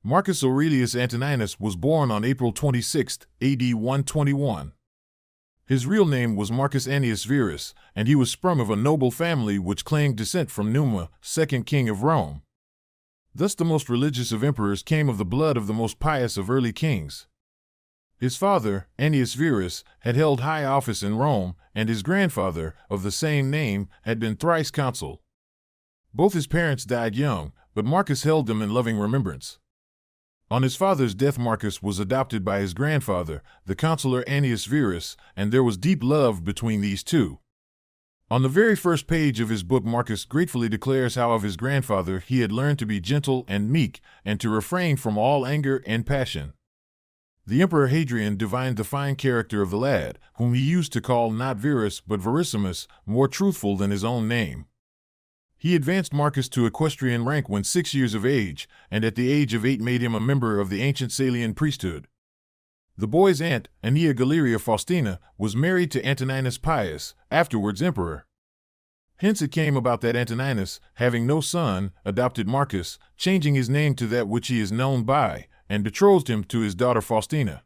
Marcus Aurelius Antoninus was born on April 26, AD 121. His real name was Marcus Annius Verus, and he was sprung of a noble family which claimed descent from Numa, second king of Rome. Thus the most religious of emperors came of the blood of the most pious of early kings. His father, Annius Verus, had held high office in Rome, and his grandfather, of the same name, had been thrice consul. Both his parents died young, but Marcus held them in loving remembrance. On his father's death, Marcus was adopted by his grandfather, the consular Annius Verus, and there was deep love between these two. On the very first page of his book, Marcus gratefully declares how of his grandfather he had learned to be gentle and meek, and to refrain from all anger and passion. The Emperor Hadrian divined the fine character of the lad, whom he used to call not Verus but Verissimus, more truthful than his own name. He advanced Marcus to equestrian rank when 6 years of age, and at the age of 8 made him a member of the ancient Salian priesthood. The boy's aunt, Annia Galeria Faustina, was married to Antoninus Pius, afterwards emperor. Hence it came about that Antoninus, having no son, adopted Marcus, changing his name to that which he is known by, and betrothed him to his daughter Faustina.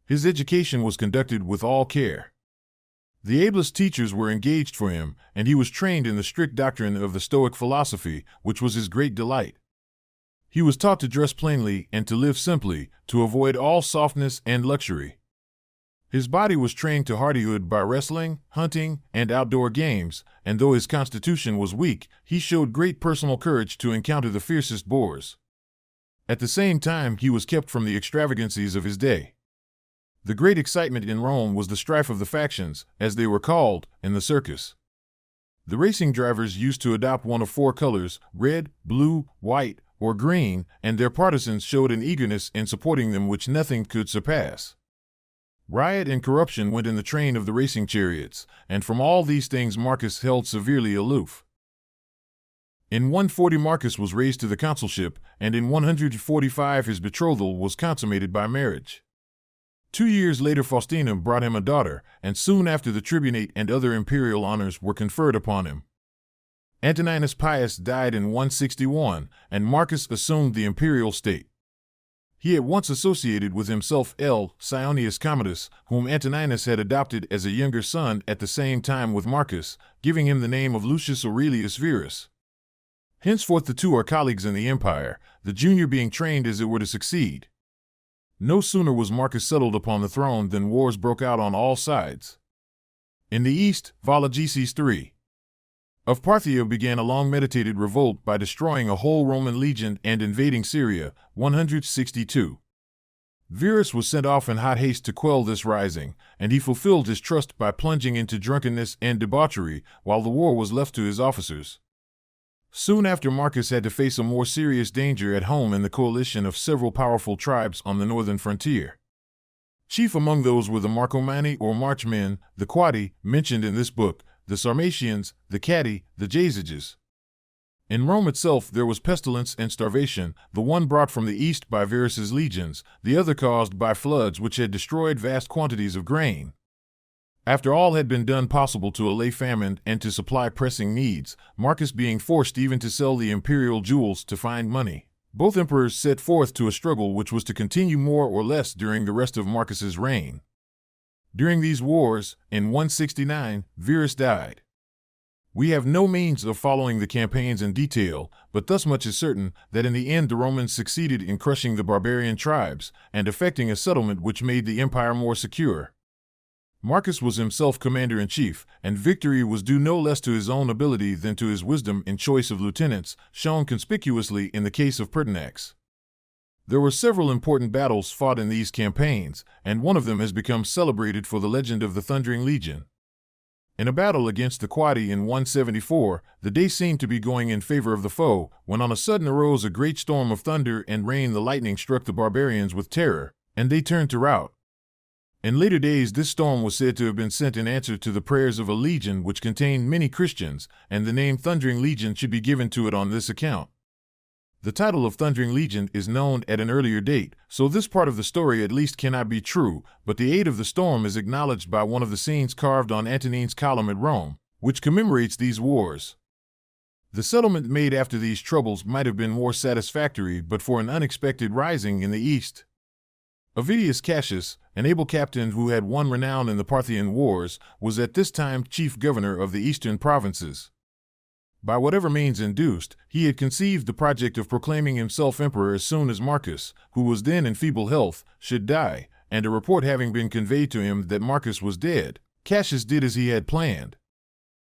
His education was conducted with all care. The ablest teachers were engaged for him, and he was trained in the strict doctrine of the Stoic philosophy, which was his great delight. He was taught to dress plainly and to live simply, to avoid all softness and luxury. His body was trained to hardihood by wrestling, hunting, and outdoor games, and though his constitution was weak, he showed great personal courage to encounter the fiercest boars. At the same time, he was kept from the extravagancies of his day. The great excitement in Rome was the strife of the factions, as they were called, in the circus. The racing drivers used to adopt one of 4 colors, red, blue, white, or green, and their partisans showed an eagerness in supporting them which nothing could surpass. Riot and corruption went in the train of the racing chariots, and from all these things Marcus held severely aloof. In 140 Marcus was raised to the consulship, and in 145 his betrothal was consummated by marriage. 2 years later Faustina brought him a daughter, and soon after the tribunate and other imperial honors were conferred upon him. Antoninus Pius died in 161, and Marcus assumed the imperial state. He at once associated with himself L. Sionius Commodus, whom Antoninus had adopted as a younger son at the same time with Marcus, giving him the name of Lucius Aurelius Verus. Henceforth the two are colleagues in the empire, the junior being trained as it were to succeed. No sooner was Marcus settled upon the throne than wars broke out on all sides. In the east, Vologeses III of Parthia began a long-meditated revolt by destroying a whole Roman legion and invading Syria, 162. Verus was sent off in hot haste to quell this rising, and he fulfilled his trust by plunging into drunkenness and debauchery, while the war was left to his officers. Soon after, Marcus had to face a more serious danger at home in the coalition of several powerful tribes on the northern frontier. Chief among those were the Marcomanni or Marchmen, the Quadi, mentioned in this book, the Sarmatians, the Catti, the Jazyges. In Rome itself there was pestilence and starvation, the one brought from the east by Verus's legions, the other caused by floods which had destroyed vast quantities of grain. After all had been done possible to allay famine and to supply pressing needs, Marcus being forced even to sell the imperial jewels to find money, both emperors set forth to a struggle which was to continue more or less during the rest of Marcus's reign. During these wars, in 169, Verus died. We have no means of following the campaigns in detail, but thus much is certain that in the end the Romans succeeded in crushing the barbarian tribes and effecting a settlement which made the empire more secure. Marcus was himself commander-in-chief, and victory was due no less to his own ability than to his wisdom in choice of lieutenants, shown conspicuously in the case of Pertinax. There were several important battles fought in these campaigns, and one of them has become celebrated for the legend of the Thundering Legion. In a battle against the Quadi in 174, the day seemed to be going in favor of the foe, when on a sudden arose a great storm of thunder and rain. The lightning struck the barbarians with terror, and they turned to rout. In later days this storm was said to have been sent in answer to the prayers of a legion which contained many Christians, and the name Thundering Legion should be given to it on this account. The title of Thundering Legion is known at an earlier date, so this part of the story at least cannot be true, but the aid of the storm is acknowledged by one of the scenes carved on Antonine's column at Rome, which commemorates these wars. The settlement made after these troubles might have been more satisfactory but for an unexpected rising in the east. Avidius Cassius, an able captain who had won renown in the Parthian Wars, was at this time chief governor of the eastern provinces. By whatever means induced, he had conceived the project of proclaiming himself emperor as soon as Marcus, who was then in feeble health, should die, and a report having been conveyed to him that Marcus was dead, Cassius did as he had planned.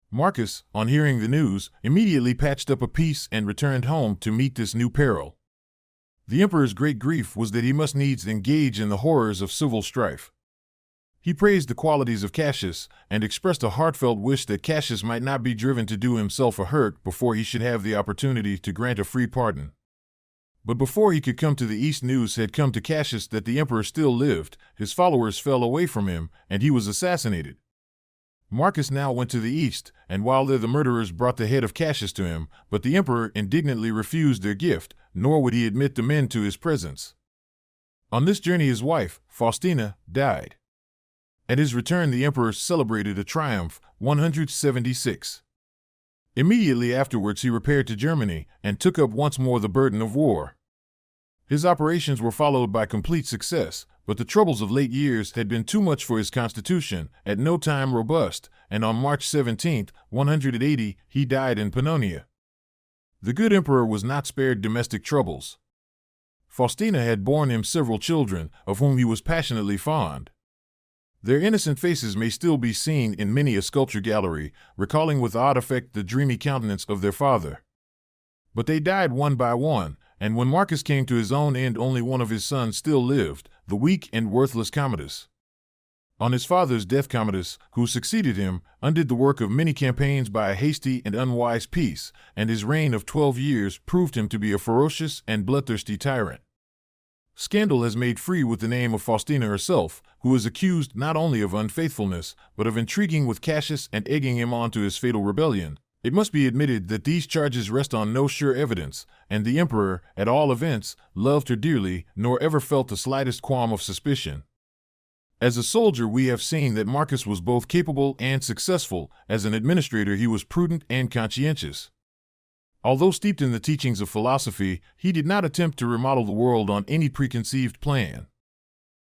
Marcus, on hearing the news, immediately patched up a peace and returned home to meet this new peril. The emperor's great grief was that he must needs engage in the horrors of civil strife. He praised the qualities of Cassius, and expressed a heartfelt wish that Cassius might not be driven to do himself a hurt before he should have the opportunity to grant a free pardon. But before he could come to the east, news had come to Cassius that the emperor still lived, his followers fell away from him, and he was assassinated. Marcus now went to the east, and while there the murderers brought the head of Cassius to him, but the emperor indignantly refused their gift, nor would he admit the men to his presence. On this journey his wife, Faustina, died. At his return the emperor celebrated a triumph, 176. Immediately afterwards he repaired to Germany, and took up once more the burden of war. His operations were followed by complete success, but the troubles of late years had been too much for his constitution, at no time robust, and on March 17, 180, he died in Pannonia. The good emperor was not spared domestic troubles. Faustina had borne him several children, of whom he was passionately fond. Their innocent faces may still be seen in many a sculpture gallery, recalling with odd effect the dreamy countenance of their father. But they died one by one, and when Marcus came to his own end only one of his sons still lived, the weak and worthless Commodus. On his father's death Commodus, who succeeded him, undid the work of many campaigns by a hasty and unwise peace, and his reign of 12 years proved him to be a ferocious and bloodthirsty tyrant. Scandal has made free with the name of Faustina herself, who is accused not only of unfaithfulness, but of intriguing with Cassius and egging him on to his fatal rebellion. It must be admitted that these charges rest on no sure evidence, and the emperor, at all events, loved her dearly, nor ever felt the slightest qualm of suspicion. As a soldier we have seen that Marcus was both capable and successful. As an administrator he was prudent and conscientious. Although steeped in the teachings of philosophy, he did not attempt to remodel the world on any preconceived plan.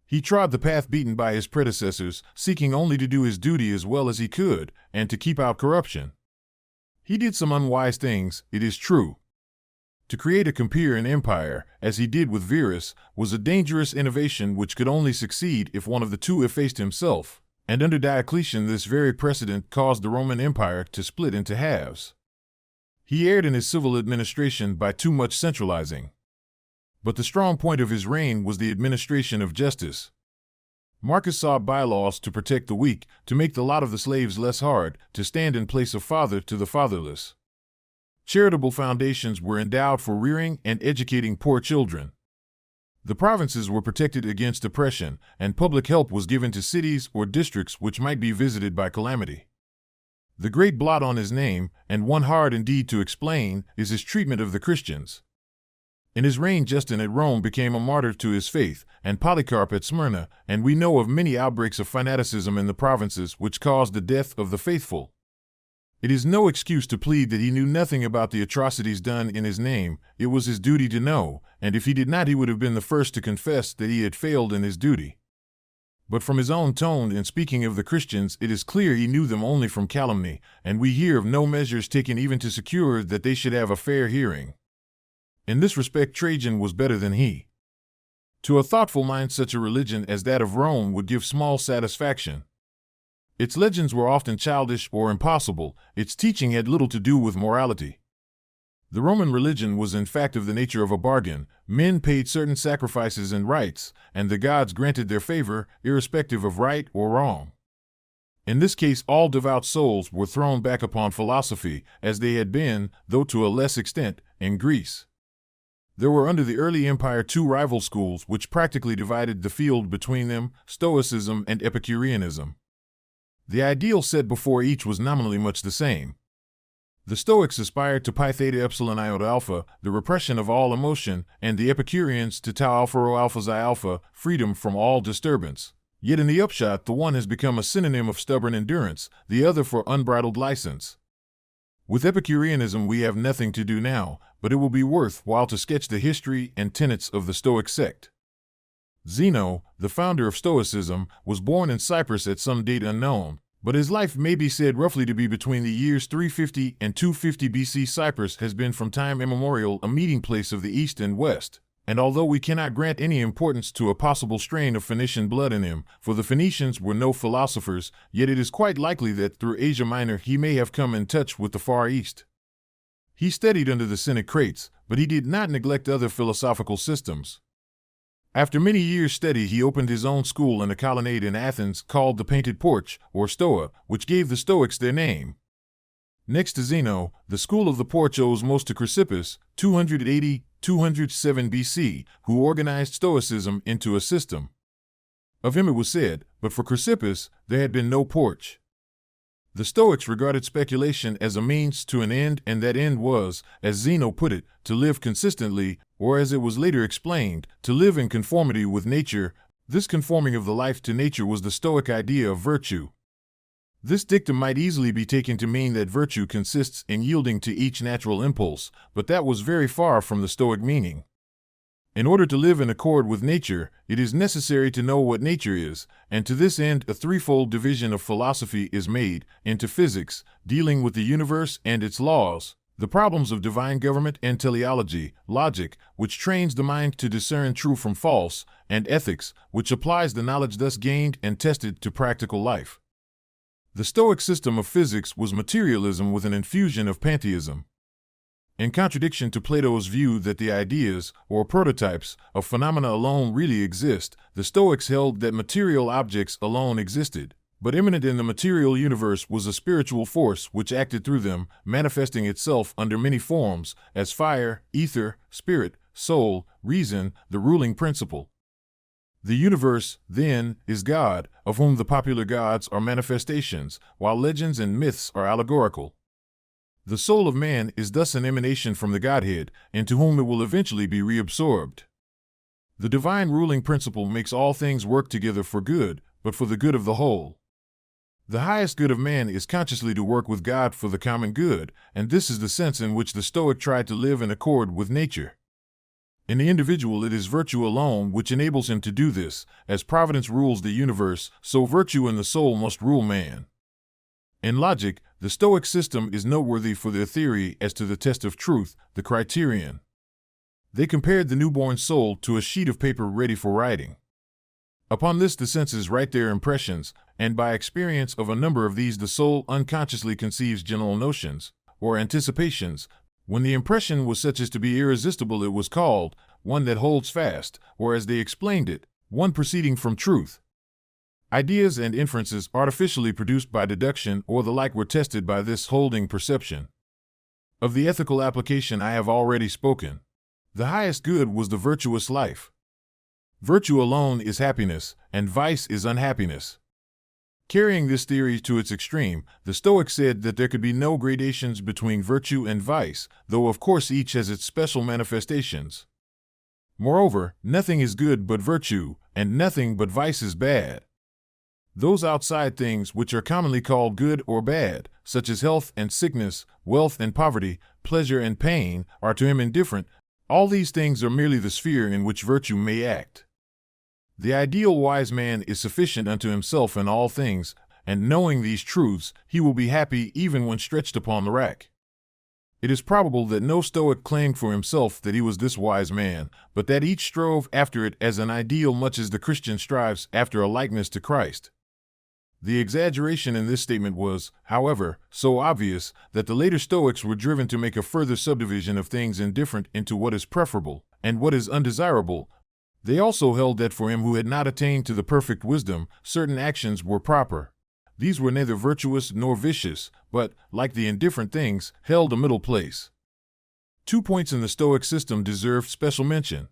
He trod the path beaten by his predecessors, seeking only to do his duty as well as he could, and to keep out corruption. He did some unwise things, it is true. To create a compeer in empire, as he did with Verus, was a dangerous innovation which could only succeed if one of the two effaced himself, and under Diocletian this very precedent caused the Roman Empire to split into halves. He erred in his civil administration by too much centralizing. But the strong point of his reign was the administration of justice. Marcus sought bylaws to protect the weak, to make the lot of the slaves less hard, to stand in place of father to the fatherless. Charitable foundations were endowed for rearing and educating poor children. The provinces were protected against oppression, and public help was given to cities or districts which might be visited by calamity. The great blot on his name, and one hard indeed to explain, is his treatment of the Christians. In his reign Justin at Rome became a martyr to his faith, and Polycarp at Smyrna, and we know of many outbreaks of fanaticism in the provinces which caused the death of the faithful. It is no excuse to plead that he knew nothing about the atrocities done in his name. It was his duty to know, and if he did not he would have been the first to confess that he had failed in his duty. But from his own tone in speaking of the Christians it is clear he knew them only from calumny, and we hear of no measures taken even to secure that they should have a fair hearing. In this respect Trajan was better than he. To a thoughtful mind such a religion as that of Rome would give small satisfaction. Its legends were often childish or impossible, its teaching had little to do with morality. The Roman religion was in fact of the nature of a bargain. Men paid certain sacrifices and rites, and the gods granted their favor, irrespective of right or wrong. In this case all devout souls were thrown back upon philosophy, as they had been, though to a less extent, in Greece. There were under the early empire two rival schools which practically divided the field between them, Stoicism and Epicureanism. The ideal set before each was nominally much the same. The Stoics aspired to pi theta epsilon iota alpha, the repression of all emotion, and the Epicureans to tau alpha rho alpha xi alpha, freedom from all disturbance. Yet in the upshot the one has become a synonym of stubborn endurance, the other for unbridled license. With Epicureanism we have nothing to do now, but it will be worthwhile to sketch the history and tenets of the Stoic sect. Zeno, the founder of Stoicism, was born in Cyprus at some date unknown, but his life may be said roughly to be between the years 350 and 250 BC. Cyprus has been from time immemorial a meeting place of the East and West, and although we cannot grant any importance to a possible strain of Phoenician blood in him, for the Phoenicians were no philosophers, yet it is quite likely that through Asia Minor he may have come in touch with the Far East. He studied under the Cynic Crates, but he did not neglect other philosophical systems. After many years' study, he opened his own school in a colonnade in Athens called the Painted Porch, or Stoa, which gave the Stoics their name. Next to Zeno, the school of the Porch owes most to Chrysippus, 280-207 BC, who organized Stoicism into a system. Of him it was said, but for Chrysippus, there had been no porch. The Stoics regarded speculation as a means to an end, and that end was, as Zeno put it, to live consistently, or as it was later explained, to live in conformity with nature. This conforming of the life to nature was the Stoic idea of virtue. This dictum might easily be taken to mean that virtue consists in yielding to each natural impulse, but that was very far from the Stoic meaning. In order to live in accord with nature, it is necessary to know what nature is, and to this end a threefold division of philosophy is made, into physics, dealing with the universe and its laws, the problems of divine government and teleology, logic, which trains the mind to discern true from false, and ethics, which applies the knowledge thus gained and tested to practical life. The Stoic system of physics was materialism with an infusion of pantheism. In contradiction to Plato's view that the ideas, or prototypes, of phenomena alone really exist, the Stoics held that material objects alone existed, but immanent in the material universe was a spiritual force which acted through them, manifesting itself under many forms, as fire, ether, spirit, soul, reason, the ruling principle. The universe, then, is God, of whom the popular gods are manifestations, while legends and myths are allegorical. The soul of man is thus an emanation from the Godhead, into whom it will eventually be reabsorbed. The divine ruling principle makes all things work together for good, but for the good of the whole. The highest good of man is consciously to work with God for the common good, and this is the sense in which the Stoic tried to live in accord with nature. In the individual it is virtue alone which enables him to do this. As providence rules the universe, so virtue in the soul must rule man. In logic, the Stoic system is noteworthy for their theory as to the test of truth, the criterion. They compared the newborn soul to a sheet of paper ready for writing. Upon this the senses write their impressions, and by experience of a number of these the soul unconsciously conceives general notions, or anticipations. When the impression was such as to be irresistible it was called one that holds fast, or as they explained it, one proceeding from truth. Ideas and inferences artificially produced by deduction or the like were tested by this holding perception. Of the ethical application I have already spoken. The highest good was the virtuous life. Virtue alone is happiness, and vice is unhappiness. Carrying this theory to its extreme, the Stoics said that there could be no gradations between virtue and vice, though of course each has its special manifestations. Moreover, nothing is good but virtue, and nothing but vice is bad. Those outside things which are commonly called good or bad, such as health and sickness, wealth and poverty, pleasure and pain, are to him indifferent. All these things are merely the sphere in which virtue may act. The ideal wise man is sufficient unto himself in all things, and knowing these truths, he will be happy even when stretched upon the rack. It is probable that no Stoic claimed for himself that he was this wise man, but that each strove after it as an ideal much as the Christian strives after a likeness to Christ. The exaggeration in this statement was, however, so obvious that the later Stoics were driven to make a further subdivision of things indifferent into what is preferable and what is undesirable. They also held that for him who had not attained to the perfect wisdom, certain actions were proper. These were neither virtuous nor vicious, but, like the indifferent things, held a middle place. 2 points in the Stoic system deserve special mention.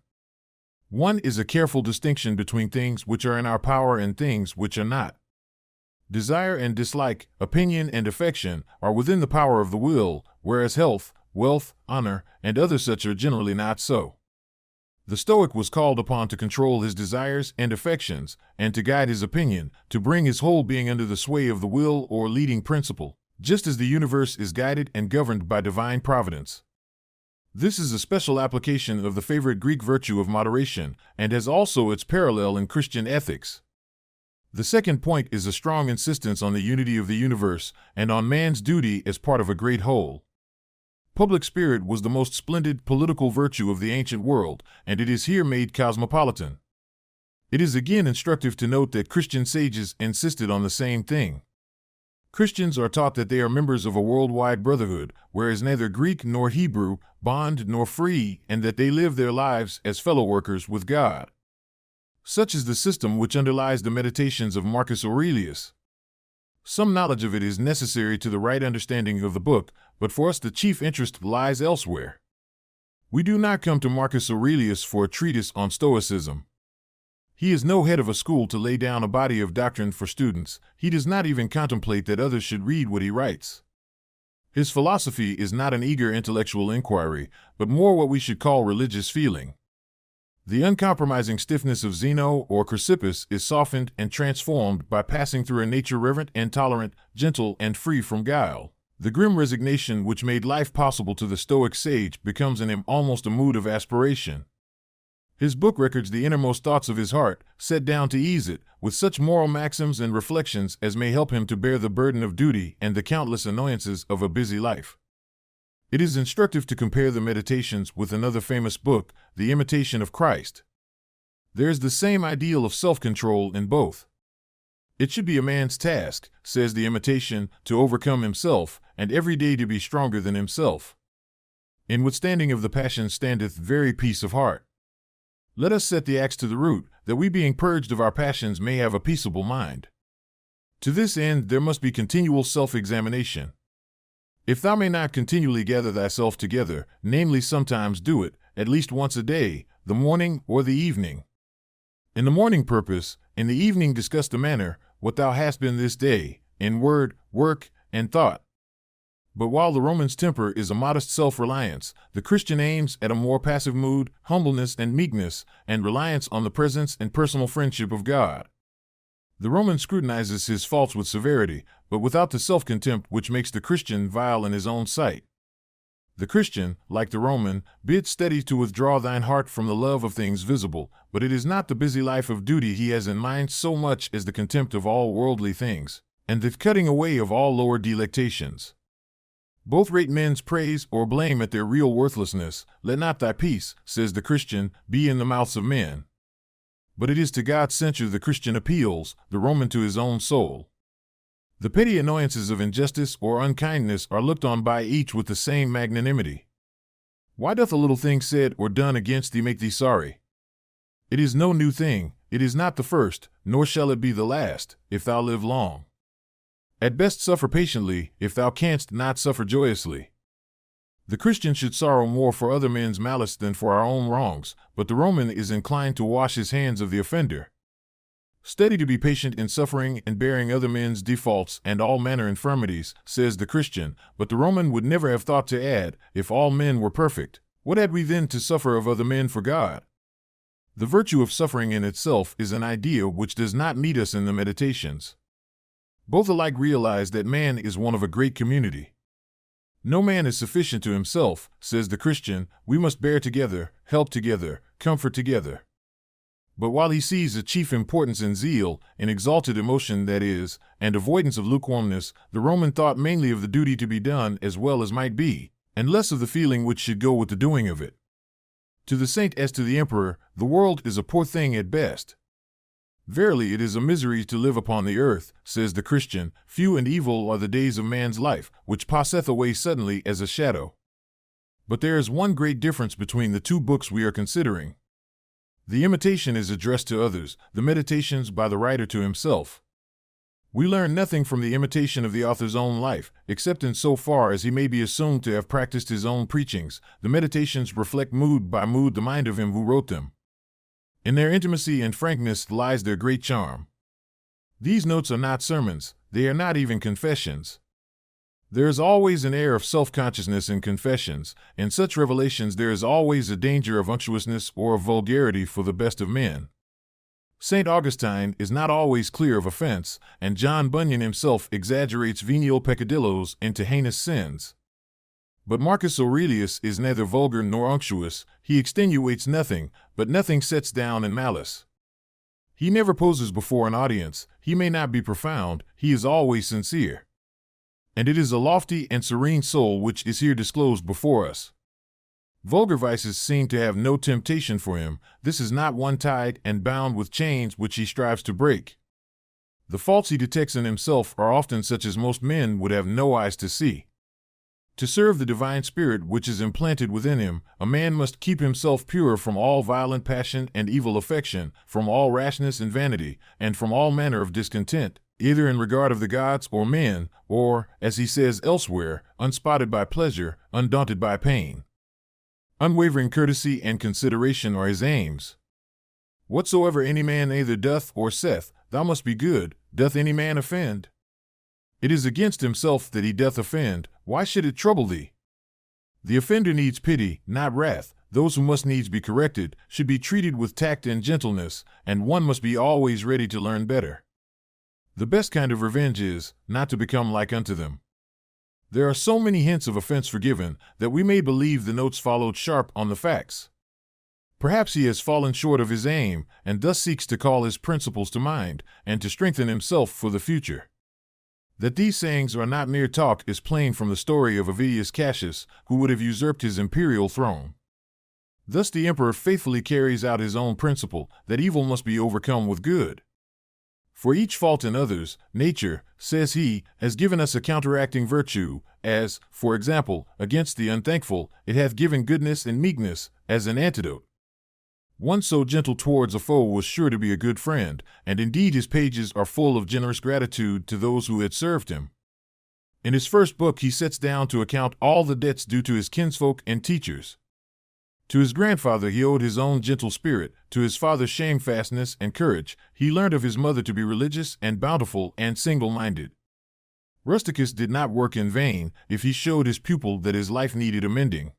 One is a careful distinction between things which are in our power and things which are not. Desire and dislike, opinion and affection, are within the power of the will, whereas health, wealth, honor, and other such are generally not so. The Stoic was called upon to control his desires and affections, and to guide his opinion, to bring his whole being under the sway of the will or leading principle. just as the universe is guided and governed by divine providence. This is a special application of the favorite Greek virtue of moderation, and has also its parallel in Christian ethics. The second point is a strong insistence on the unity of the universe and on man's duty as part of a great whole. Public spirit was the most splendid political virtue of the ancient world, and it is here made cosmopolitan. It is again instructive to note that Christian sages insisted on the same thing. Christians are taught that they are members of a worldwide brotherhood, whereas neither Greek nor Hebrew, bond nor free, and that they live their lives as fellow workers with God. Such is the system which underlies the meditations of Marcus Aurelius. Some knowledge of it is necessary to the right understanding of the book, but for us the chief interest lies elsewhere. We do not come to Marcus Aurelius for a treatise on Stoicism. He is no head of a school to lay down a body of doctrine for students. He does not even contemplate that others should read what he writes. His philosophy is not an eager intellectual inquiry, but more what we should call religious feeling. The uncompromising stiffness of Zeno or Chrysippus is softened and transformed by passing through a nature reverent and tolerant, gentle and free from guile. The grim resignation which made life possible to the Stoic sage becomes in him almost a mood of aspiration. His book records the innermost thoughts of his heart, set down to ease it, with such moral maxims and reflections as may help him to bear the burden of duty and the countless annoyances of a busy life. It is instructive to compare the Meditations with another famous book, The Imitation of Christ. There is the same ideal of self-control in both. It should be a man's task, says the Imitation, to overcome himself, and every day to be stronger than himself. In withstanding of the passions standeth very peace of heart. Let us set the axe to the root, that we being purged of our passions may have a peaceable mind. To this end there must be continual self-examination. If thou may not continually gather thyself together, namely sometimes do it, at least once a day, the morning or the evening. In the morning purpose, in the evening discuss the manner, what thou hast been this day, in word, work, and thought. But while the Roman's temper is a modest self-reliance, the Christian aims at a more passive mood, humbleness and meekness, and reliance on the presence and personal friendship of God. The Roman scrutinizes his faults with severity, but without the self-contempt which makes the Christian vile in his own sight. The Christian, like the Roman, bids steady to withdraw thine heart from the love of things visible, but it is not the busy life of duty he has in mind so much as the contempt of all worldly things, and the cutting away of all lower delectations. Both rate men's praise or blame at their real worthlessness. Let not thy peace, says the Christian, be in the mouths of men. But it is to God's censure the Christian appeals, the Roman to his own soul. The petty annoyances of injustice or unkindness are looked on by each with the same magnanimity. Why doth a little thing said or done against thee make thee sorry? It is no new thing, it is not the first, nor shall it be the last, if thou live long. At best suffer patiently, if thou canst not suffer joyously. The Christian should sorrow more for other men's malice than for our own wrongs, but the Roman is inclined to wash his hands of the offender. Steady to be patient in suffering and bearing other men's defaults and all manner infirmities, says the Christian, but the Roman would never have thought to add, if all men were perfect, what had we then to suffer of other men for God? The virtue of suffering in itself is an idea which does not meet us in the Meditations. Both alike realize that man is one of a great community. No man is sufficient to himself, says the Christian, we must bear together, help together, comfort together. But while he sees a chief importance in zeal, in exalted emotion that is, and avoidance of lukewarmness, the Roman thought mainly of the duty to be done as well as might be, and less of the feeling which should go with the doing of it. To the saint as to the emperor, the world is a poor thing at best. Verily it is a misery to live upon the earth, says the Christian, few and evil are the days of man's life, which passeth away suddenly as a shadow. But there is one great difference between the two books we are considering. The Imitation is addressed to others, the Meditations by the writer to himself. We learn nothing from the imitation of the author's own life, except in so far as he may be assumed to have practiced his own preachings. The Meditations reflect mood by mood the mind of him who wrote them. In their intimacy and frankness lies their great charm. These notes are not sermons, they are not even confessions. There is always an air of self-consciousness in confessions. In such revelations there is always a danger of unctuousness or of vulgarity for the best of men. St. Augustine is not always clear of offense, and John Bunyan himself exaggerates venial peccadillos into heinous sins. But Marcus Aurelius is neither vulgar nor unctuous, he extenuates nothing, but nothing sets down in malice. He never poses before an audience, he may not be profound, he is always sincere. And it is a lofty and serene soul which is here disclosed before us. Vulgar vices seem to have no temptation for him, this is not one tied and bound with chains which he strives to break. The faults he detects in himself are often such as most men would have no eyes to see. To serve the divine spirit which is implanted within him, a man must keep himself pure from all violent passion and evil affection, from all rashness and vanity, and from all manner of discontent, either in regard of the gods or men, or, as he says elsewhere, unspotted by pleasure, undaunted by pain. Unwavering courtesy and consideration are his aims. Whatsoever any man either doth or saith, thou must be good, doth any man offend? It is against himself that he doth offend, why should it trouble thee? The offender needs pity, not wrath. Those who must needs be corrected should be treated with tact and gentleness, and one must be always ready to learn better. The best kind of revenge is, not to become like unto them. There are so many hints of offense forgiven that we may believe the notes followed sharp on the facts. Perhaps he has fallen short of his aim, and thus seeks to call his principles to mind, and to strengthen himself for the future. That these sayings are not mere talk is plain from the story of Avidius Cassius, who would have usurped his imperial throne. Thus the emperor faithfully carries out his own principle, that evil must be overcome with good. For each fault in others, nature, says he, has given us a counteracting virtue, as, for example, against the unthankful, it hath given goodness and meekness, as an antidote. One so gentle towards a foe was sure to be a good friend, and indeed his pages are full of generous gratitude to those who had served him. In his first book he sets down to account all the debts due to his kinsfolk and teachers. To his grandfather he owed his own gentle spirit, to his father shamefastness and courage, he learned of his mother to be religious and bountiful and single-minded. Rusticus did not work in vain, if he showed his pupil that his life needed amending.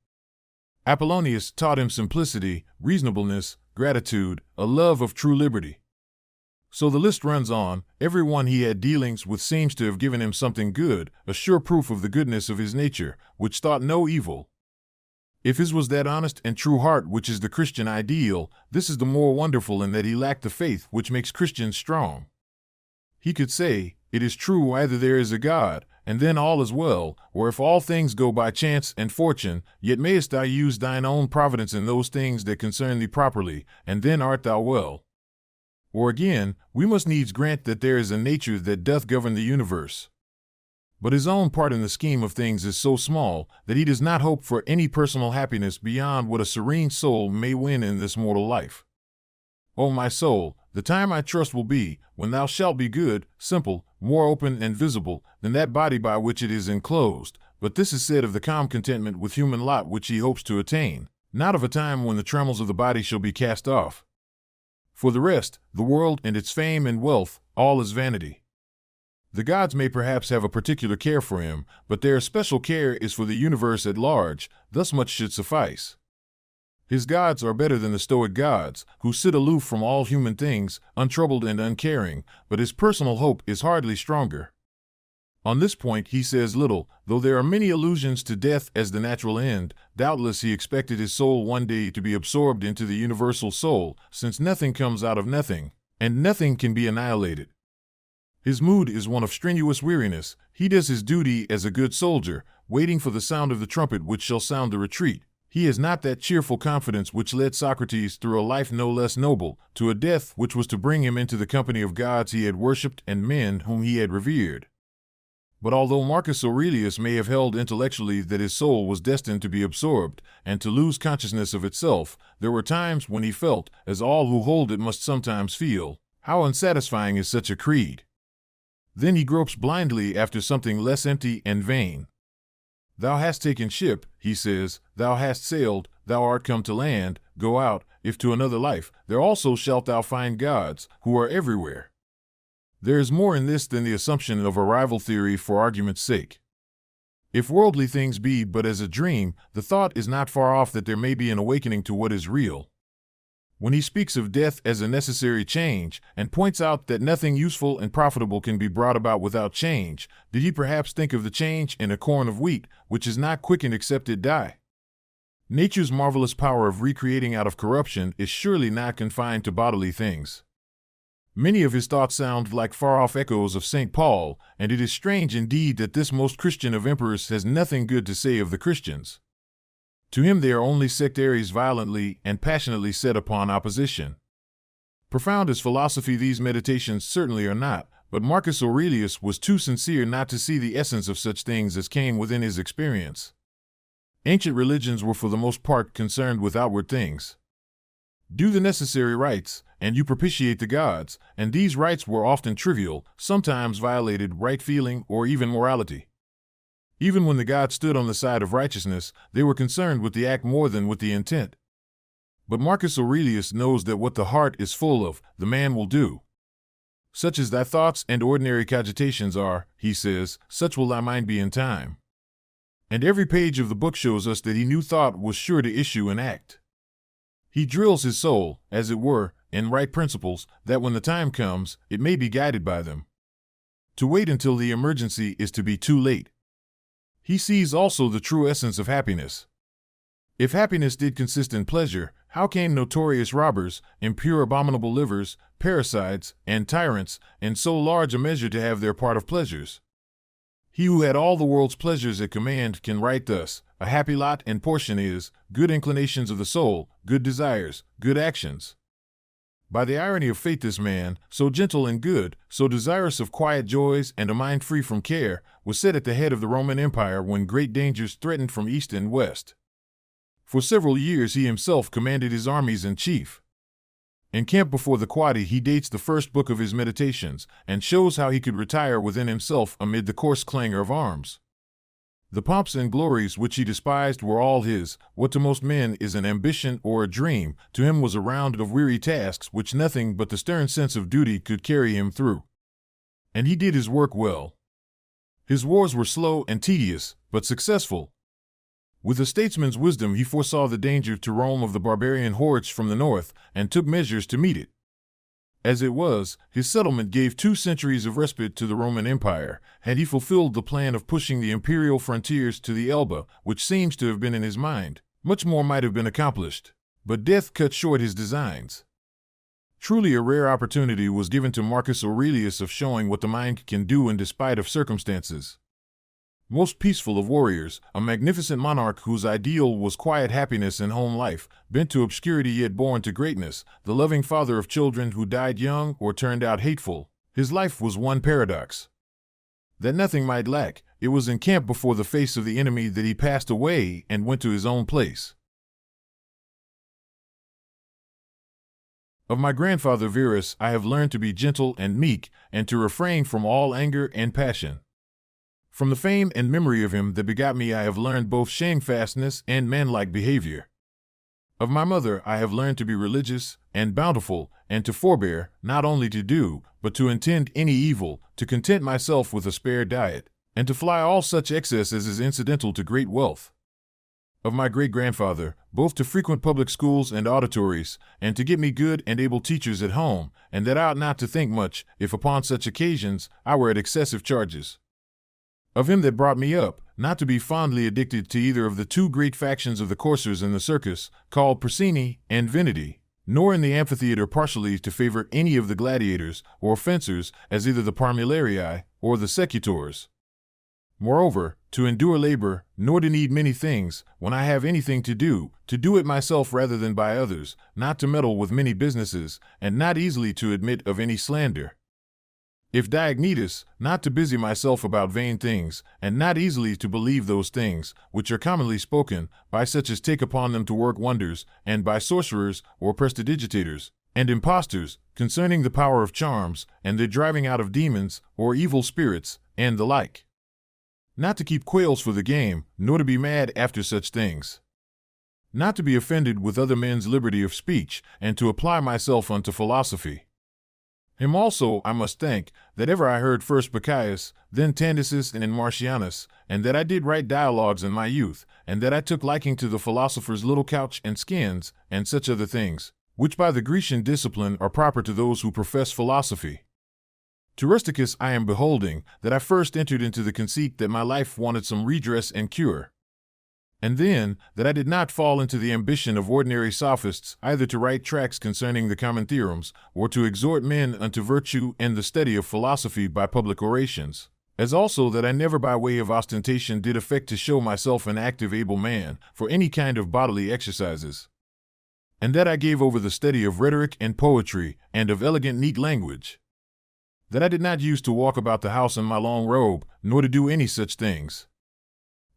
Apollonius taught him simplicity, reasonableness, gratitude, a love of true liberty. So the list runs on, every one he had dealings with seems to have given him something good, a sure proof of the goodness of his nature, which thought no evil. If his was that honest and true heart which is the Christian ideal, this is the more wonderful in that he lacked the faith which makes Christians strong. He could say, it is true either there is a God, and then all is well, or if all things go by chance and fortune, yet mayest thou use thine own providence in those things that concern thee properly, and then art thou well. Or again, we must needs grant that there is a nature that doth govern the universe. But his own part in the scheme of things is so small that he does not hope for any personal happiness beyond what a serene soul may win in this mortal life. O my soul, the time I trust will be, when thou shalt be good, simple, more open and visible than that body by which it is enclosed, but this is said of the calm contentment with human lot which he hopes to attain, not of a time when the trammels of the body shall be cast off. For the rest, the world and its fame and wealth, all is vanity. The gods may perhaps have a particular care for him, but their especial care is for the universe at large, thus much should suffice. His gods are better than the Stoic gods, who sit aloof from all human things, untroubled and uncaring, but his personal hope is hardly stronger. On this point he says little, though there are many allusions to death as the natural end. Doubtless he expected his soul one day to be absorbed into the universal soul, since nothing comes out of nothing, and nothing can be annihilated. His mood is one of strenuous weariness. He does his duty as a good soldier, waiting for the sound of the trumpet which shall sound the retreat. He has not that cheerful confidence which led Socrates through a life no less noble, to a death which was to bring him into the company of gods he had worshipped and men whom he had revered. But although Marcus Aurelius may have held intellectually that his soul was destined to be absorbed and to lose consciousness of itself, there were times when he felt, as all who hold it must sometimes feel, how unsatisfying is such a creed. Then he gropes blindly after something less empty and vain. Thou hast taken ship, he says, thou hast sailed, thou art come to land, go out, if to another life, there also shalt thou find gods, who are everywhere. There is more in this than the assumption of a rival theory for argument's sake. If worldly things be but as a dream, the thought is not far off that there may be an awakening to what is real. When he speaks of death as a necessary change, and points out that nothing useful and profitable can be brought about without change, did he perhaps think of the change in a corn of wheat, which is not quickened except it die? Nature's marvelous power of recreating out of corruption is surely not confined to bodily things. Many of his thoughts sound like far-off echoes of St. Paul, and it is strange indeed that this most Christian of emperors has nothing good to say of the Christians. To him they are only sectaries violently and passionately set upon opposition. Profound as philosophy these meditations certainly are not, but Marcus Aurelius was too sincere not to see the essence of such things as came within his experience. Ancient religions were for the most part concerned with outward things. Do the necessary rites, and you propitiate the gods, and these rites were often trivial, sometimes violated right feeling or even morality. Even when the gods stood on the side of righteousness, they were concerned with the act more than with the intent. But Marcus Aurelius knows that what the heart is full of, the man will do. Such as thy thoughts and ordinary cogitations are, he says, such will thy mind be in time. And every page of the book shows us that he knew thought was sure to issue an act. He drills his soul, as it were, in right principles, that when the time comes, it may be guided by them. To wait until the emergency is to be too late. He sees also the true essence of happiness. If happiness did consist in pleasure, how came notorious robbers, impure abominable livers, parricides, and tyrants, in so large a measure to have their part of pleasures? He who had all the world's pleasures at command can write thus: a happy lot and portion is, good inclinations of the soul, good desires, good actions. By the irony of fate this man, so gentle and good, so desirous of quiet joys and a mind free from care, was set at the head of the Roman Empire when great dangers threatened from east and west. For several years he himself commanded his armies in chief. Encamped before the Quadi, he dates the first book of his meditations, and shows how he could retire within himself amid the coarse clangor of arms. The pomps and glories which he despised were all his. What to most men is an ambition or a dream, to him was a round of weary tasks which nothing but the stern sense of duty could carry him through. And he did his work well. His wars were slow and tedious, but successful. With a statesman's wisdom he foresaw the danger to Rome of the barbarian hordes from the north, and took measures to meet it. As it was, his settlement gave 2 centuries of respite to the Roman Empire. Had he fulfilled the plan of pushing the imperial frontiers to the Elbe, which seems to have been in his mind, much more might have been accomplished. But death cut short his designs. Truly a rare opportunity was given to Marcus Aurelius of showing what the mind can do in despite of circumstances. Most peaceful of warriors, a magnificent monarch whose ideal was quiet happiness in home life, bent to obscurity yet born to greatness, the loving father of children who died young or turned out hateful, his life was one paradox. That nothing might lack, it was encamped before the face of the enemy that he passed away and went to his own place. Of my grandfather Verus I have learned to be gentle and meek, and to refrain from all anger and passion. From the fame and memory of him that begot me I have learned both shamefastness and manlike behavior. Of my mother I have learned to be religious and bountiful, and to forbear, not only to do, but to intend any evil, to content myself with a spare diet, and to fly all such excess as is incidental to great wealth. Of my great-grandfather, both to frequent public schools and auditories, and to get me good and able teachers at home, and that I ought not to think much, if upon such occasions I were at excessive charges. Of him that brought me up, not to be fondly addicted to either of the 2 great factions of the coursers in the circus, called Persini and Veneti, nor in the amphitheater partially to favor any of the gladiators or fencers as either the Parmularii or the Secutors. Moreover, to endure labor, nor to need many things, when I have anything to do it myself rather than by others, not to meddle with many businesses, and not easily to admit of any slander. If Diognetus, not to busy myself about vain things, and not easily to believe those things, which are commonly spoken, by such as take upon them to work wonders, and by sorcerers, or prestidigitators, and impostors, concerning the power of charms, and their driving out of demons, or evil spirits, and the like. Not to keep quails for the game, nor to be mad after such things. Not to be offended with other men's liberty of speech, and to apply myself unto philosophy. Him also I must thank, that ever I heard first Bacchius, then Tandisus and Marcianus, and that I did write dialogues in my youth, and that I took liking to the philosophers' little couch and skins, and such other things, which by the Grecian discipline are proper to those who profess philosophy. To Rusticus I am beholding that I first entered into the conceit that my life wanted some redress and cure. And then, that I did not fall into the ambition of ordinary sophists, either to write tracts concerning the common theorems, or to exhort men unto virtue and the study of philosophy by public orations, as also that I never by way of ostentation did affect to show myself an active able man for any kind of bodily exercises, and that I gave over the study of rhetoric and poetry, and of elegant neat language, that I did not use to walk about the house in my long robe, nor to do any such things.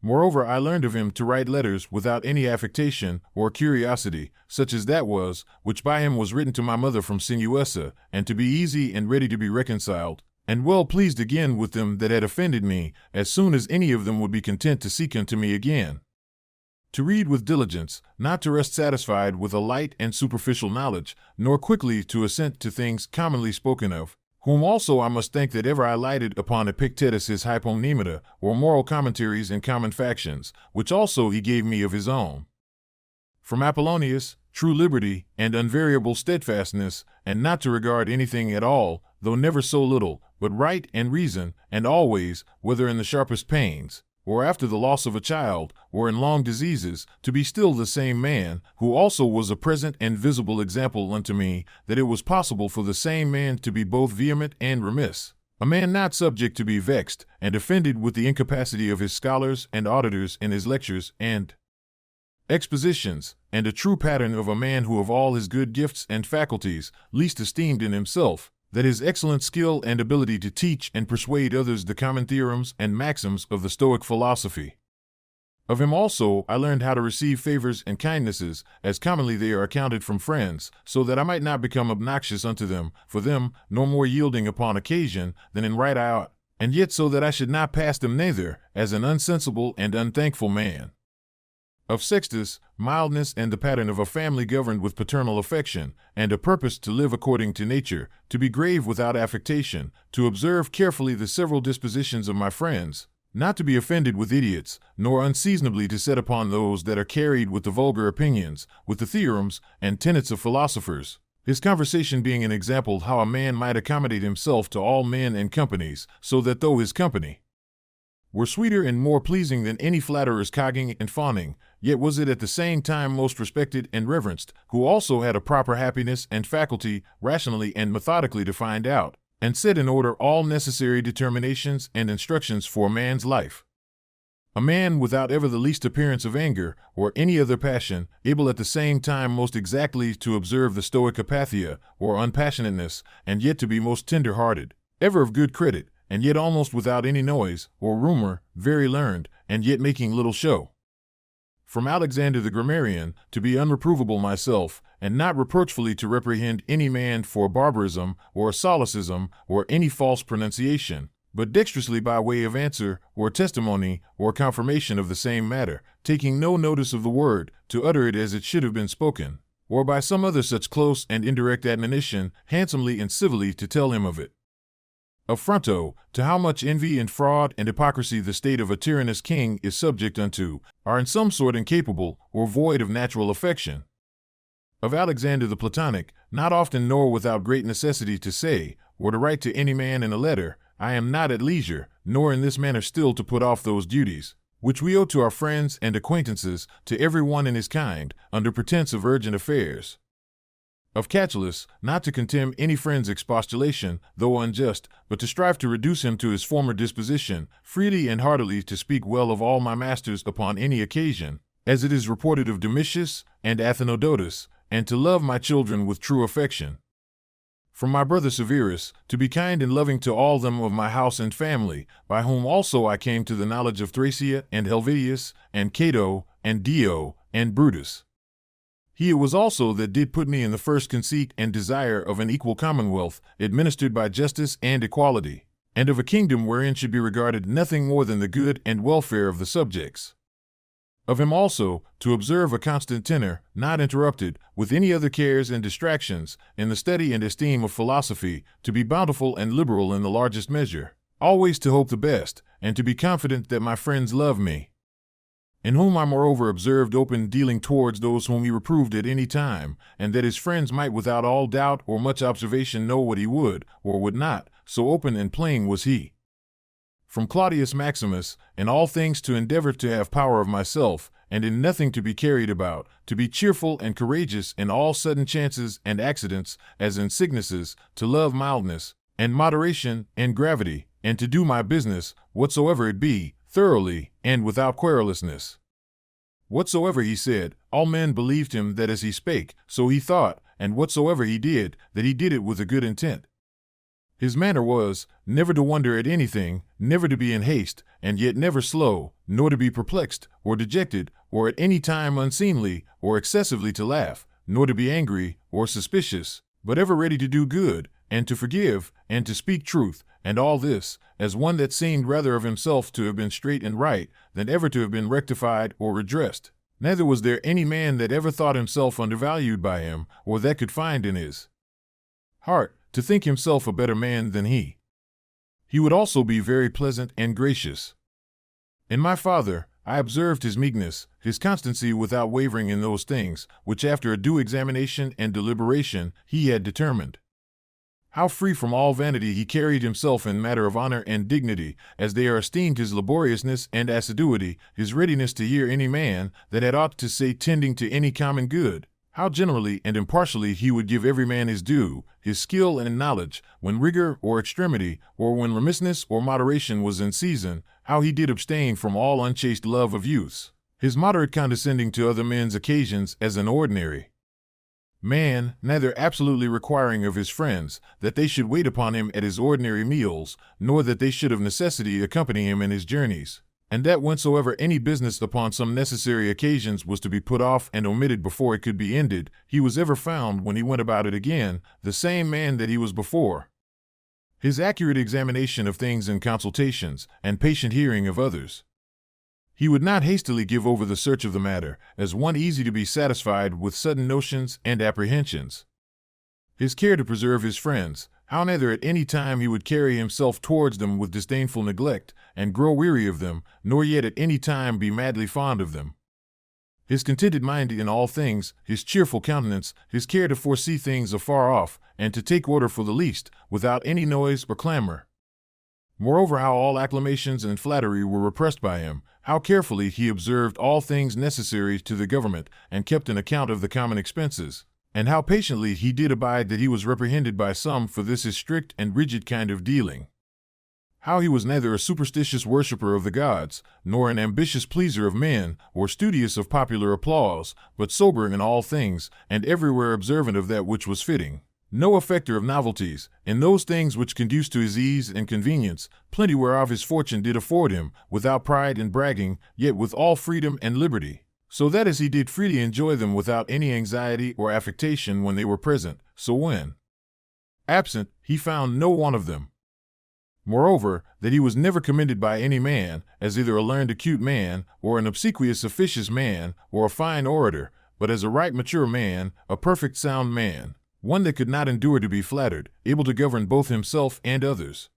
Moreover, I learned of him to write letters without any affectation or curiosity, such as that was, which by him was written to my mother from Sinuessa, and to be easy and ready to be reconciled, and well pleased again with them that had offended me, as soon as any of them would be content to seek unto me again. To read with diligence, not to rest satisfied with a light and superficial knowledge, nor quickly to assent to things commonly spoken of, whom also I must thank that ever I lighted upon Epictetus his Hypomnemata, or moral commentaries and common factions, which also he gave me of his own. From Apollonius, true liberty and unvariable steadfastness, and not to regard anything at all, though never so little, but right and reason, and always, whether in the sharpest pains, or after the loss of a child, or in long diseases, to be still the same man, who also was a present and visible example unto me, that it was possible for the same man to be both vehement and remiss, a man not subject to be vexed and offended with the incapacity of his scholars and auditors in his lectures and expositions, and a true pattern of a man who of all his good gifts and faculties least esteemed in himself, that his excellent skill and ability to teach and persuade others the common theorems and maxims of the Stoic philosophy. Of him also I learned how to receive favors and kindnesses, as commonly they are accounted from friends, so that I might not become obnoxious unto them, for them, nor more yielding upon occasion than in right I ought, and yet so that I should not pass them neither, as an unsensible and unthankful man. Of Sextus, mildness and the pattern of a family governed with paternal affection, and a purpose to live according to nature, to be grave without affectation, to observe carefully the several dispositions of my friends, not to be offended with idiots, nor unseasonably to set upon those that are carried with the vulgar opinions, with the theorems and tenets of philosophers, his conversation being an example how a man might accommodate himself to all men and companies, so that though his company were sweeter and more pleasing than any flatterer's cogging and fawning, yet was it at the same time most respected and reverenced, who also had a proper happiness and faculty rationally and methodically to find out, and set in order all necessary determinations and instructions for a man's life. A man without ever the least appearance of anger, or any other passion, able at the same time most exactly to observe the Stoic apatheia, or unpassionateness, and yet to be most tender-hearted, ever of good credit, and yet almost without any noise or rumor, very learned, and yet making little show. From Alexander the grammarian, to be unreprovable myself, and not reproachfully to reprehend any man for barbarism or solecism or any false pronunciation, but dexterously by way of answer or testimony or confirmation of the same matter, taking no notice of the word, to utter it as it should have been spoken, or by some other such close and indirect admonition, handsomely and civilly to tell him of it. Of Fronto, to how much envy and fraud and hypocrisy the state of a tyrannous king is subject unto, are in some sort incapable or void of natural affection. Of Alexander the Platonic, not often nor without great necessity to say, or to write to any man in a letter, I am not at leisure, nor in this manner still to put off those duties, which we owe to our friends and acquaintances, to every one in his kind, under pretense of urgent affairs. Of Catullus, not to contemn any friend's expostulation, though unjust, but to strive to reduce him to his former disposition, freely and heartily to speak well of all my masters upon any occasion, as it is reported of Domitius and Athenodotus, and to love my children with true affection. From my brother Severus, to be kind and loving to all them of my house and family, by whom also I came to the knowledge of Thracia and Helvidius, and Cato, and Dio, and Brutus. He it was also that did put me in the first conceit and desire of an equal commonwealth, administered by justice and equality, and of a kingdom wherein should be regarded nothing more than the good and welfare of the subjects. Of him also, to observe a constant tenor, not interrupted, with any other cares and distractions, in the study and esteem of philosophy, to be bountiful and liberal in the largest measure, always to hope the best, and to be confident that my friends love me. in whom I moreover observed open dealing towards those whom he reproved at any time, and that his friends might without all doubt or much observation know what he would, or would not, so open and plain was he. From Claudius Maximus, in all things to endeavor to have power of myself, and in nothing to be carried about, to be cheerful and courageous in all sudden chances and accidents, as in sicknesses, to love mildness, and moderation, and gravity, and to do my business, whatsoever it be, thoroughly, and without querulousness. Whatsoever he said, all men believed him that as he spake, so he thought, and whatsoever he did, that he did it with a good intent. His manner was, never to wonder at anything, never to be in haste, and yet never slow, nor to be perplexed, or dejected, or at any time unseemly, or excessively to laugh, nor to be angry, or suspicious, but ever ready to do good, and to forgive, and to speak truth, and all this, as one that seemed rather of himself to have been straight and right, than ever to have been rectified or redressed. Neither was there any man that ever thought himself undervalued by him, or that could find in his heart to think himself a better man than he. He would also be very pleasant and gracious. In my father, I observed his meekness, his constancy without wavering in those things, which after a due examination and deliberation he had determined. How free from all vanity he carried himself in matter of honor and dignity, as they are esteemed his laboriousness and assiduity, his readiness to hear any man that had aught to say tending to any common good. How generally and impartially he would give every man his due, his skill and knowledge, when rigor or extremity, or when remissness or moderation was in season, how he did abstain from all unchaste love of youths, his moderate condescending to other men's occasions as an ordinary man, neither absolutely requiring of his friends that they should wait upon him at his ordinary meals, nor that they should of necessity accompany him in his journeys, and that whensoever any business upon some necessary occasions was to be put off and omitted before it could be ended, he was ever found, when he went about it again, the same man that he was before. His accurate examination of things in consultations, and patient hearing of others. He would not hastily give over the search of the matter, as one easy to be satisfied with sudden notions and apprehensions. His care to preserve his friends, how neither at any time he would carry himself towards them with disdainful neglect, and grow weary of them, nor yet at any time be madly fond of them. His contented mind in all things, his cheerful countenance, his care to foresee things afar off, and to take order for the least, without any noise or clamor. Moreover, how all acclamations and flattery were repressed by him, how carefully he observed all things necessary to the government, and kept an account of the common expenses, and how patiently he did abide that he was reprehended by some for this his strict and rigid kind of dealing. How he was neither a superstitious worshipper of the gods, nor an ambitious pleaser of men, or studious of popular applause, but sober in all things, and everywhere observant of that which was fitting. No affecter of novelties, in those things which conduce to his ease and convenience, plenty whereof his fortune did afford him, without pride and bragging, yet with all freedom and liberty. So that as he did freely enjoy them without any anxiety or affectation when they were present, so when absent, he found no want of them. Moreover, that he was never commended by any man, as either a learned acute man, or an obsequious officious man, or a fine orator, but as a right mature man, a perfect sound man, one that could not endure to be flattered, able to govern both himself and others.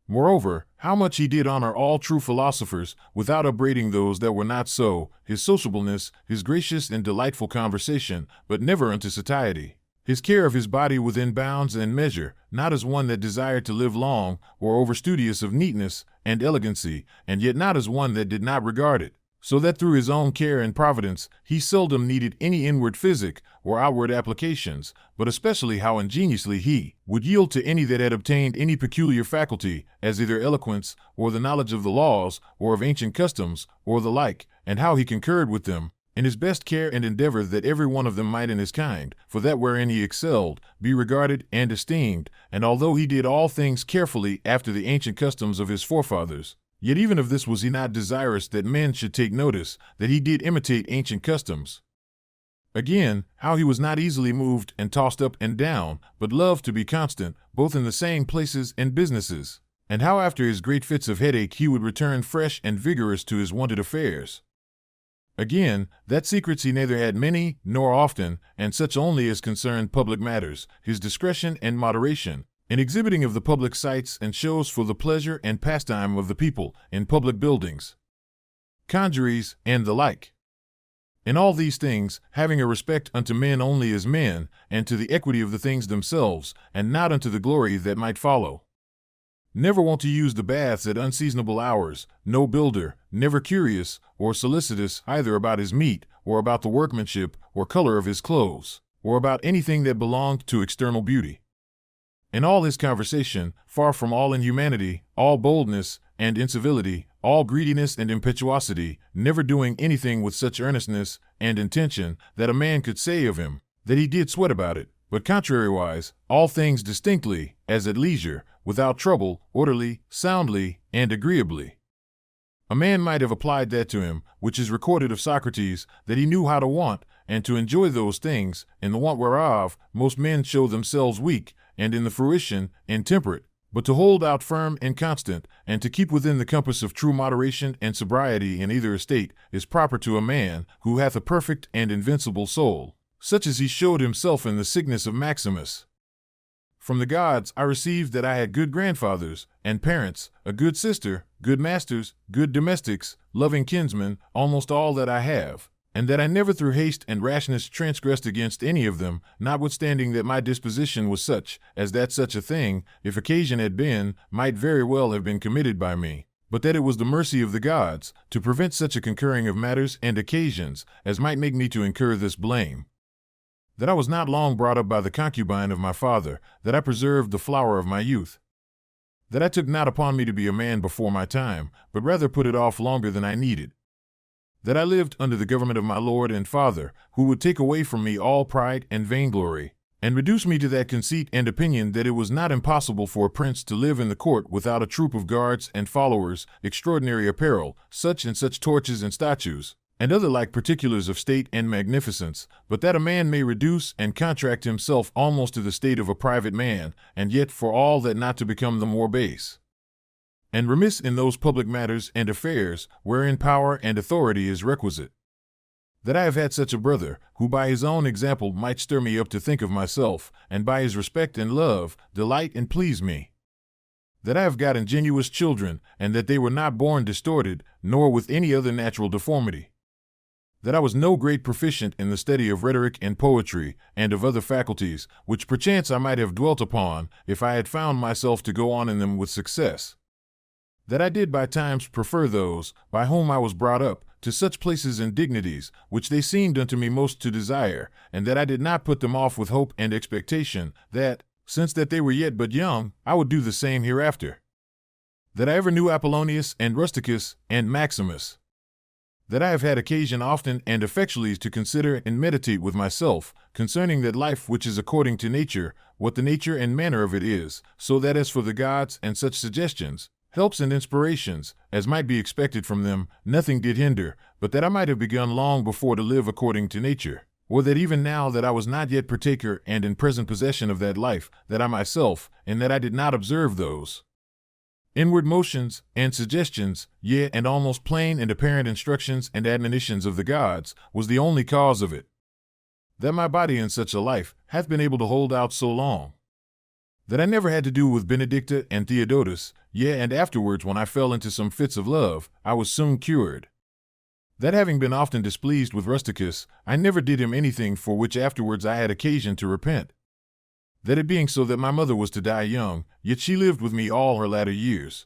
Moreover, how much he did honor all true philosophers, without upbraiding those that were not so, his sociableness, his gracious and delightful conversation, but never unto satiety, his care of his body within bounds and measure, not as one that desired to live long, or overstudious of neatness and elegancy, and yet not as one that did not regard it, so that through his own care and providence he seldom needed any inward physic or outward applications, but especially how ingeniously he would yield to any that had obtained any peculiar faculty, as either eloquence, or the knowledge of the laws, or of ancient customs, or the like, and how he concurred with them in his best care and endeavor that every one of them might in his kind, for that wherein he excelled, be regarded and esteemed, and although he did all things carefully after the ancient customs of his forefathers, yet even of this was he not desirous that men should take notice, that he did imitate ancient customs. Again, how he was not easily moved and tossed up and down, but loved to be constant, both in the same places and businesses, and how after his great fits of headache he would return fresh and vigorous to his wonted affairs. Again, that secrets he neither had many nor often, and such only as concerned public matters, his discretion and moderation, in exhibiting of the public sights and shows for the pleasure and pastime of the people, in public buildings. conjuries, and the like. In all these things, having a respect unto men only as men, and to the equity of the things themselves, and not unto the glory that might follow. Never wont to use the baths at unseasonable hours, no builder, never curious or solicitous either about his meat, or about the workmanship or color of his clothes, or about anything that belonged to external beauty. In all his conversation, far from all inhumanity, all boldness and incivility, all greediness and impetuosity, never doing anything with such earnestness and intention that a man could say of him that he did sweat about it, but contrariwise, all things distinctly, as at leisure, without trouble, orderly, soundly, and agreeably. A man might have applied that to him, which is recorded of Socrates, that he knew how to want, and to enjoy those things, in the want whereof most men show themselves weak, and in the fruition, intemperate, but to hold out firm and constant, and to keep within the compass of true moderation and sobriety in either estate, is proper to a man who hath a perfect and invincible soul, such as he showed himself in the sickness of Maximus. From the gods I received that I had good grandfathers and parents, a good sister, good masters, good domestics, loving kinsmen, almost all that I have, and that I never through haste and rashness transgressed against any of them, notwithstanding that my disposition was such, as that such a thing, if occasion had been, might very well have been committed by me, but that it was the mercy of the gods, to prevent such a concurring of matters and occasions, as might make me to incur this blame. That I was not long brought up by the concubine of my father, that I preserved the flower of my youth. That I took not upon me to be a man before my time, but rather put it off longer than I needed. That I lived under the government of my Lord and Father, who would take away from me all pride and vainglory, and reduce me to that conceit and opinion that it was not impossible for a prince to live in the court without a troop of guards and followers, extraordinary apparel, such and such torches and statues, and other like particulars of state and magnificence, but that a man may reduce and contract himself almost to the state of a private man, and yet for all that not to become the more base and remiss in those public matters and affairs wherein power and authority is requisite. That I have had such a brother, who by his own example might stir me up to think of myself, and by his respect and love, delight and please me. That I have got ingenuous children, and that they were not born distorted, nor with any other natural deformity. That I was no great proficient in the study of rhetoric and poetry, and of other faculties, which perchance I might have dwelt upon, if I had found myself to go on in them with success. That I did by times prefer those, by whom I was brought up, to such places and dignities, which they seemed unto me most to desire, and that I did not put them off with hope and expectation, that, since that they were yet but young, I would do the same hereafter. That I ever knew Apollonius and Rusticus and Maximus. That I have had occasion often and effectually to consider and meditate with myself, concerning that life which is according to nature, what the nature and manner of it is, so that as for the gods and such suggestions, helps and inspirations, as might be expected from them, nothing did hinder, but that I might have begun long before to live according to nature, or that even now that I was not yet partaker and in present possession of that life, that I myself, and that I did not observe those inward motions and suggestions, yea, and almost plain and apparent instructions and admonitions of the gods, was the only cause of it. That my body in such a life hath been able to hold out so long. That I never had to do with Benedicta and Theodotus, yea, and afterwards when I fell into some fits of love, I was soon cured. That having been often displeased with Rusticus, I never did him anything for which afterwards I had occasion to repent. That it being so that my mother was to die young, yet she lived with me all her latter years.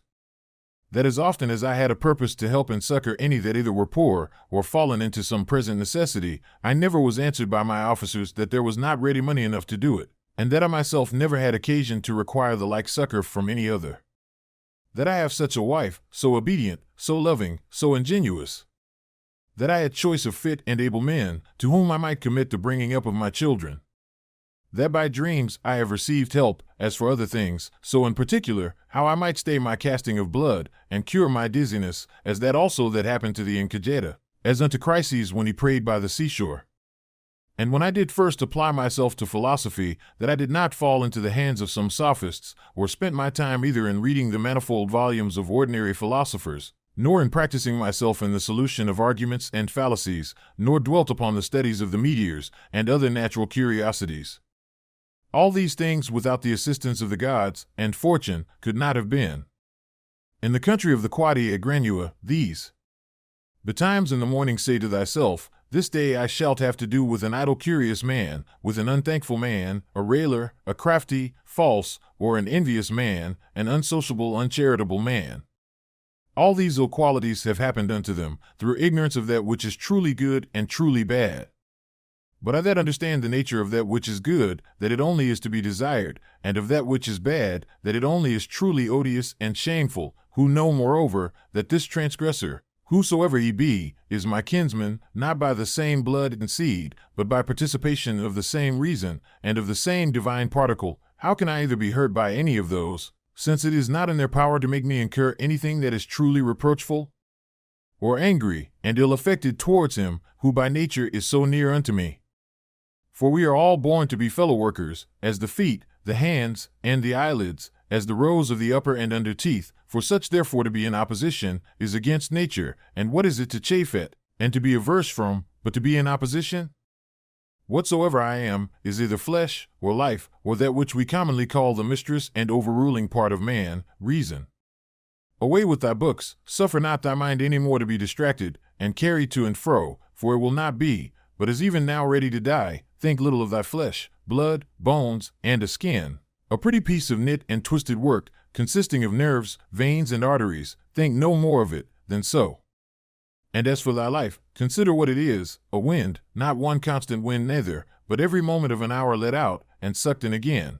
That as often as I had a purpose to help and succor any that either were poor or fallen into some present necessity, I never was answered by my officers that there was not ready money enough to do it, and that I myself never had occasion to require the like succor from any other. That I have such a wife, so obedient, so loving, so ingenuous. That I had choice of fit and able men, to whom I might commit the bringing up of my children. That by dreams I have received help, as for other things, so in particular, how I might stay my casting of blood, and cure my dizziness, as that also that happened to the Incageta, as unto Chryses when he prayed by the seashore. And when I did first apply myself to philosophy, that I did not fall into the hands of some sophists, or spent my time either in reading the manifold volumes of ordinary philosophers, nor in practicing myself in the solution of arguments and fallacies, nor dwelt upon the studies of the meteors and other natural curiosities. All these things without the assistance of the gods and fortune could not have been. In the country of the Quadi at Granua, these Betimes in the morning say to thyself, This day I shalt have to do with an idle curious man, with an unthankful man, a railer, a crafty, false, or an envious man, an unsociable, uncharitable man. All these ill qualities have happened unto them, through ignorance of that which is truly good and truly bad. But I that understand the nature of that which is good, that it only is to be desired, and of that which is bad, that it only is truly odious and shameful, who know, moreover, that this transgressor, whosoever he be, is my kinsman, not by the same blood and seed, but by participation of the same reason, and of the same divine particle. How can I either be hurt by any of those, since it is not in their power to make me incur anything that is truly reproachful? Or angry and ill-affected towards him, who by nature is so near unto me? For we are all born to be fellow workers, as the feet, the hands, and the eyelids, as the rows of the upper and under teeth. For such therefore to be in opposition is against nature, and what is it to chafe at, and to be averse from, but to be in opposition? Whatsoever I am is either flesh, or life, or that which we commonly call the mistress and overruling part of man, reason. Away with thy books, suffer not thy mind any more to be distracted, and carried to and fro, for it will not be, but is even now ready to die. Think little of thy flesh, blood, bones, and a skin, a pretty piece of knit and twisted work, consisting of nerves, veins, and arteries. Think no more of it than so. And as for thy life, consider what it is, a wind, not one constant wind neither, but every moment of an hour let out, and sucked in again.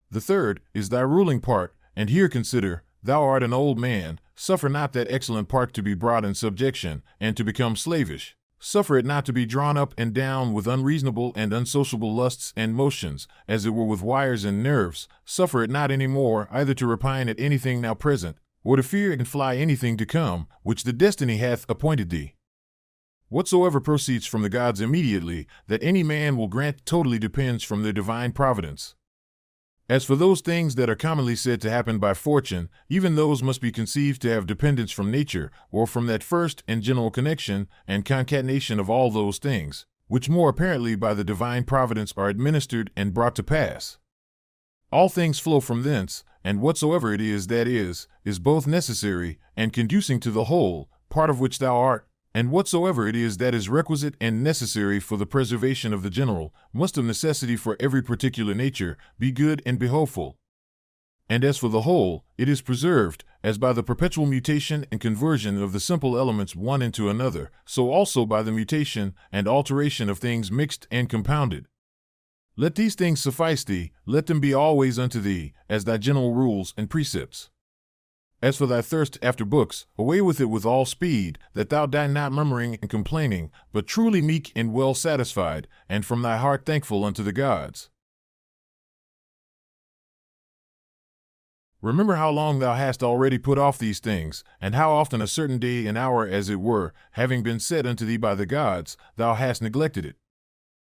The third is thy ruling part, and here consider, thou art an old man, suffer not that excellent part to be brought in subjection, and to become slavish. Suffer it not to be drawn up and down with unreasonable and unsociable lusts and motions, as it were with wires and nerves. Suffer it not any more either to repine at anything now present, or to fear and fly anything to come, which the destiny hath appointed thee. Whatsoever proceeds from the gods immediately, that any man will grant totally depends from their divine providence. As for those things that are commonly said to happen by fortune, even those must be conceived to have dependence from nature, or from that first and general connection and concatenation of all those things, which more apparently by the divine providence are administered and brought to pass. All things flow from thence, and whatsoever it is that is both necessary and conducing to the whole, part of which thou art, and whatsoever it is that is requisite and necessary for the preservation of the general, must of necessity for every particular nature be good and behoveful. And as for the whole, it is preserved, as by the perpetual mutation and conversion of the simple elements one into another, so also by the mutation and alteration of things mixed and compounded. Let these things suffice thee, let them be always unto thee, as thy general rules and precepts. As for thy thirst after books, away with it with all speed, that thou die not murmuring and complaining, but truly meek and well satisfied, and from thy heart thankful unto the gods. Remember how long thou hast already put off these things, and how often a certain day and hour, as it were, having been set unto thee by the gods, thou hast neglected it.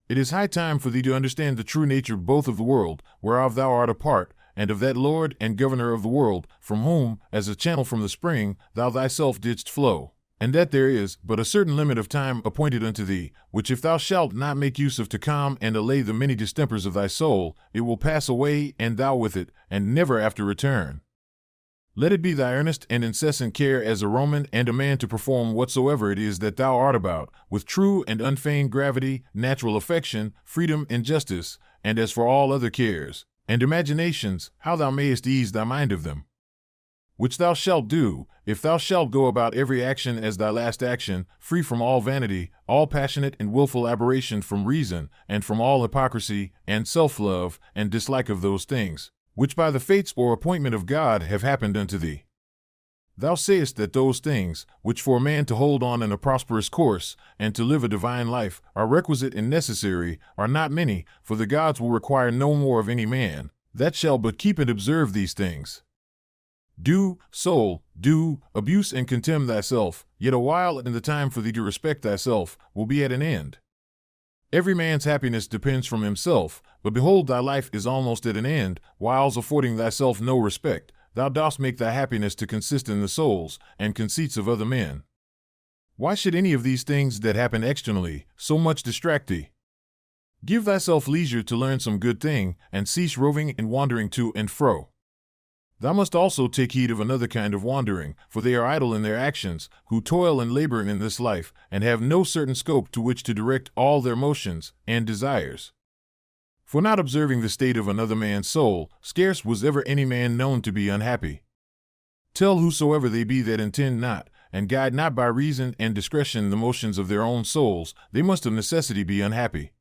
It is high time for thee to understand the true nature both of the world, whereof thou art a part, and of that Lord and Governor of the world, from whom, as a channel from the spring, thou thyself didst flow, and that there is but a certain limit of time appointed unto thee, which if thou shalt not make use of to calm and allay the many distempers of thy soul, it will pass away, and thou with it, and never after return. Let it be thy earnest and incessant care as a Roman and a man to perform whatsoever it is that thou art about, with true and unfeigned gravity, natural affection, freedom, and justice, and as for all other cares and imaginations, how thou mayest ease thy mind of them. Which thou shalt do, if thou shalt go about every action as thy last action, free from all vanity, all passionate and wilful aberration from reason, and from all hypocrisy, and self-love, and dislike of those things, which by the fates or appointment of God have happened unto thee. Thou sayest that those things, which for a man to hold on in a prosperous course, and to live a divine life, are requisite and necessary, are not many, for the gods will require no more of any man, that shall but keep and observe these things. Do, soul, do, abuse and contemn thyself, yet a while and the time for thee to respect thyself will be at an end. Every man's happiness depends from himself, but behold thy life is almost at an end, whiles affording thyself no respect. Thou dost make thy happiness to consist in the souls and conceits of other men. Why should any of these things that happen externally so much distract thee? Give thyself leisure to learn some good thing, and cease roving and wandering to and fro. Thou must also take heed of another kind of wandering, for they are idle in their actions, who toil and labor in this life, and have no certain scope to which to direct all their motions and desires. For not observing the state of another man's soul, scarce was ever any man known to be unhappy. Tell whosoever they be that intend not, and guide not by reason and discretion the motions of their own souls, they must of necessity be unhappy.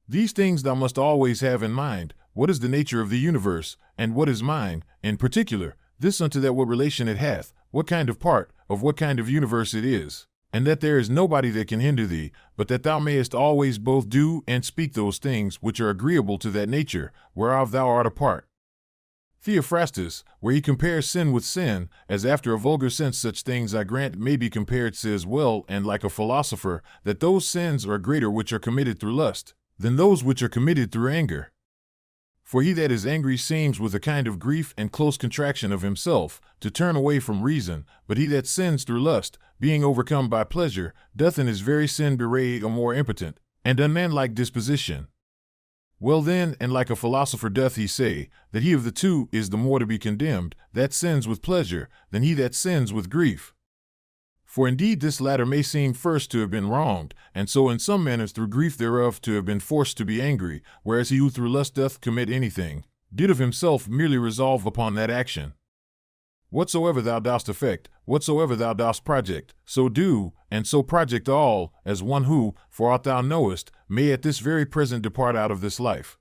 These things thou must always have in mind. What is the nature of the universe, and what is mine, in particular, this unto that what relation it hath, what kind of part, of what kind of universe it is, and that there is nobody that can hinder thee, but that thou mayest always both do and speak those things which are agreeable to that nature, whereof thou art a part. Theophrastus, where he compares sin with sin, as after a vulgar sense such things I grant may be compared, says well and like a philosopher, that those sins are greater which are committed through lust, than those which are committed through anger. For he that is angry seems with a kind of grief and close contraction of himself to turn away from reason, but he that sins through lust, being overcome by pleasure, doth in his very sin bewray a more impotent and unmanlike disposition. Well then, and like a philosopher doth he say, that he of the two is the more to be condemned, that sins with pleasure, than he that sins with grief. For indeed this latter may seem first to have been wronged, and so in some manners through grief thereof to have been forced to be angry, whereas he who through lust doth commit anything, did of himself merely resolve upon that action. Whatsoever thou dost effect, whatsoever thou dost project, so do, and so project all, as one who, for aught thou knowest, may at this very present depart out of this life.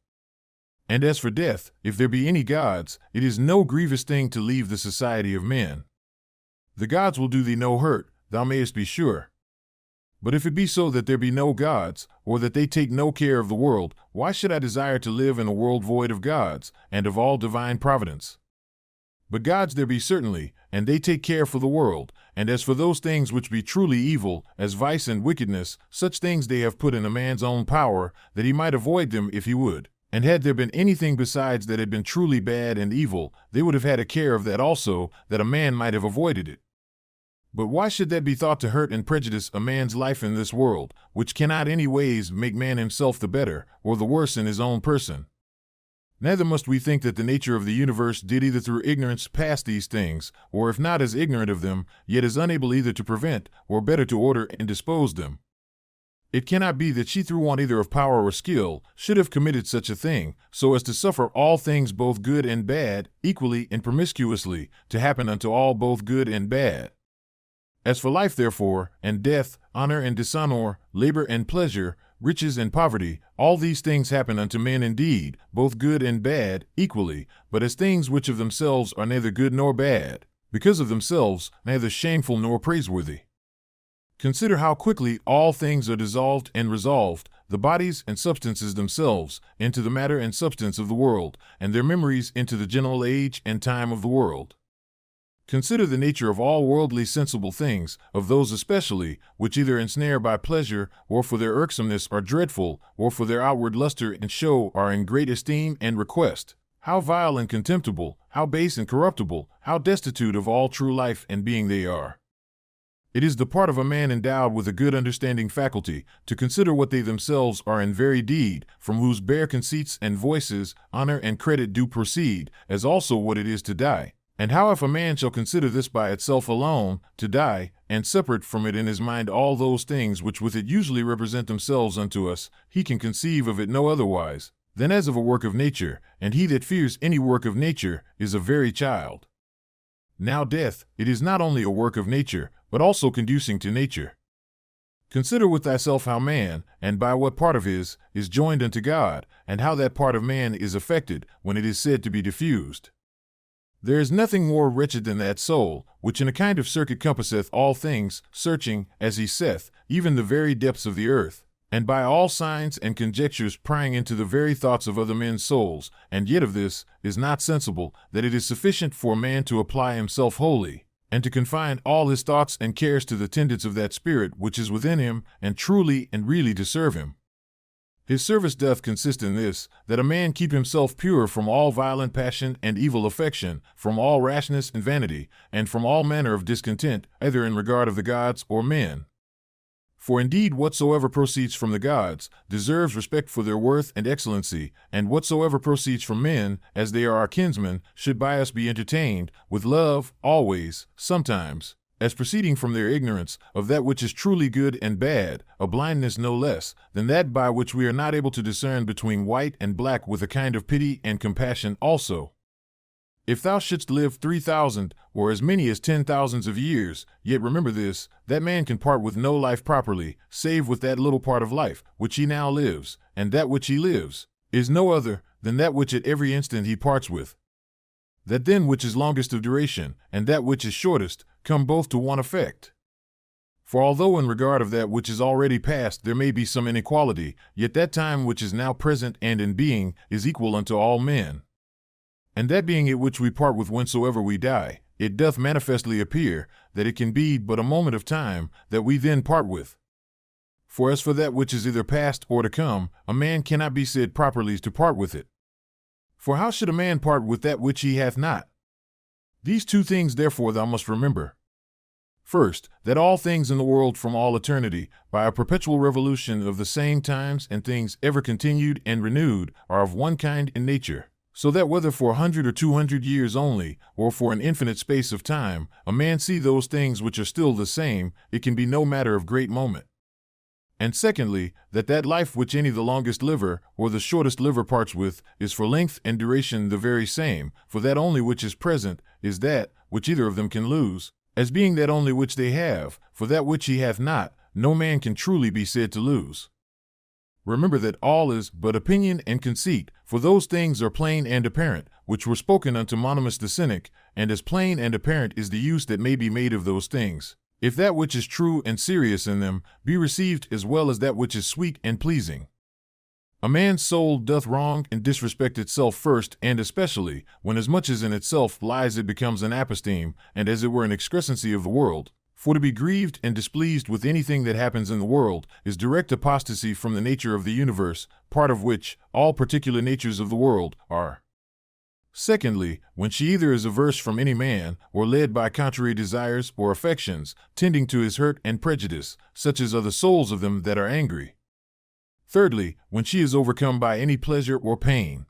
And as for death, if there be any gods, it is no grievous thing to leave the society of men. The gods will do thee no hurt, thou mayest be sure. But if it be so that there be no gods, or that they take no care of the world, why should I desire to live in a world void of gods, and of all divine providence? But gods there be certainly, and they take care for the world, and as for those things which be truly evil, as vice and wickedness, such things they have put in a man's own power, that he might avoid them if he would. And had there been anything besides that had been truly bad and evil, they would have had a care of that also, that a man might have avoided it. But why should that be thought to hurt and prejudice a man's life in this world, which cannot any ways make man himself the better, or the worse in his own person? Neither must we think that the nature of the universe did either through ignorance pass these things, or if not as ignorant of them, yet as unable either to prevent, or better to order and dispose them. It cannot be that she through want either of power or skill should have committed such a thing, so as to suffer all things both good and bad, equally and promiscuously, to happen unto all both good and bad. As for life therefore, and death, honor and dishonor, labor and pleasure, riches and poverty, all these things happen unto men indeed, both good and bad, equally, but as things which of themselves are neither good nor bad, because of themselves, neither shameful nor praiseworthy. Consider how quickly all things are dissolved and resolved, the bodies and substances themselves, into the matter and substance of the world, and their memories into the general age and time of the world. Consider the nature of all worldly sensible things, of those especially, which either ensnare by pleasure, or for their irksomeness are dreadful, or for their outward luster and show are in great esteem and request. How vile and contemptible, how base and corruptible, how destitute of all true life and being they are. It is the part of a man endowed with a good understanding faculty, to consider what they themselves are in very deed, from whose bare conceits and voices, honor and credit do proceed, as also what it is to die. And how if a man shall consider this by itself alone, to die, and separate from it in his mind all those things which with it usually represent themselves unto us, he can conceive of it no otherwise, than as of a work of nature, and he that fears any work of nature is a very child. Now death, it is not only a work of nature, but also conducing to nature. Consider with thyself how man, and by what part of his, is joined unto God, and how that part of man is affected, when it is said to be diffused. There is nothing more wretched than that soul, which in a kind of circuit compasseth all things, searching, as he saith, even the very depths of the earth, and by all signs and conjectures prying into the very thoughts of other men's souls, and yet of this is not sensible, that it is sufficient for a man to apply himself wholly, and to confine all his thoughts and cares to the tendance of that spirit which is within him, and truly and really to serve him. His service doth consist in this, that a man keep himself pure from all violent passion and evil affection, from all rashness and vanity, and from all manner of discontent, either in regard of the gods or men. For indeed whatsoever proceeds from the gods deserves respect for their worth and excellency, and whatsoever proceeds from men, as they are our kinsmen, should by us be entertained with love, always, sometimes, as proceeding from their ignorance of that which is truly good and bad, a blindness no less than that by which we are not able to discern between white and black, with a kind of pity and compassion also. If thou shouldst live 3,000, or as many as 10,000 of years, yet remember this, that man can part with no life properly, save with that little part of life which he now lives, and that which he lives is no other than that which at every instant he parts with. That then which is longest of duration, and that which is shortest, come both to one effect. For although in regard of that which is already past there may be some inequality, yet that time which is now present and in being is equal unto all men. And that being it which we part with whensoever we die, it doth manifestly appear that it can be but a moment of time that we then part with. For as for that which is either past or to come, a man cannot be said properly to part with it. For how should a man part with that which he hath not? These two things therefore thou must remember. First, that all things in the world from all eternity, by a perpetual revolution of the same times and things ever continued and renewed, are of one kind in nature. So that whether for 100 or 200 years only, or for an infinite space of time, a man see those things which are still the same, it can be no matter of great moment. And secondly, that life which any the longest liver, or the shortest liver parts with, is for length and duration the very same, for that only which is present, is that which either of them can lose, as being that only which they have, for that which he hath not, no man can truly be said to lose. Remember that all is but opinion and conceit, for those things are plain and apparent, which were spoken unto Monimus the Cynic, and as plain and apparent is the use that may be made of those things, if that which is true and serious in them be received as well as that which is sweet and pleasing. A man's soul doth wrong and disrespect itself first, and especially, when as much as in itself lies it becomes an aposteme, and as it were an excrescency of the world. For to be grieved and displeased with anything that happens in the world is direct apostasy from the nature of the universe, part of which all particular natures of the world are. Secondly, when she either is averse from any man, or led by contrary desires or affections, tending to his hurt and prejudice, such as are the souls of them that are angry. Thirdly, when she is overcome by any pleasure or pain.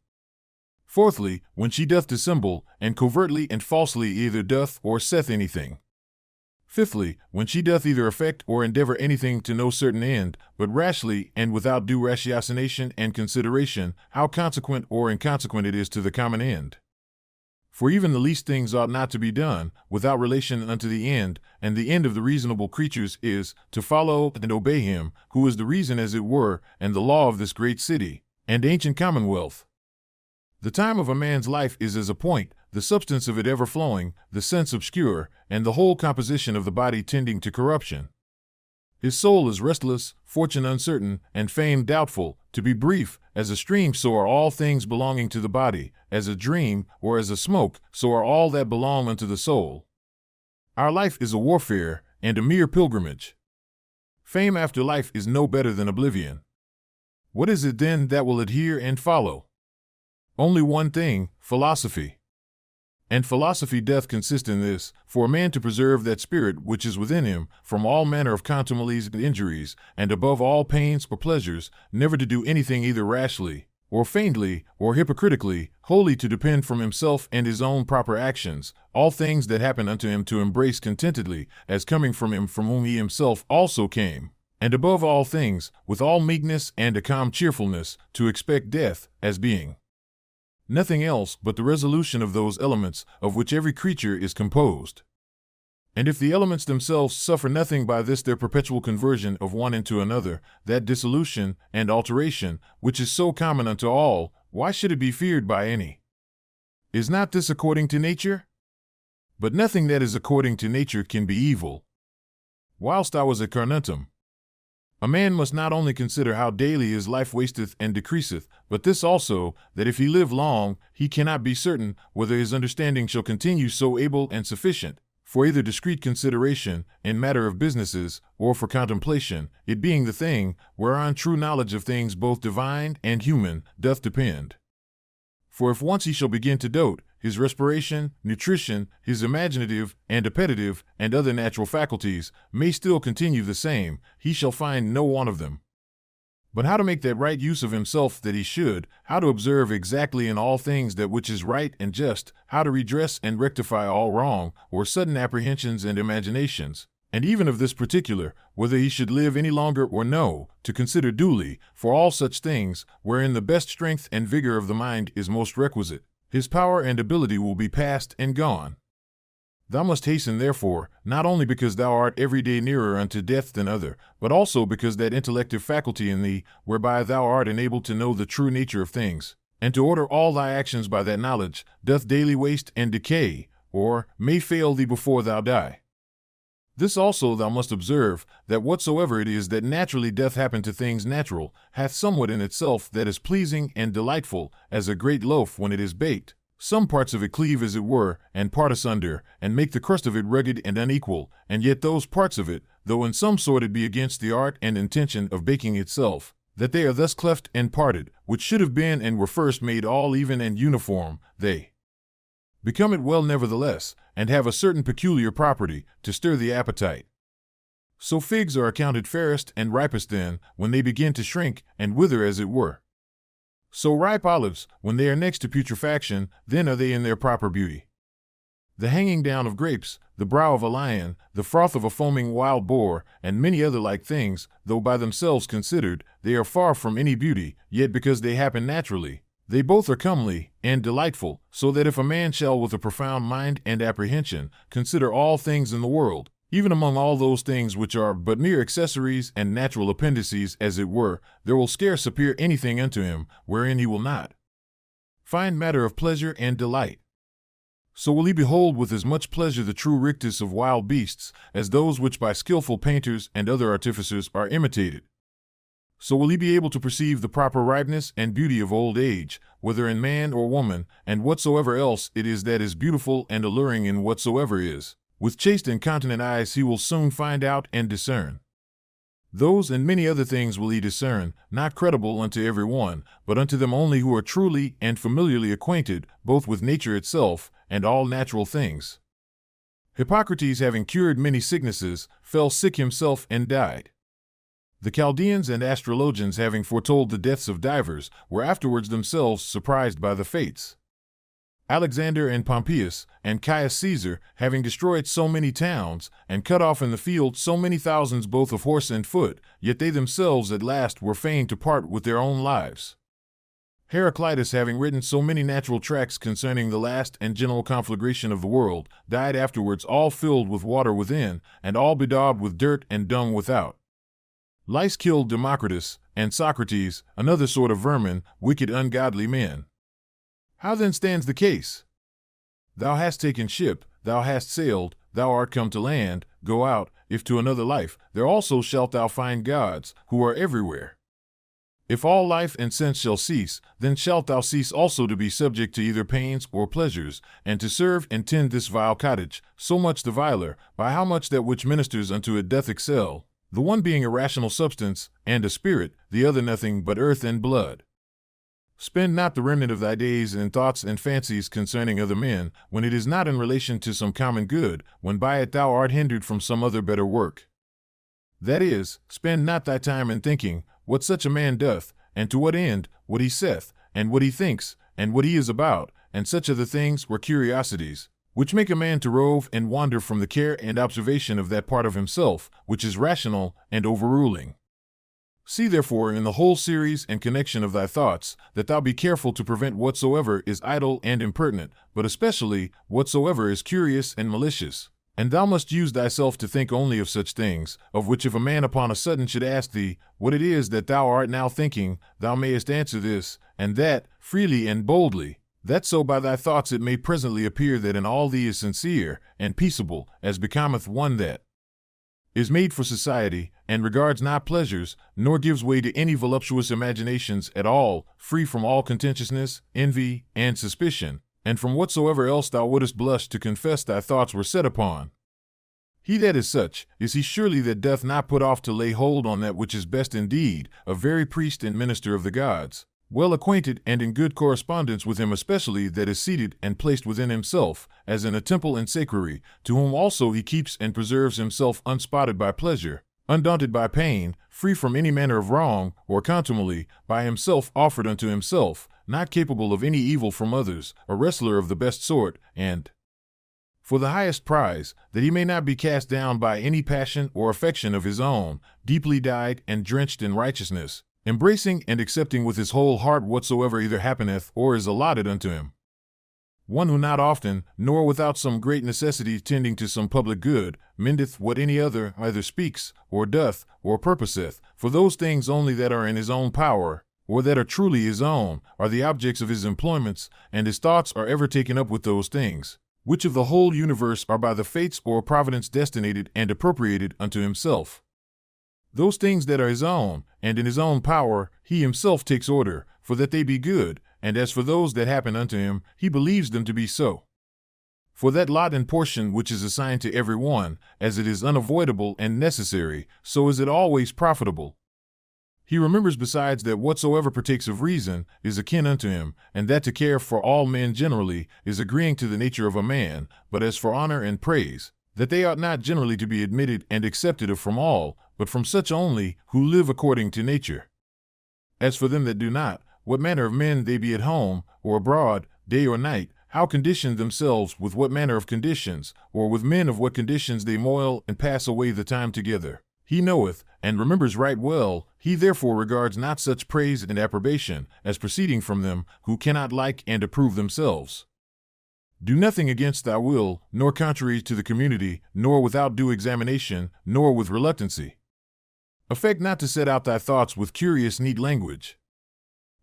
Fourthly, when she doth dissemble, and covertly and falsely either doth or saith anything. Fifthly, when she doth either affect or endeavor anything to no certain end, but rashly and without due ratiocination and consideration, how consequent or inconsequent it is to the common end. For even the least things ought not to be done without relation unto the end, and the end of the reasonable creatures is to follow and obey him, who is the reason as it were, and the law of this great city, and ancient commonwealth. The time of a man's life is as a point, the substance of it ever flowing, the sense obscure, and the whole composition of the body tending to corruption. His soul is restless, fortune uncertain, and fame doubtful. To be brief, as a stream so are all things belonging to the body, as a dream, or as a smoke, so are all that belong unto the soul. Our life is a warfare, and a mere pilgrimage. Fame after life is no better than oblivion. What is it then that will adhere and follow? Only one thing, philosophy. And philosophy doth consist in this, for a man to preserve that spirit which is within him from all manner of contumelies and injuries, and above all pains or pleasures, never to do anything either rashly, or feignedly, or hypocritically, wholly to depend from himself and his own proper actions, all things that happen unto him to embrace contentedly, as coming from him from whom he himself also came, and above all things, with all meekness and a calm cheerfulness, to expect death, as being nothing else but the resolution of those elements of which every creature is composed. And if the elements themselves suffer nothing by this their perpetual conversion of one into another, that dissolution and alteration, which is so common unto all, why should it be feared by any? Is not this according to nature? But nothing that is according to nature can be evil. Whilst I was at Carnuntum, a man must not only consider how daily his life wasteth and decreaseth, but this also, that if he live long, he cannot be certain whether his understanding shall continue so able and sufficient, for either discreet consideration, in matter of businesses, or for contemplation, it being the thing, whereon true knowledge of things both divine and human, doth depend. For if once he shall begin to dote, his respiration, nutrition, his imaginative and appetitive and other natural faculties may still continue the same, he shall find no want of them. But how to make that right use of himself that he should, how to observe exactly in all things that which is right and just, how to redress and rectify all wrong, or sudden apprehensions and imaginations, and even of this particular, whether he should live any longer or no, to consider duly, for all such things, wherein the best strength and vigor of the mind is most requisite, his power and ability will be past and gone. Thou must hasten, therefore, not only because thou art every day nearer unto death than other, but also because that intellective faculty in thee, whereby thou art enabled to know the true nature of things, and to order all thy actions by that knowledge, doth daily waste and decay, or may fail thee before thou die. This also thou must observe, that whatsoever it is that naturally doth happen to things natural, hath somewhat in itself that is pleasing and delightful, as a great loaf when it is baked. Some parts of it cleave as it were, and part asunder, and make the crust of it rugged and unequal, and yet those parts of it, though in some sort it be against the art and intention of baking itself, that they are thus cleft and parted, which should have been and were first made all even and uniform, they become it well nevertheless, and have a certain peculiar property, to stir the appetite. So figs are accounted fairest and ripest then, when they begin to shrink and wither as it were. So ripe olives, when they are next to putrefaction, then are they in their proper beauty. The hanging down of grapes, the brow of a lion, the froth of a foaming wild boar, and many other like things, though by themselves considered, they are far from any beauty, yet because they happen naturally, they both are comely and delightful, so that if a man shall with a profound mind and apprehension consider all things in the world, even among all those things which are but mere accessories and natural appendices as it were, there will scarce appear anything unto him, wherein he will not find matter of pleasure and delight. So will he behold with as much pleasure the true rictus of wild beasts, as those which by skillful painters and other artificers are imitated. So will he be able to perceive the proper ripeness and beauty of old age, whether in man or woman, and whatsoever else it is that is beautiful and alluring in whatsoever is. With chaste and continent eyes he will soon find out and discern. Those and many other things will he discern, not credible unto every one, but unto them only who are truly and familiarly acquainted, both with nature itself, and all natural things. Hippocrates, having cured many sicknesses, fell sick himself and died. The Chaldeans and astrologians, having foretold the deaths of divers, were afterwards themselves surprised by the fates. Alexander and Pompeius, and Caius Caesar, having destroyed so many towns, and cut off in the field so many thousands both of horse and foot, yet they themselves at last were fain to part with their own lives. Heraclitus, having written so many natural tracts concerning the last and general conflagration of the world, died afterwards all filled with water within, and all bedaubed with dirt and dung without. Lice killed Democritus, and Socrates, another sort of vermin, wicked ungodly men. How then stands the case? Thou hast taken ship, thou hast sailed, thou art come to land, go out, if to another life, there also shalt thou find gods, who are everywhere. If all life and sense shall cease, then shalt thou cease also to be subject to either pains or pleasures, and to serve and tend this vile cottage, so much the viler, by how much that which ministers unto it doth excel, the one being a rational substance, and a spirit, the other nothing but earth and blood. Spend not the remnant of thy days in thoughts and fancies concerning other men, when it is not in relation to some common good, when by it thou art hindered from some other better work. That is, spend not thy time in thinking what such a man doth, and to what end, what he saith, and what he thinks, and what he is about, and such other things were curiosities, which make a man to rove and wander from the care and observation of that part of himself, which is rational and overruling. See therefore in the whole series and connection of thy thoughts, that thou be careful to prevent whatsoever is idle and impertinent, but especially whatsoever is curious and malicious. And thou must use thyself to think only of such things, of which if a man upon a sudden should ask thee, what it is that thou art now thinking, thou mayest answer this, and that, freely and boldly, that so by thy thoughts it may presently appear that in all thee is sincere and peaceable, as becometh one that is made for society, and regards not pleasures, nor gives way to any voluptuous imaginations at all, free from all contentiousness, envy, and suspicion, and from whatsoever else thou wouldest blush to confess thy thoughts were set upon. He that is such, is he surely that doth not put off to lay hold on that which is best indeed, a very priest and minister of the gods, well acquainted and in good correspondence with him, especially that is seated and placed within himself, as in a temple and sacrary, to whom also he keeps and preserves himself unspotted by pleasure, undaunted by pain, free from any manner of wrong or contumely, by himself offered unto himself, not capable of any evil from others, a wrestler of the best sort, and for the highest prize, that he may not be cast down by any passion or affection of his own, deeply dyed and drenched in righteousness, embracing and accepting with his whole heart whatsoever either happeneth or is allotted unto him. One who not often, nor without some great necessity tending to some public good, mendeth what any other either speaks, or doth, or purposeth, for those things only that are in his own power, or that are truly his own, are the objects of his employments, and his thoughts are ever taken up with those things, which of the whole universe are by the fates or providence destinated and appropriated unto himself. Those things that are his own, and in his own power, he himself takes order, for that they be good, and as for those that happen unto him, he believes them to be so. For that lot and portion which is assigned to every one, as it is unavoidable and necessary, so is it always profitable. He remembers besides that whatsoever partakes of reason is akin unto him, and that to care for all men generally is agreeing to the nature of a man, but as for honor and praise, that they ought not generally to be admitted and accepted of from all, but from such only who live according to nature. As for them that do not, what manner of men they be at home, or abroad, day or night, how condition themselves with what manner of conditions, or with men of what conditions they moil and pass away the time together, he knoweth, and remembers right well. He therefore regards not such praise and approbation as proceeding from them who cannot like and approve themselves. Do nothing against thy will, nor contrary to the community, nor without due examination, nor with reluctancy. Affect not to set out thy thoughts with curious neat language.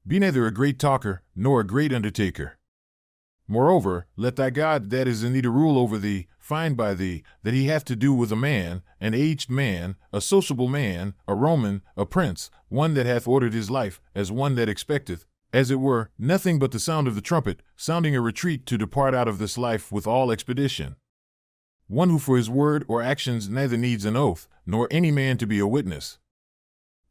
Be neither a great talker, nor a great undertaker. Moreover, let thy God that is in thee to rule over thee, find by thee, that he hath to do with a man, an aged man, a sociable man, a Roman, a prince, one that hath ordered his life, as one that expecteth, as it were, nothing but the sound of the trumpet, sounding a retreat to depart out of this life with all expedition. One who for his word or actions neither needs an oath, nor any man to be a witness.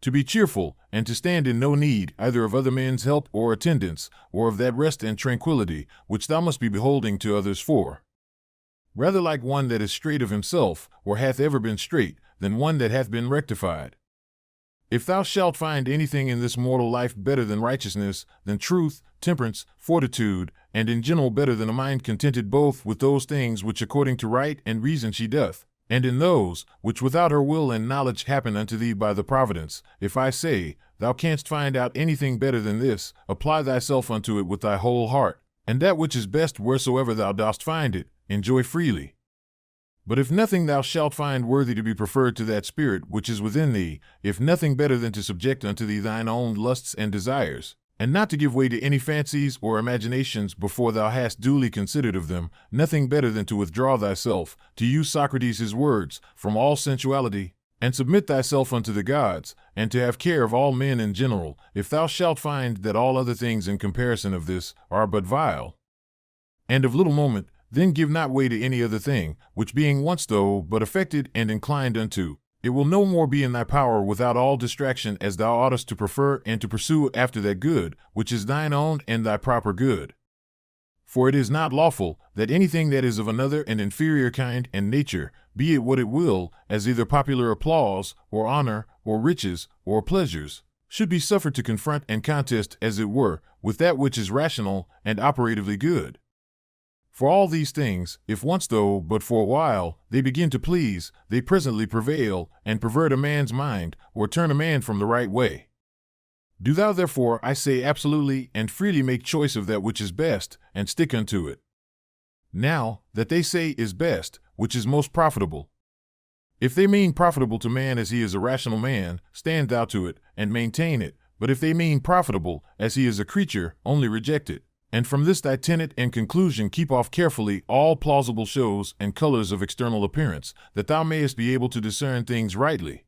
To be cheerful, and to stand in no need either of other men's help or attendance, or of that rest and tranquillity which thou must be beholding to others for. Rather like one that is straight of himself, or hath ever been straight, than one that hath been rectified. If thou shalt find anything in this mortal life better than righteousness, than truth, temperance, fortitude, and in general better than a mind contented both with those things which according to right and reason she doth, and in those which without her will and knowledge happen unto thee by the providence, if I say, thou canst find out anything better than this, apply thyself unto it with thy whole heart, and that which is best wheresoever thou dost find it, enjoy freely. But if nothing thou shalt find worthy to be preferred to that spirit which is within thee, if nothing better than to subject unto thee thine own lusts and desires, and not to give way to any fancies or imaginations before thou hast duly considered of them, nothing better than to withdraw thyself, to use Socrates' his words, from all sensuality, and submit thyself unto the gods, and to have care of all men in general, if thou shalt find that all other things in comparison of this are but vile, and of little moment, then give not way to any other thing, which being once though but affected and inclined unto, it will no more be in thy power without all distraction, as thou oughtest to prefer and to pursue after that good, which is thine own and thy proper good. For it is not lawful that anything that is of another and inferior kind and nature, be it what it will, as either popular applause, or honor, or riches, or pleasures, should be suffered to confront and contest, as it were, with that which is rational and operatively good. For all these things, if once though but for a while they begin to please, they presently prevail, and pervert a man's mind, or turn a man from the right way. Do thou therefore, I say, absolutely and freely make choice of that which is best, and stick unto it. Now, that they say is best, which is most profitable. If they mean profitable to man as he is a rational man, stand thou to it, and maintain it, but if they mean profitable as he is a creature, only reject it. And from this thy tenet and conclusion keep off carefully all plausible shows and colors of external appearance, that thou mayest be able to discern things rightly.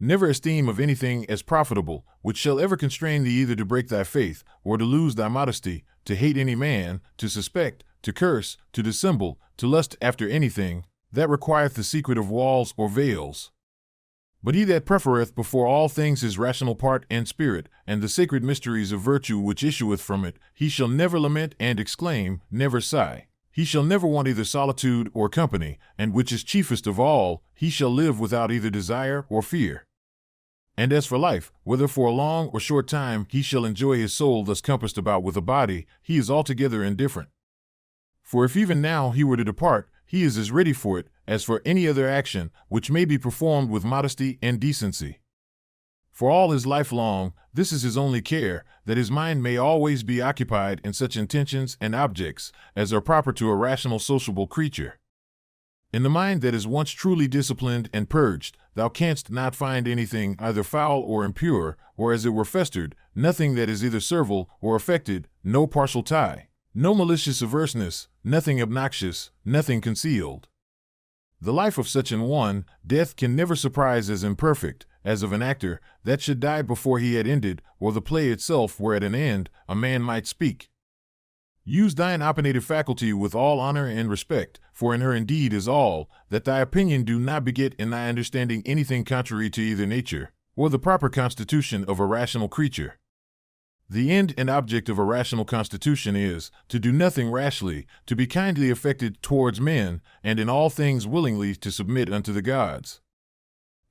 Never esteem of anything as profitable, which shall ever constrain thee either to break thy faith, or to lose thy modesty, to hate any man, to suspect, to curse, to dissemble, to lust after anything that requireth the secret of walls or veils. But he that prefereth before all things his rational part and spirit, and the sacred mysteries of virtue which issueth from it, he shall never lament and exclaim, never sigh. He shall never want either solitude or company, and which is chiefest of all, he shall live without either desire or fear. And as for life, whether for a long or short time he shall enjoy his soul thus compassed about with a body, he is altogether indifferent. For if even now he were to depart, he is as ready for it as for any other action, which may be performed with modesty and decency. For all his life long, this is his only care, that his mind may always be occupied in such intentions and objects as are proper to a rational sociable creature. In the mind that is once truly disciplined and purged, thou canst not find anything either foul or impure, or as it were festered, nothing that is either servile or affected, no partial tie, no malicious averseness, nothing obnoxious, nothing concealed. The life of such an one, death can never surprise as imperfect, as of an actor, that should die before he had ended, or the play itself were at an end, a man might speak. Use thine opinative faculty with all honor and respect, for in her indeed is all, that thy opinion do not beget in thy understanding anything contrary to either nature, or the proper constitution of a rational creature. The end and object of a rational constitution is, to do nothing rashly, to be kindly affected towards men, and in all things willingly to submit unto the gods.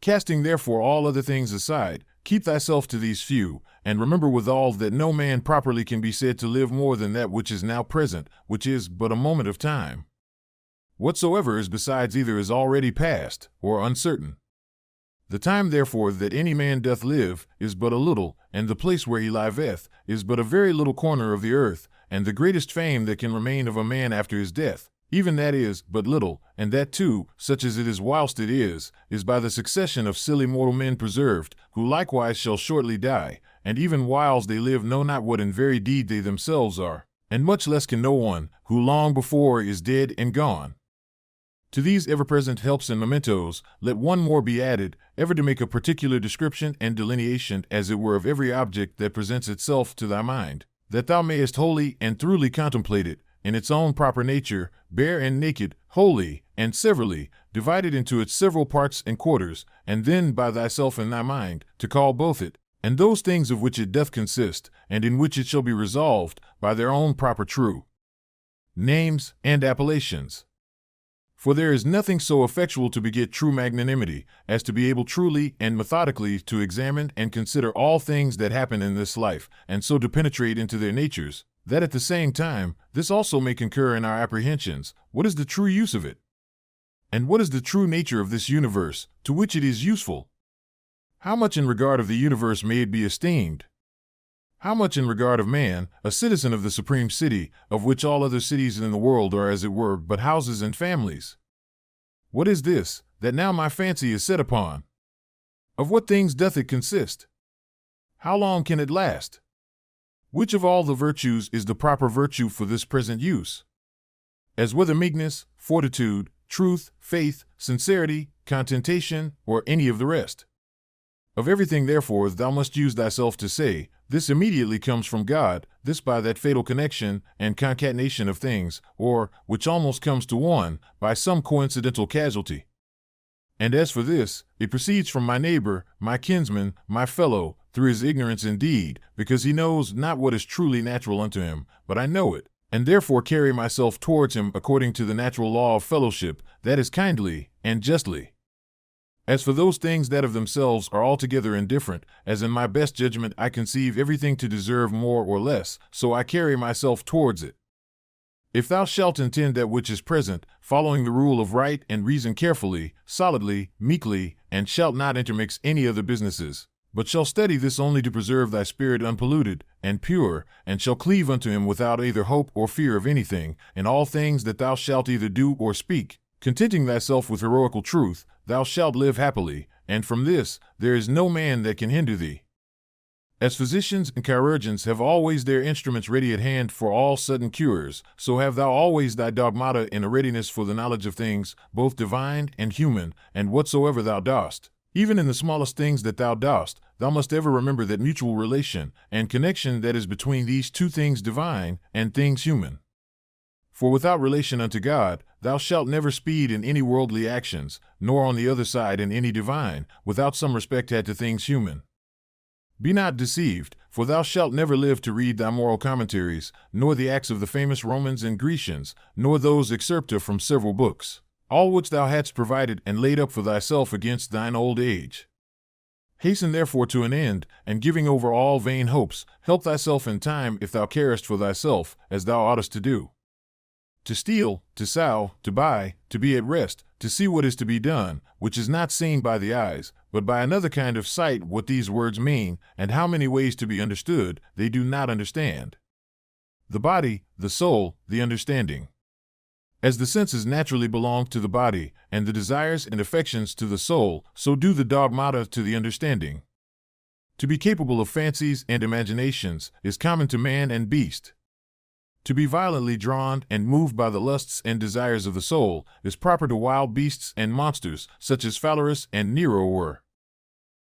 Casting therefore all other things aside, keep thyself to these few, and remember withal that no man properly can be said to live more than that which is now present, which is but a moment of time. Whatsoever is besides either is already past, or uncertain. The time therefore that any man doth live is but a little, and the place where he liveth is but a very little corner of the earth, and the greatest fame that can remain of a man after his death, even that is but little, and that too, such as it is whilst it is by the succession of silly mortal men preserved, who likewise shall shortly die, and even whiles they live know not what in very deed they themselves are, and much less can no one, who long before is dead and gone. To these ever-present helps and mementos, let one more be added, ever to make a particular description and delineation as it were of every object that presents itself to thy mind, that thou mayest wholly and truly contemplate it, in its own proper nature, bare and naked, wholly and severally, divided into its several parts and quarters, and then by thyself in thy mind, to call both it, and those things of which it doth consist, and in which it shall be resolved, by their own proper true names and appellations. For there is nothing so effectual to beget true magnanimity, as to be able truly and methodically to examine and consider all things that happen in this life, and so to penetrate into their natures, that at the same time, this also may concur in our apprehensions, what is the true use of it? And what is the true nature of this universe, to which it is useful? How much in regard of the universe may it be esteemed? How much in regard of man, a citizen of the supreme city, of which all other cities in the world are as it were but houses and families? What is this, that now my fancy is set upon? Of what things doth it consist? How long can it last? Which of all the virtues is the proper virtue for this present use? As whether meekness, fortitude, truth, faith, sincerity, contentation, or any of the rest? Of everything therefore thou must use thyself to say, this immediately comes from God, this by that fatal connection and concatenation of things, or, which almost comes to one, by some coincidental casualty. And as for this, it proceeds from my neighbor, my kinsman, my fellow, through his ignorance indeed, because he knows not what is truly natural unto him, but I know it, and therefore carry myself towards him according to the natural law of fellowship, that is kindly and justly. As for those things that of themselves are altogether indifferent, as in my best judgment I conceive everything to deserve more or less, so I carry myself towards it. If thou shalt intend that which is present, following the rule of right and reason carefully, solidly, meekly, and shalt not intermix any other businesses, but shall study this only to preserve thy spirit unpolluted and pure, and shall cleave unto him without either hope or fear of anything, in all things that thou shalt either do or speak, contenting thyself with heroical truth, thou shalt live happily, and from this there is no man that can hinder thee. As physicians and chirurgeons have always their instruments ready at hand for all sudden cures, so have thou always thy dogmata in a readiness for the knowledge of things, both divine and human, and whatsoever thou dost. Even in the smallest things that thou dost, thou must ever remember that mutual relation and connection that is between these two things divine and things human. For without relation unto God, thou shalt never speed in any worldly actions, nor on the other side in any divine, without some respect had to things human. Be not deceived, for thou shalt never live to read thy moral commentaries, nor the acts of the famous Romans and Grecians, nor those excerpta from several books, all which thou hadst provided and laid up for thyself against thine old age. Hasten therefore to an end, and giving over all vain hopes, help thyself in time if thou carest for thyself, as thou oughtest to do. To steal, to sow, to buy, to be at rest, to see what is to be done, which is not seen by the eyes, but by another kind of sight what these words mean, and how many ways to be understood, they do not understand. The body, the soul, the understanding. As the senses naturally belong to the body, and the desires and affections to the soul, so do the dogmata to the understanding. To be capable of fancies and imaginations is common to man and beast. To be violently drawn and moved by the lusts and desires of the soul is proper to wild beasts and monsters, such as Phalaris and Nero were.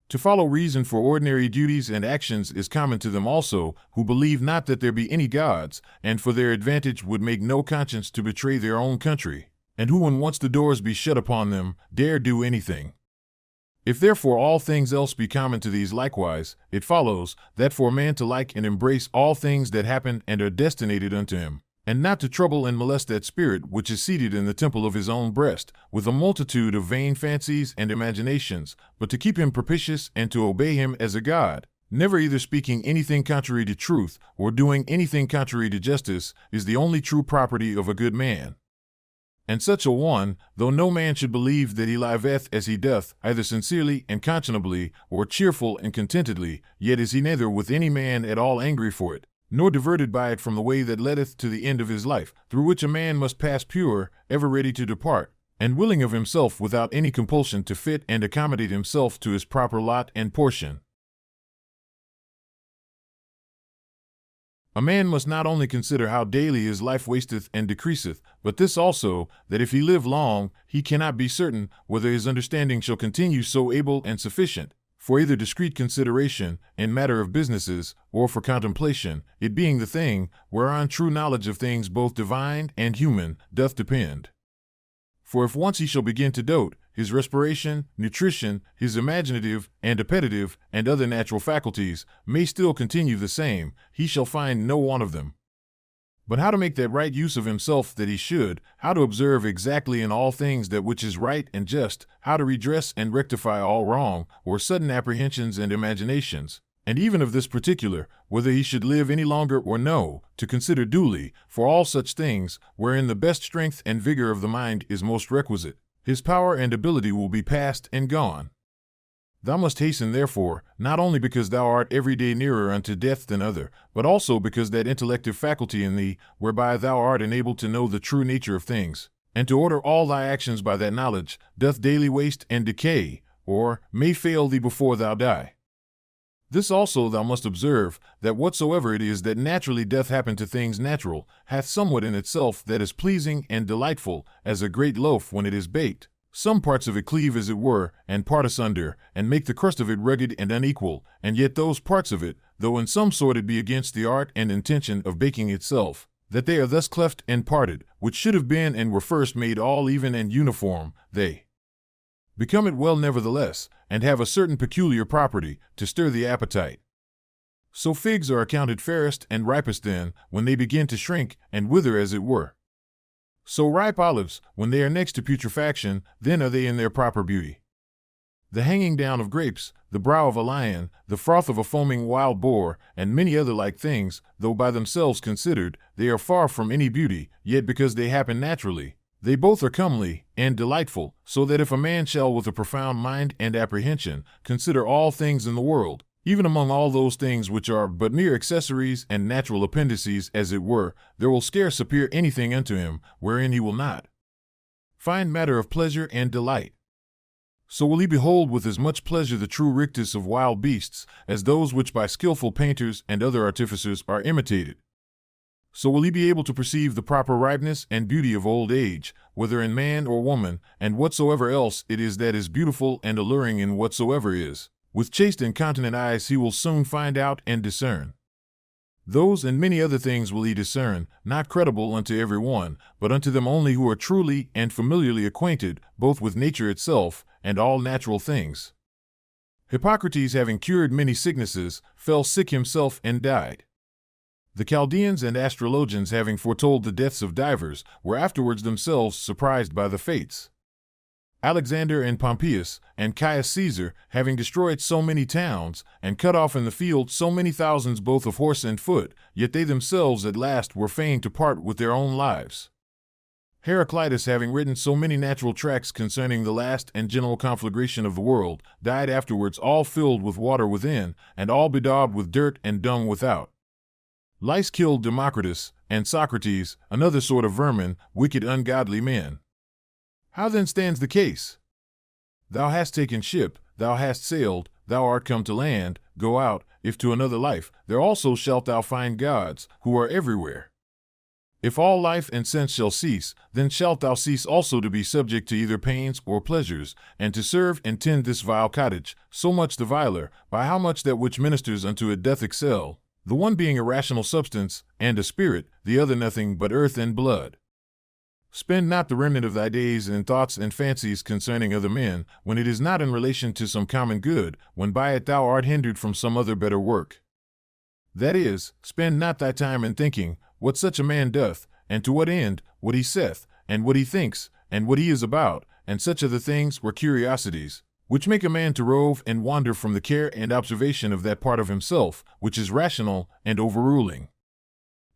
To follow reason for ordinary duties and actions is common to them also, who believe not that there be any gods, and for their advantage would make no conscience to betray their own country, and who, when once the doors be shut upon them, dare do anything. If therefore all things else be common to these likewise, it follows, that for a man to like and embrace all things that happen and are destinated unto him, and not to trouble and molest that spirit which is seated in the temple of his own breast, with a multitude of vain fancies and imaginations, but to keep him propitious and to obey him as a God, never either speaking anything contrary to truth, or doing anything contrary to justice, is the only true property of a good man. And such a one, though no man should believe that he liveth as he doth, either sincerely and conscionably, or cheerful and contentedly, yet is he neither with any man at all angry for it, nor diverted by it from the way that leadeth to the end of his life, through which a man must pass pure, ever ready to depart, and willing of himself without any compulsion to fit and accommodate himself to his proper lot and portion. A man must not only consider how daily his life wasteth and decreaseth, but this also, that if he live long, he cannot be certain whether his understanding shall continue so able and sufficient, for either discreet consideration, in matter of businesses, or for contemplation, it being the thing, whereon true knowledge of things both divine and human doth depend. For if once he shall begin to dote, his respiration, nutrition, his imaginative and appetitive and other natural faculties may still continue the same, he shall find no want of them. But how to make that right use of himself that he should, how to observe exactly in all things that which is right and just, how to redress and rectify all wrong, or sudden apprehensions and imaginations, and even of this particular, whether he should live any longer or no, to consider duly, for all such things, wherein the best strength and vigor of the mind is most requisite, his power and ability will be past and gone. Thou must hasten therefore, not only because thou art every day nearer unto death than other, but also because that intellective faculty in thee, whereby thou art enabled to know the true nature of things, and to order all thy actions by that knowledge, doth daily waste and decay, or may fail thee before thou die. This also thou must observe, that whatsoever it is that naturally doth happen to things natural, hath somewhat in itself that is pleasing and delightful, as a great loaf when it is baked. Some parts of it cleave as it were, and part asunder, and make the crust of it rugged and unequal, and yet those parts of it, though in some sort it be against the art and intention of baking itself, that they are thus cleft and parted, which should have been and were first made all even and uniform, they become it well nevertheless, and have a certain peculiar property, to stir the appetite. So figs are accounted fairest and ripest then, when they begin to shrink and wither as it were. So ripe olives, when they are next to putrefaction, then are they in their proper beauty. The hanging down of grapes, the brow of a lion, the froth of a foaming wild boar, and many other like things, though by themselves considered, they are far from any beauty, yet because they happen naturally, they both are comely and delightful, so that if a man shall with a profound mind and apprehension consider all things in the world, even among all those things which are but mere accessories and natural appendices as it were, there will scarce appear anything unto him wherein he will not find matter of pleasure and delight. So will he behold with as much pleasure the true rictus of wild beasts as those which by skillful painters and other artificers are imitated. So will he be able to perceive the proper ripeness and beauty of old age, whether in man or woman, and whatsoever else it is that is beautiful and alluring in whatsoever is. With chaste and continent eyes he will soon find out and discern. Those and many other things will he discern, not credible unto every one, but unto them only who are truly and familiarly acquainted, both with nature itself, and all natural things. Hippocrates, having cured many sicknesses, fell sick himself and died. The Chaldeans and astrologians, having foretold the deaths of divers, were afterwards themselves surprised by the fates. Alexander and Pompeius, and Caius Caesar, having destroyed so many towns, and cut off in the field so many thousands both of horse and foot, yet they themselves at last were fain to part with their own lives. Heraclitus, having written so many natural tracts concerning the last and general conflagration of the world, died afterwards all filled with water within, and all bedaubed with dirt and dung without. Lice killed Democritus, and Socrates, another sort of vermin, wicked ungodly men. How then stands the case? Thou hast taken ship, thou hast sailed, thou art come to land, go out, if to another life, there also shalt thou find gods, who are everywhere. If all life and sense shall cease, then shalt thou cease also to be subject to either pains or pleasures, and to serve and tend this vile cottage, so much the viler, by how much that which ministers unto it doth excel, the one being a rational substance, and a spirit, the other nothing but earth and blood. Spend not the remnant of thy days in thoughts and fancies concerning other men, when it is not in relation to some common good, when by it thou art hindered from some other better work. That is, spend not thy time in thinking, what such a man doth, and to what end, what he saith, and what he thinks, and what he is about, and such other things were curiosities, which make a man to rove and wander from the care and observation of that part of himself, which is rational and overruling.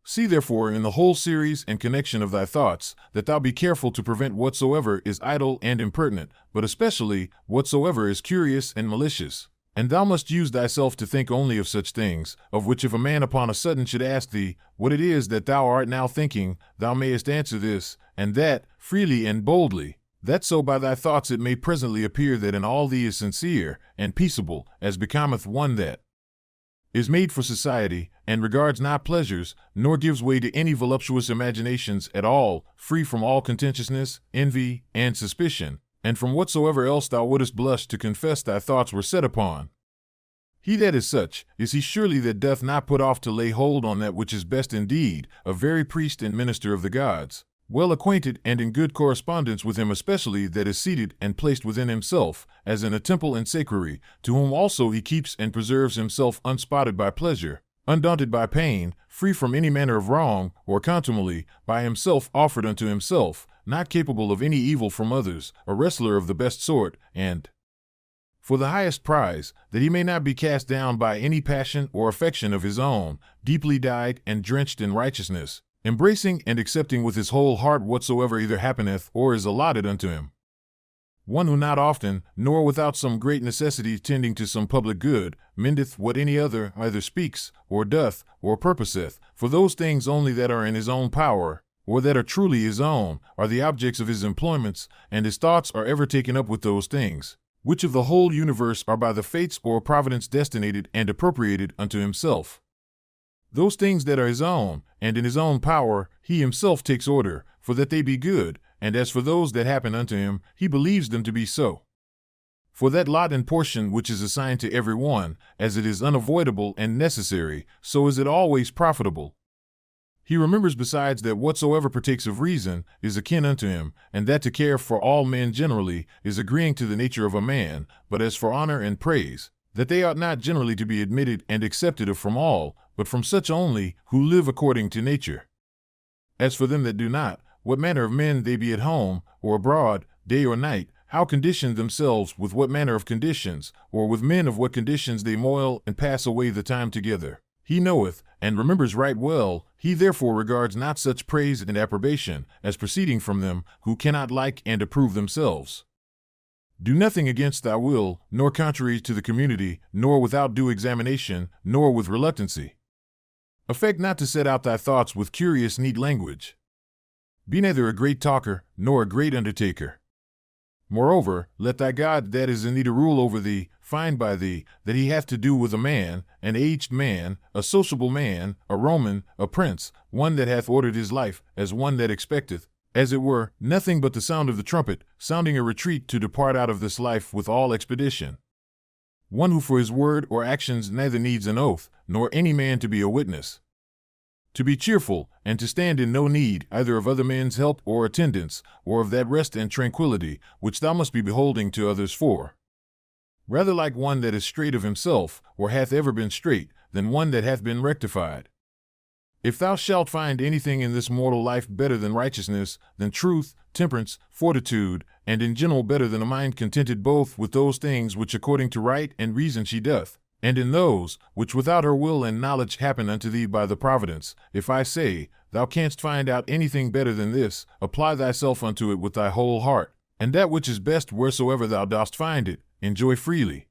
See therefore in the whole series and connection of thy thoughts, that thou be careful to prevent whatsoever is idle and impertinent, but especially whatsoever is curious and malicious. And thou must use thyself to think only of such things, of which if a man upon a sudden should ask thee, what it is that thou art now thinking, thou mayest answer this, and that, freely and boldly, that so by thy thoughts it may presently appear that in all thee is sincere and peaceable, as becometh one that is made for society, and regards not pleasures, nor gives way to any voluptuous imaginations at all, free from all contentiousness, envy, and suspicion, and from whatsoever else thou wouldest blush to confess thy thoughts were set upon. He that is such, is he surely that doth not put off to lay hold on that which is best indeed, a very priest and minister of the gods, well acquainted and in good correspondence with him, especially that is seated and placed within himself, as in a temple and sacrary, to whom also he keeps and preserves himself unspotted by pleasure, undaunted by pain, free from any manner of wrong or contumely, by himself offered unto himself, not capable of any evil from others, a wrestler of the best sort, and for the highest prize, that he may not be cast down by any passion or affection of his own, deeply dyed and drenched in righteousness, embracing and accepting with his whole heart whatsoever either happeneth or is allotted unto him. One who not often, nor without some great necessity tending to some public good, mendeth what any other either speaks, or doth, or purposeth, for those things only that are in his own power, or that are truly his own, are the objects of his employments, and his thoughts are ever taken up with those things, which of the whole universe are by the fates or providence destinated and appropriated unto himself. Those things that are his own, and in his own power, he himself takes order, for that they be good, and as for those that happen unto him, he believes them to be so. For that lot and portion which is assigned to every one, as it is unavoidable and necessary, so is it always profitable. He remembers besides that whatsoever partakes of reason is akin unto him, and that to care for all men generally is agreeing to the nature of a man, but as for honor and praise, that they ought not generally to be admitted and accepted of from all, but from such only who live according to nature. As for them that do not, what manner of men they be at home, or abroad, day or night, how conditioned themselves with what manner of conditions, or with men of what conditions they moil and pass away the time together, he knoweth, and remembers right well. He therefore regards not such praise and approbation as proceeding from them who cannot like and approve themselves. Do nothing against thy will, nor contrary to the community, nor without due examination, nor with reluctancy. Affect not to set out thy thoughts with curious neat language. Be neither a great talker, nor a great undertaker. Moreover, let thy God that is in thee to rule over thee, find by thee, that he hath to do with a man, an aged man, a sociable man, a Roman, a prince, one that hath ordered his life, as one that expecteth, as it were, nothing but the sound of the trumpet, sounding a retreat to depart out of this life with all expedition. One who for his word or actions neither needs an oath, nor any man to be a witness, To be cheerful, and to stand in no need either of other men's help or attendance, or of that rest and tranquillity which thou must be beholding to others for. Rather like one that is straight of himself, or hath ever been straight, than one that hath been rectified. If thou shalt find anything in this mortal life better than righteousness, than truth, temperance, fortitude, and in general better than a mind contented both with those things which according to right and reason she doth, and in those which without her will and knowledge happen unto thee by the providence, if I say, thou canst find out anything better than this, apply thyself unto it with thy whole heart, and that which is best wheresoever thou dost find it, enjoy freely.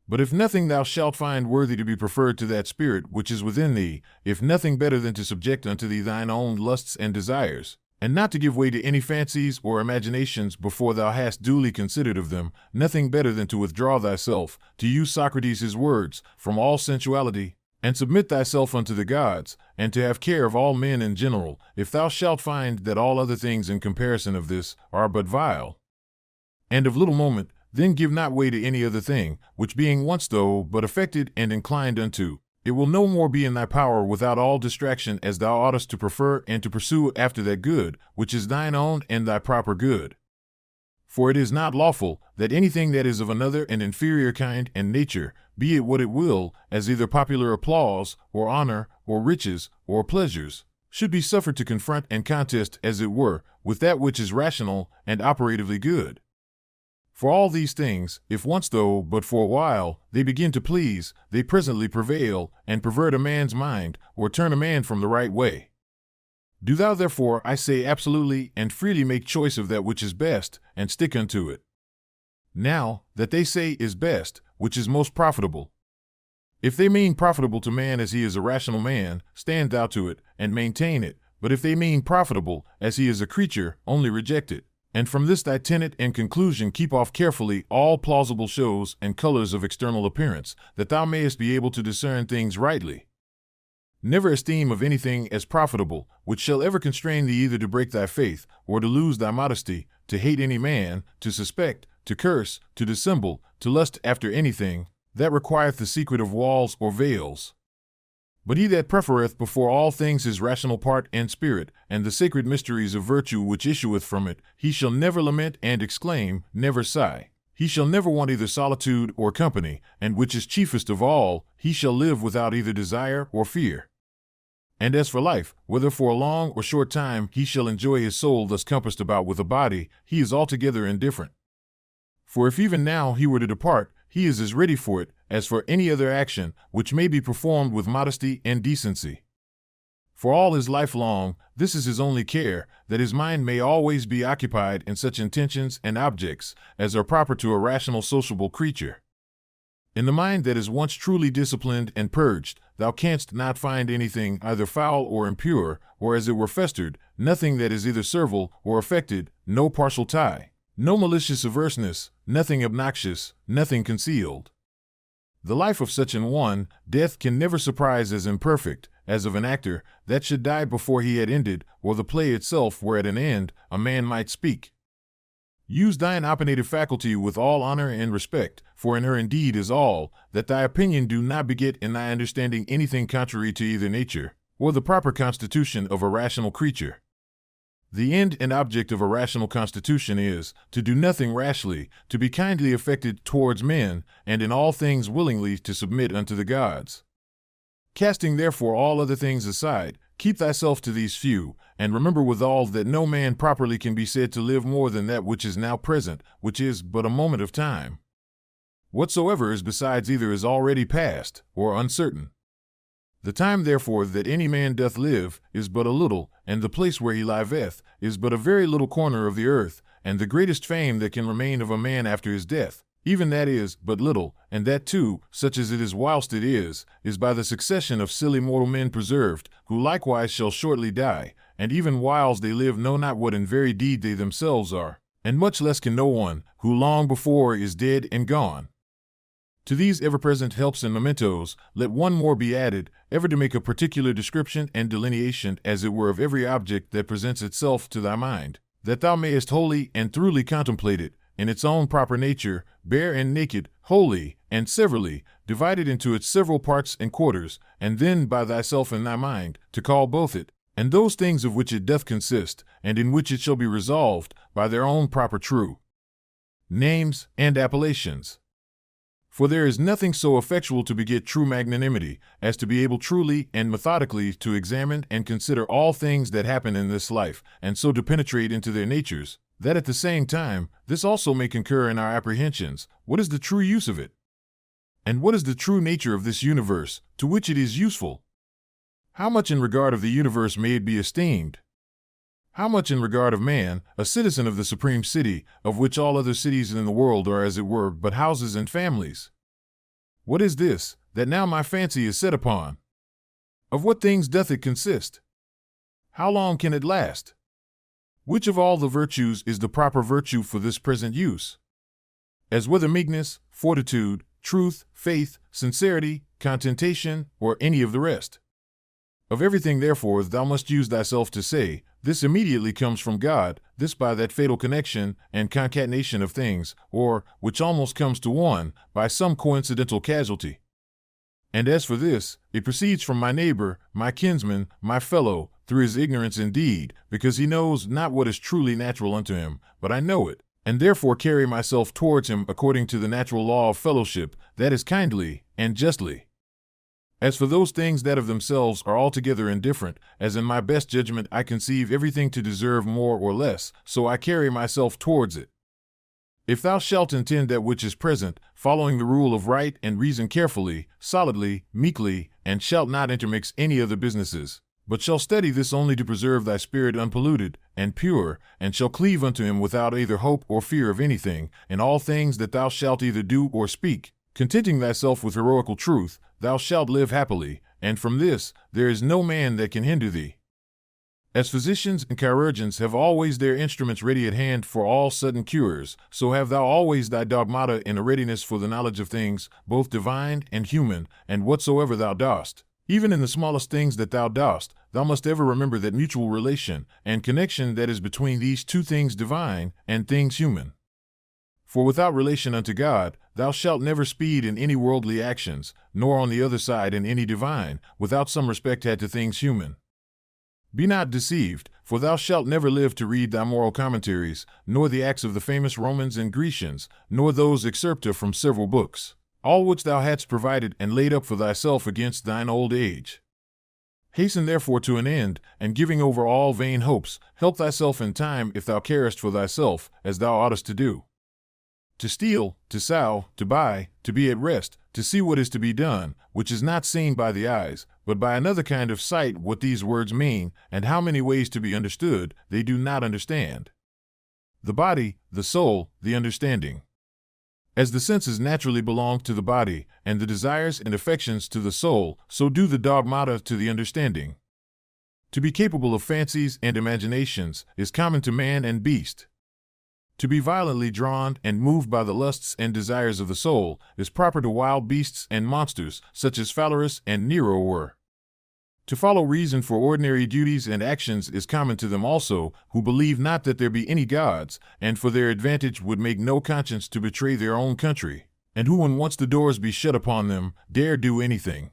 But if nothing thou shalt find worthy to be preferred to that spirit which is within thee, if nothing better than to subject unto thee thine own lusts and desires, and not to give way to any fancies or imaginations before thou hast duly considered of them, nothing better than to withdraw thyself, to use Socrates his words, from all sensuality, and submit thyself unto the gods, and to have care of all men in general, if thou shalt find that all other things in comparison of this are but vile, and of little moment, then give not way to any other thing, which being once though but affected and inclined unto, it will no more be in thy power without all distraction as thou oughtest to prefer and to pursue after that good, which is thine own and thy proper good. For it is not lawful that anything that is of another and inferior kind and nature, be it what it will, as either popular applause, or honor, or riches, or pleasures, should be suffered to confront and contest, as it were, with that which is rational and operatively good. For all these things, if once though but for a while they begin to please, they presently prevail, and pervert a man's mind, or turn a man from the right way. Do thou therefore, I say absolutely and freely make choice of that which is best, and stick unto it. Now, that they say is best, which is most profitable. If they mean profitable to man as he is a rational man, stand thou to it, and maintain it, but if they mean profitable as he is a creature, only reject it. And from this thy tenet and conclusion keep off carefully all plausible shows and colors of external appearance, that thou mayest be able to discern things rightly. Never esteem of anything as profitable, which shall ever constrain thee either to break thy faith, or to lose thy modesty, to hate any man, to suspect, to curse, to dissemble, to lust after anything, that requireth the secret of walls or veils. But he that prefereth before all things his rational part and spirit, and the sacred mysteries of virtue which issueth from it, he shall never lament and exclaim, never sigh. He shall never want either solitude or company, and which is chiefest of all, he shall live without either desire or fear. And as for life, whether for a long or short time he shall enjoy his soul thus compassed about with a body, he is altogether indifferent. For if even now he were to depart, he is as ready for it as for any other action which may be performed with modesty and decency. For all his life long, this is his only care, that his mind may always be occupied in such intentions and objects as are proper to a rational sociable creature. In the mind that is once truly disciplined and purged, thou canst not find anything either foul or impure, or as it were festered, nothing that is either servile or affected, no partial tie, no malicious averseness, nothing obnoxious, nothing concealed. The life of such an one, death can never surprise as imperfect, as of an actor, that should die before he had ended, or the play itself were at an end, a man might speak. Use thine opinative faculty with all honor and respect, for in her indeed is all, that thy opinion do not beget in thy understanding anything contrary to either nature, or the proper constitution of a rational creature. The end and object of a rational constitution is, to do nothing rashly, to be kindly affected towards men, and in all things willingly to submit unto the gods. Casting therefore all other things aside, keep thyself to these few, and remember withal that no man properly can be said to live more than that which is now present, which is but a moment of time. Whatsoever is besides either is already past, or uncertain. The time therefore that any man doth live is but a little, and the place where he liveth is but a very little corner of the earth, and the greatest fame that can remain of a man after his death, even that is but little, and that too, such as it is whilst it is by the succession of silly mortal men preserved, who likewise shall shortly die, and even whiles they live know not what in very deed they themselves are, and much less can no one, who long before is dead and gone. To these ever-present helps and mementos, let one more be added, ever to make a particular description and delineation as it were of every object that presents itself to thy mind, that thou mayest wholly and thoroughly contemplate it, in its own proper nature, bare and naked, wholly, and severally, divided into its several parts and quarters, and then by thyself in thy mind, to call both it, and those things of which it doth consist, and in which it shall be resolved, by their own proper true names and appellations. For there is nothing so effectual to beget true magnanimity, as to be able truly and methodically to examine and consider all things that happen in this life, and so to penetrate into their natures, that at the same time, this also may concur in our apprehensions, what is the true use of it? And what is the true nature of this universe, to which it is useful? How much in regard of the universe may it be esteemed? How much in regard of man, a citizen of the supreme city, of which all other cities in the world are as it were but houses and families? What is this, that now my fancy is set upon? Of what things doth it consist? How long can it last? Which of all the virtues is the proper virtue for this present use? As whether meekness, fortitude, truth, faith, sincerity, contentation, or any of the rest. Of everything, therefore, thou must use thyself to say, this immediately comes from God, this by that fatal connection and concatenation of things, or, which almost comes to one, by some coincidental casualty. And as for this, it proceeds from my neighbor, my kinsman, my fellow, through his ignorance indeed, because he knows not what is truly natural unto him, but I know it, and therefore carry myself towards him according to the natural law of fellowship, that is kindly and justly. As for those things that of themselves are altogether indifferent, as in my best judgment I conceive everything to deserve more or less, so I carry myself towards it. If thou shalt intend that which is present, following the rule of right and reason carefully, solidly, meekly, and shalt not intermix any other businesses, but shall study this only to preserve thy spirit unpolluted and pure, and shall cleave unto him without either hope or fear of anything, in all things that thou shalt either do or speak, contenting thyself with heroical truth, thou shalt live happily, and from this there is no man that can hinder thee. As physicians and chirurgeons have always their instruments ready at hand for all sudden cures, so have thou always thy dogmata in a readiness for the knowledge of things, both divine and human, and whatsoever thou dost. Even in the smallest things that thou dost, thou must ever remember that mutual relation and connection that is between these two things divine and things human. For without relation unto God, thou shalt never speed in any worldly actions, nor on the other side in any divine, without some respect had to things human. Be not deceived, for thou shalt never live to read thy moral commentaries, nor the acts of the famous Romans and Grecians, nor those excerpta from several books, all which thou hadst provided and laid up for thyself against thine old age. Hasten therefore to an end, and giving over all vain hopes, help thyself in time if thou carest for thyself, as thou oughtest to do. To steal, to sow, to buy, to be at rest, to see what is to be done, which is not seen by the eyes, but by another kind of sight what these words mean, and how many ways to be understood, they do not understand. The body, the soul, the understanding. As the senses naturally belong to the body, and the desires and affections to the soul, so do the dogmata to the understanding. To be capable of fancies and imaginations is common to man and beast. To be violently drawn and moved by the lusts and desires of the soul is proper to wild beasts and monsters, such as Phalaris and Nero were. To follow reason for ordinary duties and actions is common to them also, who believe not that there be any gods, and for their advantage would make no conscience to betray their own country, and who, when once the doors be shut upon them, dare do anything.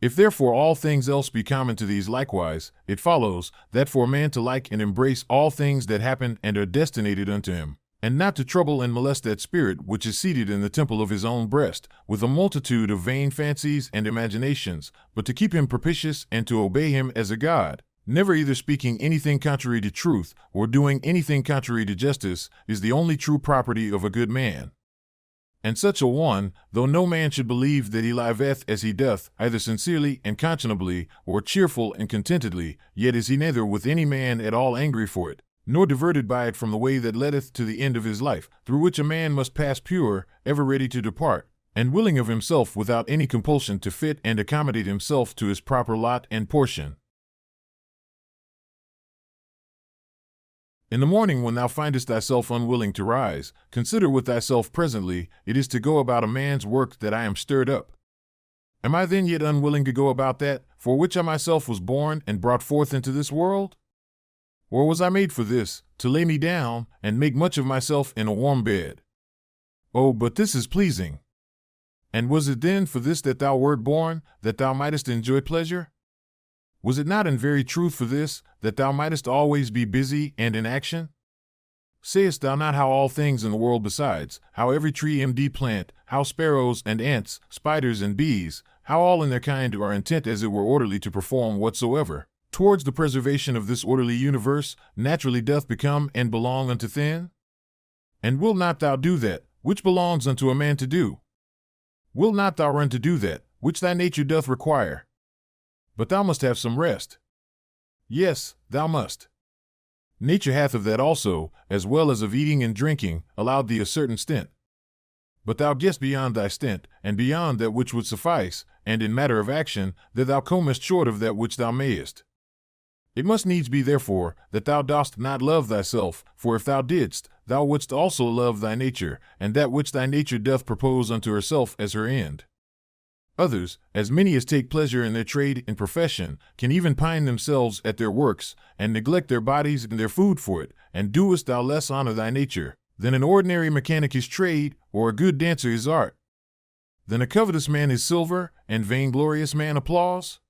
If therefore all things else be common to these likewise, it follows, that for a man to like and embrace all things that happen and are destinated unto him, and not to trouble and molest that spirit which is seated in the temple of his own breast, with a multitude of vain fancies and imaginations, but to keep him propitious and to obey him as a god, never either speaking anything contrary to truth, or doing anything contrary to justice, is the only true property of a good man. And such a one, though no man should believe that he liveth as he doth, either sincerely and conscionably, or cheerful and contentedly, yet is he neither with any man at all angry for it, nor diverted by it from the way that leadeth to the end of his life, through which a man must pass pure, ever ready to depart, and willing of himself without any compulsion to fit and accommodate himself to his proper lot and portion. In the morning, when thou findest thyself unwilling to rise, consider with thyself presently, it is to go about a man's work that I am stirred up. Am I then yet unwilling to go about that, for which I myself was born and brought forth into this world? Or was I made for this, to lay me down, and make much of myself in a warm bed? Oh, but this is pleasing. And was it then for this that thou wert born, that thou mightest enjoy pleasure? Was it not in very truth for this, that thou mightest always be busy and in action? Sayest thou not how all things in the world besides, how every tree and plant, how sparrows and ants, spiders and bees, how all in their kind are intent as it were orderly to perform whatsoever, towards the preservation of this orderly universe, naturally doth become and belong unto them? And will not thou do that, which belongs unto a man to do? Will not thou run to do that, which thy nature doth require? But thou must have some rest. Yes, thou must. Nature hath of that also, as well as of eating and drinking, allowed thee a certain stint. But thou gest beyond thy stint, and beyond that which would suffice, and in matter of action, that thou comest short of that which thou mayest. It must needs be, therefore, that thou dost not love thyself, for if thou didst, thou wouldst also love thy nature, and that which thy nature doth propose unto herself as her end. Others, as many as take pleasure in their trade and profession, can even pine themselves at their works, and neglect their bodies and their food for it, and doest thou less honor thy nature, than an ordinary mechanic his trade, or a good dancer his art? Than a covetous man his silver, and vainglorious man applause?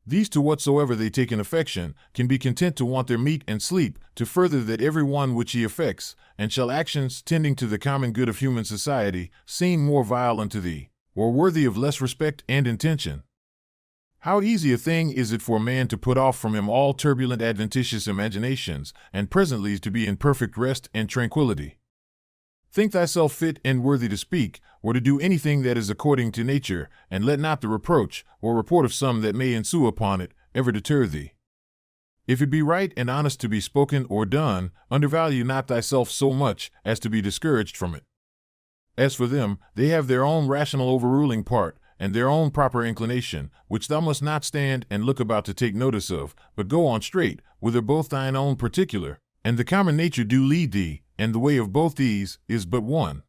These to whatsoever they take in affection, can be content to want their meat and sleep, to further that every one which he affects, and shall actions tending to the common good of human society, seem more vile unto thee, or worthy of less respect and intention. How easy a thing is it for a man to put off from him all turbulent adventitious imaginations, and presently to be in perfect rest and tranquillity. Think thyself fit and worthy to speak, or to do anything that is according to nature, and let not the reproach, or report of some that may ensue upon it, ever deter thee. If it be right and honest to be spoken or done, undervalue not thyself so much as to be discouraged from it. As for them, they have their own rational overruling part, and their own proper inclination, which thou must not stand and look about to take notice of, but go on straight, whither both thine own particular, and the common nature do lead thee, and the way of both these is but one.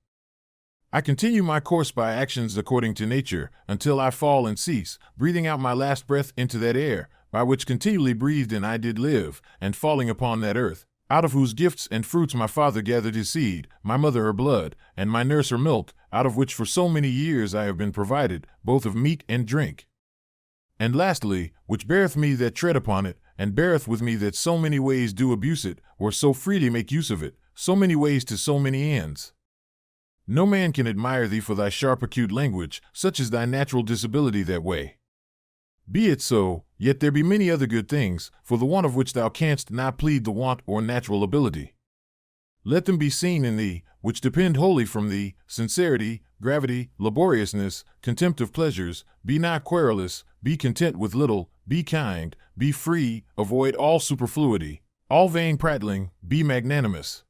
I continue my course by actions according to nature, until I fall and cease, breathing out my last breath into that air, by which continually breathed in I did live, and falling upon that earth, out of whose gifts and fruits my father gathered his seed, my mother her blood, and my nurse her milk, out of which for so many years I have been provided, both of meat and drink. And lastly, which beareth me that tread upon it, and beareth with me that so many ways do abuse it, or so freely make use of it, so many ways to so many ends. No man can admire thee for thy sharp acute language, such is thy natural disability that way. Be it so, yet there be many other good things, for the want of which thou canst not plead the want or natural ability. Let them be seen in thee, which depend wholly from thee, sincerity, gravity, laboriousness, contempt of pleasures, be not querulous, be content with little, be kind, be free, avoid all superfluity, all vain prattling, be magnanimous.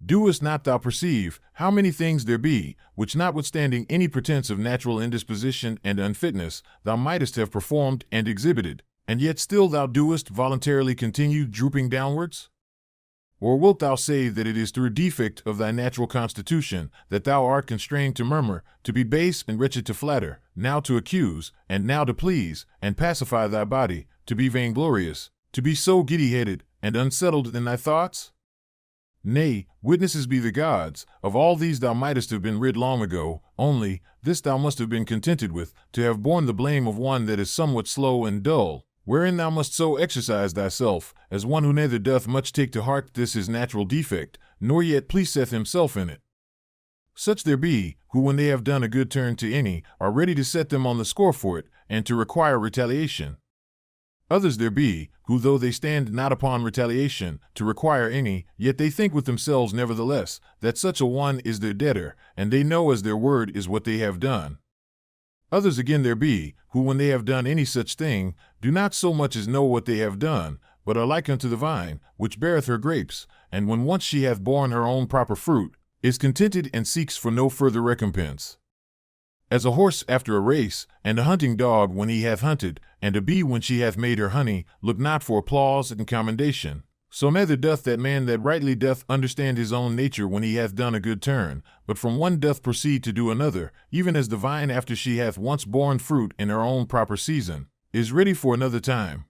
Doest not thou perceive how many things there be, which notwithstanding any pretense of natural indisposition and unfitness, thou mightest have performed and exhibited, and yet still thou doest voluntarily continue drooping downwards? Or wilt thou say that it is through defect of thy natural constitution that thou art constrained to murmur, to be base and wretched to flatter, now to accuse, and now to please, and pacify thy body, to be vainglorious, to be so giddy-headed and unsettled in thy thoughts? Nay, witnesses be the gods, of all these thou mightest have been rid long ago, only, this thou must have been contented with, to have borne the blame of one that is somewhat slow and dull, wherein thou must so exercise thyself, as one who neither doth much take to heart this his natural defect, nor yet pleaseth himself in it. Such there be, who when they have done a good turn to any, are ready to set them on the score for it, and to require retaliation. Others there be, who though they stand not upon retaliation, to require any, yet they think with themselves nevertheless, that such a one is their debtor, and they know as their word is what they have done. Others again there be, who when they have done any such thing, do not so much as know what they have done, but are like unto the vine, which beareth her grapes, and when once she hath borne her own proper fruit, is contented and seeks for no further recompense. As a horse after a race, and a hunting dog when he hath hunted, and a bee when she hath made her honey, look not for applause and commendation, so neither doth that man that rightly doth understand his own nature when he hath done a good turn, but from one doth proceed to do another, even as the vine after she hath once borne fruit in her own proper season, is ready for another time.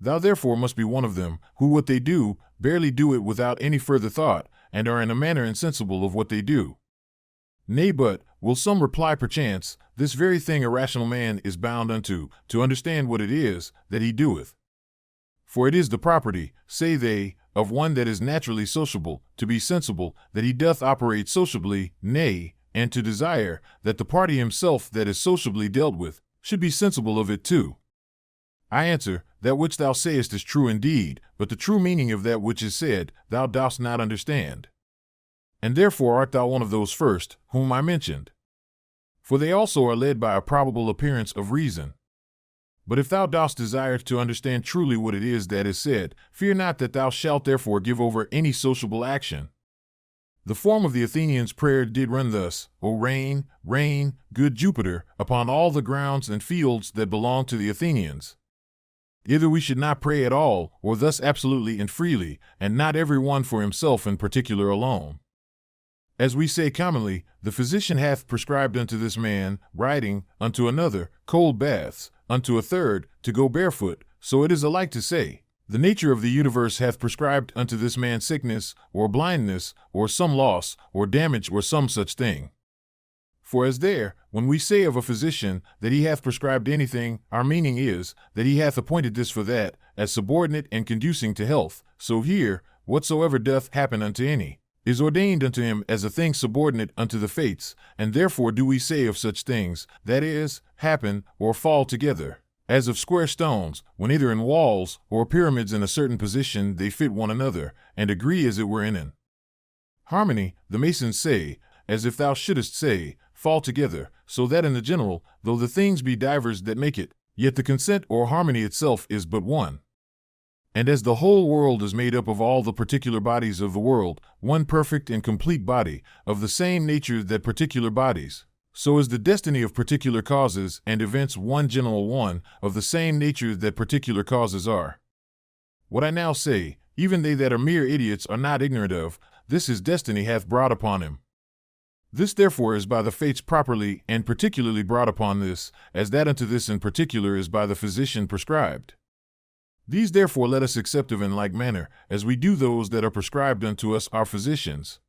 Thou therefore must be one of them, who what they do, barely do it without any further thought, and are in a manner insensible of what they do. Nay, but, will some reply perchance, this very thing a rational man is bound unto, to understand what it is that he doeth. For it is the property, say they, of one that is naturally sociable, to be sensible that he doth operate sociably, nay, and to desire that the party himself that is sociably dealt with should be sensible of it too. I answer, that which thou sayest is true indeed, but the true meaning of that which is said thou dost not understand. And therefore art thou one of those first, whom I mentioned. For they also are led by a probable appearance of reason. But if thou dost desire to understand truly what it is that is said, fear not that thou shalt therefore give over any sociable action. The form of the Athenians' prayer did run thus: O rain, rain, good Jupiter, upon all the grounds and fields that belong to the Athenians. Either we should not pray at all, or thus absolutely and freely, and not every one for himself in particular alone. As we say commonly, the physician hath prescribed unto this man riding, unto another cold baths, unto a third to go barefoot, so it is alike to say, the nature of the universe hath prescribed unto this man sickness, or blindness, or some loss, or damage, or some such thing. For as there, when we say of a physician that he hath prescribed anything, our meaning is that he hath appointed this for that, as subordinate and conducing to health, so here, whatsoever doth happen unto any, is ordained unto him as a thing subordinate unto the fates, and therefore do we say of such things, that is, happen, or fall together, as of square stones, when either in walls or pyramids in a certain position they fit one another, and agree as it were in an harmony, the masons say, as if thou shouldest say, fall together, so that in the general, though the things be divers that make it, yet the consent or harmony itself is but one. And as the whole world is made up of all the particular bodies of the world, one perfect and complete body, of the same nature that particular bodies, so is the destiny of particular causes and events one general one, of the same nature that particular causes are. What I now say, even they that are mere idiots are not ignorant of, this his destiny hath brought upon him. This therefore is by the fates properly and particularly brought upon this, as that unto this in particular is by the physician prescribed. These therefore let us accept of in like manner, as we do those that are prescribed unto us our physicians.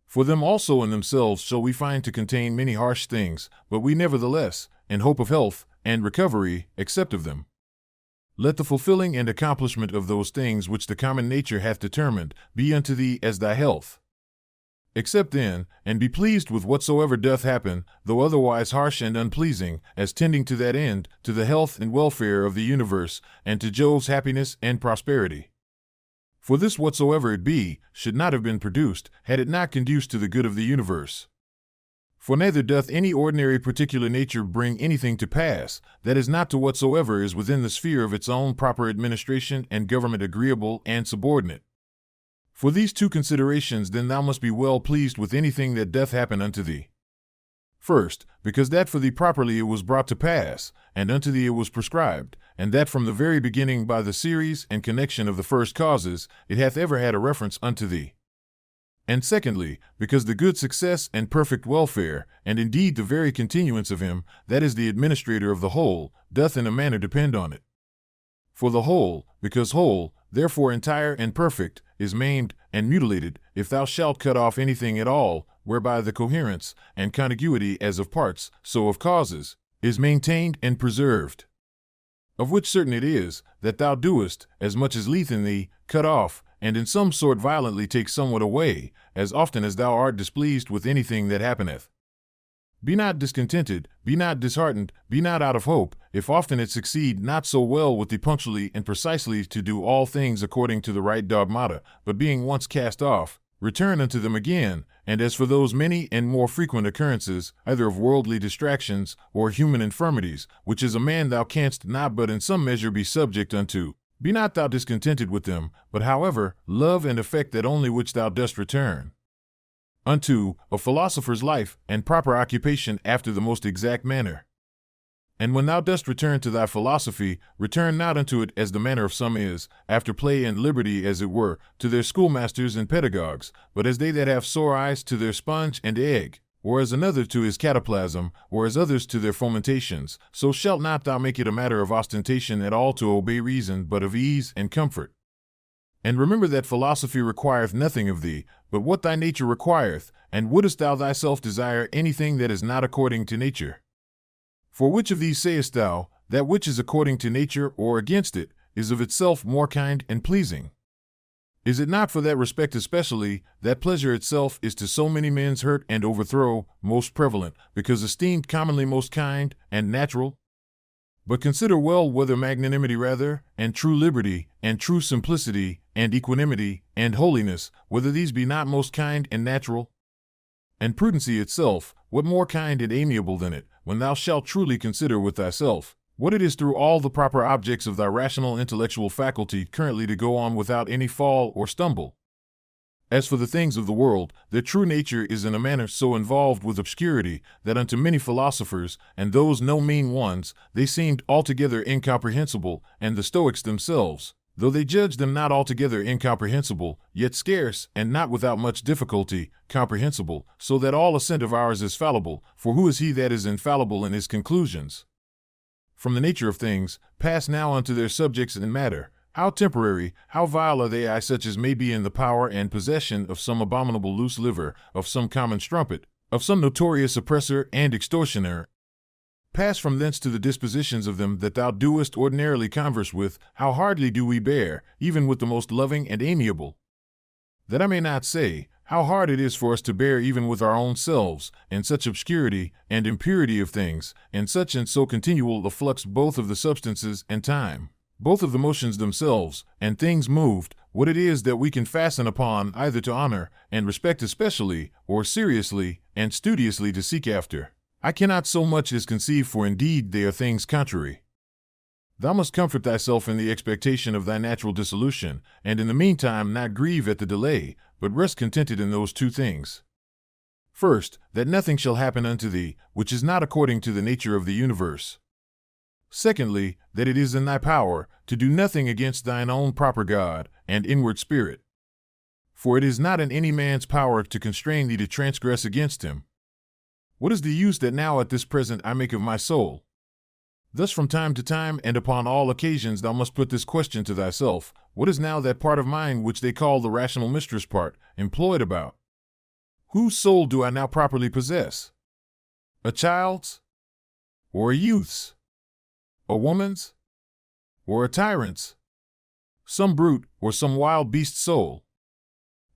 For them also in themselves shall we find to contain many harsh things, but we nevertheless, in hope of health and recovery, accept of them. Let the fulfilling and accomplishment of those things which the common nature hath determined be unto thee as thy health. Accept then, and be pleased with whatsoever doth happen, though otherwise harsh and unpleasing, as tending to that end, to the health and welfare of the universe, and to Jove's happiness and prosperity. For this whatsoever it be, should not have been produced, had it not conduced to the good of the universe. For neither doth any ordinary particular nature bring anything to pass, that is not to whatsoever is within the sphere of its own proper administration and government agreeable and subordinate. For these two considerations then thou must be well pleased with anything that doth happen unto thee. First, because that for thee properly it was brought to pass, and unto thee it was prescribed, and that from the very beginning by the series and connection of the first causes, it hath ever had a reference unto thee. And secondly, because the good success and perfect welfare, and indeed the very continuance of him, that is the administrator of the whole, doth in a manner depend on it. For the whole, because whole, therefore entire and perfect, is maimed and mutilated, if thou shalt cut off anything at all, whereby the coherence and contiguity as of parts, so of causes, is maintained and preserved. Of which certain it is, that thou doest, as much as lieth in thee, cut off, and in some sort violently take somewhat away, as often as thou art displeased with anything that happeneth. Be not discontented, be not disheartened, be not out of hope, if often it succeed not so well with thee punctually and precisely to do all things according to the right dogmata, but being once cast off, return unto them again, and as for those many and more frequent occurrences, either of worldly distractions or human infirmities, which as a man thou canst not but in some measure be subject unto, be not thou discontented with them, but however, love and affect that only which thou dost return unto a philosopher's life and proper occupation after the most exact manner. And when thou dost return to thy philosophy, return not unto it as the manner of some is, after play and liberty as it were, to their schoolmasters and pedagogues, but as they that have sore eyes to their sponge and egg, or as another to his cataplasm, or as others to their fomentations, so shalt not thou make it a matter of ostentation at all to obey reason, but of ease and comfort. And remember that philosophy requireth nothing of thee, but what thy nature requireth, and wouldest thou thyself desire anything that is not according to nature? For which of these sayest thou, that which is according to nature or against it, is of itself more kind and pleasing? Is it not for that respect especially, that pleasure itself is to so many men's hurt and overthrow most prevalent, because esteemed commonly most kind and natural? But consider well whether magnanimity rather, and true liberty, and true simplicity, and equanimity, and holiness, whether these be not most kind and natural? And prudency itself, what more kind and amiable than it, when thou shalt truly consider with thyself, what it is through all the proper objects of thy rational intellectual faculty currently to go on without any fall or stumble? As for the things of the world, their true nature is in a manner so involved with obscurity, that unto many philosophers, and those no mean ones, they seemed altogether incomprehensible, and the Stoics themselves, though they judged them not altogether incomprehensible, yet scarce, and not without much difficulty, comprehensible, so that all assent of ours is fallible, for who is he that is infallible in his conclusions? From the nature of things, pass now unto their subjects and matter. How temporary, how vile are they, such as may be in the power and possession of some abominable loose liver, of some common strumpet, of some notorious oppressor and extortioner. Pass from thence to the dispositions of them that thou doest ordinarily converse with. How hardly do we bear, even with the most loving and amiable? That I may not say, how hard it is for us to bear even with our own selves, in such obscurity and impurity of things, and such and so continual a flux both of the substances and time, both of the motions themselves, and things moved, what it is that we can fasten upon either to honor, and respect especially, or seriously, and studiously to seek after, I cannot so much as conceive, for indeed they are things contrary. Thou must comfort thyself in the expectation of thy natural dissolution, and in the meantime not grieve at the delay, but rest contented in those two things. First, that nothing shall happen unto thee, which is not according to the nature of the universe. Secondly, that it is in thy power to do nothing against thine own proper God and inward spirit. For it is not in any man's power to constrain thee to transgress against him. What is the use that now at this present I make of my soul? Thus from time to time and upon all occasions thou must put this question to thyself: what is now that part of mine which they call the rational mistress part, employed about? Whose soul do I now properly possess? A child's? Or a youth's? A woman's? Or a tyrant's? Some brute or some wild beast's soul?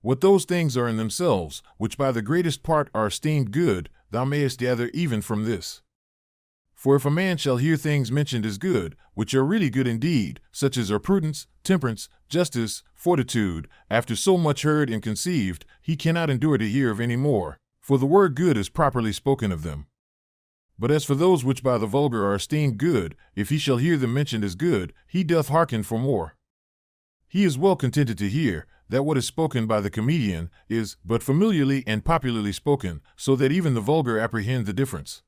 What those things are in themselves, which by the greatest part are esteemed good, thou mayest gather even from this. For if a man shall hear things mentioned as good, which are really good indeed, such as are prudence, temperance, justice, fortitude, after so much heard and conceived, he cannot endure to hear of any more, for the word good is properly spoken of them. But as for those which by the vulgar are esteemed good, if he shall hear them mentioned as good, he doth hearken for more. He is well contented to hear that what is spoken by the comedian is but familiarly and popularly spoken, so that even the vulgar apprehend the difference.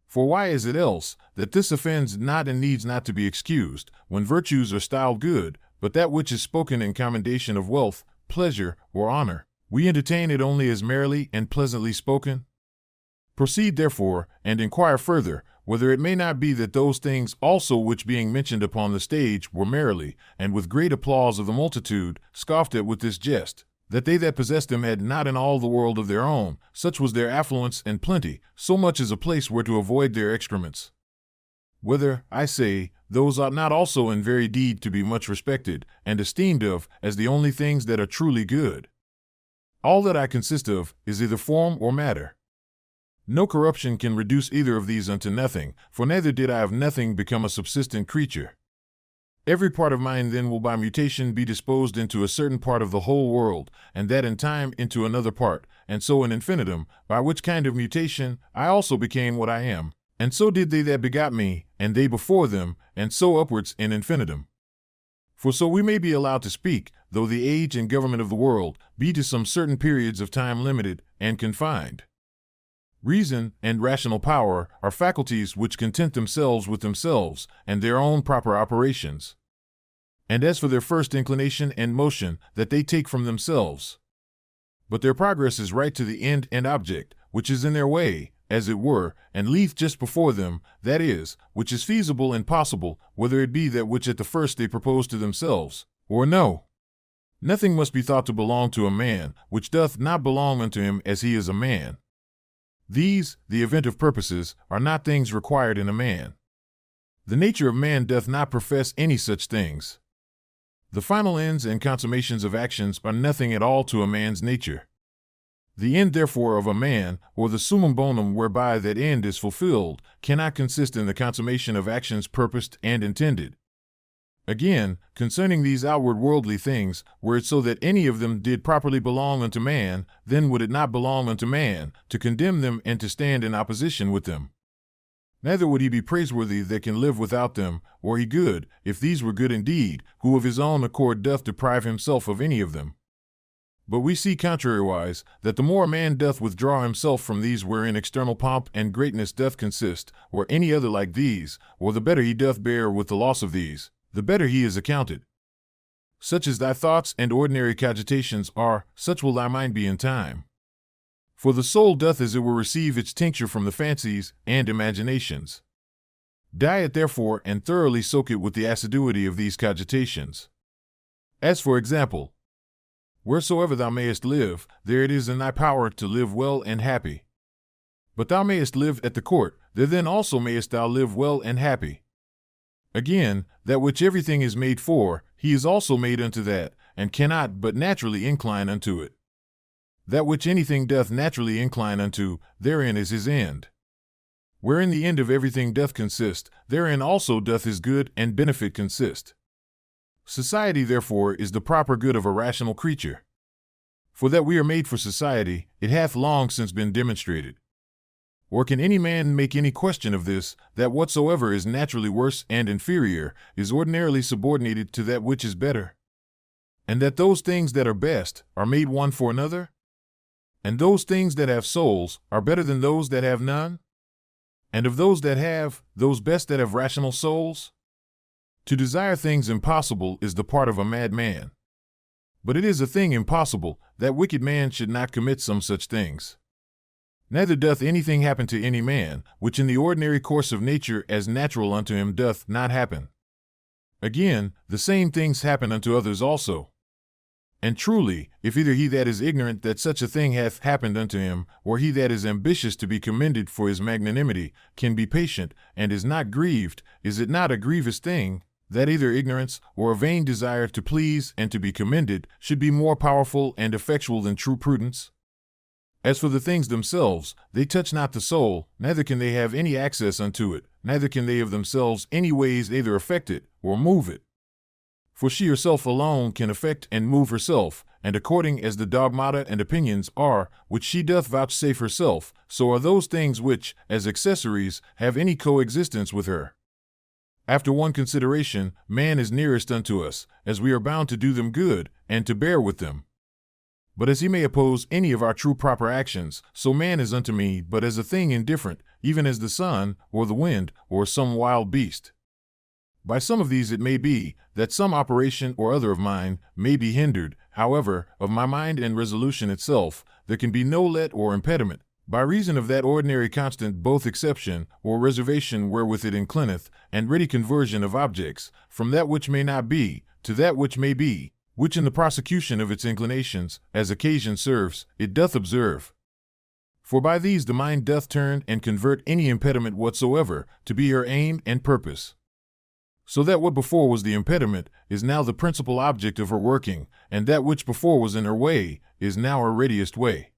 For why is it else that this offends not and needs not to be excused, when virtues are styled good, but that which is spoken in commendation of wealth, pleasure, or honor, we entertain it only as merrily and pleasantly spoken? Proceed therefore, and inquire further, whether it may not be that those things also which being mentioned upon the stage were merrily, and with great applause of the multitude, scoffed at with this jest, that they that possessed them had not in all the world of their own, such was their affluence and plenty, so much as a place where to avoid their excrements. Whether, I say, those ought not also in very deed to be much respected, and esteemed of, as the only things that are truly good. All that I consist of is either form or matter. No corruption can reduce either of these unto nothing, for neither did I of nothing become a subsistent creature. Every part of mine then will by mutation be disposed into a certain part of the whole world, and that in time into another part, and so in infinitum, by which kind of mutation I also became what I am, and so did they that begot me, and they before them, and so upwards in infinitum. For so we may be allowed to speak, though the age and government of the world be to some certain periods of time limited and confined. Reason and rational power are faculties which content themselves with themselves and their own proper operations. And as for their first inclination and motion, that they take from themselves. But their progress is right to the end and object, which is in their way, as it were, and leath just before them, that is, which is feasible and possible, whether it be that which at the first they propose to themselves, or no. Nothing must be thought to belong to a man, which doth not belong unto him as he is a man. These, the event of purposes, are not things required in a man. The nature of man doth not profess any such things. The final ends and consummations of actions are nothing at all to a man's nature. The end, therefore, of a man, or the summum bonum whereby that end is fulfilled, cannot consist in the consummation of actions purposed and intended. Again, concerning these outward worldly things, were it so that any of them did properly belong unto man, then would it not belong unto man, to condemn them and to stand in opposition with them. Neither would he be praiseworthy that can live without them, or he good, if these were good indeed, who of his own accord doth deprive himself of any of them. But we see contrariwise, that the more a man doth withdraw himself from these wherein external pomp and greatness doth consist, or any other like these, or the better he doth bear with the loss of these, the better he is accounted. Such as thy thoughts and ordinary cogitations are, such will thy mind be in time. For the soul doth as it were receive its tincture from the fancies and imaginations. Dye it therefore, and thoroughly soak it with the assiduity of these cogitations. As for example, wheresoever thou mayest live, there it is in thy power to live well and happy. But thou mayest live at the court, there then also mayest thou live well and happy. Again, that which everything is made for, he is also made unto that, and cannot but naturally incline unto it. That which anything doth naturally incline unto, therein is his end. Wherein the end of everything doth consist, therein also doth his good and benefit consist. Society, therefore, is the proper good of a rational creature. For that we are made for society, it hath long since been demonstrated. Or can any man make any question of this, that whatsoever is naturally worse and inferior is ordinarily subordinated to that which is better? And that those things that are best are made one for another? And those things that have souls are better than those that have none? And of those that have, those best that have rational souls? To desire things impossible is the part of a mad man. But it is a thing impossible that wicked man should not commit some such things. Neither doth anything happen to any man, which in the ordinary course of nature as natural unto him doth not happen. Again, the same things happen unto others also. And truly, if either he that is ignorant that such a thing hath happened unto him, or he that is ambitious to be commended for his magnanimity, can be patient, and is not grieved, is it not a grievous thing, that either ignorance, or a vain desire to please and to be commended, should be more powerful and effectual than true prudence? As for the things themselves, they touch not the soul, neither can they have any access unto it, neither can they of themselves any ways either affect it, or move it. For she herself alone can affect and move herself, and according as the dogmata and opinions are, which she doth vouchsafe herself, so are those things which, as accessories, have any coexistence with her. After one consideration, man is nearest unto us, as we are bound to do them good, and to bear with them. But as he may oppose any of our true proper actions, so man is unto me but as a thing indifferent, even as the sun, or the wind, or some wild beast. By some of these it may be, that some operation or other of mine may be hindered, however, of my mind and resolution itself, there can be no let or impediment, by reason of that ordinary constant both exception or reservation wherewith it inclineth, and ready conversion of objects, from that which may not be, to that which may be, which in the prosecution of its inclinations, as occasion serves, it doth observe. For by these the mind doth turn and convert any impediment whatsoever, to be her aim and purpose. So that what before was the impediment is now the principal object of her working, and that which before was in her way is now her readiest way.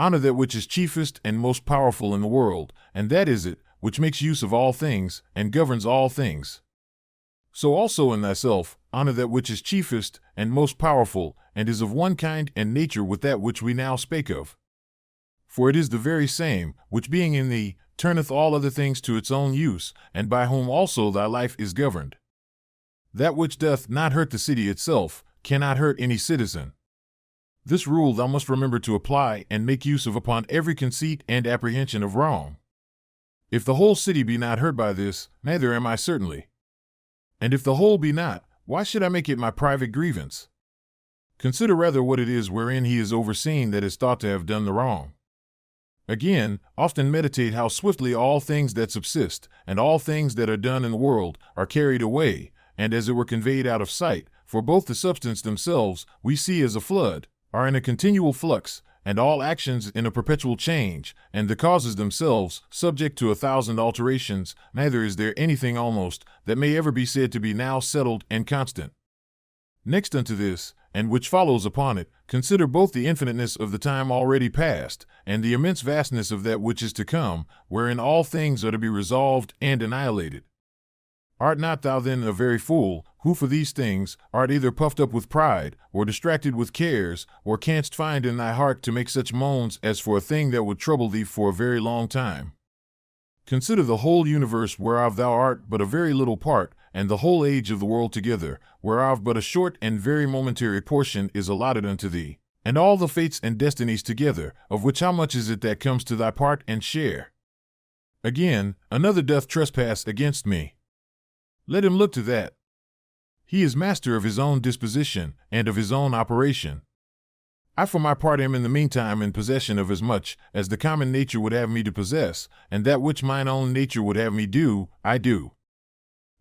Honor that which is chiefest and most powerful in the world, and that is it which makes use of all things and governs all things. So also in thyself, honor that which is chiefest and most powerful, and is of one kind and nature with that which we now spake of. For it is the very same, which being in thee, turneth all other things to its own use, and by whom also thy life is governed. That which doth not hurt the city itself, cannot hurt any citizen. This rule thou must remember to apply and make use of upon every conceit and apprehension of wrong. If the whole city be not hurt by this, neither am I certainly. And if the whole be not, why should I make it my private grievance? Consider rather what it is wherein he is overseen that is thought to have done the wrong. Again, often meditate how swiftly all things that subsist, and all things that are done in the world, are carried away, and as it were conveyed out of sight, for both the substance themselves, we see as a flood, are in a continual flux, and all actions in a perpetual change, and the causes themselves, subject to 1,000 alterations, neither is there anything almost, that may ever be said to be now settled and constant. Next unto this, and which follows upon it, consider both the infiniteness of the time already past, and the immense vastness of that which is to come, wherein all things are to be resolved and annihilated. Art not thou then a very fool, who for these things art either puffed up with pride, or distracted with cares, or canst find in thy heart to make such moans as for a thing that would trouble thee for a very long time? Consider the whole universe whereof thou art but a very little part, and the whole age of the world together, whereof but a short and very momentary portion is allotted unto thee, and all the fates and destinies together, of which how much is it that comes to thy part and share? Again, another doth trespass against me. Let him look to that. He is master of his own disposition, and of his own operation. I for my part am in the meantime in possession of as much as the common nature would have me to possess, and that which mine own nature would have me do, I do.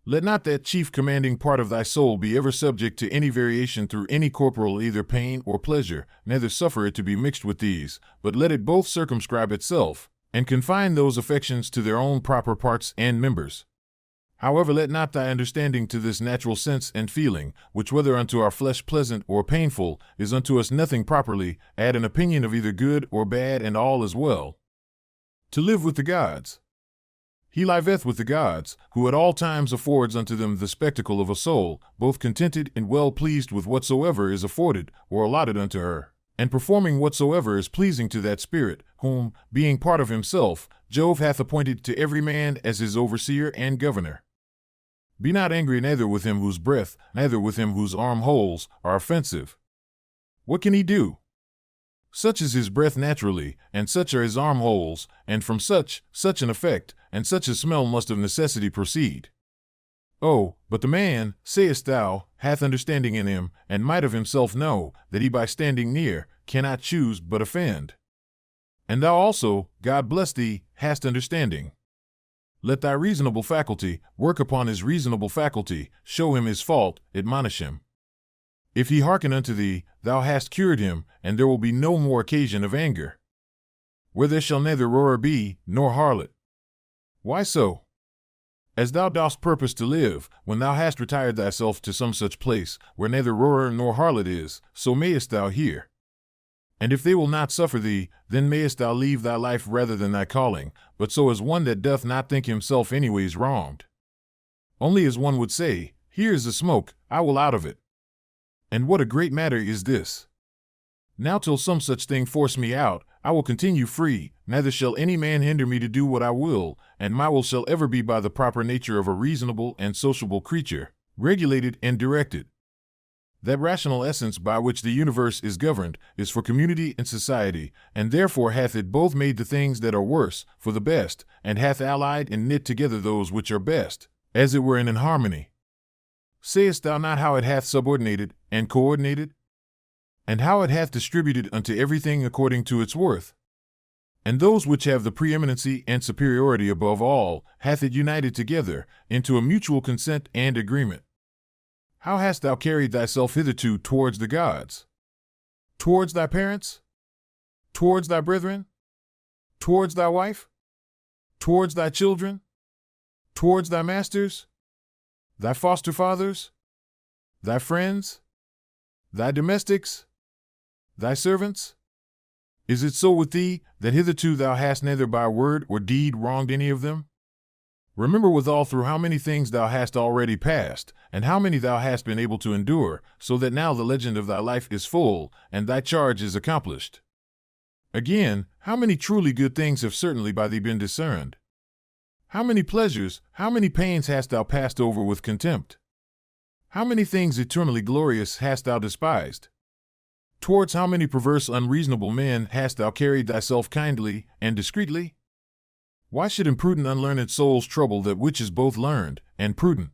Let not that chief commanding part of thy soul be ever subject to any variation through any corporal either pain or pleasure, neither suffer it to be mixed with these, but let it both circumscribe itself, and confine those affections to their own proper parts and members. However, let not thy understanding to this natural sense and feeling, which whether unto our flesh pleasant or painful, is unto us nothing properly, add an opinion of either good or bad, and all is well. To live with the gods. He liveth with the gods, who at all times affords unto them the spectacle of a soul, both contented and well pleased with whatsoever is afforded or allotted unto her, and performing whatsoever is pleasing to that spirit, whom, being part of himself, Jove hath appointed to every man as his overseer and governor. Be not angry neither with him whose breath, neither with him whose armholes are offensive. What can he do? Such is his breath naturally, and such are his armholes, and from such an effect, and such a smell must of necessity proceed. Oh, but the man, sayest thou, hath understanding in him, and might of himself know, that he by standing near, cannot choose but offend. And thou also, God bless thee, hast understanding. Let thy reasonable faculty work upon his reasonable faculty, show him his fault, admonish him. If he hearken unto thee, thou hast cured him, and there will be no more occasion of anger. Where there shall neither roarer be, nor harlot. Why so? As thou dost purpose to live, when thou hast retired thyself to some such place, where neither roarer nor harlot is, so mayest thou hear. And if they will not suffer thee, then mayest thou leave thy life rather than thy calling, but so as one that doth not think himself anyways wronged. Only as one would say, here is the smoke, I will out of it. And what a great matter is this! Now till some such thing force me out, I will continue free, neither shall any man hinder me to do what I will, and my will shall ever be by the proper nature of a reasonable and sociable creature, regulated and directed. That rational essence by which the universe is governed is for community and society, and therefore hath it both made the things that are worse for the best, and hath allied and knit together those which are best, as it were in harmony. Sayest thou not how it hath subordinated and coordinated? And how it hath distributed unto everything according to its worth? And those which have the preeminency and superiority above all, hath it united together into a mutual consent and agreement. How hast thou carried thyself hitherto towards the gods? Towards thy parents? Towards thy brethren? Towards thy wife? Towards thy children? Towards thy masters? Thy foster fathers? Thy friends? Thy domestics? Thy servants? Is it so with thee, that hitherto thou hast neither by word or deed wronged any of them? Remember withal through how many things thou hast already passed, and how many thou hast been able to endure, so that now the legend of thy life is full, and thy charge is accomplished. Again, how many truly good things have certainly by thee been discerned? How many pleasures, how many pains hast thou passed over with contempt? How many things eternally glorious hast thou despised? Towards how many perverse unreasonable men hast thou carried thyself kindly and discreetly? Why should imprudent unlearned souls trouble that which is both learned and prudent?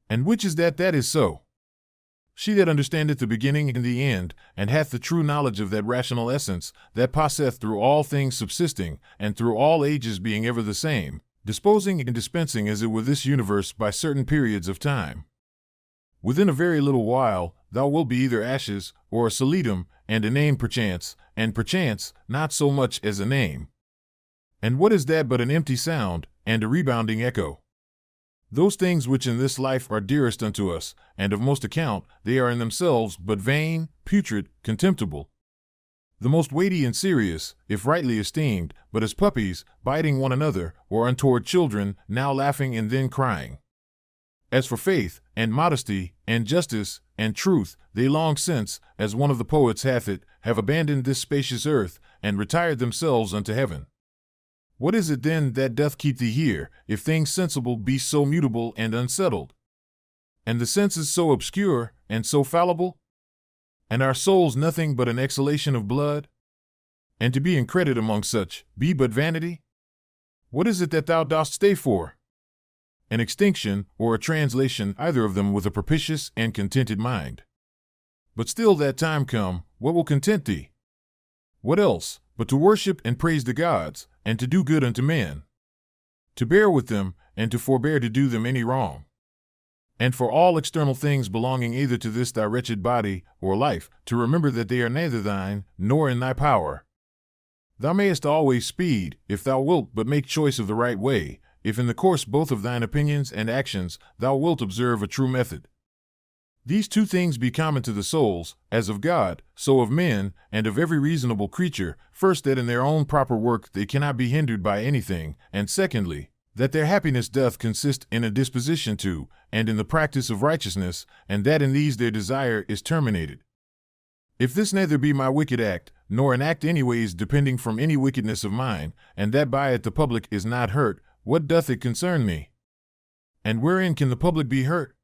And which is that is so? She that understandeth the beginning and the end, and hath the true knowledge of that rational essence, that passeth through all things subsisting, and through all ages being ever the same, disposing and dispensing as it were this universe by certain periods of time. Within a very little while, thou wilt be either ashes, or a solitum, and a name perchance, and perchance not so much as a name. And what is that but an empty sound, and a rebounding echo? Those things which in this life are dearest unto us, and of most account, they are in themselves but vain, putrid, contemptible. The most weighty and serious, if rightly esteemed, but as puppies, biting one another, or untoward children, now laughing and then crying. As for faith, and modesty, and justice, and truth, they long since, as one of the poets hath it, have abandoned this spacious earth, and retired themselves unto heaven. What is it then that doth keep thee here, if things sensible be so mutable and unsettled? And the senses so obscure, and so fallible? And our souls nothing but an exhalation of blood? And to be in credit among such, be but vanity? What is it that thou dost stay for? An extinction, or a translation, either of them with a propitious and contented mind. But still that time come, what will content thee? What else, but to worship and praise the gods, and to do good unto men? To bear with them, and to forbear to do them any wrong? And for all external things belonging either to this thy wretched body, or life, to remember that they are neither thine, nor in thy power. Thou mayest always speed, if thou wilt but make choice of the right way, if in the course both of thine opinions and actions thou wilt observe a true method. These two things be common to the souls, as of God, so of men, and of every reasonable creature, first, that in their own proper work they cannot be hindered by anything, and secondly, that their happiness doth consist in a disposition to, and in the practice of righteousness, and that in these their desire is terminated. If this neither be my wicked act, nor an act anyways depending from any wickedness of mine, and that by it the public is not hurt, what doth it concern me? And wherein can the public be hurt?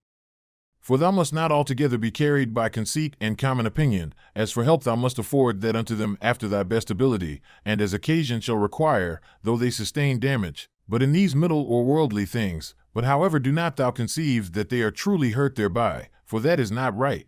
For thou must not altogether be carried by conceit and common opinion. As for help thou must afford that unto them after thy best ability, and as occasion shall require, though they sustain damage. But in these middle or worldly things, but however do not thou conceive that they are truly hurt thereby, for that is not right.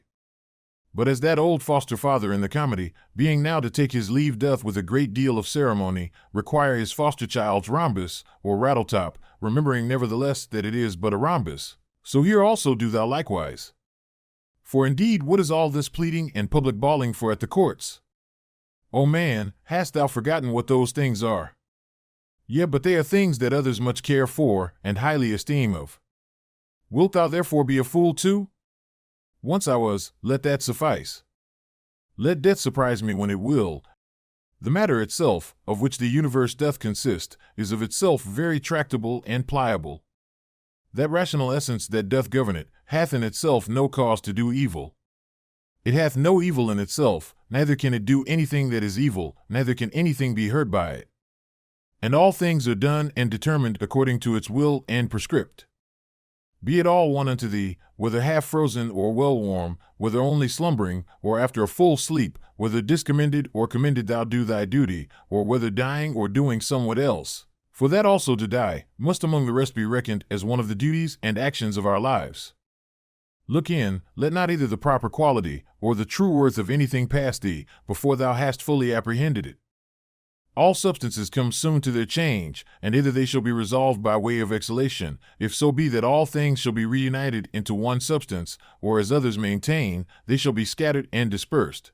But as that old foster father in the comedy, being now to take his leave doth with a great deal of ceremony, require his foster child's rhombus, or rattletop, remembering nevertheless that it is but a rhombus, so here also do thou likewise. For indeed what is all this pleading and public bawling for at the courts? O man, hast thou forgotten what those things are? Yea, but they are things that others much care for, and highly esteem of. Wilt thou therefore be a fool too? Once I was, let that suffice. Let death surprise me when it will. The matter itself, of which the universe doth consist, is of itself very tractable and pliable. That rational essence that doth govern it, hath in itself no cause to do evil. It hath no evil in itself, neither can it do anything that is evil, neither can anything be hurt by it. And all things are done and determined according to its will and prescript. Be it all one unto thee, whether half frozen or well warm, whether only slumbering, or after a full sleep, whether discommended or commended thou do thy duty, or whether dying or doing somewhat else. For that also to die must among the rest be reckoned as one of the duties and actions of our lives. Look in, let not either the proper quality, or the true worth of anything pass thee, before thou hast fully apprehended it. All substances come soon to their change, and either they shall be resolved by way of exhalation, if so be that all things shall be reunited into one substance, or as others maintain, they shall be scattered and dispersed.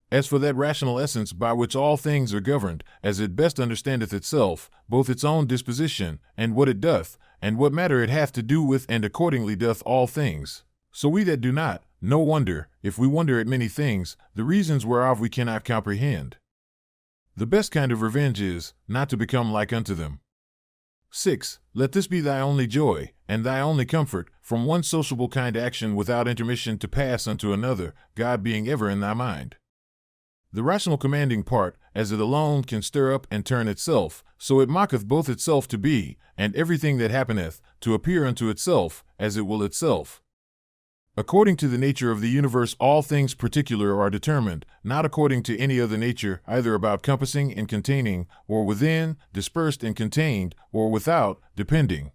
As for that rational essence by which all things are governed, as it best understandeth itself, both its own disposition, and what it doth, and what matter it hath to do with, and accordingly doth all things, so we that do not, no wonder, if we wonder at many things, the reasons whereof we cannot comprehend. The best kind of revenge is, not to become like unto them. 6. Let this be thy only joy, and thy only comfort, from one sociable kind action without intermission to pass unto another, God being ever in thy mind. The rational commanding part, as it alone can stir up and turn itself, so it mocketh both itself to be, and everything that happeneth, to appear unto itself, as it will itself. According to the nature of the universe all things particular are determined, not according to any other nature, either about compassing and containing, or within, dispersed and contained, or without, depending.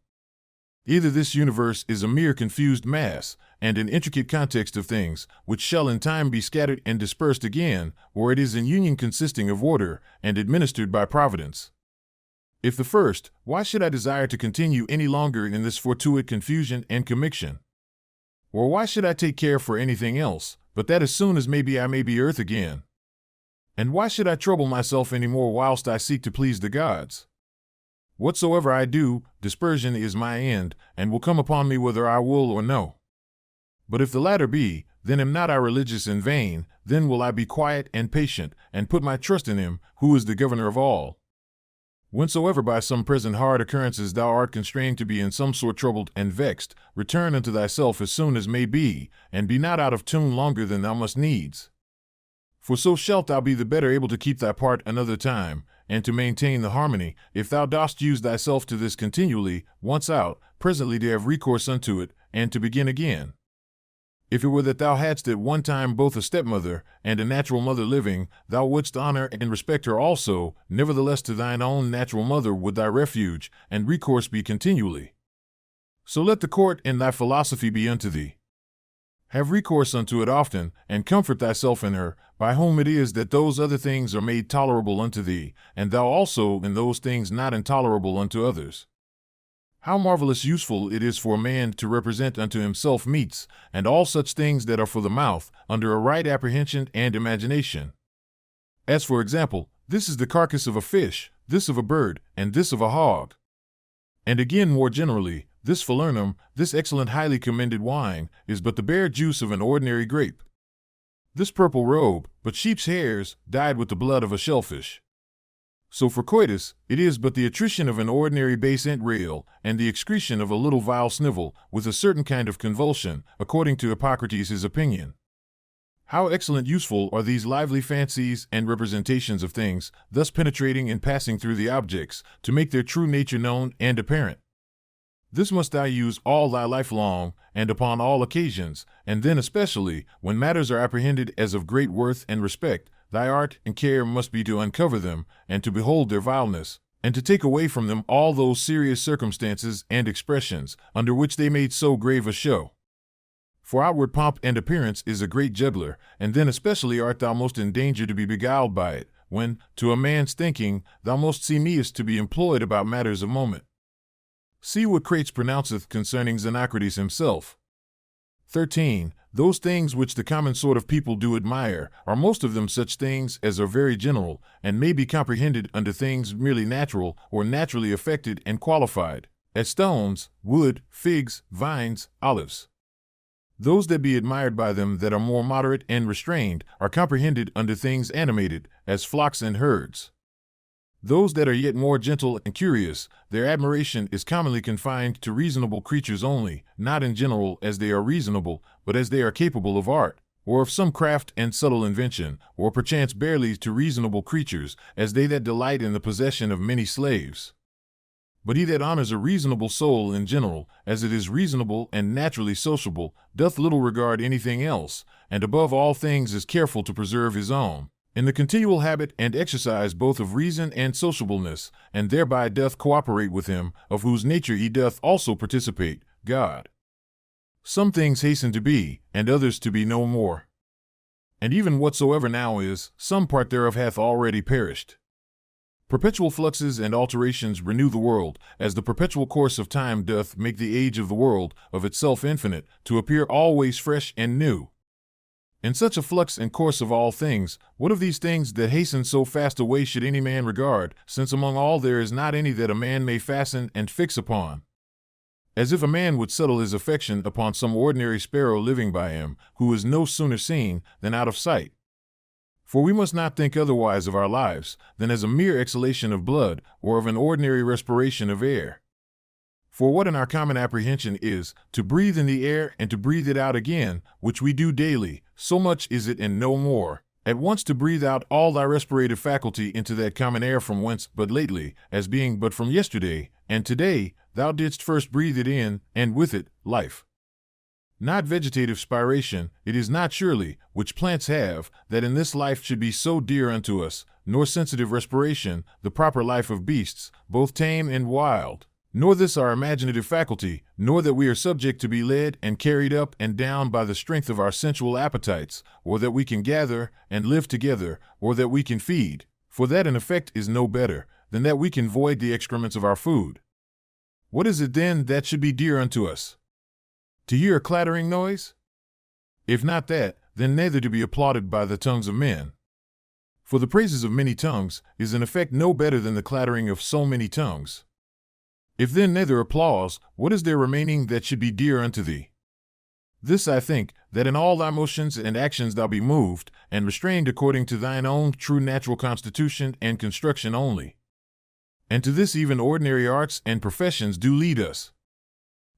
Either this universe is a mere confused mass, and an intricate context of things, which shall in time be scattered and dispersed again, or it is an union consisting of order, and administered by providence. If the first, why should I desire to continue any longer in this fortuite confusion and commixtion? Or why should I take care for anything else, but that as soon as maybe I may be earth again? And why should I trouble myself any more whilst I seek to please the gods? Whatsoever I do, dispersion is my end, and will come upon me whether I will or no. But if the latter be, then am not I religious in vain, then will I be quiet and patient, and put my trust in him, who is the governor of all. Whensoever by some present hard occurrences thou art constrained to be in some sort troubled and vexed, return unto thyself as soon as may be, and be not out of tune longer than thou must needs. For so shalt thou be the better able to keep thy part another time, and to maintain the harmony, if thou dost use thyself to this continually, once out, presently to have recourse unto it, and to begin again. If it were that thou hadst at one time both a stepmother and a natural mother living, thou wouldst honor and respect her also, nevertheless to thine own natural mother would thy refuge and recourse be continually. So let the court and thy philosophy be unto thee. Have recourse unto it often, and comfort thyself in her, by whom it is that those other things are made tolerable unto thee, and thou also in those things not intolerable unto others. How marvelous useful it is for a man to represent unto himself meats, and all such things that are for the mouth, under a right apprehension and imagination. As for example, this is the carcass of a fish, this of a bird, and this of a hog. And again more generally, this falernum, this excellent highly commended wine, is but the bare juice of an ordinary grape. This purple robe, but sheep's hairs, dyed with the blood of a shellfish. So for coitus, it is but the attrition of an ordinary base entrail, and the excretion of a little vile snivel, with a certain kind of convulsion, according to Hippocrates his opinion. How excellent useful are these lively fancies and representations of things, thus penetrating and passing through the objects, to make their true nature known and apparent. This must thou use all thy life long, and upon all occasions, and then especially, when matters are apprehended as of great worth and respect, thy art and care must be to uncover them, and to behold their vileness, and to take away from them all those serious circumstances and expressions, under which they made so grave a show. For outward pomp and appearance is a great juggler, and then especially art thou most in danger to be beguiled by it, when, to a man's thinking, thou most seemest to be employed about matters of moment. See what Crates pronounceth concerning Xenocrates himself. 13. Those things which the common sort of people do admire are most of them such things as are very general, and may be comprehended under things merely natural or naturally affected and qualified, as stones, wood, figs, vines, olives. Those that be admired by them that are more moderate and restrained are comprehended under things animated, as flocks and herds. Those that are yet more gentle and curious, their admiration is commonly confined to reasonable creatures only, not in general as they are reasonable, but as they are capable of art, or of some craft and subtle invention, or perchance barely to reasonable creatures, as they that delight in the possession of many slaves. But he that honors a reasonable soul in general, as it is reasonable and naturally sociable, doth little regard anything else, and above all things is careful to preserve his own, in the continual habit and exercise both of reason and sociableness, and thereby doth cooperate with him, of whose nature he doth also participate, God. Some things hasten to be, and others to be no more. And even whatsoever now is, some part thereof hath already perished. Perpetual fluxes and alterations renew the world, as the perpetual course of time doth make the age of the world, of itself infinite, to appear always fresh and new. In such a flux and course of all things, what of these things that hasten so fast away should any man regard, since among all there is not any that a man may fasten and fix upon? As if a man would settle his affection upon some ordinary sparrow living by him, who is no sooner seen than out of sight. For we must not think otherwise of our lives than as a mere exhalation of blood, or of an ordinary respiration of air. For what in our common apprehension is, to breathe in the air and to breathe it out again, which we do daily, so much is it and no more, at once to breathe out all thy respirative faculty into that common air from whence but lately, as being but from yesterday, and today, thou didst first breathe it in, and with it, life. Not vegetative spiration, it is not surely, which plants have, that in this life should be so dear unto us, nor sensitive respiration, the proper life of beasts, both tame and wild. nor this our imaginative faculty, nor that we are subject to be led and carried up and down by the strength of our sensual appetites, or that we can gather and live together, or that we can feed, for that in effect is no better than that we can void the excrements of our food. What is it then that should be dear unto us? To hear a clattering noise? If not that, then neither to be applauded by the tongues of men. For the praises of many tongues is in effect no better than the clattering of so many tongues. If then neither applause, what is there remaining that should be dear unto thee? This I think, that in all thy motions and actions thou be moved, and restrained according to thine own true natural constitution and construction only. And to this even ordinary arts and professions do lead us.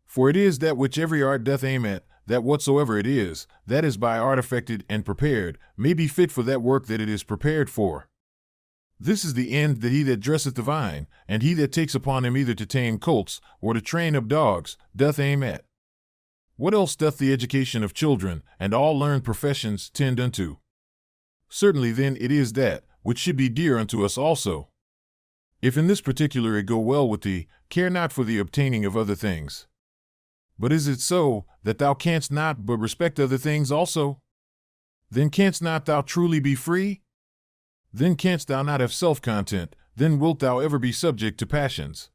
For it is that which every art doth aim at, that whatsoever it is, that is by art affected and prepared, may be fit for that work that it is prepared for. This is the end that he that dresseth the vine, and he that takes upon him either to tame colts, or to train up dogs, doth aim at. What else doth the education of children, and all learned professions, tend unto? Certainly then it is that, which should be dear unto us also. If in this particular it go well with thee, care not for the obtaining of other things. But is it so, that thou canst not but respect other things also? Then canst not thou truly be free? Then canst thou not have self-content, then wilt thou ever be subject to passions.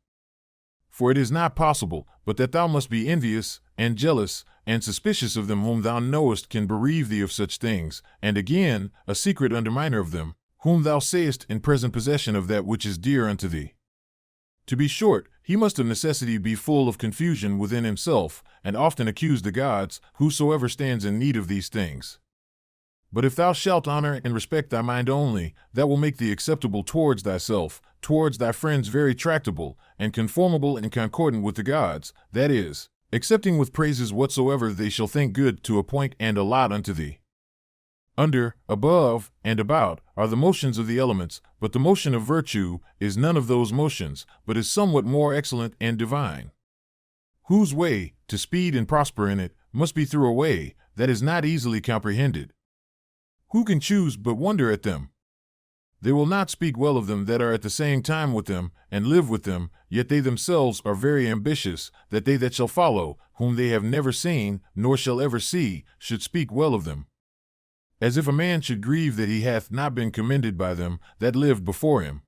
For it is not possible, but that thou must be envious, and jealous, and suspicious of them whom thou knowest can bereave thee of such things, and again, a secret underminer of them, whom thou sayest in present possession of that which is dear unto thee. To be short, he must of necessity be full of confusion within himself, and often accuse the gods, whosoever stands in need of these things. But if thou shalt honor and respect thy mind only, that will make thee acceptable towards thyself, towards thy friends very tractable, and conformable and concordant with the gods, that is, accepting with praises whatsoever they shall think good to appoint and allot unto thee. Under, above, and about are the motions of the elements, but the motion of virtue is none of those motions, but is somewhat more excellent and divine. Whose way, to speed and prosper in it, must be through a way that is not easily comprehended. Who can choose but wonder at them? They will not speak well of them that are at the same time with them, and live with them, yet they themselves are very ambitious, that they that shall follow, whom they have never seen, nor shall ever see, should speak well of them. As if a man should grieve that he hath not been commended by them that lived before him.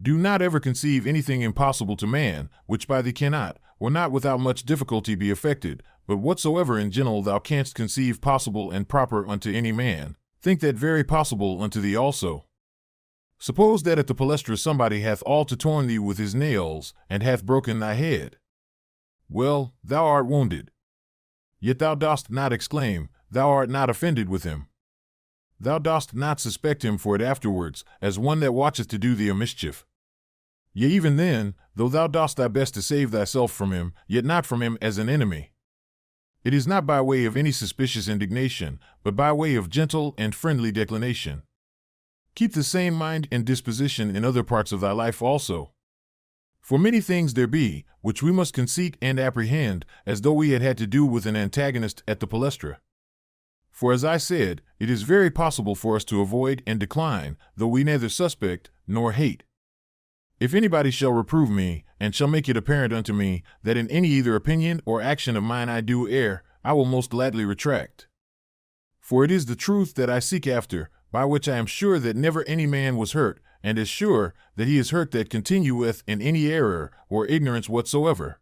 Do not ever conceive anything impossible to man, which by thee cannot, or not without much difficulty be effected, but whatsoever in general thou canst conceive possible and proper unto any man, think that very possible unto thee also. Suppose that at the palestra somebody hath all to torn thee with his nails, and hath broken thy head. Well, thou art wounded. Yet thou dost not exclaim, thou art not offended with him. Thou dost not suspect him for it afterwards, as one that watcheth to do thee a mischief. Yea, even then, though thou dost thy best to save thyself from him, yet not from him as an enemy. It is not by way of any suspicious indignation, but by way of gentle and friendly declination. Keep the same mind and disposition in other parts of thy life also. For many things there be, which we must conceit and apprehend, as though we had had to do with an antagonist at the palestra. For as I said, it is very possible for us to avoid and decline, though we neither suspect nor hate. If anybody shall reprove me, and shall make it apparent unto me, that in any either opinion or action of mine I do err, I will most gladly retract. For it is the truth that I seek after, by which I am sure that never any man was hurt, and as sure that he is hurt that continueth in any error or ignorance whatsoever.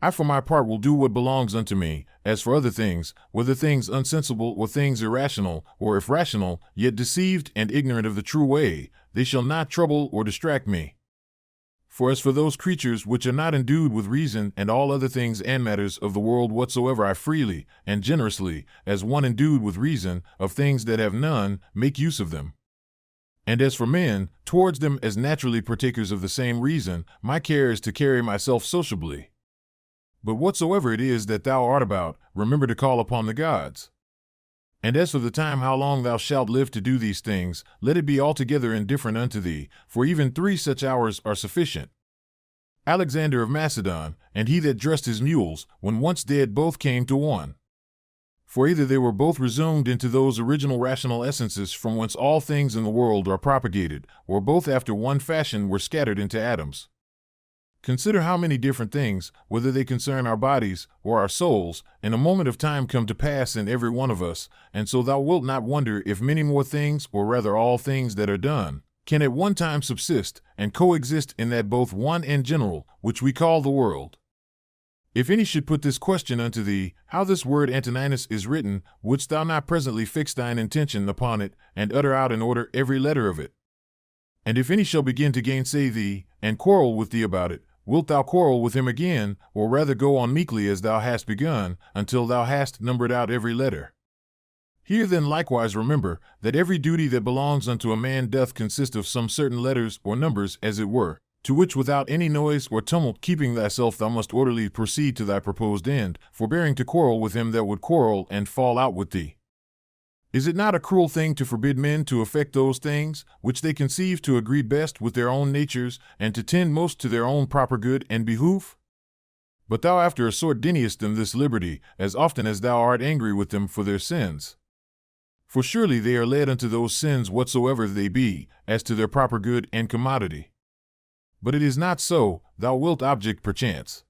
I for my part will do what belongs unto me, as for other things, whether things unsensible or things irrational, or if rational, yet deceived and ignorant of the true way, they shall not trouble or distract me. For as for those creatures which are not endued with reason and all other things and matters of the world whatsoever I freely and generously, as one endued with reason, of things that have none, make use of them. And as for men, towards them as naturally partakers of the same reason, my care is to carry myself sociably. But whatsoever it is that thou art about, remember to call upon the gods. And as for the time how long thou shalt live to do these things, let it be altogether indifferent unto thee, for even 3 such hours are sufficient. Alexander of Macedon, and he that dressed his mules, when once dead both came to one. For either they were both resumed into those original rational essences from whence all things in the world are propagated, or both after one fashion were scattered into atoms. Consider how many different things, whether they concern our bodies or our souls, in a moment of time come to pass in every one of us, and so thou wilt not wonder if many more things, or rather all things that are done, can at one time subsist and coexist in that both one and general, which we call the world. If any should put this question unto thee, how this word Antoninus is written, wouldst thou not presently fix thine intention upon it, and utter out in order every letter of it? And if any shall begin to gainsay thee, and quarrel with thee about it, wilt thou quarrel with him again, or rather go on meekly as thou hast begun, until thou hast numbered out every letter? Here then likewise remember, that every duty that belongs unto a man doth consist of some certain letters or numbers, as it were, to which without any noise or tumult keeping thyself thou must orderly proceed to thy proposed end, forbearing to quarrel with him that would quarrel and fall out with thee. Is it not a cruel thing to forbid men to effect those things, which they conceive to agree best with their own natures, and to tend most to their own proper good and behoof? But thou after a sort deniest them this liberty, as often as thou art angry with them for their sins. For surely they are led unto those sins whatsoever they be, as to their proper good and commodity. But it is not so, thou wilt object perchance.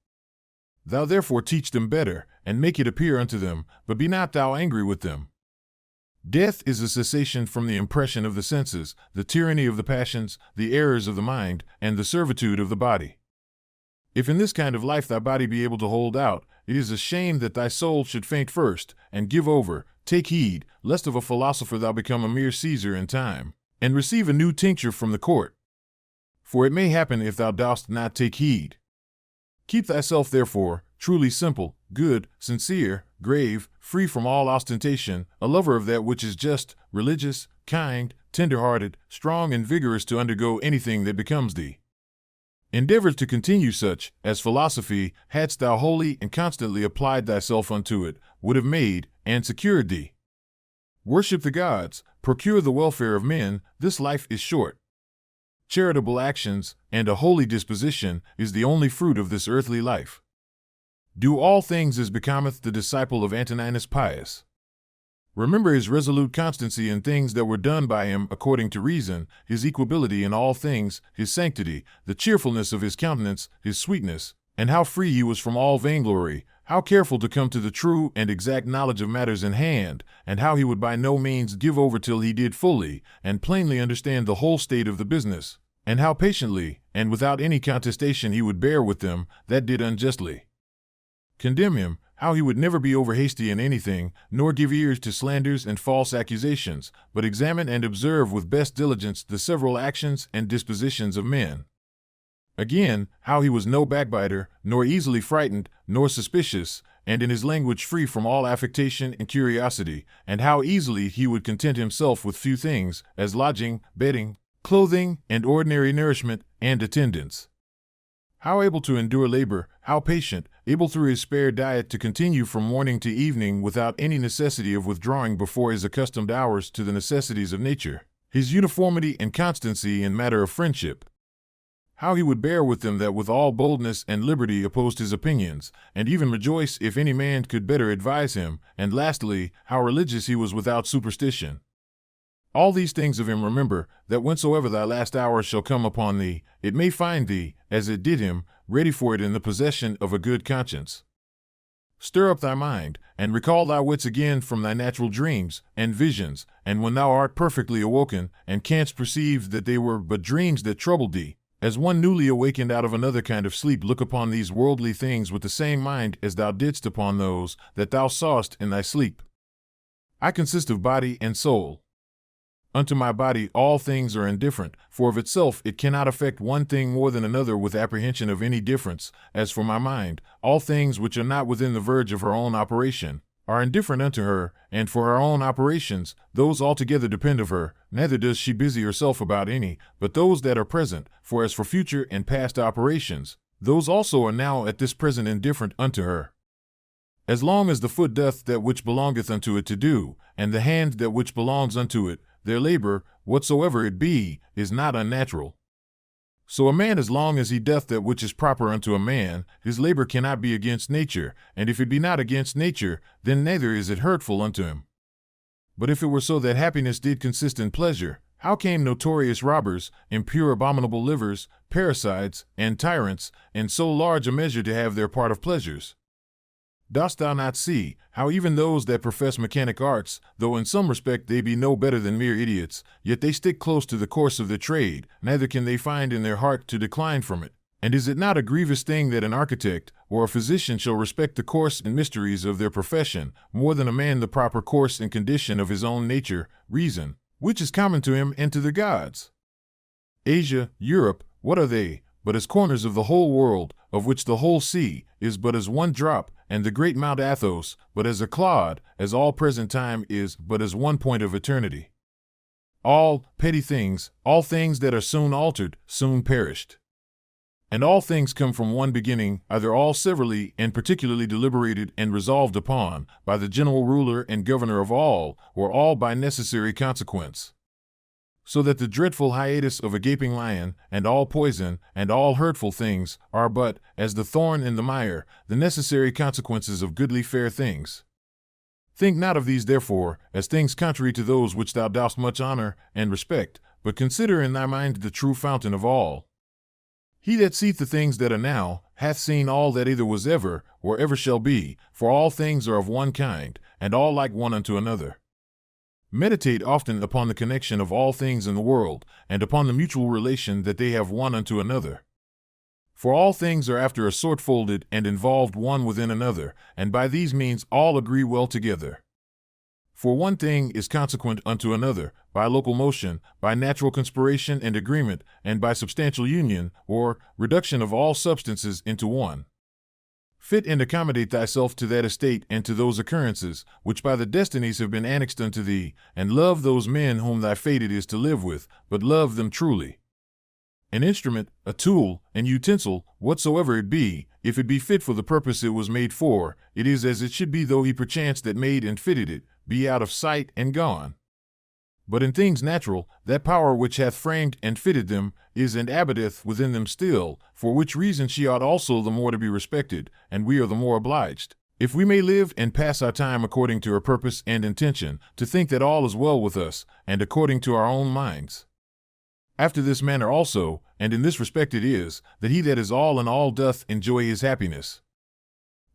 Thou therefore teach them better, and make it appear unto them, but be not thou angry with them. Death is a cessation from the impression of the senses, the tyranny of the passions, the errors of the mind, and the servitude of the body. If in this kind of life thy body be able to hold out, it is a shame that thy soul should faint first, and give over. Take heed, lest of a philosopher thou become a mere Caesar in time, and receive a new tincture from the court. For it may happen if thou dost not take heed. Keep thyself therefore truly simple, good, sincere, grave, free from all ostentation, a lover of that which is just, religious, kind, tender-hearted, strong and vigorous to undergo anything that becomes thee. Endeavor to continue such, as philosophy, hadst thou wholly and constantly applied thyself unto it, would have made and secured thee. Worship the gods, procure the welfare of men, this life is short. Charitable actions, and a holy disposition, is the only fruit of this earthly life. Do all things as becometh the disciple of Antoninus Pius. Remember his resolute constancy in things that were done by him according to reason, his equability in all things, his sanctity, the cheerfulness of his countenance, his sweetness, and how free he was from all vainglory, how careful to come to the true and exact knowledge of matters in hand, and how he would by no means give over till he did fully and plainly understand the whole state of the business, and how patiently, and without any contestation he would bear with them that did unjustly condemn him, how he would never be over hasty in anything, nor give ears to slanders and false accusations, but examine and observe with best diligence the several actions and dispositions of men. Again, how he was no backbiter, nor easily frightened, nor suspicious, and in his language free from all affectation and curiosity, and how easily he would content himself with few things, as lodging, bedding, clothing, and ordinary nourishment and attendance. How able to endure labor, how patient, able through his spare diet to continue from morning to evening without any necessity of withdrawing before his accustomed hours to the necessities of nature, his uniformity and constancy in matter of friendship. How he would bear with them that with all boldness and liberty opposed his opinions, and even rejoice if any man could better advise him, and lastly, how religious he was without superstition. All these things of him remember, that whensoever thy last hour shall come upon thee, it may find thee, as it did him, ready for it in the possession of a good conscience. Stir up thy mind, and recall thy wits again from thy natural dreams and visions, and when thou art perfectly awoken, and canst perceive that they were but dreams that troubled thee, as one newly awakened out of another kind of sleep, look upon these worldly things with the same mind as thou didst upon those that thou sawest in thy sleep. I consist of body and soul. Unto my body all things are indifferent, for of itself it cannot affect one thing more than another with apprehension of any difference. As for my mind, all things which are not within the verge of her own operation are indifferent unto her, and for her own operations, those altogether depend of her, neither does she busy herself about any, but those that are present, for as for future and past operations, those also are now at this present indifferent unto her. As long as the foot doth that which belongeth unto it to do, and the hand that which belongs unto it, their labor, whatsoever it be, is not unnatural. So a man as long as he doth that which is proper unto a man, his labor cannot be against nature, and if it be not against nature, then neither is it hurtful unto him. But if it were so that happiness did consist in pleasure, How came notorious robbers, impure abominable livers, parricides, and tyrants, in so large a measure to have their part of pleasures? Dost thou not see, how even those that profess mechanic arts, though in some respect they be no better than mere idiots, yet they stick close to the course of their trade, neither can they find in their heart to decline from it? And is it not a grievous thing that an architect or a physician shall respect the course and mysteries of their profession, more than a man the proper course and condition of his own nature, reason, which is common to him and to the gods? Asia, Europe, what are they, but as corners of the whole world, of which the whole sea is but as one drop, and the great Mount Athos but as a clod, as all present time is but as one point of eternity? All petty things, all things that are soon altered, soon perished. And all things come from one beginning, either all severally and particularly deliberated and resolved upon by the general ruler and governor of all, or all by necessary consequence. So that the dreadful hiatus of a gaping lion, and all poison, and all hurtful things, are but, as the thorn in the mire, the necessary consequences of goodly fair things. Think not of these, therefore, as things contrary to those which thou dost much honor and respect, but consider in thy mind the true fountain of all. He that seeth the things that are now, hath seen all that either was ever, or ever shall be, for all things are of one kind, and all like one unto another. Meditate often upon the connection of all things in the world, and upon the mutual relation that they have one unto another. For all things are after a sort folded and involved one within another, and by these means all agree well together. For one thing is consequent unto another, by local motion, by natural conspiration and agreement, and by substantial union, or reduction of all substances into one. Fit and accommodate thyself to that estate and to those occurrences, which by the destinies have been annexed unto thee, and love those men whom thy fate it is to live with, but love them truly. An instrument, a tool, an utensil, whatsoever it be, if it be fit for the purpose it was made for, it is as it should be, though he perchance that made and fitted it be out of sight and gone. But in things natural, that power which hath framed and fitted them is and abideth within them still, for which reason she ought also the more to be respected, and we are the more obliged, if we may live and pass our time according to her purpose and intention, to think that all is well with us, and according to our own minds. After this manner also, and in this respect it is, that he that is all in all doth enjoy his happiness.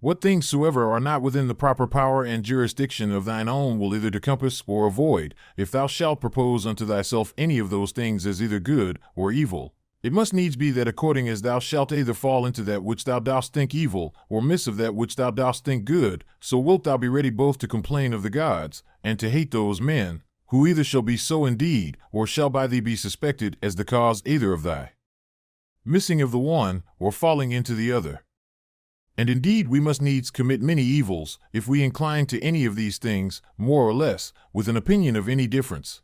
What things soever are not within the proper power and jurisdiction of thine own will either to compass or avoid, if thou shalt propose unto thyself any of those things as either good or evil. It must needs be that according as thou shalt either fall into that which thou dost think evil, or miss of that which thou dost think good, so wilt thou be ready both to complain of the gods, and to hate those men, who either shall be so indeed, or shall by thee be suspected as the cause either of thy missing of the one, or falling into the other. And indeed we must needs commit many evils, if we incline to any of these things, more or less, with an opinion of any difference.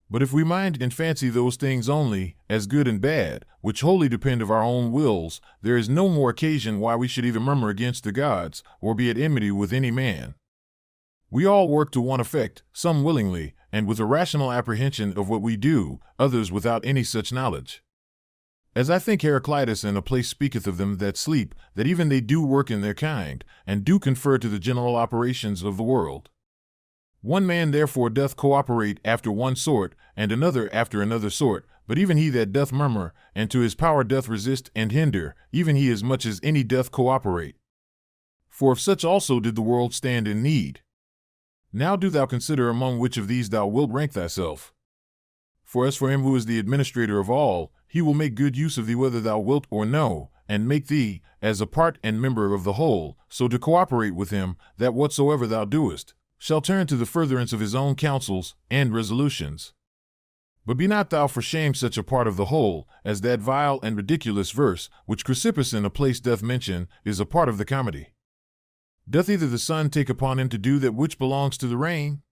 But if we mind and fancy those things only, as good and bad, which wholly depend of our own wills, there is no more occasion why we should either murmur against the gods, or be at enmity with any man. We all work to one effect, some willingly, and with a rational apprehension of what we do, others without any such knowledge. As I think Heraclitus in a place speaketh of them that sleep, that even they do work in their kind, and do confer to the general operations of the world. One man therefore doth cooperate after one sort, and another after another sort, but even he that doth murmur, and to his power doth resist and hinder, even he as much as any doth cooperate. For of such also did the world stand in need. Now do thou consider among which of these thou wilt rank thyself. For as for him who is the administrator of all, he will make good use of thee whether thou wilt or no, and make thee, as a part and member of the whole, so to cooperate with him, that whatsoever thou doest, shall turn to the furtherance of his own counsels and resolutions. But be not thou for shame such a part of the whole, as that vile and ridiculous verse, which Chrysippus in a place doth mention, is a part of the comedy. Doth either the sun take upon him to do that which belongs to the rain?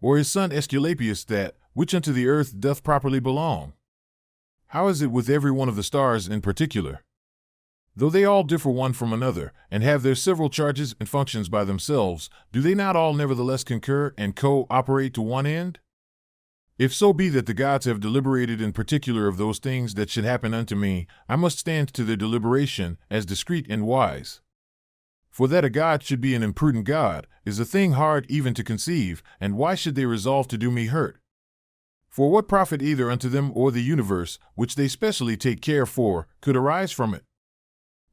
Or his son Aesculapius that, which unto the earth doth properly belong? How is it with every one of the stars in particular? Though they all differ one from another, and have their several charges and functions by themselves, do they not all nevertheless concur and co-operate to one end? If so be that the gods have deliberated in particular of those things that should happen unto me, I must stand to their deliberation as discreet and wise. For that a god should be an imprudent god is a thing hard even to conceive, and why should they resolve to do me hurt? For what profit either unto them or the universe, which they specially take care for, could arise from it?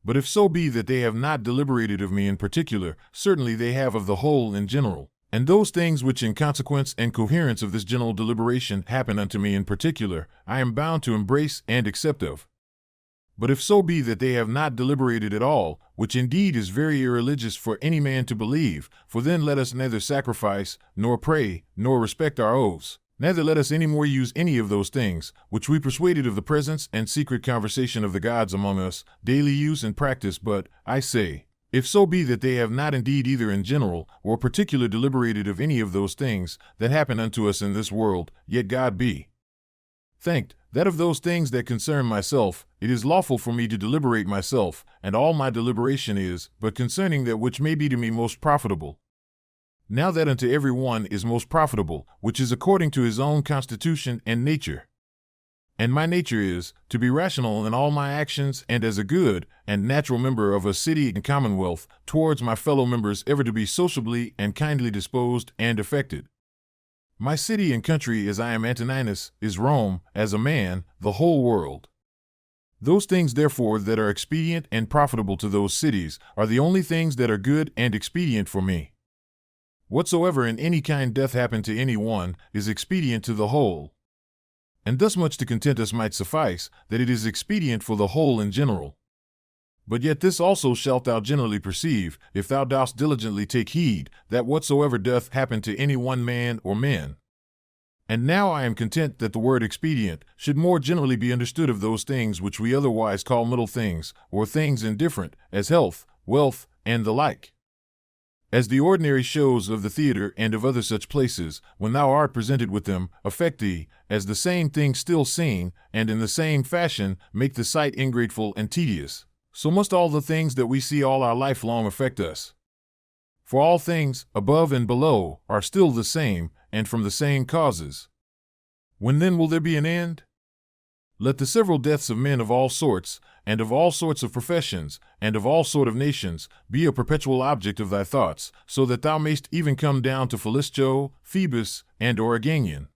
But if so be that they have not deliberated of me in particular, certainly they have of the whole in general. And those things which in consequence and coherence of this general deliberation happen unto me in particular, I am bound to embrace and accept of. But if so be that they have not deliberated at all, which indeed is very irreligious for any man to believe, for then let us neither sacrifice, nor pray, nor respect our oaths, neither let us any more use any of those things, which we persuaded of the presence and secret conversation of the gods among us, daily use and practice. But, I say, if so be that they have not indeed either in general or particular deliberated of any of those things that happen unto us in this world, yet God be thanked, that of those things that concern myself, it is lawful for me to deliberate myself, and all my deliberation is but concerning that which may be to me most profitable. Now that unto every one is most profitable, which is according to his own constitution and nature. And my nature is, to be rational in all my actions, and as a good and natural member of a city and commonwealth, towards my fellow members ever to be sociably and kindly disposed and affected. My city and country, as I am Antoninus, is Rome, as a man, the whole world. Those things, therefore, that are expedient and profitable to those cities are the only things that are good and expedient for me. Whatsoever in any kind doth happen to any one is expedient to the whole. And thus much to content us might suffice, that it is expedient for the whole in general. But yet this also shalt thou generally perceive, if thou dost diligently take heed, that whatsoever doth happen to any one man or men. And now I am content that the word expedient should more generally be understood of those things which we otherwise call middle things, or things indifferent, as health, wealth, and the like. As the ordinary shows of the theatre and of other such places, when thou art presented with them, affect thee, as the same thing still seen, and in the same fashion make the sight ingrateful and tedious, so must all the things that we see all our life long affect us. For all things, above and below, are still the same, and from the same causes. When then will there be an end? Let the several deaths of men of all sorts, and of all sorts of professions, and of all sort of nations, be a perpetual object of thy thoughts, so that thou mayst even come down to Philisto, Phoebus, and Origanian.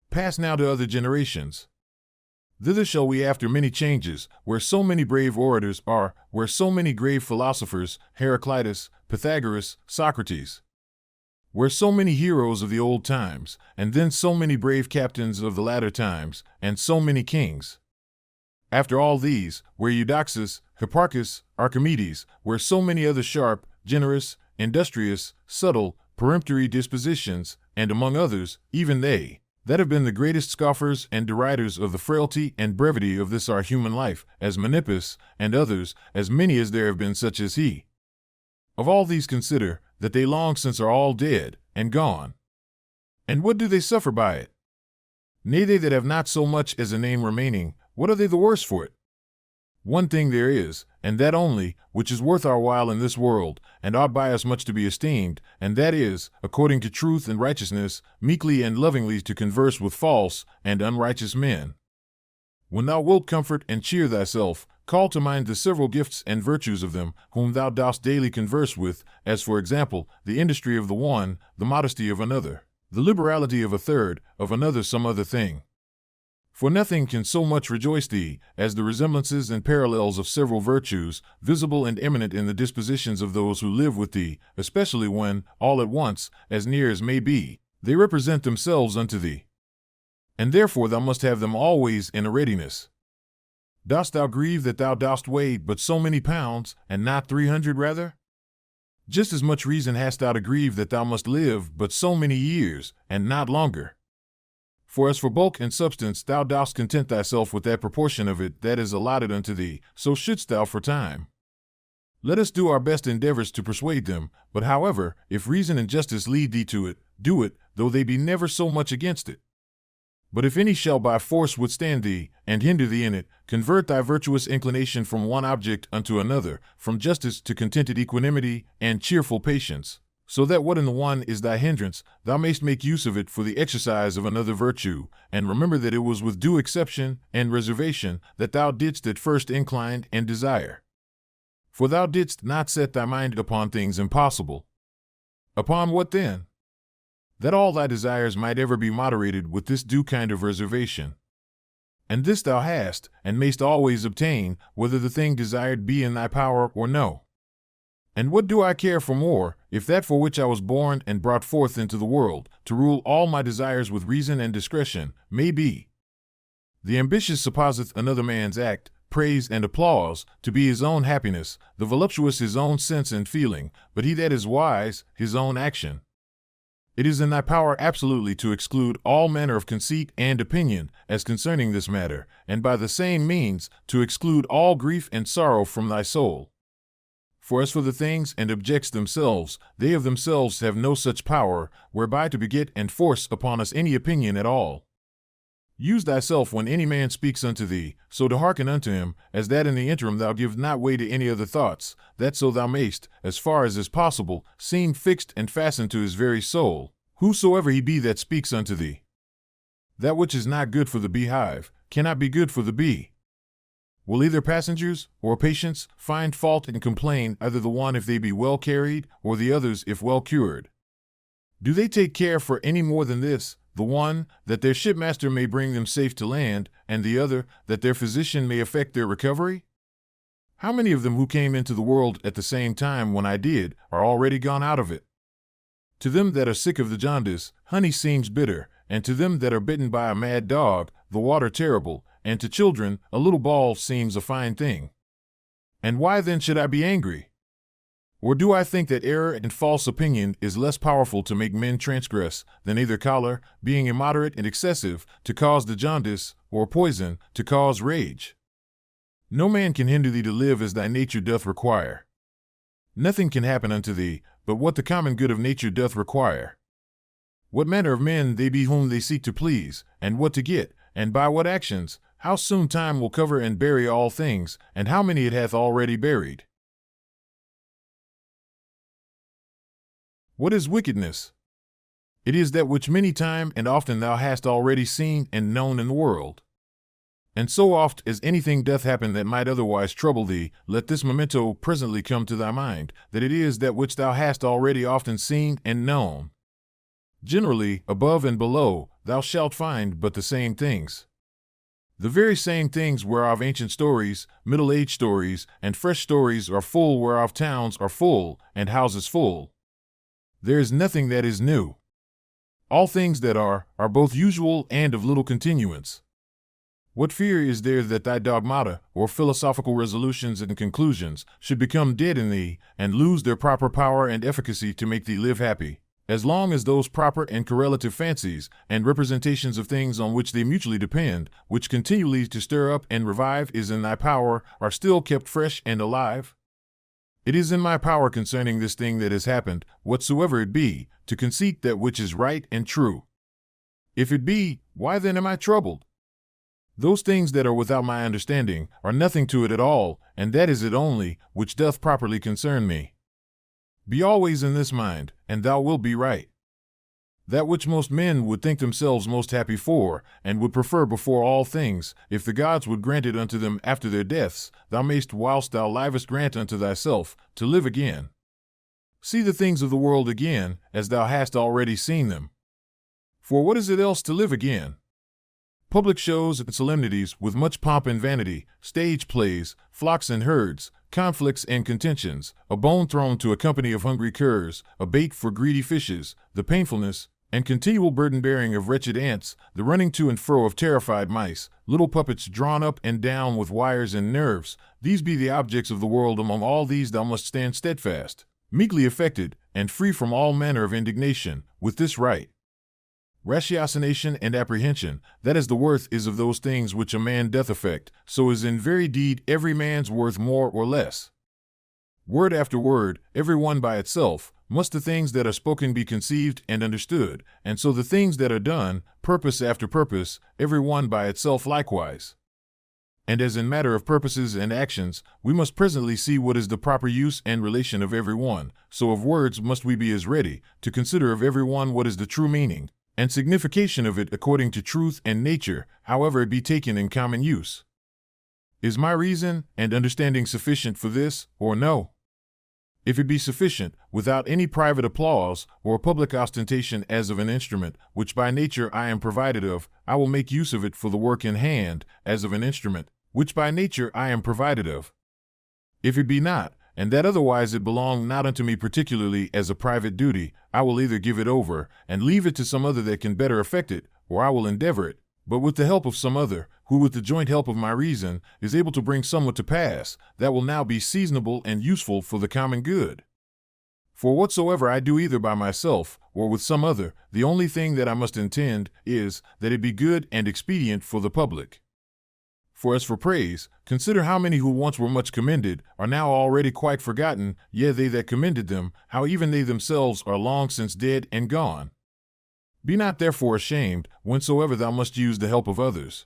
Pass now to other generations. Thither shall we after many changes, where so many brave orators are, where so many grave philosophers, Heraclitus, Pythagoras, Socrates, where so many heroes of the old times, and then so many brave captains of the latter times, and so many kings. After all these, where Eudoxus, Hipparchus, Archimedes, where so many other sharp, generous, industrious, subtle, peremptory dispositions, and among others, even they, that have been the greatest scoffers and deriders of the frailty and brevity of this our human life, as Menippus, and others, as many as there have been such as he. Of all these consider, that they long since are all dead, and gone. And what do they suffer by it? Nay, they that have not so much as a name remaining, what are they the worse for it? One thing there is, and that only, which is worth our while in this world, and ought by us much to be esteemed, and that is, according to truth and righteousness, meekly and lovingly to converse with false and unrighteous men. When thou wilt comfort and cheer thyself, call to mind the several gifts and virtues of them whom thou dost daily converse with, as for example, the industry of the one, the modesty of another, the liberality of a third, of another some other thing. For nothing can so much rejoice thee as the resemblances and parallels of several virtues, visible and eminent in the dispositions of those who live with thee, especially when, all at once, as near as may be, they represent themselves unto thee. And therefore thou must have them always in a readiness. Dost thou grieve that thou dost weigh but so many pounds, and not 300 rather? Just as much reason hast thou to grieve that thou must live but so many years, and not longer. For as for bulk and substance thou dost content thyself with that proportion of it that is allotted unto thee, so shouldst thou for time. Let us do our best endeavors to persuade them, but however, if reason and justice lead thee to it, do it, though they be never so much against it. But if any shall by force withstand thee, and hinder thee in it, convert thy virtuous inclination from one object unto another, from justice to contented equanimity and cheerful patience, so that what in the one is thy hindrance, thou mayst make use of it for the exercise of another virtue, and remember that it was with due exception and reservation that thou didst at first incline and desire. For thou didst not set thy mind upon things impossible. Upon what then? that all thy desires might ever be moderated with this due kind of reservation. And this thou hast, and mayst always obtain, whether the thing desired be in thy power or no. And what do I care for more, if that for which I was born and brought forth into the world, to rule all my desires with reason and discretion, may be? The ambitious supposeth another man's act, praise and applause, to be his own happiness, the voluptuous his own sense and feeling, but he that is wise, his own action. It is in thy power absolutely to exclude all manner of conceit and opinion as concerning this matter, and by the same means to exclude all grief and sorrow from thy soul. For as for the things and objects themselves, they of themselves have no such power, whereby to beget and force upon us any opinion at all. Use thyself when any man speaks unto thee, so to hearken unto him, as that in the interim thou give not way to any other thoughts, that so thou mayst, as far as is possible, seem fixed and fastened to his very soul, whosoever he be that speaks unto thee. That which is not good for the beehive cannot be good for the bee. Will either passengers or patients find fault and complain, either the one if they be well carried, or the others if well cured? Do they take care for any more than this, the one, that their shipmaster may bring them safe to land, and the other, that their physician may effect their recovery? How many of them who came into the world at the same time when I did are already gone out of it? To them that are sick of the jaundice, honey seems bitter, and to them that are bitten by a mad dog, the water terrible, and to children, a little ball seems a fine thing. And why then should I be angry? Or do I think that error and false opinion is less powerful to make men transgress than either choler, being immoderate and excessive, to cause the jaundice, or poison, to cause rage? No man can hinder thee to live as thy nature doth require. Nothing can happen unto thee, but what the common good of nature doth require. What manner of men they be whom they seek to please, and what to get, and by what actions, how soon time will cover and bury all things, and how many it hath already buried. What is wickedness? It is that which many time and often thou hast already seen and known in the world. And so oft as anything doth happen that might otherwise trouble thee, let this memento presently come to thy mind, that it is that which thou hast already often seen and known. Generally, above and below, thou shalt find but the same things. The very same things whereof ancient stories, middle-age stories, and fresh stories are full, whereof towns are full, and houses full. There is nothing that is new. All things that are both usual and of little continuance. What fear is there that thy dogmata, or philosophical resolutions and conclusions, should become dead in thee, and lose their proper power and efficacy to make thee live happy, as long as those proper and correlative fancies, and representations of things on which they mutually depend, which continually to stir up and revive is in thy power, are still kept fresh and alive? It is in my power concerning this thing that has happened, whatsoever it be, to conceit that which is right and true. If it be, why then am I troubled? Those things that are without my understanding are nothing to it at all, and that is it only, which doth properly concern me. Be always in this mind, and thou wilt be right. That which most men would think themselves most happy for, and would prefer before all things, if the gods would grant it unto them after their deaths, thou mayst whilst thou livest grant unto thyself, to live again. See the things of the world again, as thou hast already seen them. For what is it else to live again? Public shows and solemnities with much pomp and vanity, stage plays, flocks and herds, conflicts and contentions, a bone thrown to a company of hungry curs, a bait for greedy fishes, the painfulness and continual burden-bearing of wretched ants, the running to and fro of terrified mice, little puppets drawn up and down with wires and nerves, these be the objects of the world. Among all these thou must stand steadfast, meekly affected, and free from all manner of indignation, with this right ratiocination and apprehension, that as the worth is of those things which a man doth affect, so is in very deed every man's worth more or less. Word after word, every one by itself, must the things that are spoken be conceived and understood, and so the things that are done, purpose after purpose, every one by itself likewise. And as in matter of purposes and actions, we must presently see what is the proper use and relation of every one, so of words must we be as ready to consider of every one what is the true meaning and signification of it according to truth and nature, however it be taken in common use. Is my reason and understanding sufficient for this, or no? If it be sufficient, without any private applause or public ostentation as of an instrument, which by nature I am provided of, I will make use of it for the work in hand, as of an instrument, which by nature I am provided of. If it be not, and that otherwise it belong not unto me particularly as a private duty, I will either give it over, and leave it to some other that can better effect it, or I will endeavor it, but with the help of some other, who with the joint help of my reason is able to bring somewhat to pass, that will now be seasonable and useful for the common good. For whatsoever I do either by myself, or with some other, the only thing that I must intend is, that it be good and expedient for the public. For as for praise, consider how many who once were much commended are now already quite forgotten, yea, they that commended them, how even they themselves are long since dead and gone. Be not therefore ashamed, whensoever thou must use the help of others.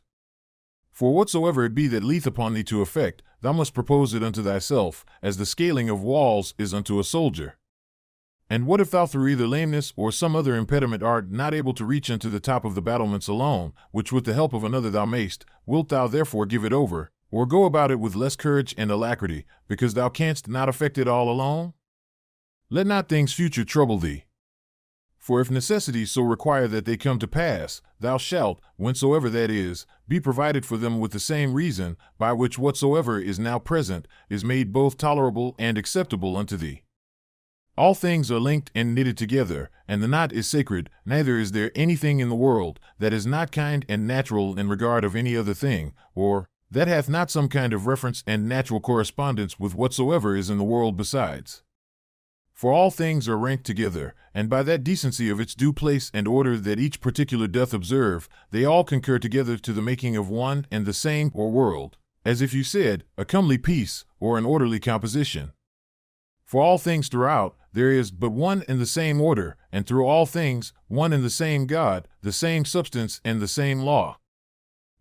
For whatsoever it be that leeth upon thee to effect, thou must propose it unto thyself, as the scaling of walls is unto a soldier. And what if thou through either lameness or some other impediment art not able to reach unto the top of the battlements alone, which with the help of another thou mayst, wilt thou therefore give it over, or go about it with less courage and alacrity, because thou canst not effect it all alone? Let not things future trouble thee. For if necessity so require that they come to pass, thou shalt, whensoever that is, be provided for them with the same reason, by which whatsoever is now present is made both tolerable and acceptable unto thee. All things are linked and knitted together, and the knot is sacred, neither is there anything in the world that is not kind and natural in regard of any other thing, or that hath not some kind of reference and natural correspondence with whatsoever is in the world besides. For all things are ranked together, and by that decency of its due place and order that each particular doth observe, they all concur together to the making of one and the same or world, as if you said, a comely piece, or an orderly composition. For all things throughout, there is but one and the same order, and through all things, one and the same God, the same substance and the same law.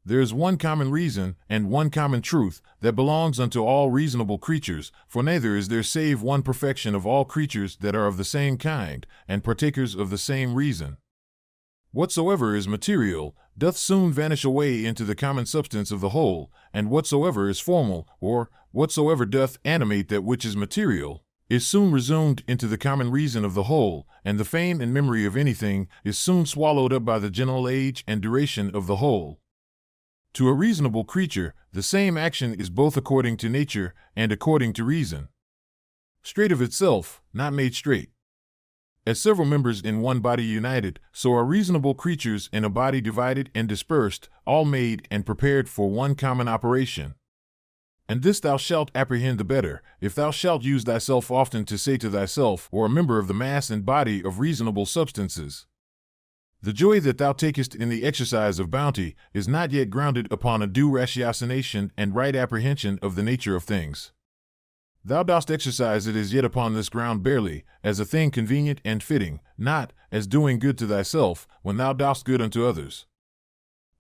There is one common reason, and one common truth, that belongs unto all reasonable creatures, for neither is there save one perfection of all creatures that are of the same kind, and partakers of the same reason. Whatsoever is material, doth soon vanish away into the common substance of the whole, and whatsoever is formal, or whatsoever doth animate that which is material, is soon resumed into the common reason of the whole, and the fame and memory of anything is soon swallowed up by the general age and duration of the whole. To a reasonable creature, the same action is both according to nature and according to reason. Straight of itself, not made straight. As several members in one body united, so are reasonable creatures in a body divided and dispersed, all made and prepared for one common operation. And this thou shalt apprehend the better, if thou shalt use thyself often to say to thyself, or a member of the mass and body of reasonable substances, the joy that thou takest in the exercise of bounty is not yet grounded upon a due ratiocination and right apprehension of the nature of things. Thou dost exercise it as yet upon this ground barely, as a thing convenient and fitting, not as doing good to thyself, when thou dost good unto others.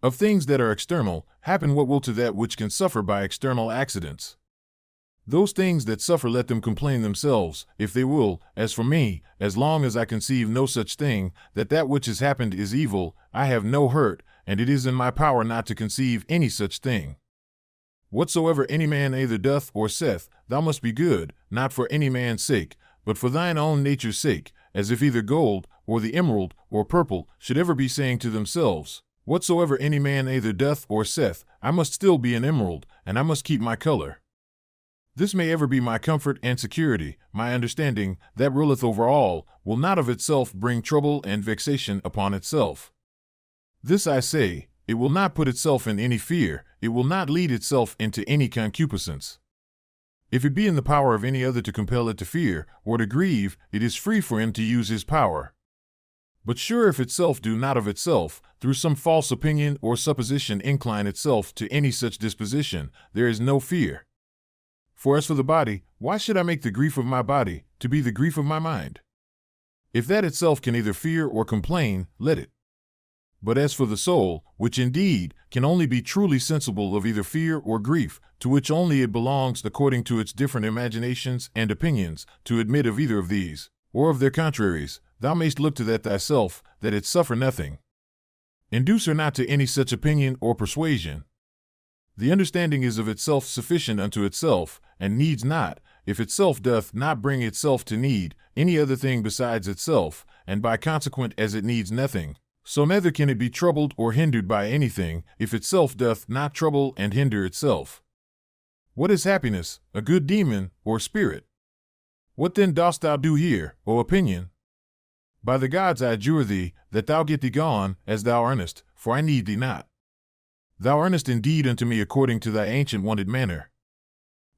Of things that are external, happen what will to that which can suffer by external accidents. Those things that suffer let them complain themselves, if they will. As for me, as long as I conceive no such thing, that which has happened is evil, I have no hurt, and it is in my power not to conceive any such thing. Whatsoever any man either doth or saith, thou must be good, not for any man's sake, but for thine own nature's sake, as if either gold, or the emerald, or purple, should ever be saying to themselves, whatsoever any man either doth or saith, I must still be an emerald, and I must keep my color. This may ever be my comfort and security. My understanding, that ruleth over all, will not of itself bring trouble and vexation upon itself. This I say, it will not put itself in any fear, it will not lead itself into any concupiscence. If it be in the power of any other to compel it to fear, or to grieve, it is free for him to use his power. But sure if itself do not of itself, through some false opinion or supposition incline itself to any such disposition, there is no fear. For as for the body, why should I make the grief of my body to be the grief of my mind? If that itself can either fear or complain, let it. But as for the soul, which indeed can only be truly sensible of either fear or grief, to which only it belongs according to its different imaginations and opinions, to admit of either of these, or of their contraries, thou mayst look to that thyself, that it suffer nothing. Induce her not to any such opinion or persuasion. The understanding is of itself sufficient unto itself, and needs not, if itself doth not bring itself to need any other thing besides itself, and by consequent as it needs nothing, so neither can it be troubled or hindered by anything, if itself doth not trouble and hinder itself. What is happiness, a good demon, or spirit? What then dost thou do here, O opinion? By the gods I adjure thee, that thou get thee gone, as thou earnest, for I need thee not. Thou earnest indeed unto me according to thy ancient wonted manner.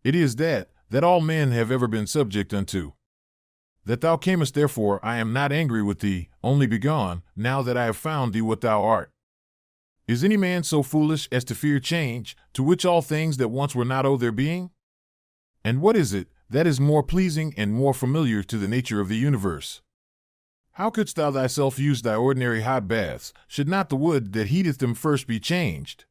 It is that all men have ever been subject unto. That thou camest, therefore I am not angry with thee, only begone, now that I have found thee what thou art. Is any man so foolish as to fear change, to which all things that once were not owe their being? And what is it that is more pleasing and more familiar to the nature of the universe? How couldst thou thyself use thy ordinary hot baths, should not the wood that heateth them first be changed?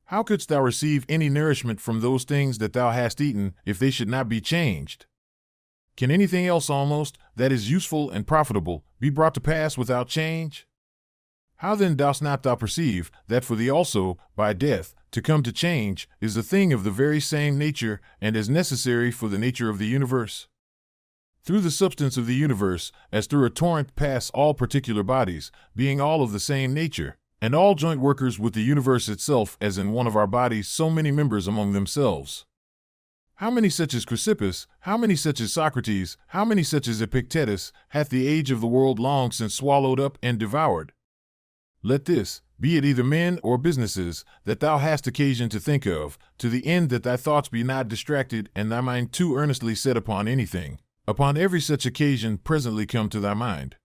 How couldst thou receive any nourishment from those things that thou hast eaten, if they should not be changed? Can anything else almost, that is useful and profitable, be brought to pass without change? How then dost not thou perceive, that for thee also, by death, to come to change, is a thing of the very same nature, and as necessary for the nature of the universe? Through the substance of the universe, as through a torrent pass all particular bodies, being all of the same nature, and all joint workers with the universe itself, as in one of our bodies so many members among themselves. How many such as Chrysippus, how many such as Socrates, how many such as Epictetus, hath the age of the world long since swallowed up and devoured? Let this, be it either men or businesses, that thou hast occasion to think of, to the end that thy thoughts be not distracted and thy mind too earnestly set upon anything, upon every such occasion presently come to thy mind.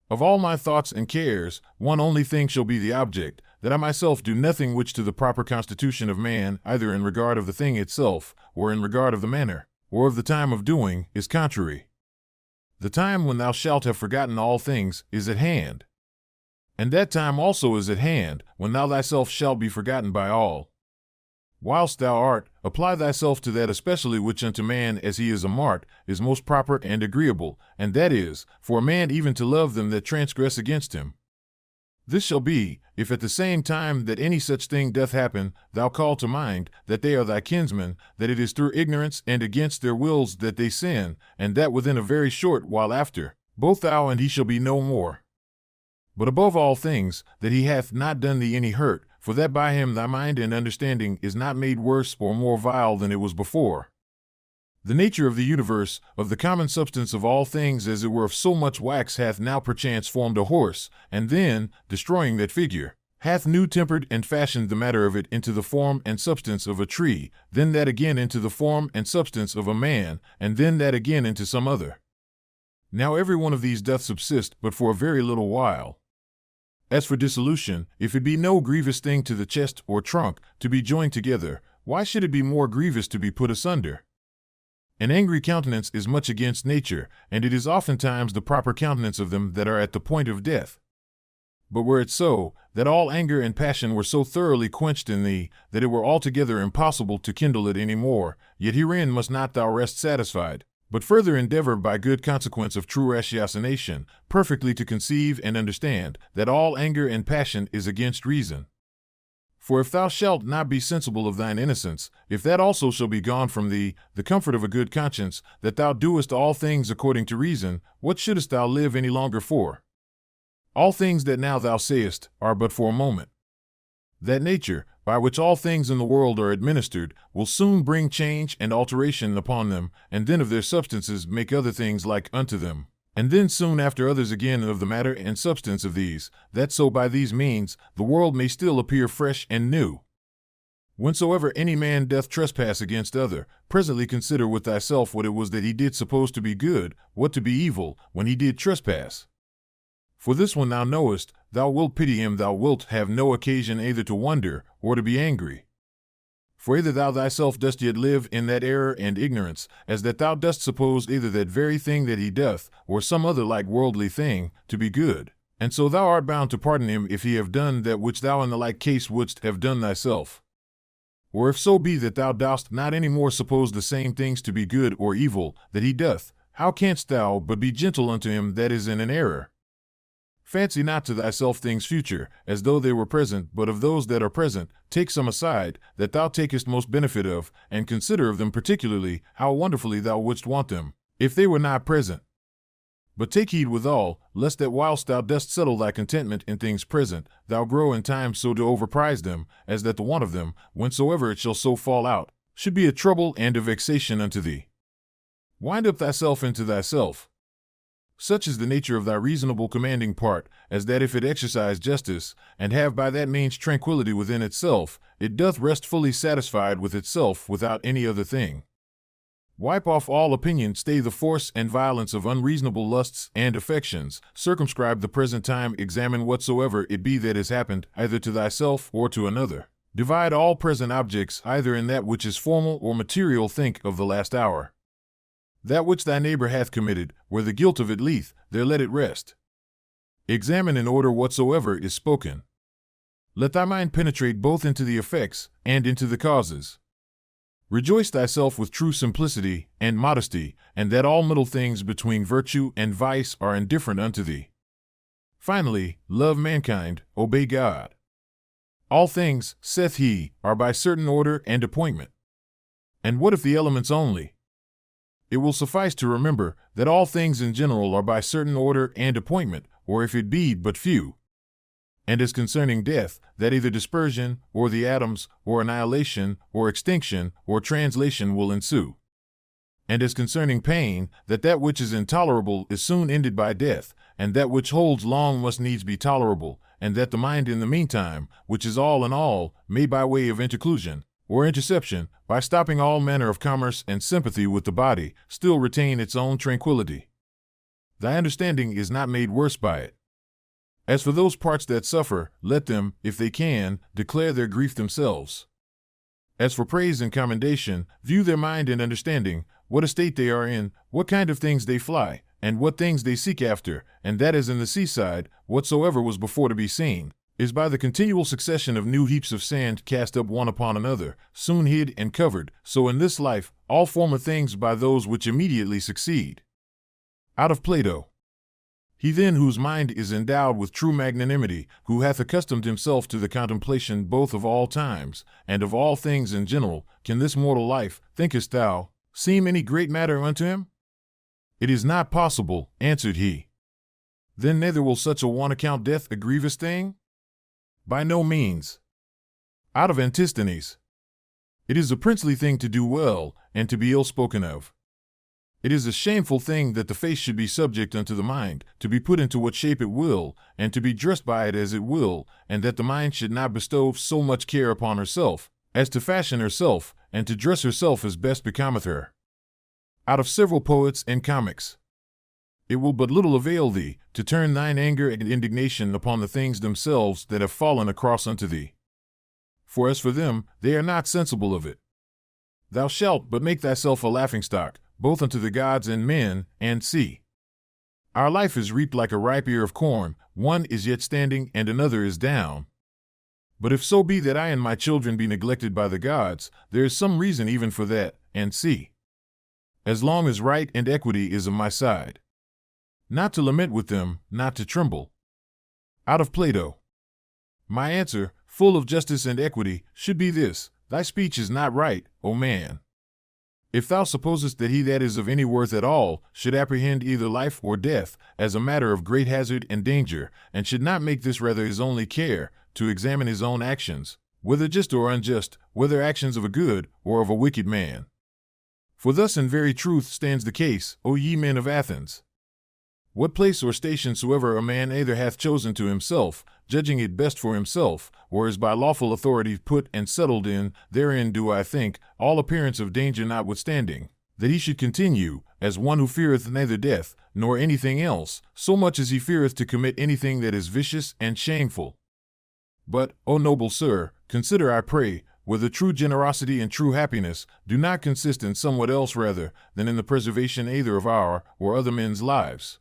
Of all my thoughts and cares, one only thing shall be the object, that I myself do nothing which to the proper constitution of man, either in regard of the thing itself, or in regard of the manner, or of the time of doing, is contrary. The time when thou shalt have forgotten all things is at hand. And that time also is at hand, when thou thyself shalt be forgotten by all. Whilst thou art, apply thyself to that especially which unto man, as he is a mart, is most proper and agreeable, and that is, for a man even to love them that transgress against him. This shall be, if at the same time that any such thing doth happen, thou call to mind that they are thy kinsmen, that it is through ignorance and against their wills that they sin, and that within a very short while after, both thou and he shall be no more. But above all things, that he hath not done thee any hurt, for that by him thy mind and understanding is not made worse or more vile than it was before. The nature of the universe, of the common substance of all things as it were of so much wax, hath now perchance formed a horse, and then, destroying that figure, hath new tempered and fashioned the matter of it into the form and substance of a tree, then that again into the form and substance of a man, and then that again into some other. Now every one of these doth subsist but for a very little while. As for dissolution, if it be no grievous thing to the chest or trunk to be joined together, why should it be more grievous to be put asunder? An angry countenance is much against nature, and it is oftentimes the proper countenance of them that are at the point of death. But were it so, that all anger and passion were so thoroughly quenched in thee, that it were altogether impossible to kindle it any more, yet herein must not thou rest satisfied, but further endeavor by good consequence of true ratiocination, perfectly to conceive and understand that all anger and passion is against reason. For if thou shalt not be sensible of thine innocence, if that also shall be gone from thee, the comfort of a good conscience, that thou doest all things according to reason, what shouldest thou live any longer for? All things that now thou sayest are but for a moment. That nature, by which all things in the world are administered, will soon bring change and alteration upon them, and then of their substances make other things like unto them, and then soon after others again of the matter and substance of these, that so by these means the world may still appear fresh and new. Whensoever any man doth trespass against other, presently consider with thyself what it was that he did suppose to be good, what to be evil, when he did trespass. For this when thou knowest, thou wilt pity him, thou wilt have no occasion either to wonder or to be angry. For either thou thyself dost yet live in that error and ignorance, as that thou dost suppose either that very thing that he doth, or some other like worldly thing, to be good, and so thou art bound to pardon him if he have done that which thou in the like case wouldst have done thyself. Or if so be that thou dost not any more suppose the same things to be good or evil that he doth, how canst thou but be gentle unto him that is in an error? Fancy not to thyself things future, as though they were present, but of those that are present, take some aside, that thou takest most benefit of, and consider of them particularly, how wonderfully thou wouldst want them, if they were not present. But take heed withal, lest that whilst thou dost settle thy contentment in things present, thou grow in time so to overprize them, as that the want of them, whensoever it shall so fall out, should be a trouble and a vexation unto thee. Wind up thyself into thyself. Such is the nature of thy reasonable commanding part, as that if it exercise justice, and have by that means tranquillity within itself, it doth rest fully satisfied with itself without any other thing. Wipe off all opinion, stay the force and violence of unreasonable lusts and affections, circumscribe the present time, examine whatsoever it be that has happened, either to thyself or to another. Divide all present objects, either in that which is formal or material, think of the last hour. That which thy neighbor hath committed, where the guilt of it lieth, there let it rest. Examine in order whatsoever is spoken. Let thy mind penetrate both into the effects and into the causes. Rejoice thyself with true simplicity and modesty, and that all middle things between virtue and vice are indifferent unto thee. Finally, love mankind, obey God. All things, saith he, are by certain order and appointment. And what if the elements only? It will suffice to remember that all things in general are by certain order and appointment, or if it be but few. And as concerning death, that either dispersion, or the atoms, or annihilation, or extinction, or translation will ensue. And as concerning pain, that which is intolerable is soon ended by death, and that which holds long must needs be tolerable, and that the mind in the meantime, which is all in all, may by way of interclusion, or interception, by stopping all manner of commerce and sympathy with the body, still retain its own tranquillity. Thy understanding is not made worse by it. As for those parts that suffer, let them, if they can, declare their grief themselves. As for praise and commendation, view their mind and understanding, what estate they are in, what kind of things they fly, and what things they seek after, and that as in the seaside, whatsoever was before to be seen, is by the continual succession of new heaps of sand cast up one upon another, soon hid and covered, so in this life, all former things by those which immediately succeed. Out of Plato. He then whose mind is endowed with true magnanimity, who hath accustomed himself to the contemplation both of all times, and of all things in general, can this mortal life, thinkest thou, seem any great matter unto him? It is not possible, answered he. Then neither will such a one account death a grievous thing? By no means. Out of Antisthenes. It is a princely thing to do well, and to be ill spoken of. It is a shameful thing that the face should be subject unto the mind, to be put into what shape it will, and to be dressed by it as it will, and that the mind should not bestow so much care upon herself, as to fashion herself, and to dress herself as best becometh her. Out of several poets and comics. It will but little avail thee, to turn thine anger and indignation upon the things themselves that have fallen across unto thee. For as for them, they are not sensible of it. Thou shalt but make thyself a laughingstock, both unto the gods and men, and see. Our life is reaped like a ripe ear of corn, one is yet standing and another is down. But if so be that I and my children be neglected by the gods, there is some reason even for that, and see. As long as right and equity is on my side. Not to lament with them, not to tremble. Out of Plato. My answer, full of justice and equity, should be this: thy speech is not right, O man. If thou supposest that he that is of any worth at all should apprehend either life or death as a matter of great hazard and danger, and should not make this rather his only care, to examine his own actions, whether just or unjust, whether actions of a good or of a wicked man. For thus in very truth stands the case, O ye men of Athens. What place or station soever a man either hath chosen to himself, judging it best for himself, or is by lawful authority put and settled in, therein do I think, all appearance of danger notwithstanding, that he should continue, as one who feareth neither death, nor anything else, so much as he feareth to commit anything that is vicious and shameful. But, O noble sir, consider, I pray, whether true generosity and true happiness do not consist in somewhat else rather than in the preservation either of our or other men's lives.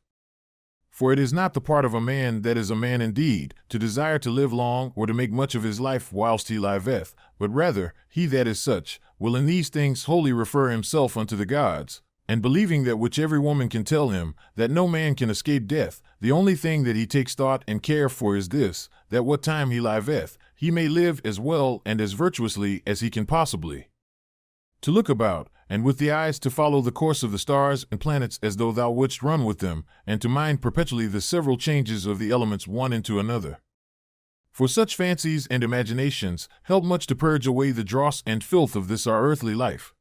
For it is not the part of a man that is a man indeed, to desire to live long or to make much of his life whilst he liveth, but rather he that is such will in these things wholly refer himself unto the gods, And believing that which every woman can tell him, that no man can escape death, the only thing that he takes thought and care for is this, that what time he liveth, he may live as well and as virtuously as he can possibly. To look about, and with the eyes to follow the course of the stars and planets as though thou wouldst run with them, and to mind perpetually the several changes of the elements one into another. For such fancies and imaginations help much to purge away the dross and filth of this our earthly life.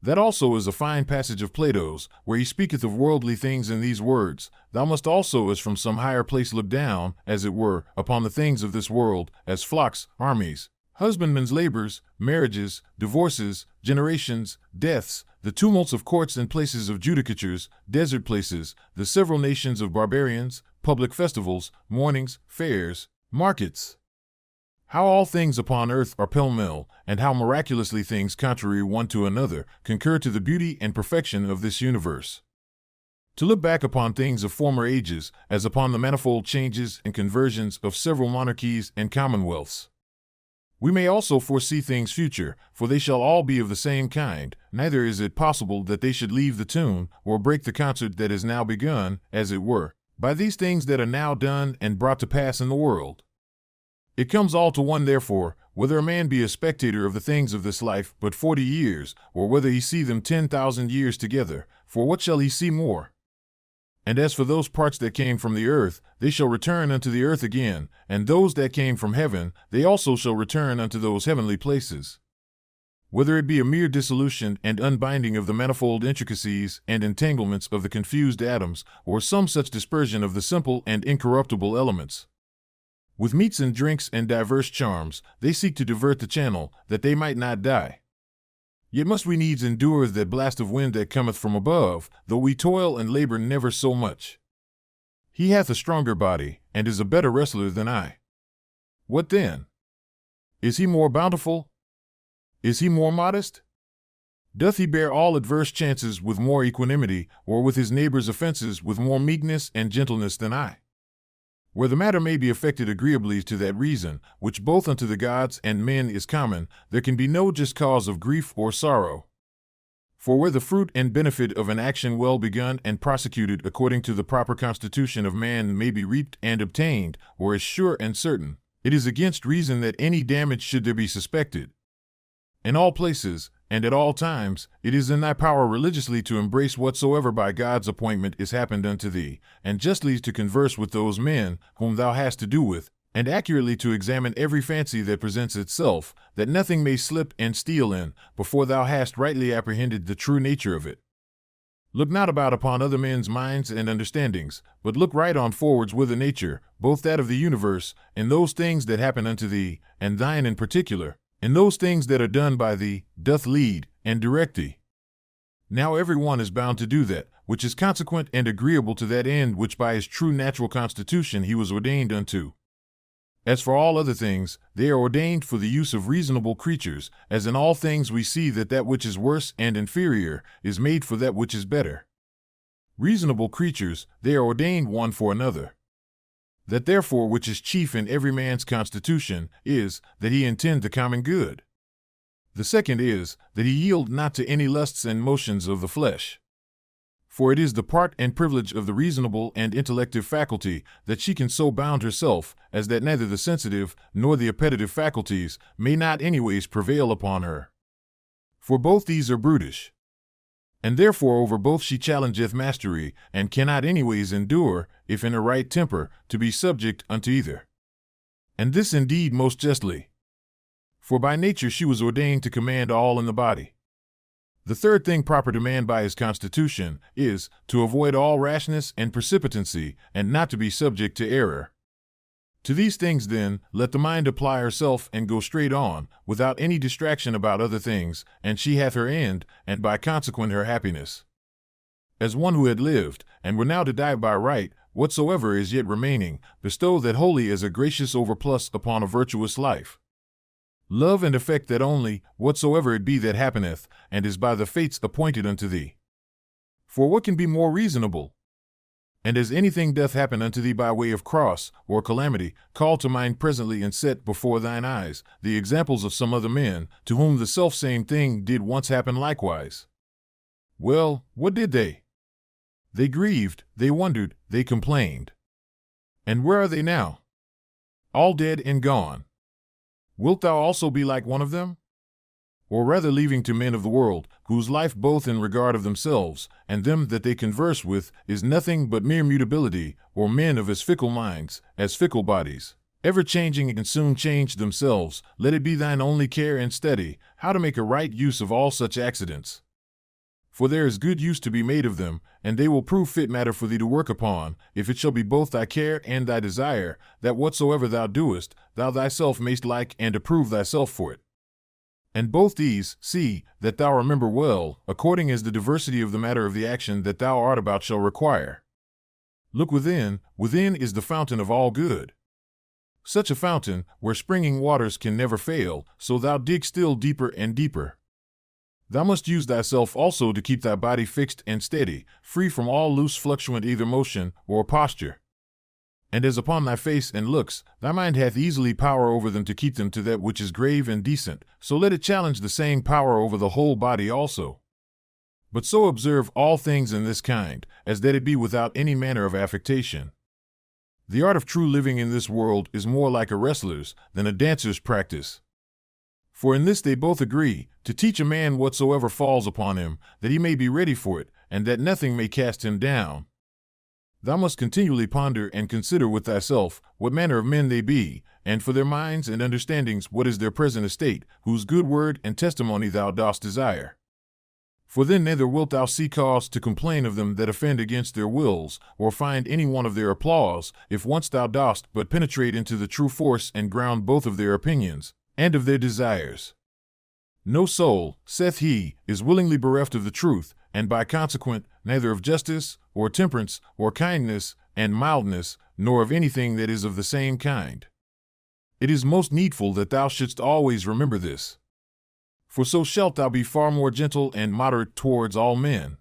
That also is a fine passage of Plato's, where he speaketh of worldly things in these words, Thou must also as from some higher place look down, as it were, upon the things of this world, as flocks, armies, husbandmen's labors, marriages, divorces, generations, deaths, the tumults of courts and places of judicatures, desert places, the several nations of barbarians, public festivals, mournings, fairs, markets. How all things upon earth are pell-mell, and how miraculously things contrary one to another concur to the beauty and perfection of this universe. To look back upon things of former ages, as upon the manifold changes and conversions of several monarchies and commonwealths. We may also foresee things future, for they shall all be of the same kind, neither is it possible that they should leave the tune, or break the concert that is now begun, as it were, by these things that are now done and brought to pass in the world. It comes all to one therefore, whether a man be a spectator of the things of this life but 40 years, or whether he see them 10,000 years together, for what shall he see more? And as for those parts that came from the earth, they shall return unto the earth again, and those that came from heaven, they also shall return unto those heavenly places. Whether it be a mere dissolution and unbinding of the manifold intricacies and entanglements of the confused atoms, or some such dispersion of the simple and incorruptible elements. With meats and drinks and diverse charms, they seek to divert the channel, that they might not die. Yet must we needs endure that blast of wind that cometh from above, though we toil and labor never so much. He hath a stronger body, and is a better wrestler than I. What then? Is he more bountiful? Is he more modest? Doth he bear all adverse chances with more equanimity, or with his neighbor's offenses with more meekness and gentleness than I? Where the matter may be affected agreeably to that reason, which both unto the gods and men is common, there can be no just cause of grief or sorrow. For where the fruit and benefit of an action well begun and prosecuted according to the proper constitution of man may be reaped and obtained, or is sure and certain, it is against reason that any damage should there be suspected. In all places, and at all times, it is in thy power religiously to embrace whatsoever by God's appointment is happened unto thee, and justly to converse with those men whom thou hast to do with, and accurately to examine every fancy that presents itself, that nothing may slip and steal in, before thou hast rightly apprehended the true nature of it. Look not about upon other men's minds and understandings, but look right on forwards with the nature, both that of the universe, in those things that happen unto thee, and thine in particular, in those things that are done by thee, doth lead and direct thee. Now every one is bound to do that, which is consequent and agreeable to that end which by his true natural constitution he was ordained unto. As for all other things, they are ordained for the use of reasonable creatures, as in all things we see that that which is worse and inferior is made for that which is better. Reasonable creatures, they are ordained one for another. That therefore which is chief in every man's constitution is, that he intend the common good. The second is, that he yield not to any lusts and motions of the flesh. For it is the part and privilege of the reasonable and intellective faculty that she can so bound herself, as that neither the sensitive nor the appetitive faculties may not anyways prevail upon her. For both these are brutish. And therefore over both she challengeth mastery, and cannot anyways endure, if in a right temper, to be subject unto either. And this indeed most justly. For by nature she was ordained to command all in the body. The third thing proper to man by his constitution is, to avoid all rashness and precipitancy, and not to be subject to error. To these things then, let the mind apply herself and go straight on, without any distraction about other things, and she hath her end, and by consequent her happiness. As one who had lived, and were now to die by right, whatsoever is yet remaining, bestow that wholly as a gracious overplus upon a virtuous life. Love and affect that only, whatsoever it be that happeneth, and is by the fates appointed unto thee. For what can be more reasonable? And as anything doth happen unto thee by way of cross or calamity, call to mind presently and set before thine eyes the examples of some other men, to whom the selfsame thing did once happen likewise. Well, what did they? They grieved, they wondered, they complained. And where are they now? All dead and gone. Wilt thou also be like one of them? Or rather leaving to men of the world, whose life both in regard of themselves and them that they converse with is nothing but mere mutability, or men of as fickle minds, as fickle bodies, ever changing and soon change themselves, let it be thine only care and study, how to make a right use of all such accidents. For there is good use to be made of them, and they will prove fit matter for thee to work upon, if it shall be both thy care and thy desire, that whatsoever thou doest, thou thyself mayst like and approve thyself for it. And both these, see, that thou remember well, according as the diversity of the matter of the action that thou art about shall require. Look within is the fountain of all good. Such a fountain, where springing waters can never fail, so thou dig still deeper and deeper. Thou must use thyself also to keep thy body fixed and steady, free from all loose fluctuant either motion or posture. And as upon thy face and looks, thy mind hath easily power over them to keep them to that which is grave and decent, so let it challenge the same power over the whole body also. But so observe all things in this kind, as that it be without any manner of affectation. The art of true living in this world is more like a wrestler's than a dancer's practice. For in this they both agree, to teach a man whatsoever falls upon him, that he may be ready for it, and that nothing may cast him down. Thou must continually ponder and consider with thyself what manner of men they be, and for their minds and understandings what is their present estate, whose good word and testimony thou dost desire. For then neither wilt thou see cause to complain of them that offend against their wills, or find any one of their applause, if once thou dost but penetrate into the true force and ground both of their opinions, and of their desires. No soul, saith he, is willingly bereft of the truth, and by consequent, neither of justice, or temperance, or kindness, and mildness, nor of anything that is of the same kind. It is most needful that thou shouldst always remember this. For so shalt thou be far more gentle and moderate towards all men.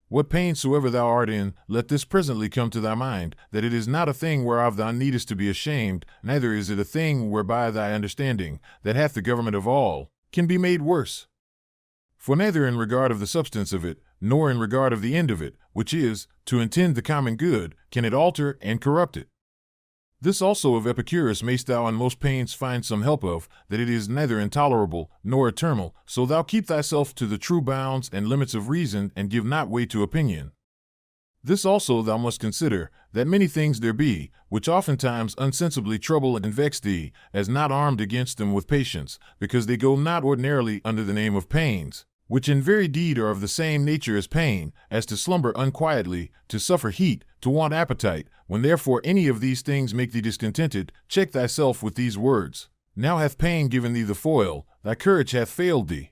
What pain soever thou art in, let this presently come to thy mind, that it is not a thing whereof thou needest to be ashamed, neither is it a thing whereby thy understanding, that hath the government of all, can be made worse. For neither in regard of the substance of it, nor in regard of the end of it, which is, to intend the common good, can it alter and corrupt it. This also of Epicurus mayst thou in most pains find some help of, that it is neither intolerable nor eternal, so thou keep thyself to the true bounds and limits of reason, and give not way to opinion. This also thou must consider, that many things there be, which oftentimes unsensibly trouble and vex thee, as not armed against them with patience, because they go not ordinarily under the name of pains, which in very deed are of the same nature as pain, as to slumber unquietly, to suffer heat, to want appetite. When therefore any of these things make thee discontented, check thyself with these words: Now hath pain given thee the foil, thy courage hath failed thee.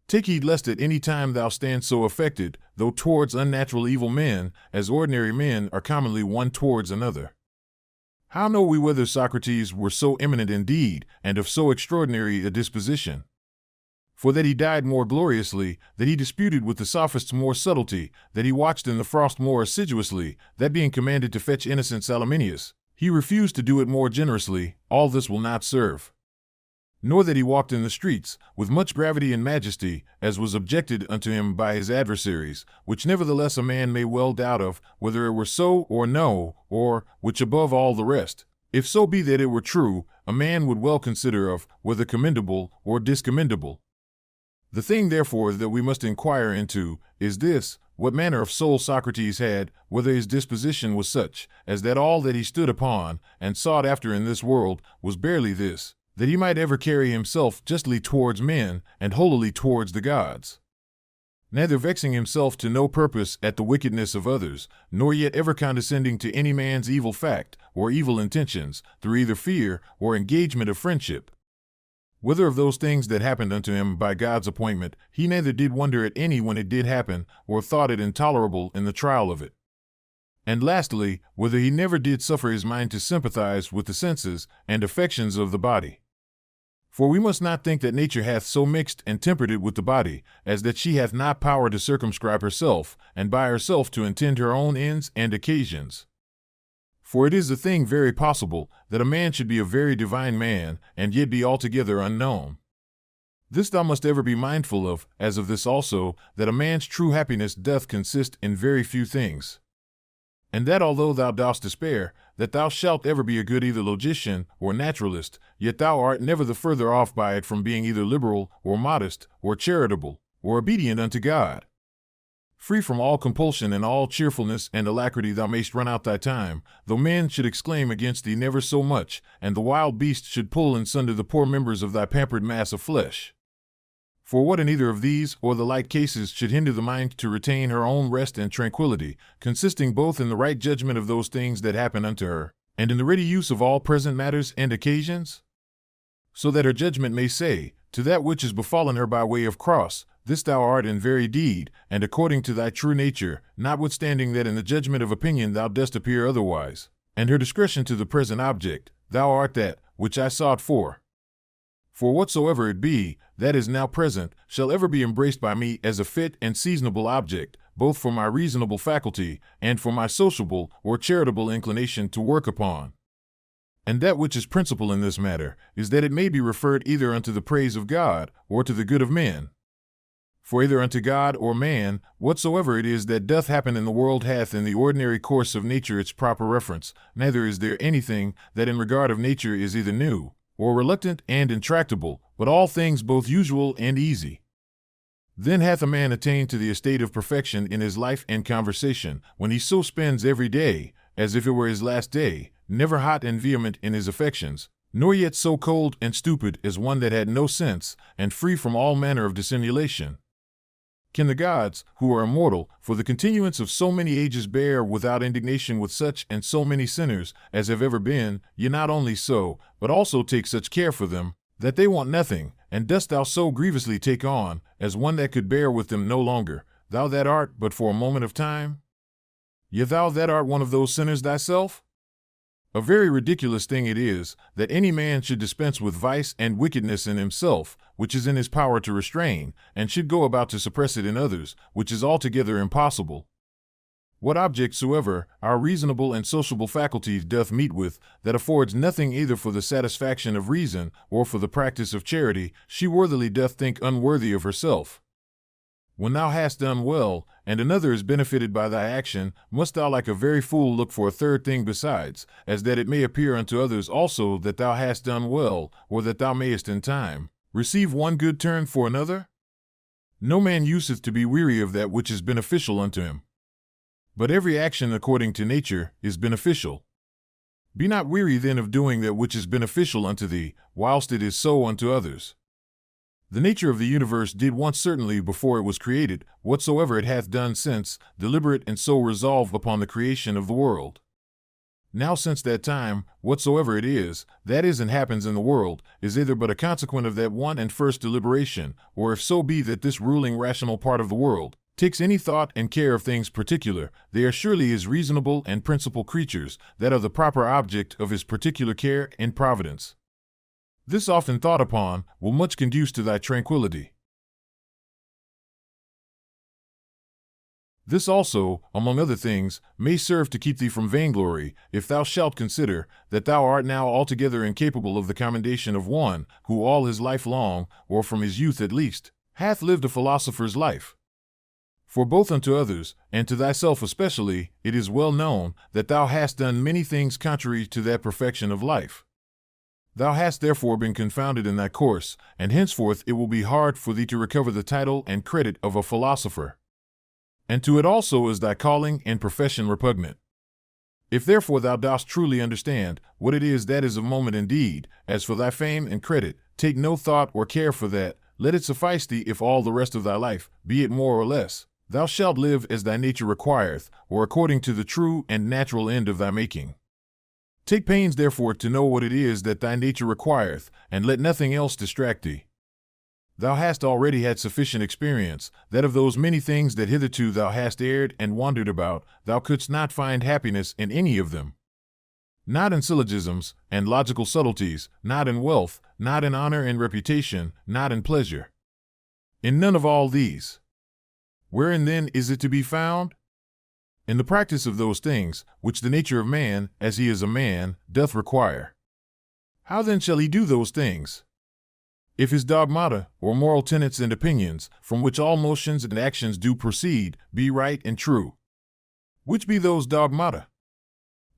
Take heed lest at any time thou stand so affected, though towards unnatural evil men, as ordinary men are commonly one towards another. How know we whether Socrates were so eminent indeed, and of so extraordinary a disposition? For that he died more gloriously, that he disputed with the sophists more subtlety, that he watched in the frost more assiduously, that being commanded to fetch innocent Salaminius, he refused to do it more generously, all this will not serve. Nor that he walked in the streets, with much gravity and majesty, as was objected unto him by his adversaries, which nevertheless a man may well doubt of, whether it were so or no, or, which above all the rest, if so be that it were true, a man would well consider of, whether commendable or discommendable. The thing therefore that we must inquire into, is this: what manner of soul Socrates had, whether his disposition was such, as that all that he stood upon, and sought after in this world, was barely this, that he might ever carry himself justly towards men, and holily towards the gods. Neither vexing himself to no purpose at the wickedness of others, nor yet ever condescending to any man's evil fact, or evil intentions, through either fear or engagement of friendship. Whether of those things that happened unto him by God's appointment, he neither did wonder at any when it did happen, or thought it intolerable in the trial of it. And lastly, whether he never did suffer his mind to sympathize with the senses and affections of the body. For we must not think that nature hath so mixed and tempered it with the body, as that she hath not power to circumscribe herself, and by herself to intend her own ends and occasions. For it is a thing very possible, that a man should be a very divine man, and yet be altogether unknown. This thou must ever be mindful of, as of this also, that a man's true happiness doth consist in very few things. And that although thou dost despair, that thou shalt ever be a good either logician or naturalist, yet thou art never the further off by it from being either liberal, or modest, or charitable, or obedient unto God. Free from all compulsion and all cheerfulness and alacrity thou mayst run out thy time, though men should exclaim against thee never so much, and the wild beast should pull in sunder the poor members of thy pampered mass of flesh. For what in either of these or the like cases should hinder the mind to retain her own rest and tranquillity, consisting both in the right judgment of those things that happen unto her, and in the ready use of all present matters and occasions? So that her judgment may say, to that which is befallen her by way of cross, this thou art in very deed, and according to thy true nature, notwithstanding that in the judgment of opinion thou dost appear otherwise, and her discretion to the present object, thou art that which I sought for. For whatsoever it be, that is now present, shall ever be embraced by me as a fit and seasonable object, both for my reasonable faculty, and for my sociable or charitable inclination to work upon. And that which is principal in this matter, is that it may be referred either unto the praise of God, or to the good of men. For either unto God or man, whatsoever it is that doth happen in the world hath in the ordinary course of nature its proper reference, neither is there anything that in regard of nature is either new, or reluctant and intractable, but all things both usual and easy. Then hath a man attained to the estate of perfection in his life and conversation, when he so spends every day, as if it were his last day, never hot and vehement in his affections, nor yet so cold and stupid as one that had no sense, and free from all manner of dissimulation. Can the gods, who are immortal, for the continuance of so many ages bear without indignation with such and so many sinners as have ever been, yea not only so, but also take such care for them, that they want nothing, and dost thou so grievously take on, as one that could bear with them no longer, thou that art but for a moment of time? Yea thou that art one of those sinners thyself? A very ridiculous thing it is, that any man should dispense with vice and wickedness in himself, which is in his power to restrain, and should go about to suppress it in others, which is altogether impossible. What object soever our reasonable and sociable faculties doth meet with, that affords nothing either for the satisfaction of reason, or for the practice of charity, she worthily doth think unworthy of herself. When thou hast done well, and another is benefited by thy action, must thou like a very fool look for a third thing besides, as that it may appear unto others also that thou hast done well, or that thou mayest in time receive one good turn for another? No man useth to be weary of that which is beneficial unto him. But every action according to nature is beneficial. Be not weary then of doing that which is beneficial unto thee, whilst it is so unto others. The nature of the universe did once certainly before it was created, whatsoever it hath done since, deliberate and so resolve upon the creation of the world. Now since that time, whatsoever it is, that is and happens in the world, is either but a consequent of that one and first deliberation, or if so be that this ruling rational part of the world takes any thought and care of things particular, they are surely his reasonable and principal creatures, that are the proper object of his particular care and providence. This often thought upon will much conduce to thy tranquillity. This also, among other things, may serve to keep thee from vainglory, if thou shalt consider that thou art now altogether incapable of the commendation of one who all his life long, or from his youth at least, hath lived a philosopher's life. For both unto others, and to thyself especially, it is well known that thou hast done many things contrary to that perfection of life. Thou hast therefore been confounded in thy course, and henceforth it will be hard for thee to recover the title and credit of a philosopher. And to it also is thy calling and profession repugnant. If therefore thou dost truly understand what it is that is of moment indeed, as for thy fame and credit, take no thought or care for that, let it suffice thee if all the rest of thy life, be it more or less, thou shalt live as thy nature requireth, or according to the true and natural end of thy making. Take pains therefore to know what it is that thy nature requireth, and let nothing else distract thee. Thou hast already had sufficient experience, that of those many things that hitherto thou hast erred and wandered about, thou couldst not find happiness in any of them. Not in syllogisms and logical subtleties, not in wealth, not in honor and reputation, not in pleasure. In none of all these. Wherein then is it to be found? In the practice of those things, which the nature of man, as he is a man, doth require. How then shall he do those things? If his dogmata, or moral tenets and opinions, from which all motions and actions do proceed, be right and true. Which be those dogmata?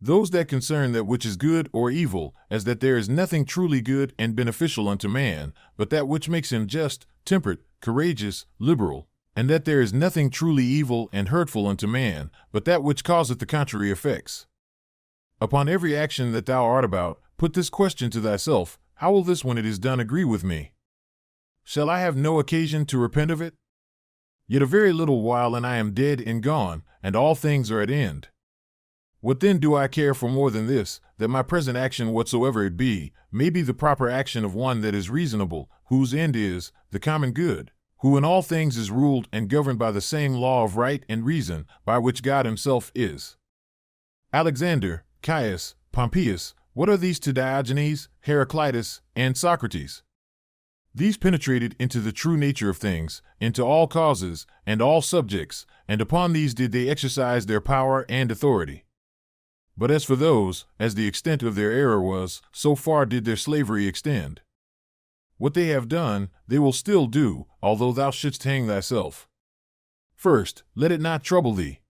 Those that concern that which is good or evil, as that there is nothing truly good and beneficial unto man, but that which makes him just, temperate, courageous, liberal, and that there is nothing truly evil and hurtful unto man, but that which causeth the contrary effects. Upon every action that thou art about, put this question to thyself: how will this, when it is done, agree with me? Shall I have no occasion to repent of it? Yet a very little while, and I am dead and gone, and all things are at end. What then do I care for more than this, that my present action, whatsoever it be, may be the proper action of one that is reasonable, whose end is the common good, who in all things is ruled and governed by the same law of right and reason, by which God himself is. Alexander, Caius, Pompeius, what are these to Diogenes, Heraclitus, and Socrates? These penetrated into the true nature of things, into all causes and all subjects, and upon these did they exercise their power and authority. But as for those, as the extent of their error was, so far did their slavery extend. What they have done, they will still do, although thou shouldst hang thyself. First, let it not trouble thee.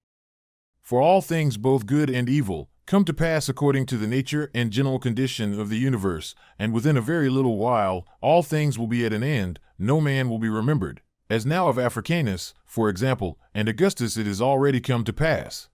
For all things, both good and evil, come to pass according to the nature and general condition of the universe, and within a very little while, all things will be at an end, no man will be remembered, as now of Africanus, for example, and Augustus it is already come to pass.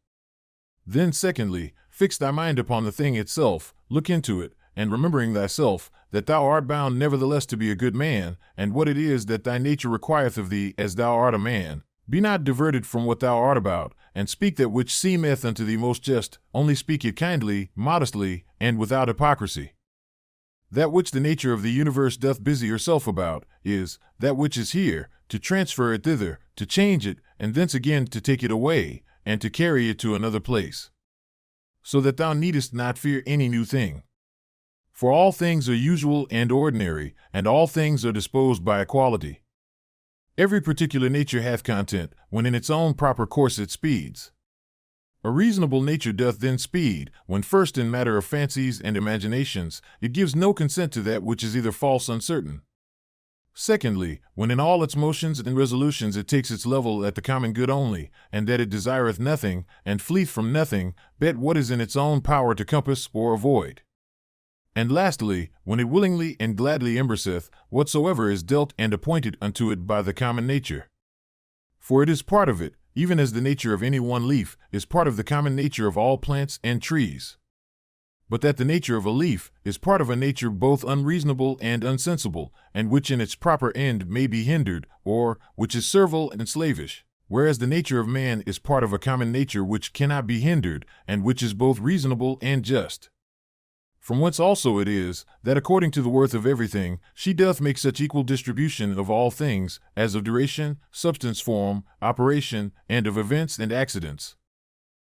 Then secondly, fix thy mind upon the thing itself, look into it, and remembering thyself, that thou art bound nevertheless to be a good man, and what it is that thy nature requireth of thee, as thou art a man, be not diverted from what thou art about, and speak that which seemeth unto thee most just, only speak it kindly, modestly, and without hypocrisy. That which the nature of the universe doth busy herself about, is that which is here, to transfer it thither, to change it, and thence again to take it away, and to carry it to another place. So that thou needest not fear any new thing. For all things are usual and ordinary, and all things are disposed by equality. Every particular nature hath content, when in its own proper course it speeds. A reasonable nature doth then speed, when first in matter of fancies and imaginations, it gives no consent to that which is either false or uncertain. Secondly, when in all its motions and resolutions it takes its level at the common good only, and that it desireth nothing, and fleeth from nothing, but what is in its own power to compass or avoid. And lastly, when it willingly and gladly embraceth whatsoever is dealt and appointed unto it by the common nature. For it is part of it, even as the nature of any one leaf is part of the common nature of all plants and trees. But that the nature of a leaf is part of a nature both unreasonable and unsensible, and which in its proper end may be hindered, or which is servile and slavish, whereas the nature of man is part of a common nature which cannot be hindered, and which is both reasonable and just. From whence also it is, that according to the worth of everything, she doth make such equal distribution of all things, as of duration, substance, form, operation, and of events and accidents.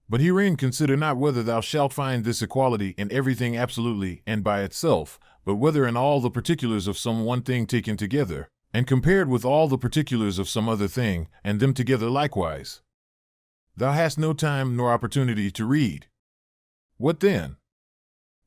But herein consider not whether thou shalt find this equality in everything absolutely and by itself, but whether in all the particulars of some one thing taken together, and compared with all the particulars of some other thing, and them together likewise. Thou hast no time nor opportunity to read. What then?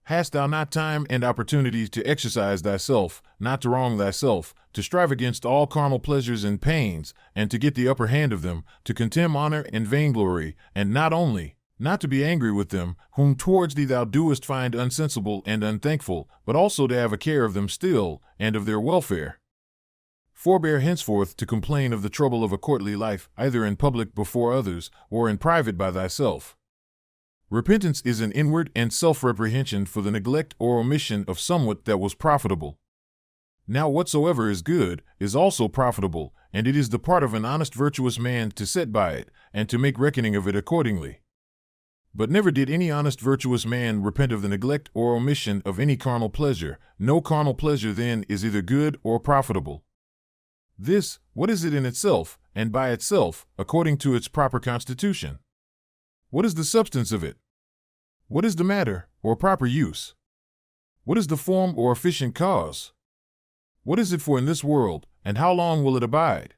Hast thou not time and opportunity to exercise thyself, not to wrong thyself, to strive against all carnal pleasures and pains, and to get the upper hand of them, to contemn honor and vainglory, and not only, not to be angry with them, whom towards thee thou doest find unsensible and unthankful, but also to have a care of them still, and of their welfare? Forbear henceforth to complain of the trouble of a courtly life, either in public before others, or in private by thyself. Repentance is an inward and self-reprehension for the neglect or omission of somewhat that was profitable. Now whatsoever is good is also profitable, and it is the part of an honest virtuous man to set by it, and to make reckoning of it accordingly. But never did any honest virtuous man repent of the neglect or omission of any carnal pleasure. No carnal pleasure then is either good or profitable. This, what is it in itself, and by itself, according to its proper constitution? What is the substance of it? What is the matter, or proper use? What is the form or efficient cause? What is it for in this world, and how long will it abide?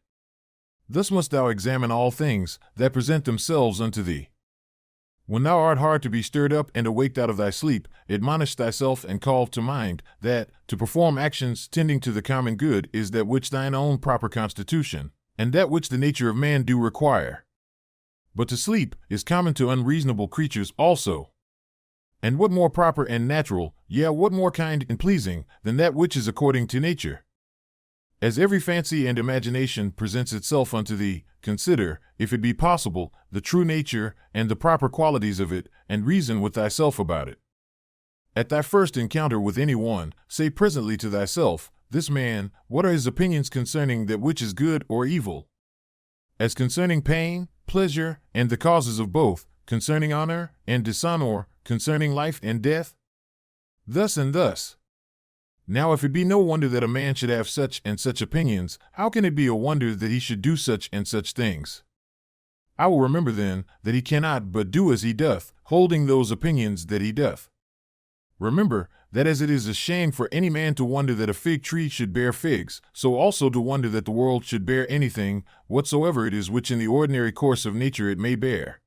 Thus must thou examine all things that present themselves unto thee. When thou art hard to be stirred up and awaked out of thy sleep, admonish thyself and call to mind that, to perform actions tending to the common good is that which thine own proper constitution, and that which the nature of man do require. But to sleep is common to unreasonable creatures also. And what more proper and natural, yea, what more kind and pleasing, than that which is according to nature? As every fancy and imagination presents itself unto thee, consider, if it be possible, the true nature and the proper qualities of it, and reason with thyself about it. At thy first encounter with any one, say presently to thyself, this man, what are his opinions concerning that which is good or evil? As concerning pain, pleasure, and the causes of both, concerning honor and dishonor, concerning life and death? Thus and thus. Now if it be no wonder that a man should have such and such opinions, how can it be a wonder that he should do such and such things? I will remember then that he cannot but do as he doth, holding those opinions that he doth. Remember that as it is a shame for any man to wonder that a fig tree should bear figs, so also to wonder that the world should bear anything, whatsoever it is which in the ordinary course of nature it may bear.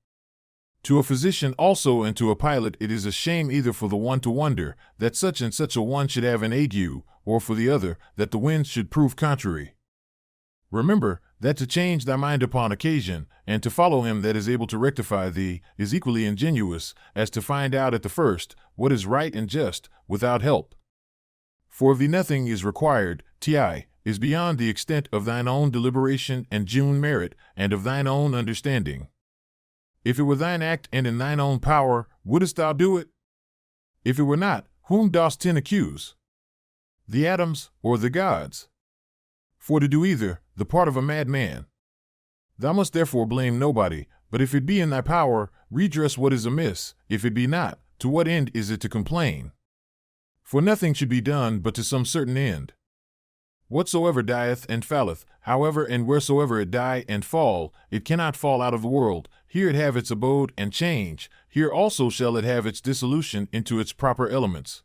To a physician also and to a pilot it is a shame either for the one to wonder that such and such a one should have an ague, or for the other that the winds should prove contrary. Remember that to change thy mind upon occasion, and to follow him that is able to rectify thee, is equally ingenious, as to find out at the first what is right and just, without help. For of thee nothing is required, is beyond the extent of thine own deliberation and genuine merit, and of thine own understanding. If it were thine act and in thine own power, wouldest thou do it? If it were not, whom dost then accuse? The atoms or the gods? For to do either, the part of a madman. Thou must therefore blame nobody, but if it be in thy power, redress what is amiss. If it be not, to what end is it to complain? For nothing should be done but to some certain end. Whatsoever dieth and falleth, however and wheresoever it die and fall, it cannot fall out of the world. Here it have its abode and change, here also shall it have its dissolution into its proper elements.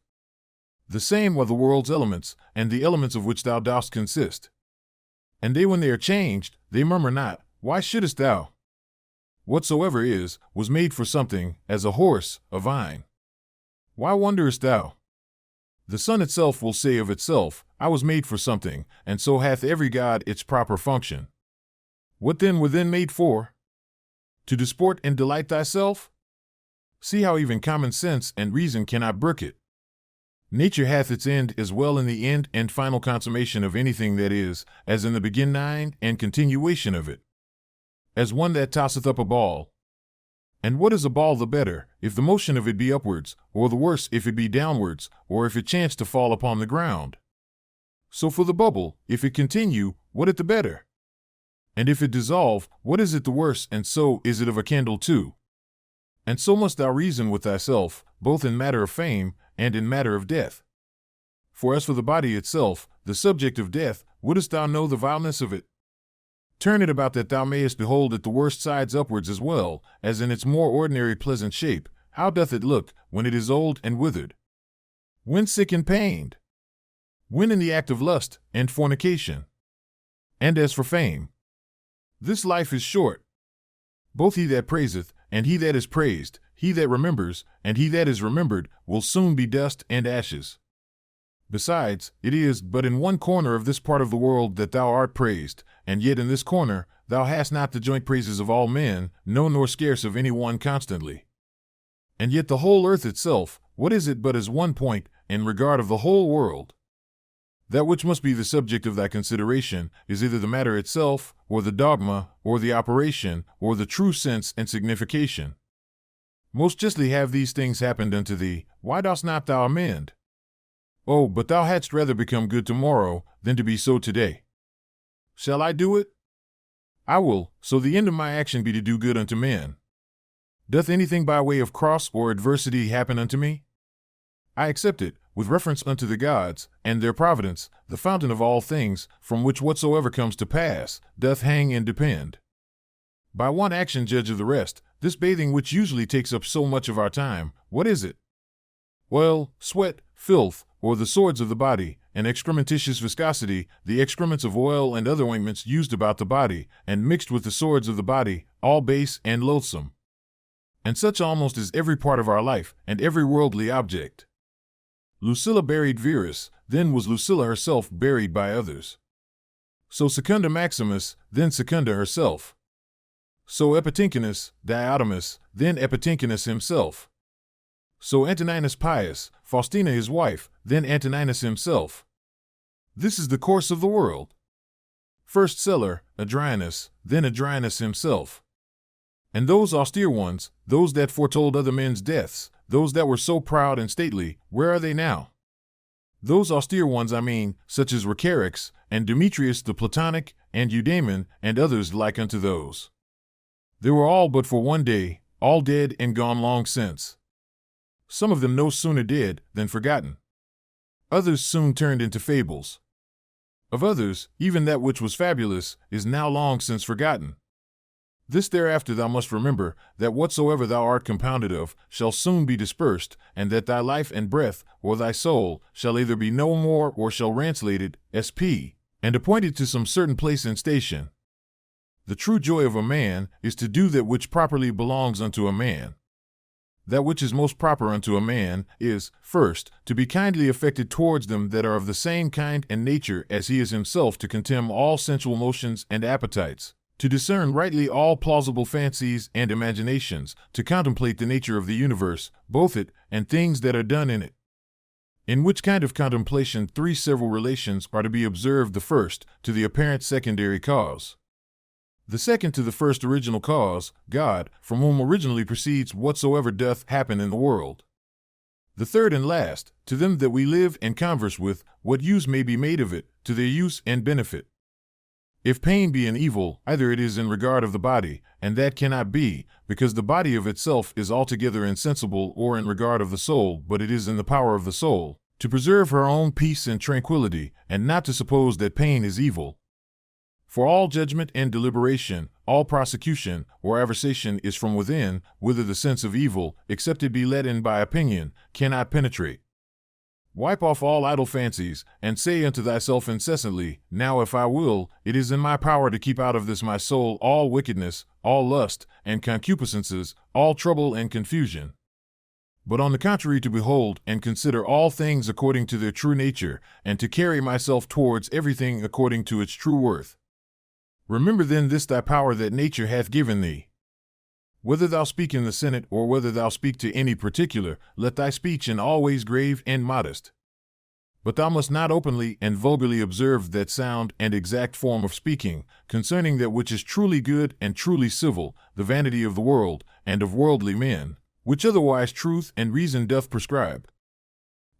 The same are the world's elements, and the elements of which thou dost consist. And they when they are changed, they murmur not, why shouldest thou? Whatsoever is, was made for something, as a horse, a vine. Why wonderest thou? The sun itself will say of itself, I was made for something, and so hath every god its proper function. What then were then made for? To disport and delight thyself? See how even common sense and reason cannot brook it. Nature hath its end as well in the end and final consummation of anything that is, as in the beginning and continuation of it. As one that tosseth up a ball. And what is a ball the better, if the motion of it be upwards, or the worse if it be downwards, or if it chance to fall upon the ground? So for the bubble, if it continue, what it the better? And if it dissolve, what is it the worse, and so is it of a candle too? And so must thou reason with thyself, both in matter of fame, and in matter of death. For as for the body itself, the subject of death, wouldest thou know the vileness of it? Turn it about that thou mayest behold it the worst sides upwards as well, as in its more ordinary pleasant shape. How doth it look, when it is old and withered? When sick and pained? When in the act of lust and fornication? And as for fame, this life is short. Both he that praiseth, and he that is praised, he that remembers, and he that is remembered, will soon be dust and ashes. Besides, it is but in one corner of this part of the world that thou art praised, and yet in this corner thou hast not the joint praises of all men, no nor scarce of any one constantly. And yet the whole earth itself, what is it but as one point, in regard of the whole world? That which must be the subject of thy consideration is either the matter itself, or the dogma, or the operation, or the true sense and signification. Most justly have these things happened unto thee, why dost not thou amend? Oh, but thou hadst rather become good tomorrow than to be so today. Shall I do it? I will, so the end of my action be to do good unto men. Doth anything by way of cross or adversity happen unto me? I accept it, with reference unto the gods, and their providence, the fountain of all things, from which whatsoever comes to pass, doth hang and depend. By one action judge of the rest, this bathing which usually takes up so much of our time, what is it? Well, sweat, filth, or the swords of the body, and excrementitious viscosity, the excrements of oil and other ointments used about the body, and mixed with the swords of the body, all base and loathsome. and such almost is every part of our life and every worldly object. Lucilla buried Verus, then was Lucilla herself buried by others. So Secunda Maximus, then Secunda herself. So Epitynchinus, Diotimus, then Epitynchinus himself. So Antoninus Pius, Faustina his wife, then Antoninus himself. This is the course of the world. First Celer, Adrianus, then Adrianus himself. And those austere ones, those that foretold other men's deaths, those that were so proud and stately, where are they now? Those austere ones, I mean, such as Recarix, and Demetrius the Platonic, and Eudaemon, and others like unto those. They were all but for one day, all dead and gone long since. Some of them no sooner dead than forgotten. Others soon turned into fables. Of others, even that which was fabulous is now long since forgotten. This thereafter thou must remember, that whatsoever thou art compounded of shall soon be dispersed, and that thy life and breath, or thy soul, shall either be no more or shall ranslated, sp. and appointed to some certain place and station. The true joy of a man is to do that which properly belongs unto a man. That which is most proper unto a man is, first, to be kindly affected towards them that are of the same kind and nature as he is himself, to contemn all sensual motions and appetites, to discern rightly all plausible fancies and imaginations, to contemplate the nature of the universe, both it and things that are done in it. In which kind of contemplation three several relations are to be observed: the first, to the apparent secondary cause; the second, to the first original cause, God, from whom originally proceeds whatsoever doth happen in the world; the third and last, to them that we live and converse with, what use may be made of it, to their use and benefit. If pain be an evil, either it is in regard of the body, and that cannot be, because the body of itself is altogether insensible, or in regard of the soul, but it is in the power of the soul, to preserve her own peace and tranquility, and not to suppose that pain is evil. For all judgment and deliberation, all prosecution or aversation is from within, whither the sense of evil, except it be let in by opinion, cannot penetrate. Wipe off all idle fancies, and say unto thyself incessantly, Now if I will, it is in my power to keep out of this my soul all wickedness, all lust and concupiscences, all trouble and confusion. But on the contrary, to behold and consider all things according to their true nature, and to carry myself towards everything according to its true worth. Remember then this thy power that nature hath given thee. Whether thou speak in the Senate, or whether thou speak to any particular, let thy speech in always grave and modest. But thou must not openly and vulgarly observe that sound and exact form of speaking, concerning that which is truly good and truly civil, the vanity of the world, and of worldly men, which otherwise truth and reason doth prescribe.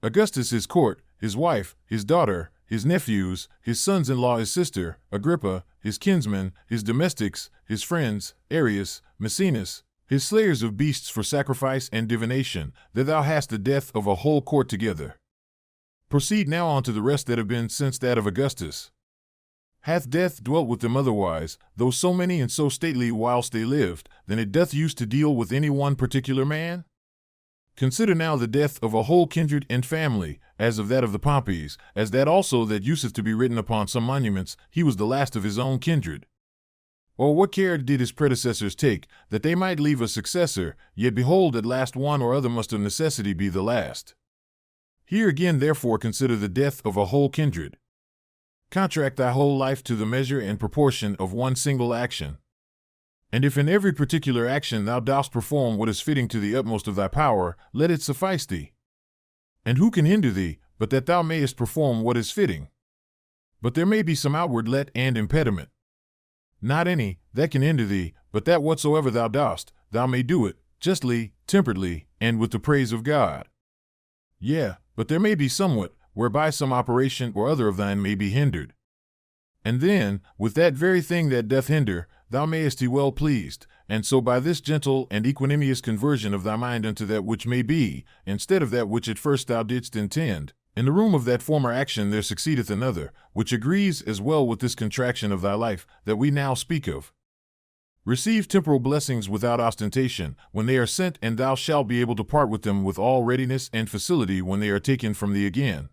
Augustus his court, his wife, his daughter, his nephews, his sons-in-law, his sister, Agrippa, his kinsmen, his domestics, his friends, Arius, Maecenas, his slayers of beasts for sacrifice and divination, that thou hast the death of a whole court together. Proceed now on to the rest that have been since that of Augustus. Hath death dwelt with them otherwise, though so many and so stately whilst they lived, than it doth use to deal with any one particular man? Consider now the death of a whole kindred and family, as of that of the Pompeys, as that also that useth to be written upon some monuments, he was the last of his own kindred. Or what care did his predecessors take, that they might leave a successor, yet behold at last one or other must of necessity be the last. Here again therefore consider the death of a whole kindred. Contract thy whole life to the measure and proportion of one single action. And if in every particular action thou dost perform what is fitting to the utmost of thy power, let it suffice thee. And who can hinder thee, but that thou mayest perform what is fitting? But there may be some outward let and impediment. Not any that can hinder thee, but that whatsoever thou dost, thou may do it, justly, temperately, and with the praise of God. Yea, but there may be somewhat, whereby some operation or other of thine may be hindered. And then, with that very thing that doth hinder, thou mayest be well pleased, and so by this gentle and equanimous conversion of thy mind unto that which may be, instead of that which at first thou didst intend, in the room of that former action there succeedeth another, which agrees as well with this contraction of thy life that we now speak of. Receive temporal blessings without ostentation, when they are sent, and thou shalt be able to part with them with all readiness and facility when they are taken from thee again.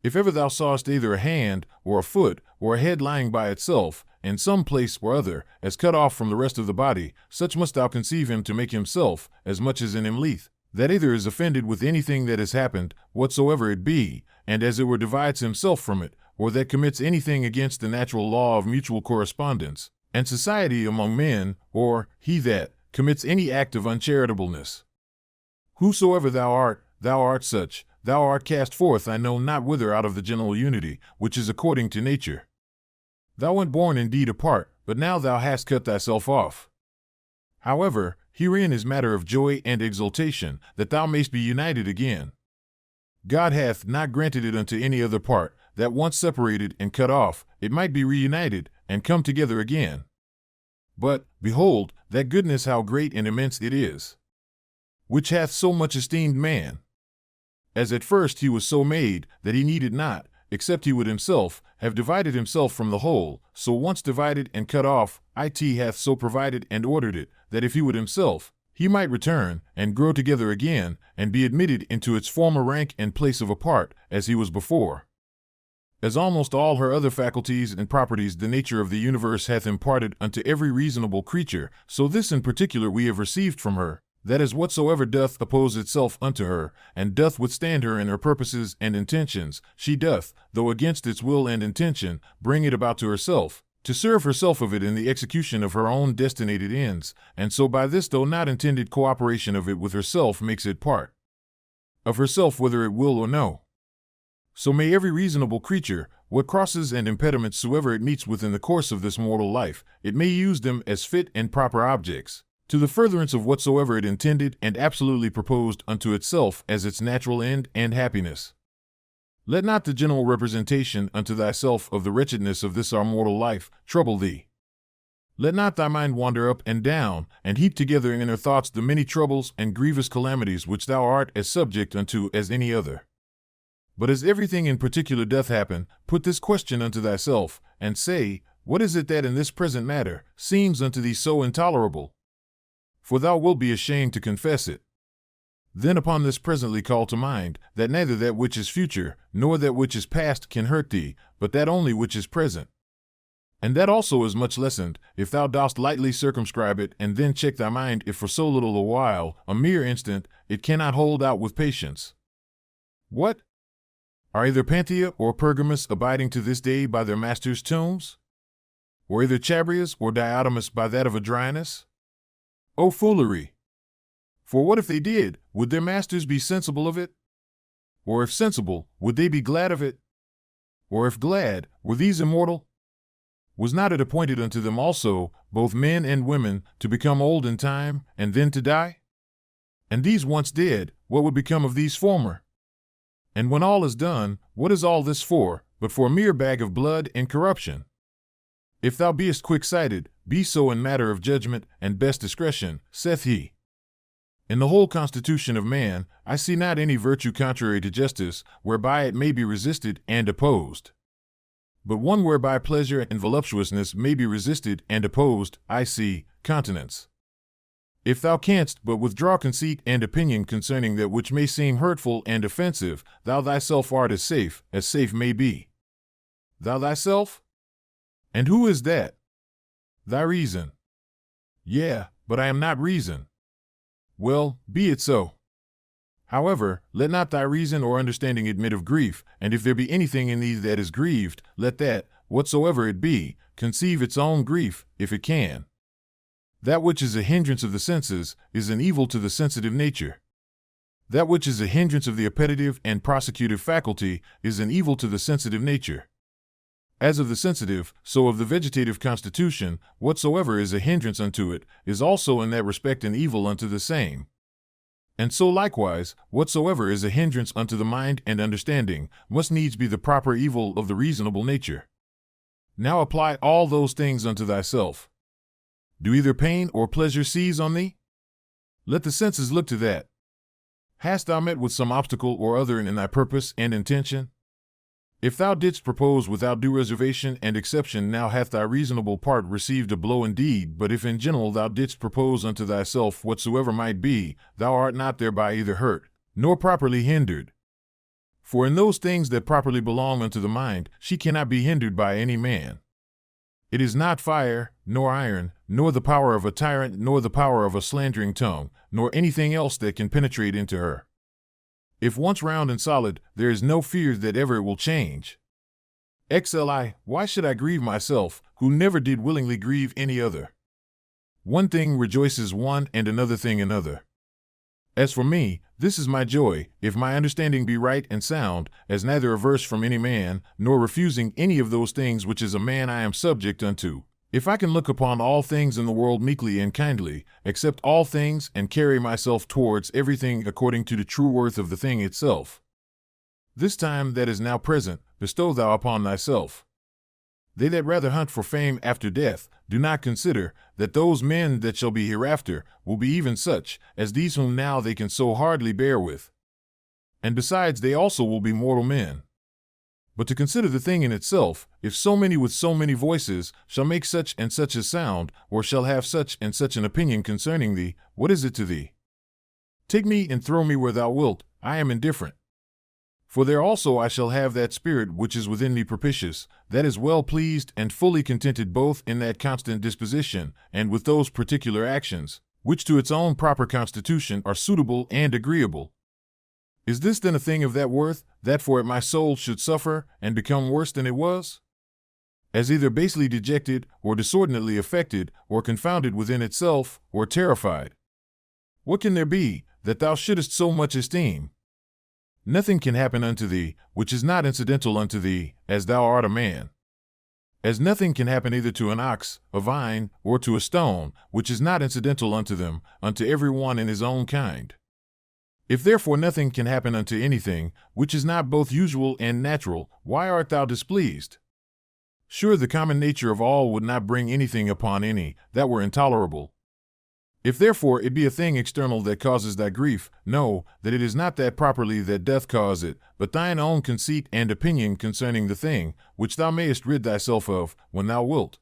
If ever thou sawest either a hand, or a foot, or a head lying by itself, in some place or other, as cut off from the rest of the body, such must thou conceive him to make himself, as much as in him lieth, that either is offended with anything that has happened, whatsoever it be, and as it were divides himself from it, or that commits anything against the natural law of mutual correspondence and society among men, or he that commits any act of uncharitableness. Whosoever thou art such, thou art cast forth I know not whither out of the general unity, which is according to nature. Thou wert born indeed apart, but now thou hast cut thyself off. However, herein is matter of joy and exultation, that thou mayst be united again. God hath not granted it unto any other part, that once separated and cut off, it might be reunited, and come together again. But, behold, that goodness how great and immense it is, which hath so much esteemed man. As at first he was so made, that he needed not, except he would himself, have divided himself from the whole, so once divided and cut off, it hath so provided and ordered it, that if he would himself, he might return, and grow together again, and be admitted into its former rank and place of apart, as he was before. As almost all her other faculties and properties the nature of the universe hath imparted unto every reasonable creature, so this in particular we have received from her, that is whatsoever doth oppose itself unto her, and doth withstand her in her purposes and intentions, she doth, though against its will and intention, bring it about to herself, to serve herself of it in the execution of her own destinated ends, and so by this though not intended cooperation of it with herself makes it part of herself whether it will or no. So may every reasonable creature, what crosses and impediments soever it meets with in the course of this mortal life, it may use them as fit and proper objects, to the furtherance of whatsoever it intended and absolutely proposed unto itself as its natural end and happiness. Let not the general representation unto thyself of the wretchedness of this our mortal life trouble thee. Let not thy mind wander up and down, and heap together in her thoughts the many troubles and grievous calamities which thou art as subject unto as any other. But as everything in particular doth happen, put this question unto thyself, and say, what is it that in this present matter seems unto thee so intolerable? For thou wilt be ashamed to confess it. Then upon this presently call to mind, that neither that which is future, nor that which is past can hurt thee, but that only which is present. And that also is much lessened, if thou dost lightly circumscribe it, and then check thy mind if for so little a while, a mere instant, it cannot hold out with patience. What? Are either Panthea or Pergamus abiding to this day by their master's tombs? Or either Chabrias or Diotimus by that of Adrianus? O foolery! For what if they did, would their masters be sensible of it? Or if sensible, would they be glad of it? Or if glad, were these immortal? Was not it appointed unto them also, both men and women, to become old in time, and then to die? And these once dead, what would become of these former? And when all is done, what is all this for, but for a mere bag of blood and corruption? If thou beest quick-sighted, be so in matter of judgment and best discretion, saith he. In the whole constitution of man, I see not any virtue contrary to justice, whereby it may be resisted and opposed. But one whereby pleasure and voluptuousness may be resisted and opposed, I see, continence. If thou canst but withdraw conceit and opinion concerning that which may seem hurtful and offensive, thou thyself art as safe may be. Thou thyself? And who is that? Thy reason. Yeah, but I am not reason. Well, be it so. However, let not thy reason or understanding admit of grief, and if there be anything in thee that is grieved, let that, whatsoever it be, conceive its own grief, if it can. That which is a hindrance of the senses is an evil to the sensitive nature. That which is a hindrance of the appetitive and prosecutive faculty is an evil to the sensitive nature. As of the sensitive, so of the vegetative constitution, whatsoever is a hindrance unto it is also in that respect an evil unto the same. And so likewise, whatsoever is a hindrance unto the mind and understanding must needs be the proper evil of the reasonable nature. Now apply all those things unto thyself. Do either pain or pleasure seize on thee? Let the senses look to that. Hast thou met with some obstacle or other in thy purpose and intention? If thou didst propose without due reservation and exception, now hath thy reasonable part received a blow indeed, but if in general thou didst propose unto thyself whatsoever might be, thou art not thereby either hurt, nor properly hindered. For in those things that properly belong unto the mind, she cannot be hindered by any man. It is not fire, nor iron, nor the power of a tyrant, nor the power of a slandering tongue, nor anything else that can penetrate into her. If once round and solid, there is no fear that ever it will change. XLI, why should I grieve myself, who never did willingly grieve any other? One thing rejoices one, and another thing another. As for me, this is my joy, if my understanding be right and sound, as neither averse from any man, nor refusing any of those things which as a man I am subject unto. If I can look upon all things in the world meekly and kindly, accept all things, and carry myself towards everything according to the true worth of the thing itself. This time that is now present, bestow thou upon thyself. They that rather hunt for fame after death, do not consider that those men that shall be hereafter will be even such as these whom now they can so hardly bear with. And besides, they also will be mortal men. But to consider the thing in itself, if so many with so many voices shall make such and such a sound, or shall have such and such an opinion concerning thee, what is it to thee? Take me and throw me where thou wilt, I am indifferent. For there also I shall have that spirit which is within me propitious, that is well pleased and fully contented both in that constant disposition, and with those particular actions, which to its own proper constitution are suitable and agreeable. Is this then a thing of that worth, that for it my soul should suffer, and become worse than it was? As either basely dejected, or disordinately affected, or confounded within itself, or terrified. What can there be, that thou shouldest so much esteem? Nothing can happen unto thee, which is not incidental unto thee, as thou art a man. As nothing can happen either to an ox, a vine, or to a stone, which is not incidental unto them, unto every one in his own kind. If therefore nothing can happen unto anything, which is not both usual and natural, why art thou displeased? Sure the common nature of all would not bring anything upon any, that were intolerable. If therefore it be a thing external that causes thy grief, know that it is not that properly that doth cause it, but thine own conceit and opinion concerning the thing, which thou mayest rid thyself of, when thou wilt.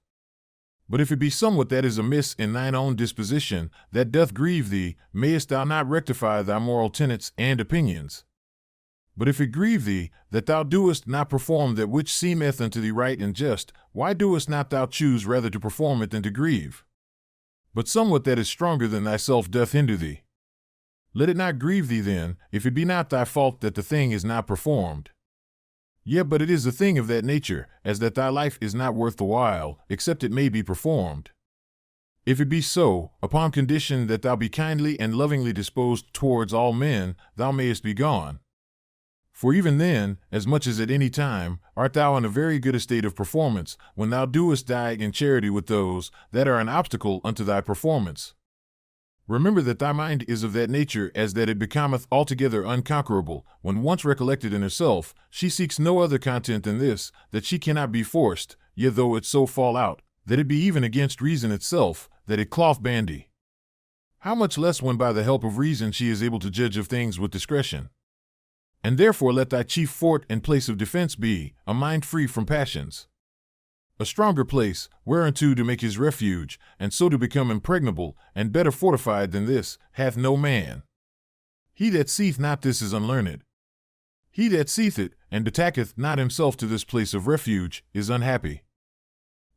But if it be somewhat that is amiss in thine own disposition, that doth grieve thee, mayest thou not rectify thy moral tenets and opinions? But if it grieve thee, that thou doest not perform that which seemeth unto thee right and just, why doest not thou choose rather to perform it than to grieve? But somewhat that is stronger than thyself doth hinder thee. Let it not grieve thee then, if it be not thy fault that the thing is not performed. Yet but it is a thing of that nature, as that thy life is not worth the while, except it may be performed. If it be so, upon condition that thou be kindly and lovingly disposed towards all men, thou mayest be gone. For even then, as much as at any time, art thou in a very good estate of performance, when thou doest die in charity with those that are an obstacle unto thy performance. Remember that thy mind is of that nature as that it becometh altogether unconquerable. When once recollected in herself, she seeks no other content than this, that she cannot be forced, yet though it so fall out, that it be even against reason itself, that it cloth bandy. How much less when by the help of reason she is able to judge of things with discretion? And therefore let thy chief fort and place of defense be a mind free from passions. A stronger place, whereunto to make his refuge, and so to become impregnable, and better fortified than this, hath no man. He that seeth not this is unlearned. He that seeth it, and betacketh not himself to this place of refuge, is unhappy.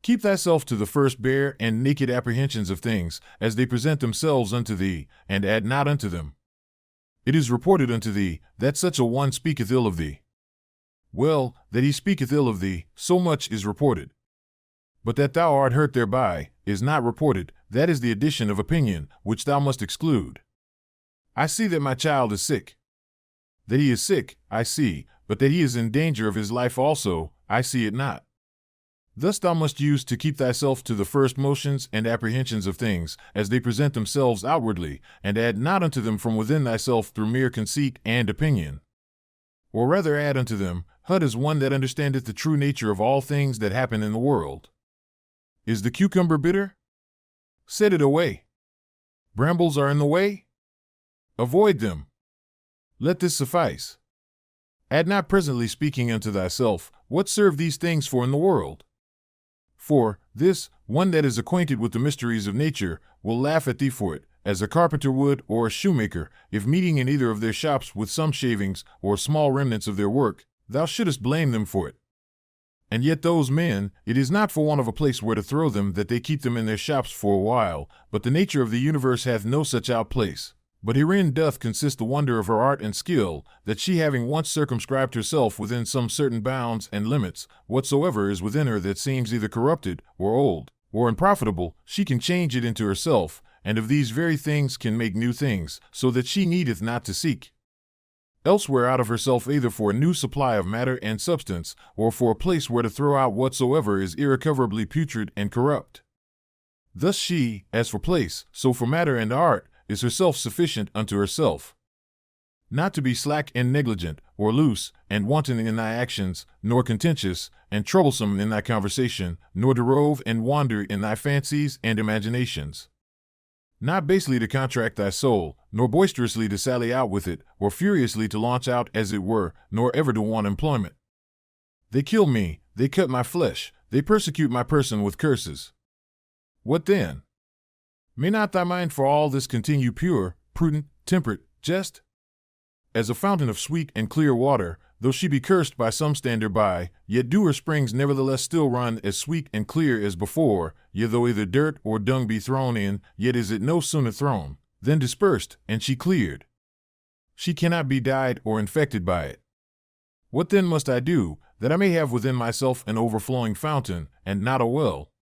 Keep thyself to the first bare and naked apprehensions of things, as they present themselves unto thee, and add not unto them. It is reported unto thee, that such a one speaketh ill of thee. Well, that he speaketh ill of thee, so much is reported. But that thou art hurt thereby, is not reported, that is the addition of opinion, which thou must exclude. I see that my child is sick. That he is sick, I see, but that he is in danger of his life also, I see it not. Thus thou must use to keep thyself to the first motions and apprehensions of things, as they present themselves outwardly, and add not unto them from within thyself through mere conceit and opinion. Or rather add unto them, Hud as one that understandeth the true nature of all things that happen in the world. Is the cucumber bitter? Set it away. Brambles are in the way? Avoid them. Let this suffice. Add not presently speaking unto thyself, What serve these things for in the world? For this, one that is acquainted with the mysteries of nature will laugh at thee for it, as a carpenter would or a shoemaker, if meeting in either of their shops with some shavings or small remnants of their work, thou shouldest blame them for it. And yet those men, it is not for want of a place where to throw them that they keep them in their shops for a while, but the nature of the universe hath no such outplace. But herein doth consist the wonder of her art and skill, that she having once circumscribed herself within some certain bounds and limits, whatsoever is within her that seems either corrupted, or old, or unprofitable, she can change it into herself, and of these very things can make new things, so that she needeth not to seek elsewhere out of herself either for a new supply of matter and substance, or for a place where to throw out whatsoever is irrecoverably putrid and corrupt. Thus she, as for place, so for matter and art, is herself sufficient unto herself. Not to be slack and negligent, or loose and wanton in thy actions, nor contentious and troublesome in thy conversation, nor to rove and wander in thy fancies and imaginations. Not basely to contract thy soul, nor boisterously to sally out with it, or furiously to launch out as it were, nor ever to want employment. They kill me, they cut my flesh, they persecute my person with curses. What then? May not thy mind for all this continue pure, prudent, temperate, just? As a fountain of sweet and clear water, though she be cursed by some stander by, yet do her springs nevertheless still run as sweet and clear as before, yet though either dirt or dung be thrown in, yet is it no sooner thrown, than dispersed, and she cleared. She cannot be dyed or infected by it. What then must I do, that I may have within myself an overflowing fountain, and not a well?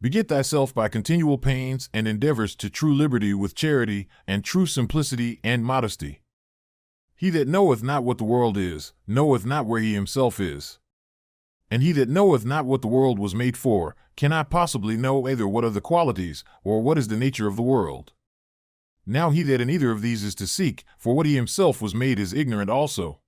Beget thyself by continual pains and endeavors to true liberty with charity, and true simplicity and modesty. He that knoweth not what the world is, knoweth not where he himself is. And he that knoweth not what the world was made for, cannot possibly know either what are the qualities, or what is the nature of the world. Now he that in either of these is to seek, for what he himself was made is ignorant also.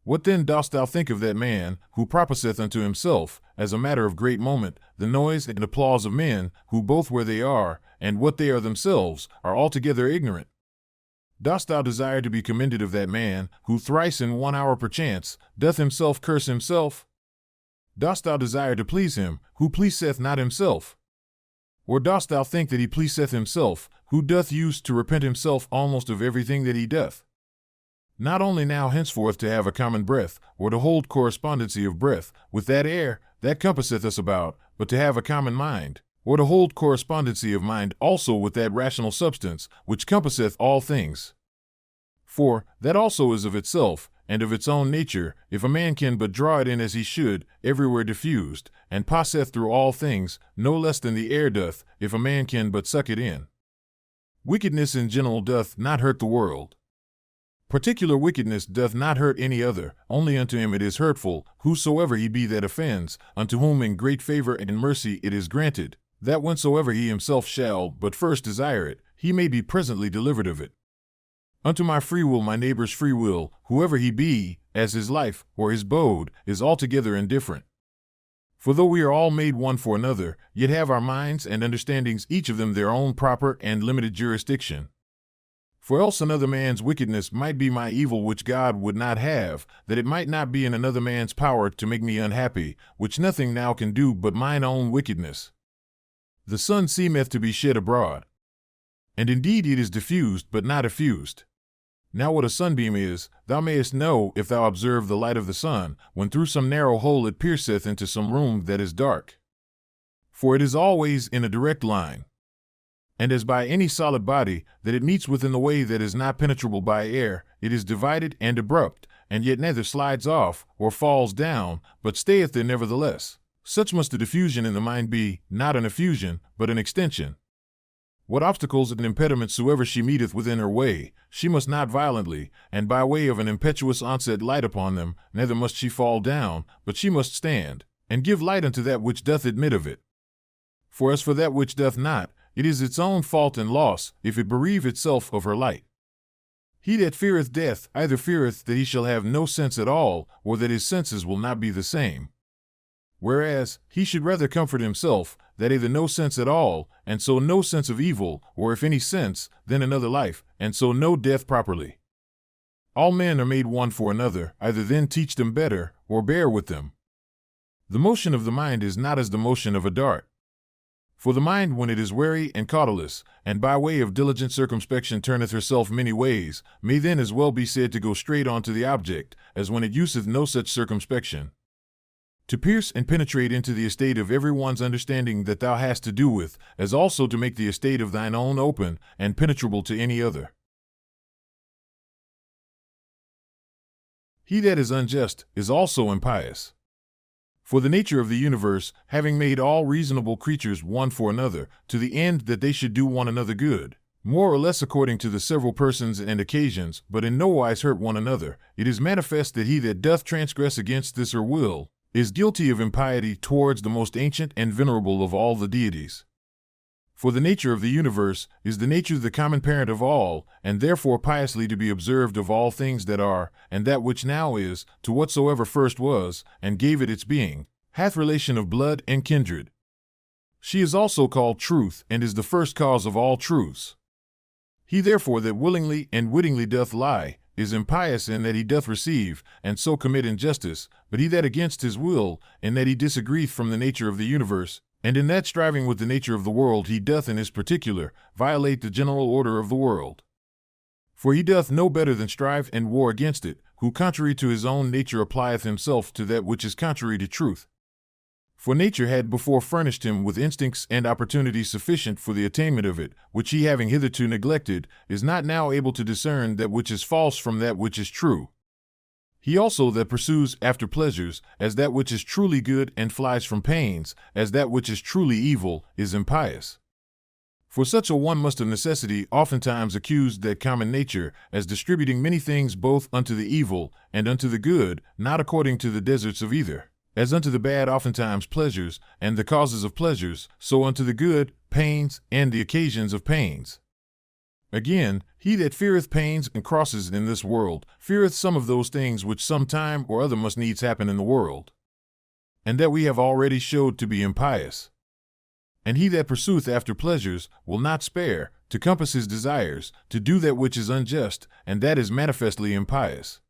What then dost thou think of that man, who proposeth unto himself, as a matter of great moment, the noise and applause of men, who both where they are, and what they are themselves, are altogether ignorant? Dost thou desire to be commended of that man, who thrice in 1 hour perchance, doth himself curse himself? Dost thou desire to please him, who pleaseth not himself? Or dost thou think that he pleaseth himself, who doth use to repent himself almost of everything that he doth? Not only now henceforth to have a common breath, or to hold correspondency of breath, with that air, that compasseth us about, but to have a common mind, or to hold correspondency of mind also with that rational substance, which compasseth all things. For that also is of itself, and of its own nature, if a man can but draw it in as he should, everywhere diffused, and passeth through all things, no less than the air doth, if a man can but suck it in. Wickedness in general doth not hurt the world. Particular wickedness doth not hurt any other, only unto him it is hurtful, whosoever he be that offends, unto whom in great favor and mercy it is granted, that whensoever he himself shall but first desire it, he may be presently delivered of it. Unto my free will my neighbor's free will, whoever he be, as his life, or his bode, is altogether indifferent. For though we are all made one for another, yet have our minds and understandings each of them their own proper and limited jurisdiction. For else another man's wickedness might be my evil which God would not have, that it might not be in another man's power to make me unhappy, which nothing now can do but mine own wickedness. The sun seemeth to be shed abroad. And indeed it is diffused but not effused. Now what a sunbeam is, thou mayest know if thou observe the light of the sun, when through some narrow hole it pierceth into some room that is dark. For it is always in a direct line. And as by any solid body, that it meets within the way that is not penetrable by air, it is divided and abrupt, and yet neither slides off, or falls down, but stayeth there nevertheless. Such must the diffusion in the mind be, not an effusion, but an extension. What obstacles and impediments soever she meeteth within her way, she must not violently, and by way of an impetuous onset light upon them, neither must she fall down, but she must stand, and give light unto that which doth admit of it. For as for that which doth not, it is its own fault and loss, if it bereave itself of her light. He that feareth death either feareth that he shall have no sense at all, or that his senses will not be the same. Whereas, he should rather comfort himself, that either no sense at all, and so no sense of evil, or if any sense, then another life, and so no death properly. All men are made one for another, either then teach them better, or bear with them. The motion of the mind is not as the motion of a dart. For the mind, when it is wary and cautelous, and by way of diligent circumspection turneth herself many ways, may then as well be said to go straight on to the object, as when it useth no such circumspection. to pierce and penetrate into the estate of every one's understanding that thou hast to do with, as also to make the estate of thine own open and penetrable to any other. He that is unjust is also impious. For the nature of the universe, having made all reasonable creatures one for another, to the end that they should do one another good, more or less according to the several persons and occasions, but in no wise hurt one another, it is manifest that he that doth transgress against this or will, is guilty of impiety towards the most ancient and venerable of all the deities. For the nature of the universe is the nature of the common parent of all, and therefore piously to be observed of all things that are, and that which now is, to whatsoever first was, and gave it its being, hath relation of blood and kindred. She is also called truth, and is the first cause of all truths. He therefore that willingly and wittingly doth lie, is impious in that he doth receive, and so commit injustice, but he that against his will, in that he disagreeth from the nature of the universe, and in that striving with the nature of the world he doth in his particular, violate the general order of the world. For he doth no better than strive and war against it, who contrary to his own nature applieth himself to that which is contrary to truth. For nature had before furnished him with instincts and opportunities sufficient for the attainment of it, which he having hitherto neglected, is not now able to discern that which is false from that which is true. He also that pursues after pleasures, as that which is truly good, and flies from pains, as that which is truly evil, is impious. For such a one must of necessity oftentimes accuse that common nature, as distributing many things both unto the evil and unto the good, not according to the deserts of either. As unto the bad oftentimes pleasures, and the causes of pleasures, so unto the good, pains, and the occasions of pains. Again, he that feareth pains and crosses in this world, feareth some of those things which some time or other must needs happen in the world, and that we have already showed to be impious. And he that pursueth after pleasures will not spare, to compass his desires, to do that which is unjust, and that is manifestly impious.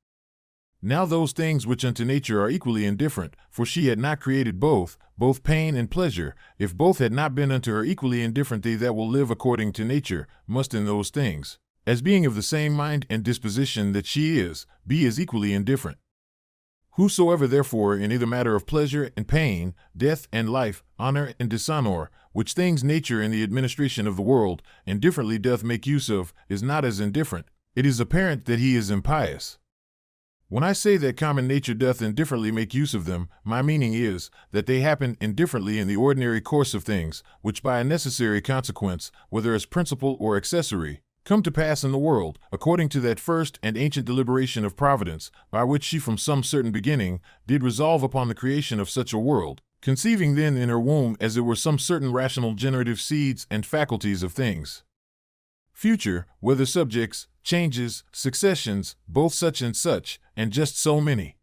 Now those things which unto nature are equally indifferent, for she had not created both pain and pleasure, if both had not been unto her equally indifferent, they that will live according to nature, must in those things, as being of the same mind and disposition that she is, be as equally indifferent. Whosoever therefore in either matter of pleasure and pain, death and life, honor and dishonor, which things nature in the administration of the world indifferently doth make use of, is not as indifferent, it is apparent that he is impious. When I say that common nature doth indifferently make use of them, my meaning is, that they happen indifferently in the ordinary course of things, which by a necessary consequence, whether as principal or accessory, come to pass in the world, according to that first and ancient deliberation of Providence, by which she from some certain beginning did resolve upon the creation of such a world, conceiving then in her womb as it were some certain rational generative seeds and faculties of things future, whether subjects, changes, successions, both such, and just so many.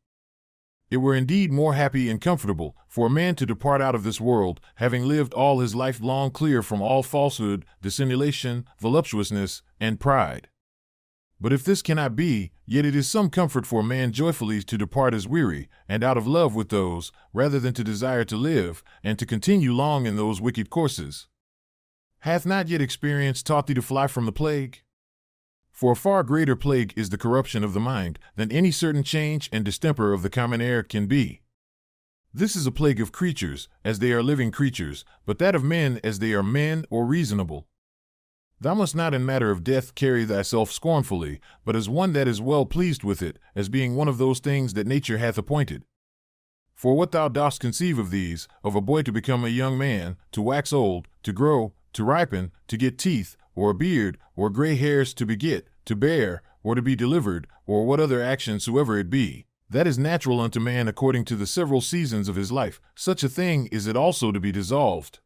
It were indeed more happy and comfortable for a man to depart out of this world, having lived all his life long clear from all falsehood, dissimulation, voluptuousness, and pride. But if this cannot be, yet it is some comfort for a man joyfully to depart as weary, and out of love with those, rather than to desire to live, and to continue long in those wicked courses. Hath not yet experience taught thee to fly from the plague? For a far greater plague is the corruption of the mind than any certain change and distemper of the common air can be. This is a plague of creatures, as they are living creatures, but that of men as they are men or reasonable. Thou must not in matter of death carry thyself scornfully, but as one that is well pleased with it, as being one of those things that nature hath appointed. For what thou dost conceive of these, of a boy to become a young man, to wax old, to grow, to ripen, to get teeth, or a beard, or gray hairs to beget, to bear, or to be delivered, or what other action soever it be, that is natural unto man according to the several seasons of his life, such a thing is it also to be dissolved.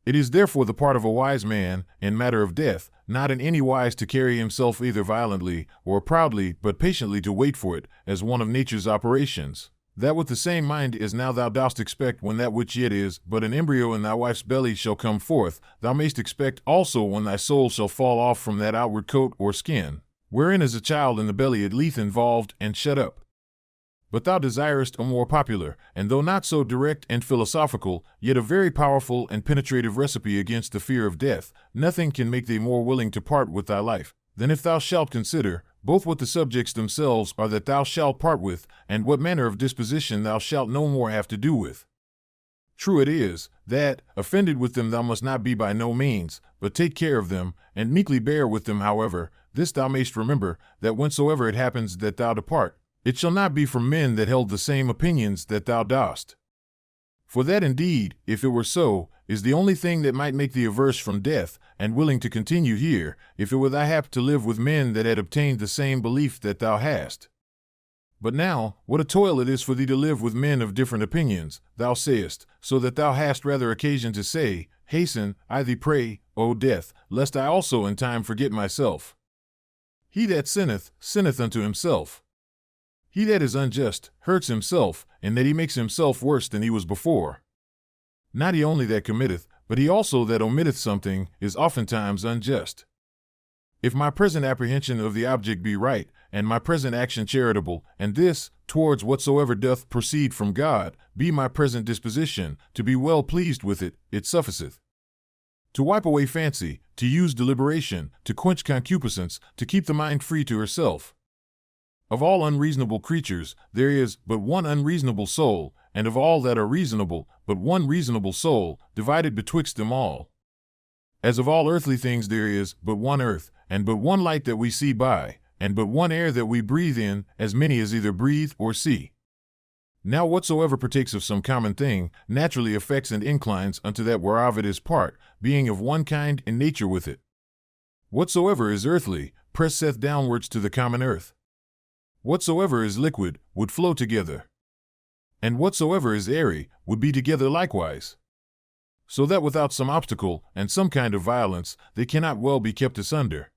It is therefore the part of a wise man, in matter of death, not in any wise to carry himself either violently or proudly, but patiently to wait for it, as one of nature's operations. That with the same mind as now thou dost expect when that which yet is but an embryo in thy wife's belly shall come forth, thou mayst expect also when thy soul shall fall off from that outward coat or skin, wherein is a child in the belly at least involved and shut up. But thou desirest a more popular, and though not so direct and philosophical, yet a very powerful and penetrative recipe against the fear of death. Nothing can make thee more willing to part with thy life, than if thou shalt consider, both what the subjects themselves are that thou shalt part with, and what manner of disposition thou shalt no more have to do with. True it is, that, offended with them thou must not be by no means, but take care of them, and meekly bear with them. However, this thou mayst remember, that whensoever it happens that thou depart, it shall not be from men that held the same opinions that thou dost. For that indeed, if it were so, is the only thing that might make thee averse from death, and willing to continue here, if it were thy hap to live with men that had obtained the same belief that thou hast. But now, what a toil it is for thee to live with men of different opinions, thou sayest, so that thou hast rather occasion to say, Hasten, I thee pray, O death, lest I also in time forget myself. He that sinneth, sinneth unto himself. He that is unjust, hurts himself, and that he makes himself worse than he was before. Not he only that committeth, but he also that omitteth something, is oftentimes unjust. If my present apprehension of the object be right, and my present action charitable, and this, towards whatsoever doth proceed from God, be my present disposition, to be well pleased with it, it sufficeth. To wipe away fancy, to use deliberation, to quench concupiscence, to keep the mind free to herself. Of all unreasonable creatures, there is but one unreasonable soul, and of all that are reasonable, but one reasonable soul, divided betwixt them all. As of all earthly things there is but one earth, and but one light that we see by, and but one air that we breathe in, as many as either breathe or see. Now whatsoever partakes of some common thing, naturally affects and inclines unto that whereof it is part, being of one kind in nature with it. Whatsoever is earthly, presseth downwards to the common earth. Whatsoever is liquid, would flow together. And whatsoever is airy, would be together likewise. So that without some obstacle, and some kind of violence, they cannot well be kept asunder.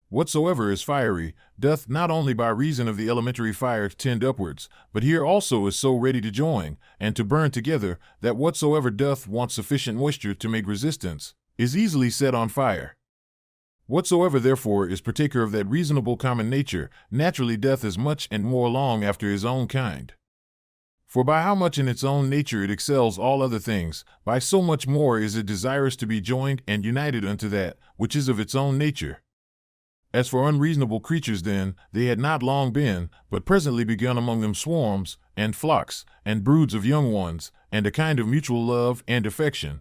Whatsoever is fiery, doth not only by reason of the elementary fire tend upwards, but here also is so ready to join, and to burn together, that whatsoever doth want sufficient moisture to make resistance, is easily set on fire. Whatsoever therefore is partaker of that reasonable common nature, naturally doth as much and more long after his own kind. For by how much in its own nature it excels all other things, by so much more is it desirous to be joined and united unto that, which is of its own nature. As for unreasonable creatures then, they had not long been, but presently begun among them swarms, and flocks, and broods of young ones, and a kind of mutual love and affection.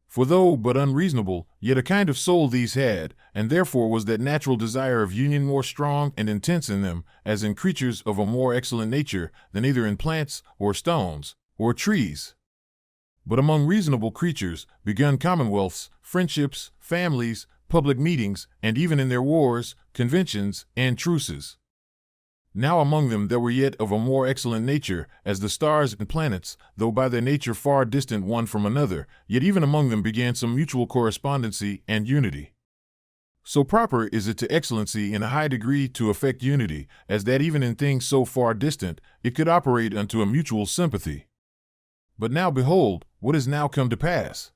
For though but unreasonable, yet a kind of soul these had, and therefore was that natural desire of union more strong and intense in them, as in creatures of a more excellent nature, than either in plants, or stones, or trees. But among reasonable creatures, begun commonwealths, friendships, families, public meetings, and even in their wars, conventions, and truces. Now among them there were yet of a more excellent nature, as the stars and planets, though by their nature far distant one from another, yet even among them began some mutual correspondency and unity. So proper is it to excellency in a high degree to effect unity, as that even in things so far distant, it could operate unto a mutual sympathy. But now behold, what is now come to pass?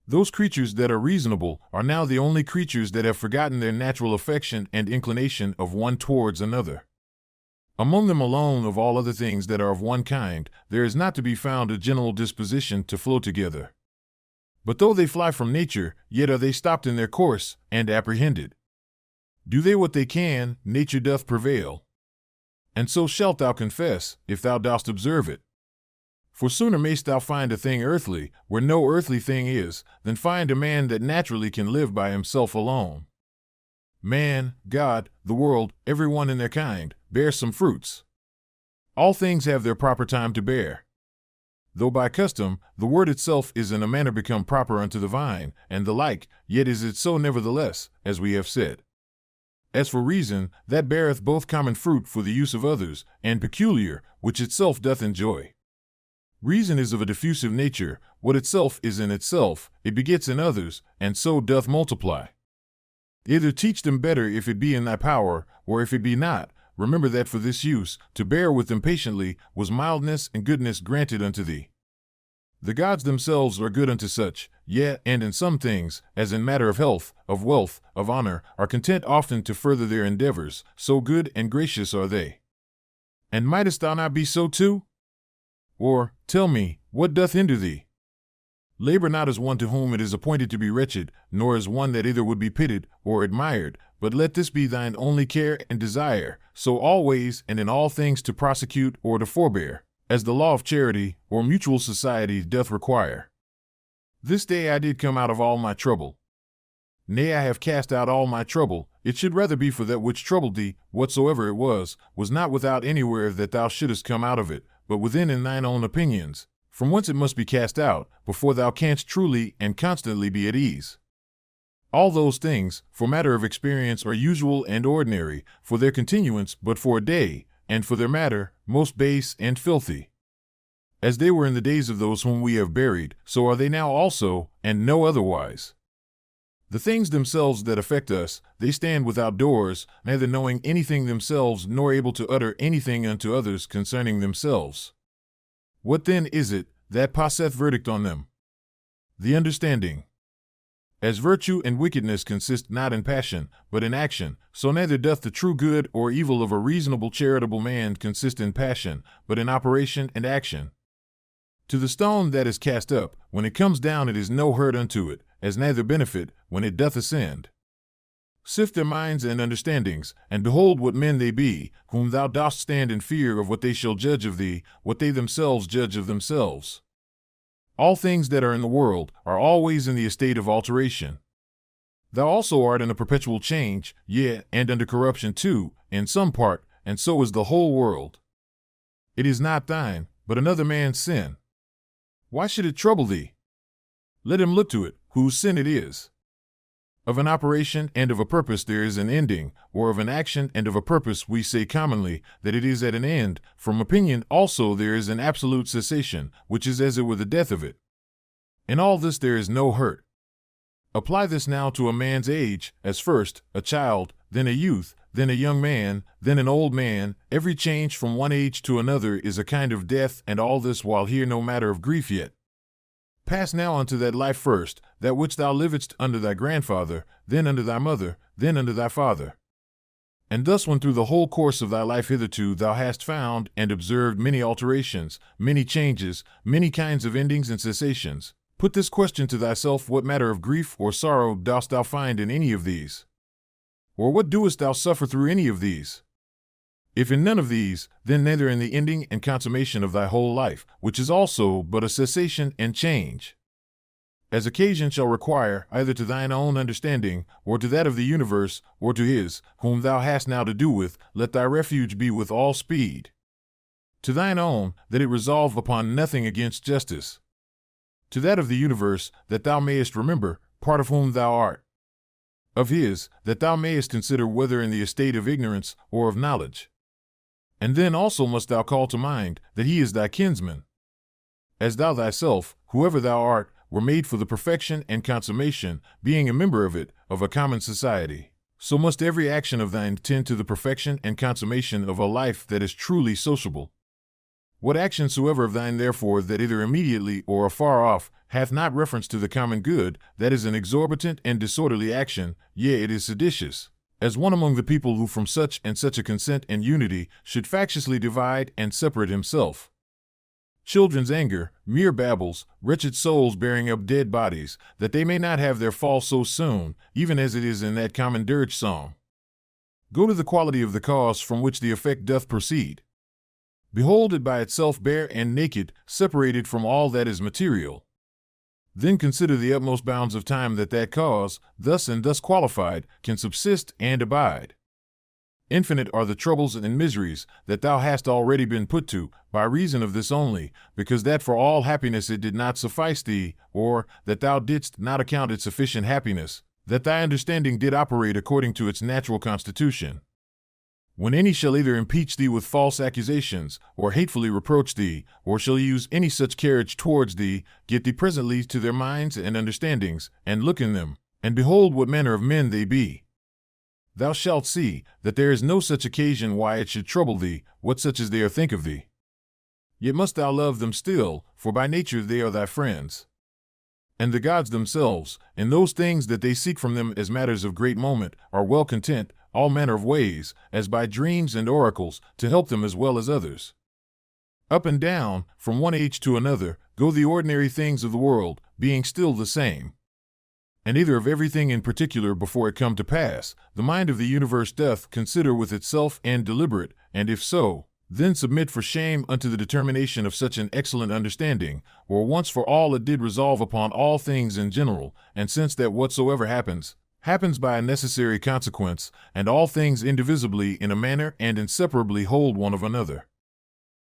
Those creatures that are reasonable are now the only creatures that have forgotten their natural affection and inclination of one towards another. Among them alone of all other things that are of one kind, there is not to be found a general disposition to flow together. But though they fly from nature, yet are they stopped in their course, and apprehended. Do they what they can, nature doth prevail. And so shalt thou confess, if thou dost observe it. For sooner mayst thou find a thing earthly, where no earthly thing is, than find a man that naturally can live by himself alone. Man, God, the world, every one in their kind, bear some fruits. All things have their proper time to bear. Though by custom, the word itself is in a manner become proper unto the vine, and the like, yet is it so nevertheless, as we have said. As for reason, that beareth both common fruit for the use of others, and peculiar, which itself doth enjoy. Reason is of a diffusive nature, what itself is in itself, it begets in others, and so doth multiply. Either teach them better if it be in thy power, or if it be not, remember that for this use, to bear with them patiently, was mildness and goodness granted unto thee. The gods themselves are good unto such, yea, and in some things, as in matter of health, of wealth, of honor, are content often to further their endeavors, so good and gracious are they. And mightest thou not be so too? Or, tell me, what doth hinder thee? Labor not as one to whom it is appointed to be wretched, nor as one that either would be pitied or admired, but let this be thine only care and desire, so always and in all things to prosecute or to forbear, as the law of charity or mutual society doth require. This day I did come out of all my trouble. Nay, I have cast out all my trouble. It should rather be for that which troubled thee, whatsoever it was not without anywhere that thou shouldest come out of it, but within in thine own opinions, from whence it must be cast out, before thou canst truly and constantly be at ease. All those things, for matter of experience, are usual and ordinary, for their continuance but for a day, and for their matter, most base and filthy. As they were in the days of those whom we have buried, so are they now also, and no otherwise. The things themselves that affect us, they stand without doors, neither knowing anything themselves, nor able to utter anything unto others concerning themselves. What then is it that passeth verdict on them? The understanding. As virtue and wickedness consist not in passion, but in action, so neither doth the true good or evil of a reasonable charitable man consist in passion, but in operation and action. To the stone that is cast up, when it comes down it is no hurt unto it, as neither benefit, when it doth ascend. Sift their minds and understandings, and behold what men they be, whom thou dost stand in fear of what they shall judge of thee, what they themselves judge of themselves. All things that are in the world are always in the estate of alteration. Thou also art in a perpetual change, yea, and under corruption too, in some part, and so is the whole world. It is not thine, but another man's sin. Why should it trouble thee? Let him look to it, whose sin it is. Of an operation and of a purpose there is an ending, or of an action and of a purpose we say commonly that it is at an end. From opinion also there is an absolute cessation, which is as it were the death of it. In all this there is no hurt. Apply this now to a man's age, as first a child, then a youth, then a young man, then an old man. Every change from one age to another is a kind of death, and all this while here no matter of grief yet. Pass now unto that life first, that which thou livedst under thy grandfather, then under thy mother, then under thy father. And thus when through the whole course of thy life hitherto thou hast found and observed many alterations, many changes, many kinds of endings and cessations, put this question to thyself: what matter of grief or sorrow dost thou find in any of these? Or what doest thou suffer through any of these? If in none of these, then neither in the ending and consummation of thy whole life, which is also but a cessation and change. As occasion shall require, either to thine own understanding, or to that of the universe, or to his, whom thou hast now to do with, let thy refuge be with all speed. To thine own, that it resolve upon nothing against justice. To that of the universe, that thou mayest remember, part of whom thou art. Of his, that thou mayest consider whether in the estate of ignorance or of knowledge. And then also must thou call to mind that he is thy kinsman. As thou thyself, whoever thou art, were made for the perfection and consummation, being a member of it, of a common society, so must every action of thine tend to the perfection and consummation of a life that is truly sociable. What action soever of thine, therefore, that either immediately or afar off hath not reference to the common good, that is an exorbitant and disorderly action, yea, it is seditious, as one among the people who from such and such a consent and unity should factiously divide and separate himself. Children's anger, mere babbles, wretched souls bearing up dead bodies, that they may not have their fall so soon, even as it is in that common dirge song. Go to the quality of the cause from which the effect doth proceed. Behold it by itself bare and naked, separated from all that is material. Then consider the utmost bounds of time that cause, thus and thus qualified, can subsist and abide. Infinite are the troubles and miseries that thou hast already been put to, by reason of this only, because that for all happiness it did not suffice thee, or that thou didst not account it sufficient happiness, that thy understanding did operate according to its natural constitution. When any shall either impeach thee with false accusations, or hatefully reproach thee, or shall use any such carriage towards thee, get thee presently to their minds and understandings, and look in them, and behold what manner of men they be. Thou shalt see that there is no such occasion why it should trouble thee, what such as they are think of thee. Yet must thou love them still, for by nature they are thy friends. And the gods themselves, in those things that they seek from them as matters of great moment, are well content, all manner of ways, as by dreams and oracles, to help them as well as others. Up and down, from one age to another, go the ordinary things of the world, being still the same. And either of everything in particular before it come to pass, the mind of the universe doth consider with itself and deliberate, and if so, then submit for shame unto the determination of such an excellent understanding, or once for all it did resolve upon all things in general, and since that whatsoever happens, happens by a necessary consequence, and all things indivisibly in a manner and inseparably hold one of another.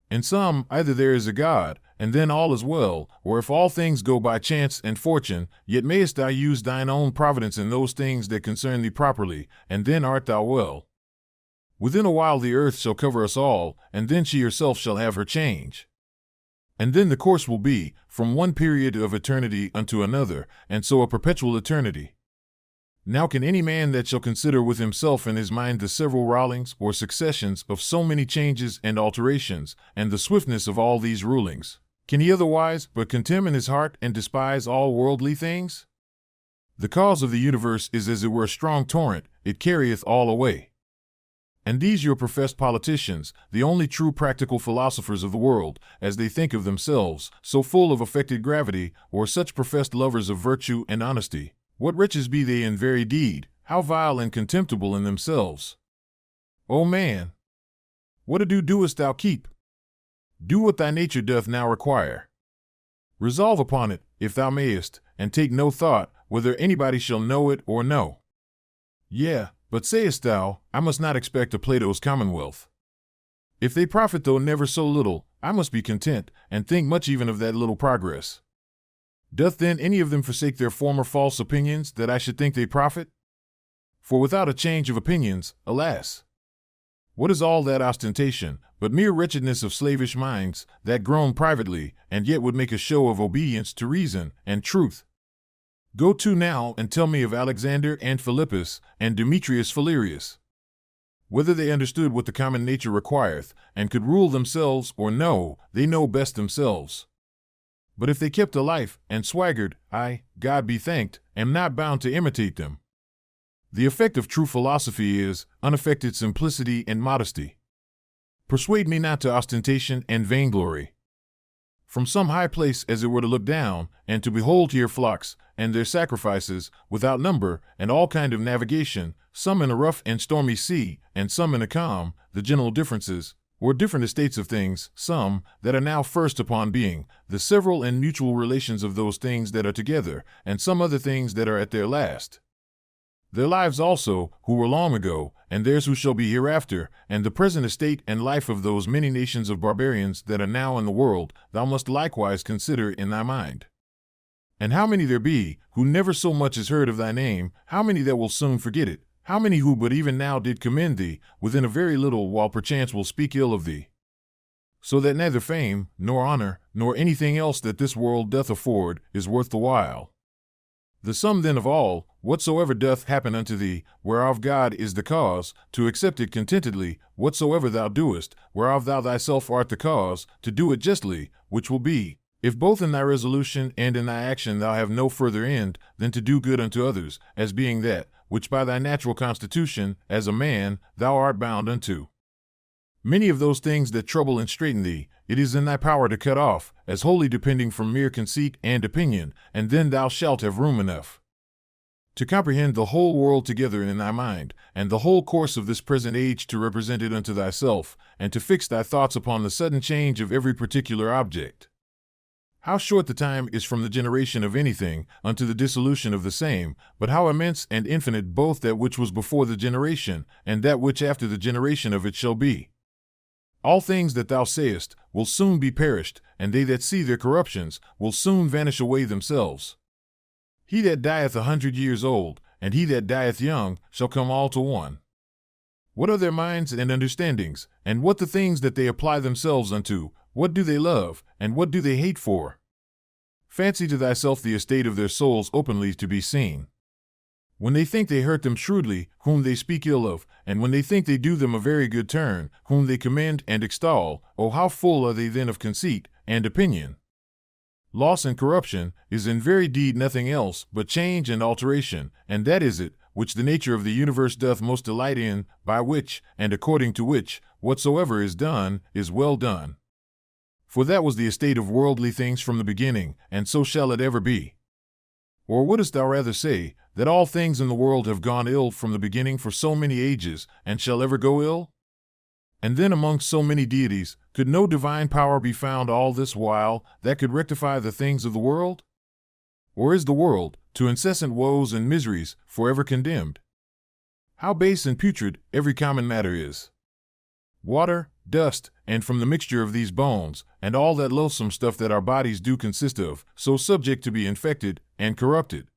In sum, either there is a God, and then all is well, or if all things go by chance and fortune, yet mayest thou use thine own providence in those things that concern thee properly, and then art thou well. Within a while the earth shall cover us all, and then she herself shall have her change. And then the course will be, from one period of eternity unto another, and so a perpetual eternity. Now can any man that shall consider with himself in his mind the several rollings or successions of so many changes and alterations, and the swiftness of all these rulings, can he otherwise but contemn in his heart and despise all worldly things? The cause of the universe is as it were a strong torrent, it carrieth all away. And these your professed politicians, the only true practical philosophers of the world, as they think of themselves, so full of affected gravity, or such professed lovers of virtue and honesty, what wretches be they in very deed, how vile and contemptible in themselves! O man, what ado doest thou keep? Do what thy nature doth now require. Resolve upon it, if thou mayest, and take no thought whether anybody shall know it or no. Yea, but sayest thou, I must not expect of Plato's commonwealth. If they profit though never so little, I must be content, and think much even of that little progress. Doth then any of them forsake their former false opinions, that I should think they profit? For without a change of opinions, alas! What is all that ostentation, but mere wretchedness of slavish minds, that groan privately, and yet would make a show of obedience to reason and truth? Go to now and tell me of Alexander and Philippus and Demetrius Phalereus. Whether they understood what the common nature requireth, and could rule themselves or no, they know best themselves. But if they kept a life and swaggered, I, God be thanked, am not bound to imitate them. The effect of true philosophy is unaffected simplicity and modesty. Persuade me not to ostentation and vainglory. From some high place as it were to look down, and to behold here flocks, and their sacrifices, without number, and all kind of navigation, some in a rough and stormy sea, and some in a calm, the general differences, or different estates of things, some that are now first upon being, the several and mutual relations of those things that are together, and some other things that are at their last. Their lives also, who were long ago, and theirs who shall be hereafter, and the present estate and life of those many nations of barbarians that are now in the world, thou must likewise consider in thy mind. And how many there be, who never so much as heard of thy name, how many that will soon forget it, how many who but even now did commend thee, within a very little while perchance will speak ill of thee. So that neither fame, nor honor, nor anything else that this world doth afford, is worth the while. The sum then of all, whatsoever doth happen unto thee, whereof God is the cause, to accept it contentedly, whatsoever thou doest, whereof thou thyself art the cause, to do it justly, which will be, if both in thy resolution and in thy action thou have no further end than to do good unto others, as being that, which by thy natural constitution, as a man, thou art bound unto. Many of those things that trouble and straiten thee, it is in thy power to cut off, as wholly depending from mere conceit and opinion, and then thou shalt have room enough to comprehend the whole world together in thy mind, and the whole course of this present age to represent it unto thyself, and to fix thy thoughts upon the sudden change of every particular object. How short the time is from the generation of anything unto the dissolution of the same, but how immense and infinite both that which was before the generation, and that which after the generation of it shall be. All things that thou sayest will soon be perished, and they that see their corruptions will soon vanish away themselves. He that dieth 100 years old, and he that dieth young, shall come all to one. What are their minds and understandings, and what the things that they apply themselves unto? What do they love, and what do they hate for? Fancy to thyself the estate of their souls openly to be seen. When they think they hurt them shrewdly, whom they speak ill of, and when they think they do them a very good turn, whom they commend and extol, oh how full are they then of conceit and opinion! Loss and corruption is in very deed nothing else but change and alteration, and that is it, which the nature of the universe doth most delight in, by which, and according to which, whatsoever is done, is well done. For that was the estate of worldly things from the beginning, and so shall it ever be. Or wouldst thou rather say, that all things in the world have gone ill from the beginning for so many ages, and shall ever go ill? And then amongst so many deities, could no divine power be found all this while that could rectify the things of the world? Or is the world, to incessant woes and miseries, forever condemned? How base and putrid every common matter is! Water, dust, and from the mixture of these bones, and all that loathsome stuff that our bodies do consist of, so subject to be infected and corrupted.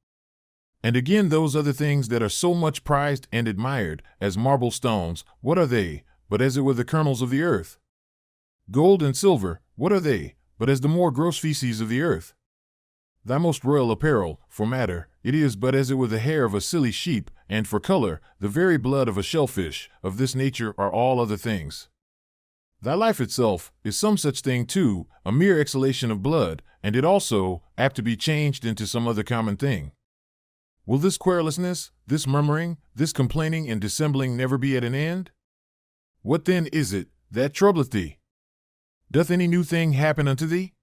And again those other things that are so much prized and admired, as marble stones, what are they, but as it were the kernels of the earth? Gold and silver, what are they, but as the more gross feces of the earth? Thy most royal apparel, for matter, it is but as it were the hair of a silly sheep, and for color, the very blood of a shellfish. Of this nature are all other things. Thy life itself is some such thing too, a mere exhalation of blood, and it also apt to be changed into some other common thing. Will this querulousness, this murmuring, this complaining and dissembling never be at an end? What then is it that troubleth thee? Doth any new thing happen unto thee?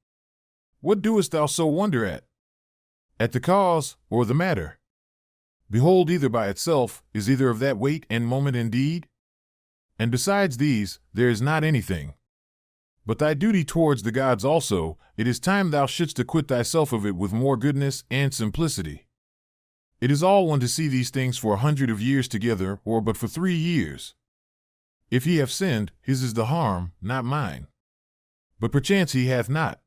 What doest thou so wonder at? At the cause, or the matter? Behold, either by itself is either of that weight and moment indeed? And besides these, there is not anything. But thy duty towards the gods also, it is time thou shouldst acquit thyself of it with more goodness and simplicity. It is all one to see these things for 100 of years together, or but for 3 years. If he have sinned, his is the harm, not mine. But perchance he hath not.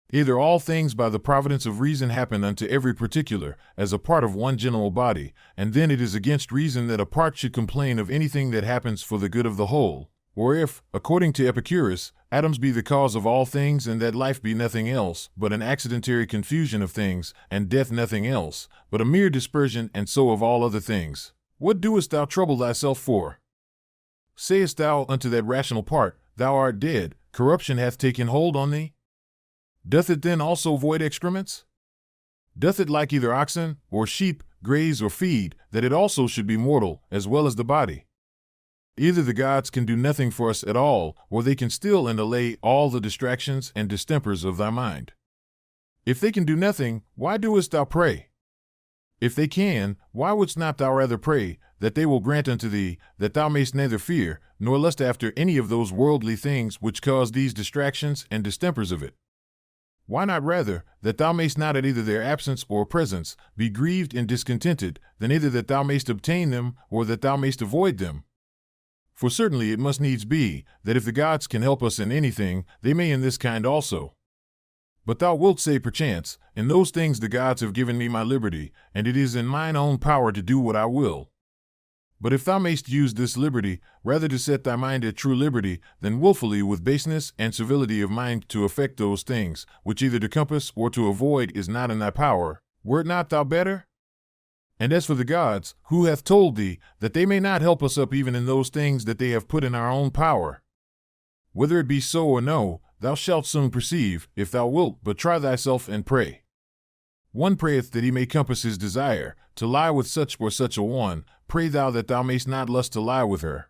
Either all things by the providence of reason happen unto every particular, as a part of one general body, and then it is against reason that a part should complain of anything that happens for the good of the whole. Or if, according to Epicurus, atoms be the cause of all things, and that life be nothing else but an accidentary confusion of things, and death nothing else but a mere dispersion and so of all other things, what doest thou trouble thyself for? Sayest thou unto that rational part, thou art dead, corruption hath taken hold on thee? Doth it then also void excrements? Doth it, like either oxen or sheep, graze or feed, that it also should be mortal, as well as the body? Either the gods can do nothing for us at all, or they can still and allay all the distractions and distempers of thy mind. If they can do nothing, why doest thou pray? If they can, why wouldst not thou rather pray, that they will grant unto thee, that thou mayst neither fear, nor lust after any of those worldly things which cause these distractions and distempers of it? Why not rather, that thou mayst not at either their absence or presence be grieved and discontented, than either that thou mayst obtain them, or that thou mayst avoid them? For certainly it must needs be, that if the gods can help us in anything, they may in this kind also. But thou wilt say perchance, in those things the gods have given me my liberty, and it is in mine own power to do what I will. But if thou mayst use this liberty rather to set thy mind at true liberty, than wilfully with baseness and servility of mind to effect those things, which either to compass or to avoid is not in thy power, wert not thou better? And as for the gods, who hath told thee that they may not help us up even in those things that they have put in our own power? Whether it be so or no, thou shalt soon perceive, if thou wilt but try thyself and pray. One prayeth that he may compass his desire, to lie with such or such a one, pray thou that thou mayst not lust to lie with her.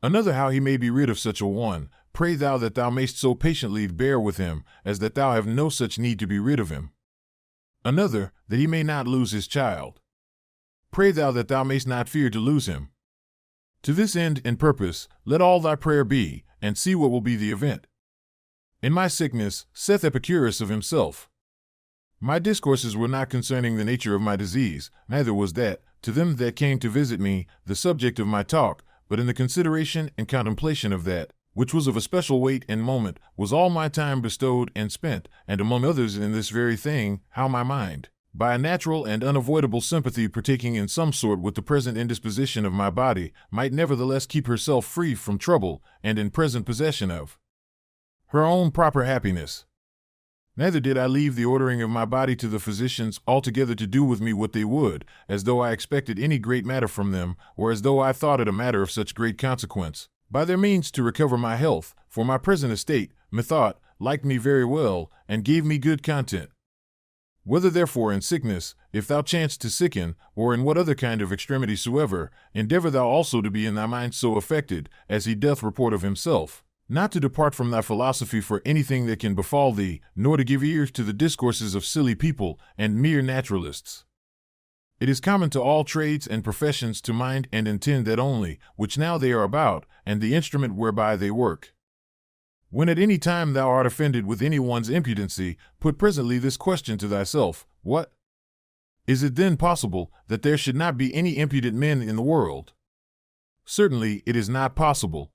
Another how he may be rid of such a one, pray thou that thou mayst so patiently bear with him, as that thou have no such need to be rid of him. Another, that he may not lose his child. Pray thou that thou mayst not fear to lose him. To this end and purpose, let all thy prayer be, and see what will be the event. In my sickness, saith Epicurus of himself, my discourses were not concerning the nature of my disease, neither was that, to them that came to visit me, the subject of my talk, but in the consideration and contemplation of that, which was of a special weight and moment, was all my time bestowed and spent, and among others in this very thing, how my mind, by a natural and unavoidable sympathy partaking in some sort with the present indisposition of my body, might nevertheless keep herself free from trouble, and in present possession of her own proper happiness. Neither did I leave the ordering of my body to the physicians altogether to do with me what they would, as though I expected any great matter from them, or as though I thought it a matter of such great consequence, by their means to recover my health, for my present estate, methought, liked me very well, and gave me good content. Whether therefore in sickness, if thou chanced to sicken, or in what other kind of extremity soever, endeavor thou also to be in thy mind so affected, as he doth report of himself, not to depart from thy philosophy for anything that can befall thee, nor to give ear to the discourses of silly people and mere naturalists. It is common to all trades and professions to mind and intend that only, which now they are about, and the instrument whereby they work. When at any time thou art offended with any one's impudency, put presently this question to thyself: What? Is it then possible that there should not be any impudent men in the world? Certainly it is not possible.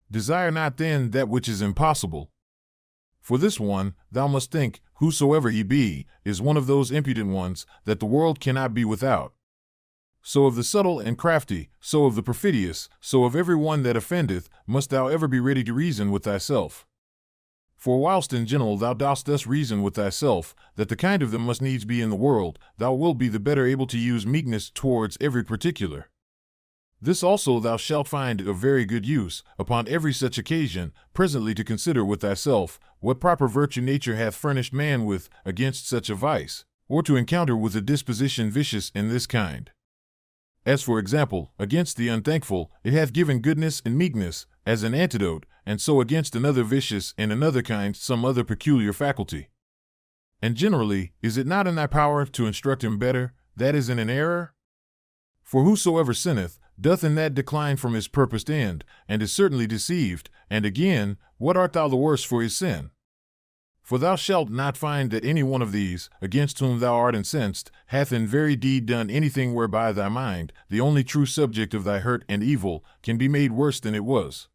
Desire not then that which is impossible. For this one, thou must think, whosoever he be, is one of those impudent ones that the world cannot be without. So of the subtle and crafty, so of the perfidious, so of every one that offendeth, must thou ever be ready to reason with thyself. For whilst in general thou dost thus reason with thyself, that the kind of them must needs be in the world, thou wilt be the better able to use meekness towards every particular. This also thou shalt find of very good use, upon every such occasion, presently to consider with thyself, what proper virtue nature hath furnished man with against such a vice, or to encounter with a disposition vicious in this kind. As for example, against the unthankful, it hath given goodness and meekness, as an antidote, and so against another vicious in another kind some other peculiar faculty. And generally, is it not in thy power to instruct him better, that is in an error? For whosoever sinneth, doth in that decline from his purposed end, and is certainly deceived, and again, what art thou the worse for his sin? For thou shalt not find that any one of these, against whom thou art incensed, hath in very deed done anything whereby thy mind, the only true subject of thy hurt and evil, can be made worse than it was.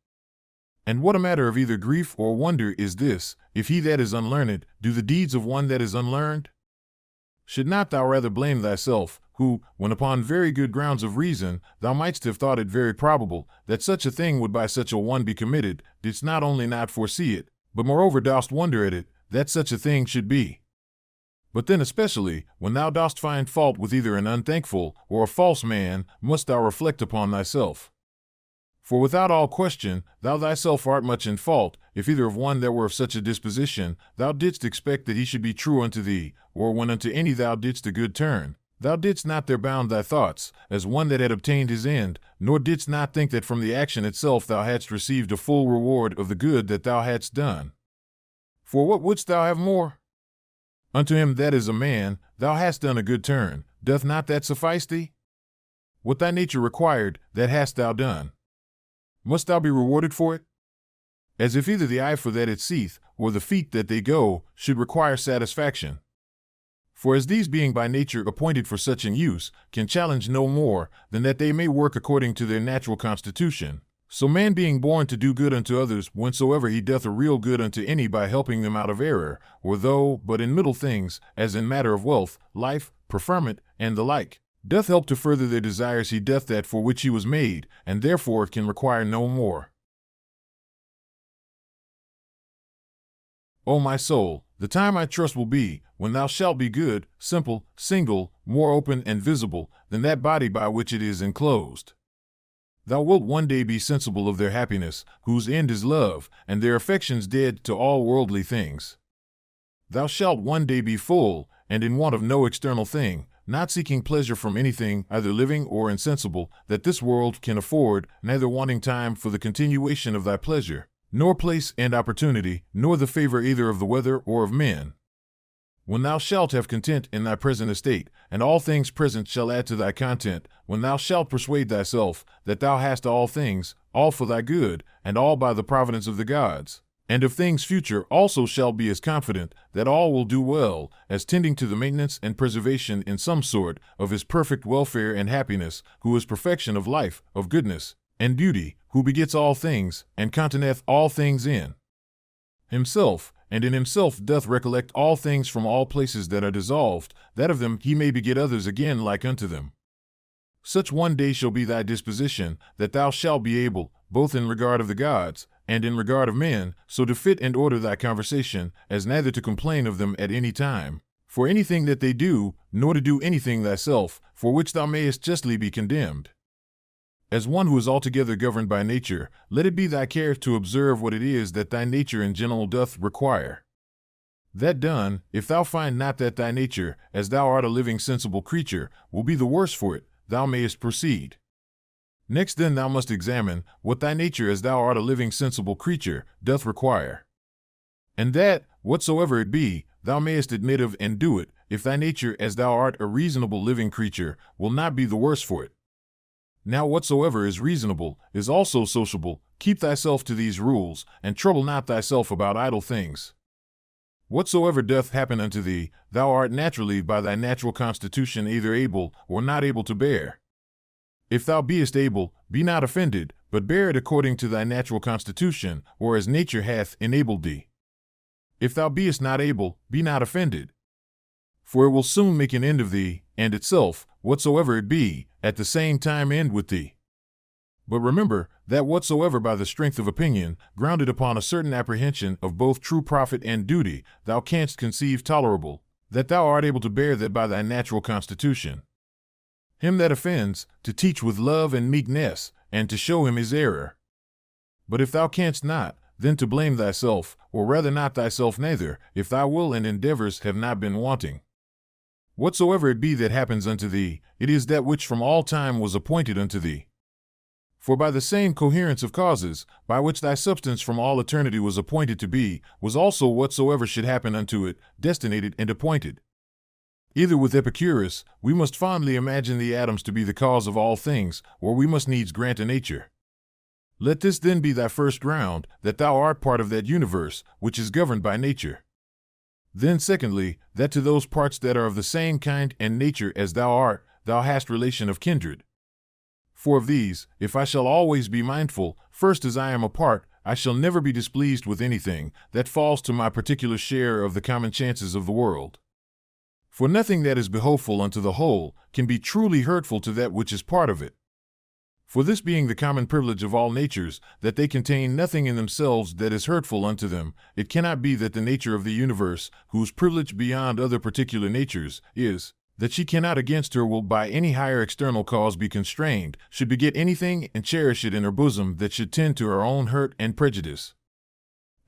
And what a matter of either grief or wonder is this, if he that is unlearned do the deeds of one that is unlearned? Should not thou rather blame thyself, who, when upon very good grounds of reason, thou mightst have thought it very probable that such a thing would by such a one be committed, didst not only not foresee it, but moreover dost wonder at it, that such a thing should be? But then especially, when thou dost find fault with either an unthankful or a false man, must thou reflect upon thyself. For without all question, thou thyself art much in fault, if either of one that were of such a disposition, thou didst expect that he should be true unto thee, or when unto any thou didst a good turn, thou didst not there bound thy thoughts, as one that had obtained his end, nor didst not think that from the action itself thou hadst received a full reward of the good that thou hadst done. For what wouldst thou have more? Unto him that is a man, thou hast done a good turn, doth not that suffice thee? What thy nature required, that hast thou done. Must thou be rewarded for it? As if either the eye for that it seeth, or the feet that they go, should require satisfaction. For as these being by nature appointed for such an use, can challenge no more, than that they may work according to their natural constitution, so man being born to do good unto others whensoever he doth a real good unto any by helping them out of error, or though but in middle things, as in matter of wealth, life, preferment, and the like, doth help to further their desires, he doth that for which he was made, and therefore can require no more. O my soul, the time I trust will be, when thou shalt be good, simple, single, more open and visible than that body by which it is enclosed. Thou wilt one day be sensible of their happiness, whose end is love, and their affections dead to all worldly things. Thou shalt one day be full, and in want of no external thing, not seeking pleasure from anything, either living or insensible, that this world can afford, neither wanting time for the continuation of thy pleasure, nor place and opportunity, nor the favor either of the weather or of men. When thou shalt have content in thy present estate, and all things present shall add to thy content, when thou shalt persuade thyself that thou hast all things, all for thy good, and all by the providence of the gods, and of things future also shalt be as confident that all will do well, as tending to the maintenance and preservation in some sort of his perfect welfare and happiness, who is perfection of life, of goodness, and beauty, who begets all things, and containeth all things in himself, and in himself doth recollect all things from all places that are dissolved, that of them he may beget others again like unto them. Such one day shall be thy disposition, that thou shalt be able, both in regard of the gods, and in regard of men, so to fit and order thy conversation, as neither to complain of them at any time, for anything that they do, nor to do anything thyself, for which thou mayest justly be condemned. As one who is altogether governed by nature, let it be thy care to observe what it is that thy nature in general doth require. That done, if thou find not that thy nature, as thou art a living sensible creature, will be the worse for it, thou mayest proceed. Next then thou must examine what thy nature as thou art a living sensible creature doth require. And that, whatsoever it be, thou mayest admit of and do it, if thy nature as thou art a reasonable living creature will not be the worse for it. Now whatsoever is reasonable is also sociable. Keep thyself to these rules, and trouble not thyself about idle things. Whatsoever doth happen unto thee, thou art naturally by thy natural constitution either able or not able to bear. If thou beest able, be not offended, but bear it according to thy natural constitution, or as nature hath enabled thee. If thou beest not able, be not offended. For it will soon make an end of thee, and itself, whatsoever it be, at the same time end with thee. But remember, that whatsoever by the strength of opinion, grounded upon a certain apprehension of both true profit and duty, thou canst conceive tolerable, that thou art able to bear that by thy natural constitution. Him that offends, to teach with love and meekness, and to show him his error. But if thou canst not, then to blame thyself, or rather not thyself neither, if thy will and endeavors have not been wanting. Whatsoever it be that happens unto thee, it is that which from all time was appointed unto thee. For by the same coherence of causes, by which thy substance from all eternity was appointed to be, was also whatsoever should happen unto it, destinated and appointed. Either with Epicurus, we must fondly imagine the atoms to be the cause of all things, or we must needs grant a nature. Let this then be thy first ground, that thou art part of that universe, which is governed by nature. Then secondly, that to those parts that are of the same kind and nature as thou art, thou hast relation of kindred. For of these, if I shall always be mindful, first as I am a part, I shall never be displeased with anything that falls to my particular share of the common chances of the world. For nothing that is behoveful unto the whole can be truly hurtful to that which is part of it. For this being the common privilege of all natures, that they contain nothing in themselves that is hurtful unto them, it cannot be that the nature of the universe, whose privilege beyond other particular natures is, that she cannot against her will by any higher external cause be constrained, should beget anything and cherish it in her bosom that should tend to her own hurt and prejudice.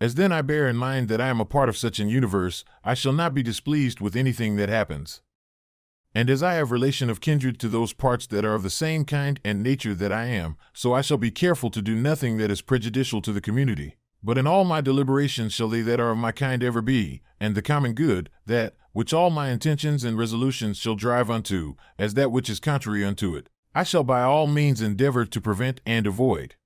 As then I bear in mind that I am a part of such an universe, I shall not be displeased with anything that happens. And as I have relation of kindred to those parts that are of the same kind and nature that I am, so I shall be careful to do nothing that is prejudicial to the community. But in all my deliberations shall they that are of my kind ever be, and the common good, that, which all my intentions and resolutions shall drive unto, as that which is contrary unto it, I shall by all means endeavor to prevent and avoid.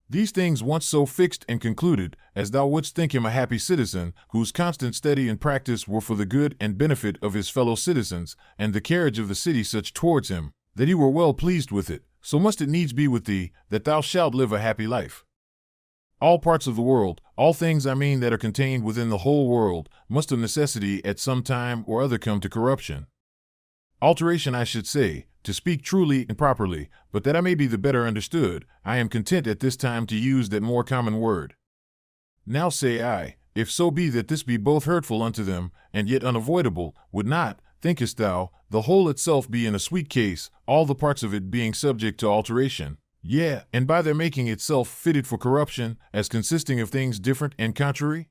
These things once so fixed and concluded, as thou wouldst think him a happy citizen, whose constant study and practice were for the good and benefit of his fellow citizens, and the carriage of the city such towards him, that he were well pleased with it, so must it needs be with thee, that thou shalt live a happy life. All parts of the world, all things I mean that are contained within the whole world, must of necessity at some time or other come to corruption. Alteration I should say, to speak truly and properly, but that I may be the better understood, I am content at this time to use that more common word. Now say I, if so be that this be both hurtful unto them, and yet unavoidable, would not, thinkest thou, the whole itself be in a sweet case, all the parts of it being subject to alteration? Yea, and by their making itself fitted for corruption, as consisting of things different and contrary?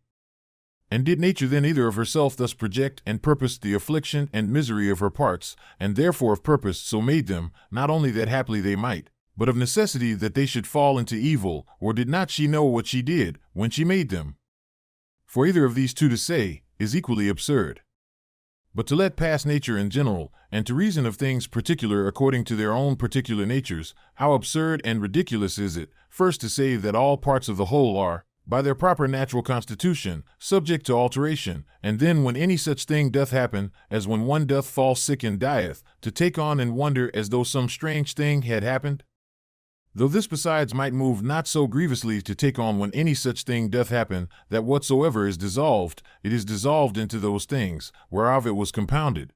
And did nature then either of herself thus project and purpose the affliction and misery of her parts, and therefore of purpose so made them, not only that haply they might, but of necessity that they should fall into evil, or did not she know what she did, when she made them? For either of these two to say, is equally absurd. But to let pass nature in general, and to reason of things particular according to their own particular natures, how absurd and ridiculous is it, first to say that all parts of the whole are, by their proper natural constitution, subject to alteration, and then when any such thing doth happen, as when one doth fall sick and dieth, to take on and wonder as though some strange thing had happened? Though this besides might move not so grievously to take on when any such thing doth happen, that whatsoever is dissolved, it is dissolved into those things, whereof it was compounded.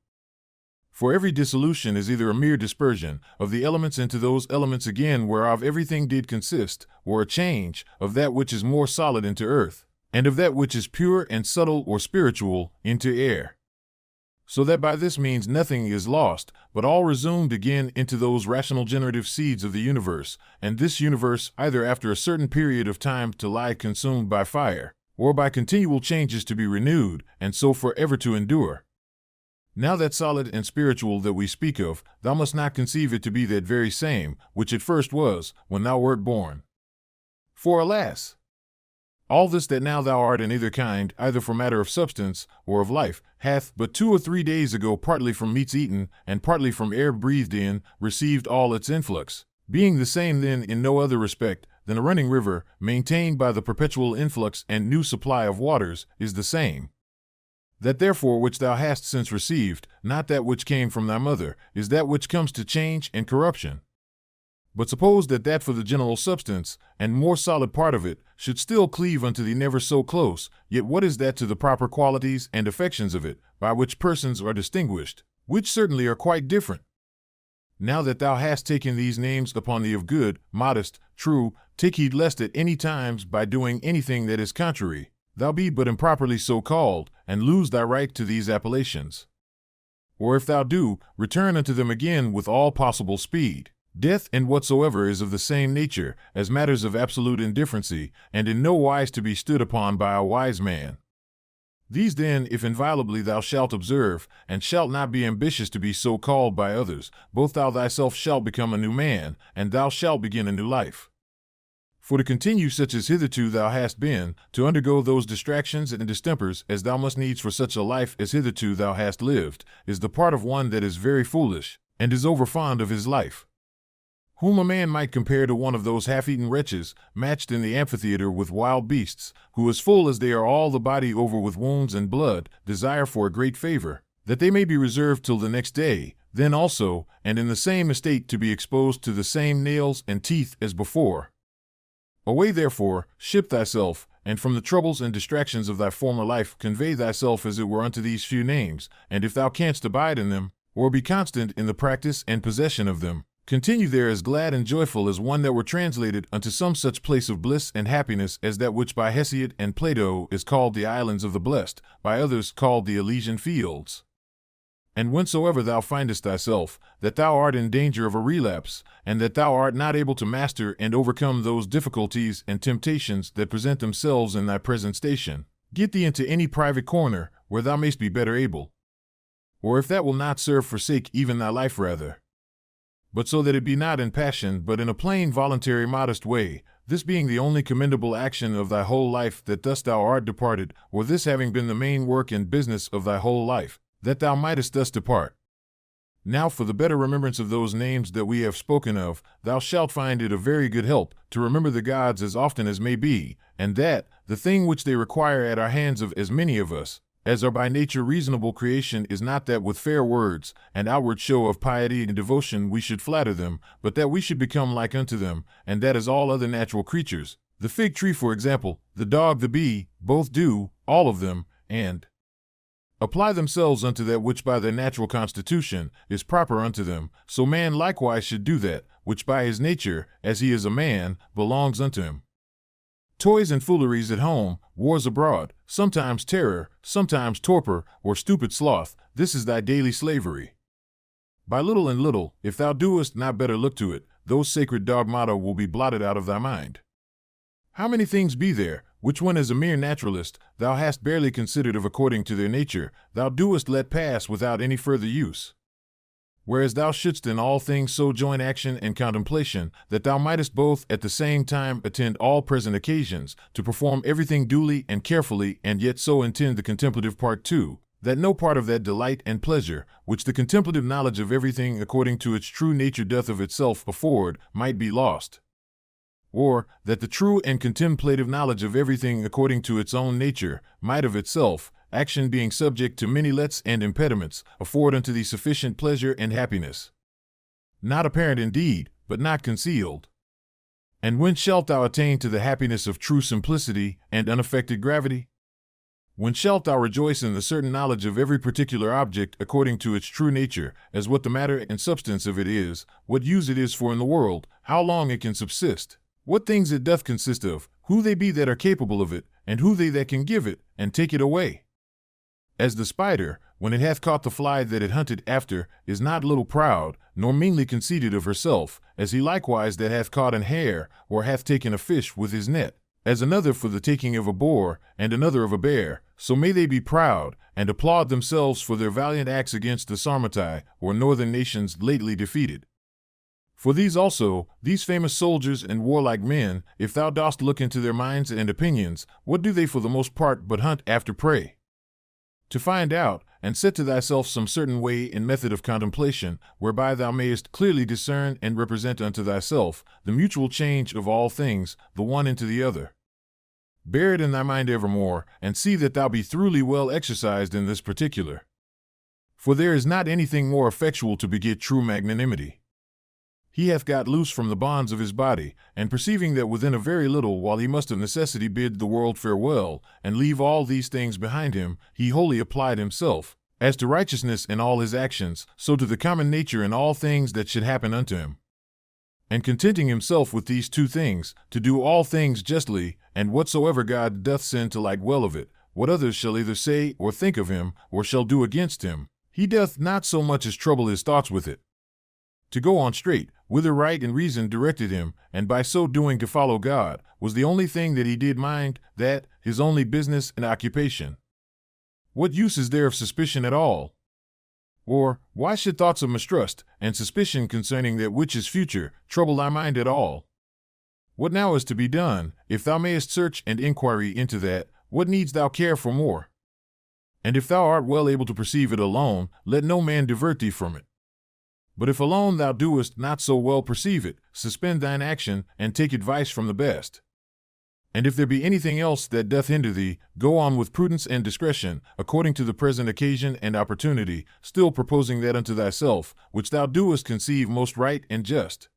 For every dissolution is either a mere dispersion of the elements into those elements again whereof everything did consist, or a change of that which is more solid into earth, and of that which is pure and subtle or spiritual into air. So that by this means nothing is lost, but all resumed again into those rational generative seeds of the universe, and this universe either after a certain period of time to lie consumed by fire, or by continual changes to be renewed, and so forever to endure. Now that solid and spiritual that we speak of, thou must not conceive it to be that very same, which it first was, when thou wert born. For alas! All this that now thou art in either kind, either for matter of substance, or of life, hath, but 2 or 3 days ago, partly from meats eaten, and partly from air breathed in, received all its influx, being the same then in no other respect than a running river, maintained by the perpetual influx and new supply of waters, is the same. That therefore which thou hast since received, not that which came from thy mother, is that which comes to change and corruption. But suppose that for the general substance, and more solid part of it, should still cleave unto thee never so close, yet what is that to the proper qualities and affections of it, by which persons are distinguished, which certainly are quite different? Now that thou hast taken these names upon thee of good, modest, true, take heed lest at any times by doing anything that is contrary, thou be but improperly so called, and lose thy right to these appellations. Or if thou do, return unto them again with all possible speed. Death and whatsoever is of the same nature, as matters of absolute indifferency, and in no wise to be stood upon by a wise man. These then, if inviolably thou shalt observe, and shalt not be ambitious to be so called by others, both thou thyself shalt become a new man, and thou shalt begin a new life. For to continue such as hitherto thou hast been, to undergo those distractions and distempers as thou must needs for such a life as hitherto thou hast lived, is the part of one that is very foolish, and is overfond of his life, whom a man might compare to one of those half-eaten wretches, matched in the amphitheater with wild beasts, who as full as they are all the body over with wounds and blood, desire for a great favor, that they may be reserved till the next day, then also, and in the same estate to be exposed to the same nails and teeth as before. Away therefore, ship thyself, and from the troubles and distractions of thy former life convey thyself as it were unto these few names, and if thou canst abide in them, or be constant in the practice and possession of them, continue there as glad and joyful as one that were translated unto some such place of bliss and happiness as that which by Hesiod and Plato is called the Islands of the Blessed, by others called the Elysian Fields. And whensoever thou findest thyself, that thou art in danger of a relapse, and that thou art not able to master and overcome those difficulties and temptations that present themselves in thy present station, get thee into any private corner where thou mayst be better able. Or if that will not serve, forsake even thy life rather. But so that it be not in passion, but in a plain, voluntary, modest way, this being the only commendable action of thy whole life, that thus thou art departed, or this having been the main work and business of thy whole life, that thou mightest thus depart. Now for the better remembrance of those names that we have spoken of, thou shalt find it a very good help to remember the gods as often as may be, and that, the thing which they require at our hands of as many of us, as are by nature reasonable creation, is not that with fair words and outward show of piety and devotion we should flatter them, but that we should become like unto them, and that as all other natural creatures, the fig tree for example, the dog, the bee, both do, all of them, and apply themselves unto that which by their natural constitution is proper unto them, so man likewise should do that, which by his nature, as he is a man, belongs unto him. Toys and fooleries at home, wars abroad, sometimes terror, sometimes torpor, or stupid sloth, this is thy daily slavery. By little and little, if thou doest not better look to it, those sacred dogmata will be blotted out of thy mind. How many things be there, which when as a mere naturalist, thou hast barely considered of according to their nature, thou doest let pass without any further use? Whereas thou shouldst in all things so join action and contemplation, that thou mightest both at the same time attend all present occasions, to perform everything duly and carefully, and yet so intend the contemplative part too, that no part of that delight and pleasure, which the contemplative knowledge of everything according to its true nature doth of itself afford, might be lost. Or, that the true and contemplative knowledge of everything according to its own nature, might of itself, action being subject to many lets and impediments, afford unto thee sufficient pleasure and happiness. Not apparent indeed, but not concealed. And when shalt thou attain to the happiness of true simplicity and unaffected gravity? When shalt thou rejoice in the certain knowledge of every particular object according to its true nature, as what the matter and substance of it is, what use it is for in the world, how long it can subsist, what things it doth consist of, who they be that are capable of it, and who they that can give it, and take it away? As the spider, when it hath caught the fly that it hunted after, is not little proud, nor meanly conceited of herself, as he likewise that hath caught an hare, or hath taken a fish with his net, as another for the taking of a boar, and another of a bear, so may they be proud, and applaud themselves for their valiant acts against the Sarmatai, or northern nations lately defeated. For these also, these famous soldiers and warlike men, if thou dost look into their minds and opinions, what do they for the most part but hunt after prey? To find out, and set to thyself some certain way and method of contemplation, whereby thou mayest clearly discern and represent unto thyself the mutual change of all things, the one into the other. Bear it in thy mind evermore, and see that thou be thoroughly well exercised in this particular. For there is not anything more effectual to beget true magnanimity. He hath got loose from the bonds of his body, and perceiving that within a very little while he must of necessity bid the world farewell, and leave all these things behind him, he wholly applied himself, as to righteousness in all his actions, so to the common nature in all things that should happen unto him. And contenting himself with these two things, to do all things justly, and whatsoever God doth send to light well of it, what others shall either say or think of him, or shall do against him, he doth not so much as trouble his thoughts with it. To go on straight, whither right and reason directed him, and by so doing to follow God, was the only thing that he did mind, that, his only business and occupation. What use is there of suspicion at all? Or, why should thoughts of mistrust, and suspicion concerning that which is future, trouble thy mind at all? What now is to be done, if thou mayest search and inquiry into that, what needs thou care for more? And if thou art well able to perceive it alone, let no man divert thee from it. But if alone thou doest not so well perceive it, suspend thine action, and take advice from the best. And if there be anything else that doth hinder thee, go on with prudence and discretion, according to the present occasion and opportunity, still proposing that unto thyself, which thou doest conceive most right and just.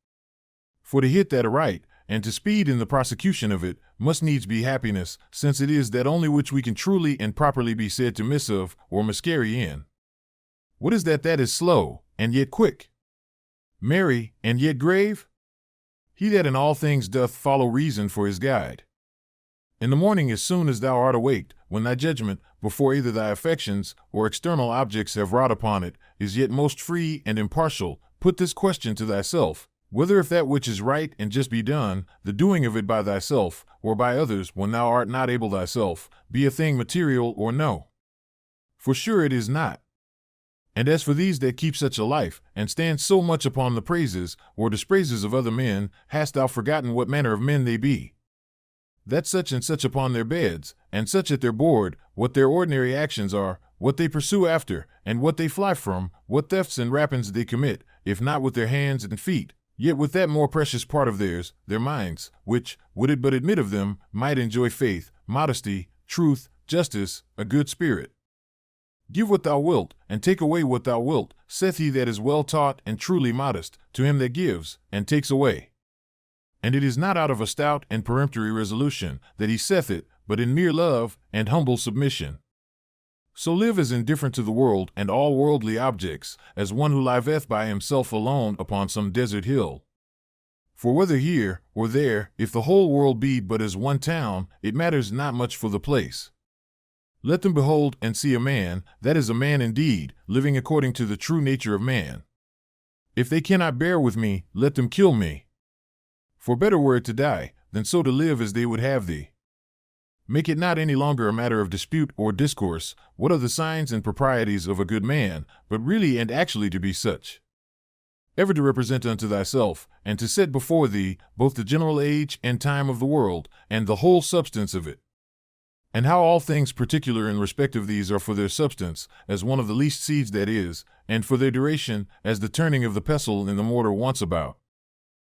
For to hit that aright, and to speed in the prosecution of it, must needs be happiness, since it is that only which we can truly and properly be said to miss of, or miscarry in. What is that is slow, and yet quick? Merry, and yet grave? He that in all things doth follow reason for his guide. In the morning, as soon as thou art awaked, when thy judgment, before either thy affections or external objects have wrought upon it, is yet most free and impartial, put this question to thyself, whether if that which is right and just be done, the doing of it by thyself, or by others when thou art not able thyself, be a thing material or no. For sure it is not. And as for these that keep such a life, and stand so much upon the praises or dispraises of other men, hast thou forgotten what manner of men they be? That such and such upon their beds, and such at their board, what their ordinary actions are, what they pursue after, and what they fly from, what thefts and rapines they commit, if not with their hands and feet, yet with that more precious part of theirs, their minds, which, would it but admit of them, might enjoy faith, modesty, truth, justice, a good spirit. Give what thou wilt, and take away what thou wilt, saith he that is well taught and truly modest, to him that gives, and takes away. And it is not out of a stout and peremptory resolution that he saith it, but in mere love and humble submission. So live as indifferent to the world and all worldly objects, as one who liveth by himself alone upon some desert hill. For whether here or there, if the whole world be but as one town, it matters not much for the place. Let them behold and see a man, that is a man indeed, living according to the true nature of man. If they cannot bear with me, let them kill me. For better were it to die, than so to live as they would have thee. Make it not any longer a matter of dispute or discourse, what are the signs and proprieties of a good man, but really and actually to be such. Ever to represent unto thyself, and to set before thee, both the general age and time of the world, and the whole substance of it. And how all things particular in respect of these are for their substance, as one of the least seeds that is, and for their duration, as the turning of the pestle in the mortar once about.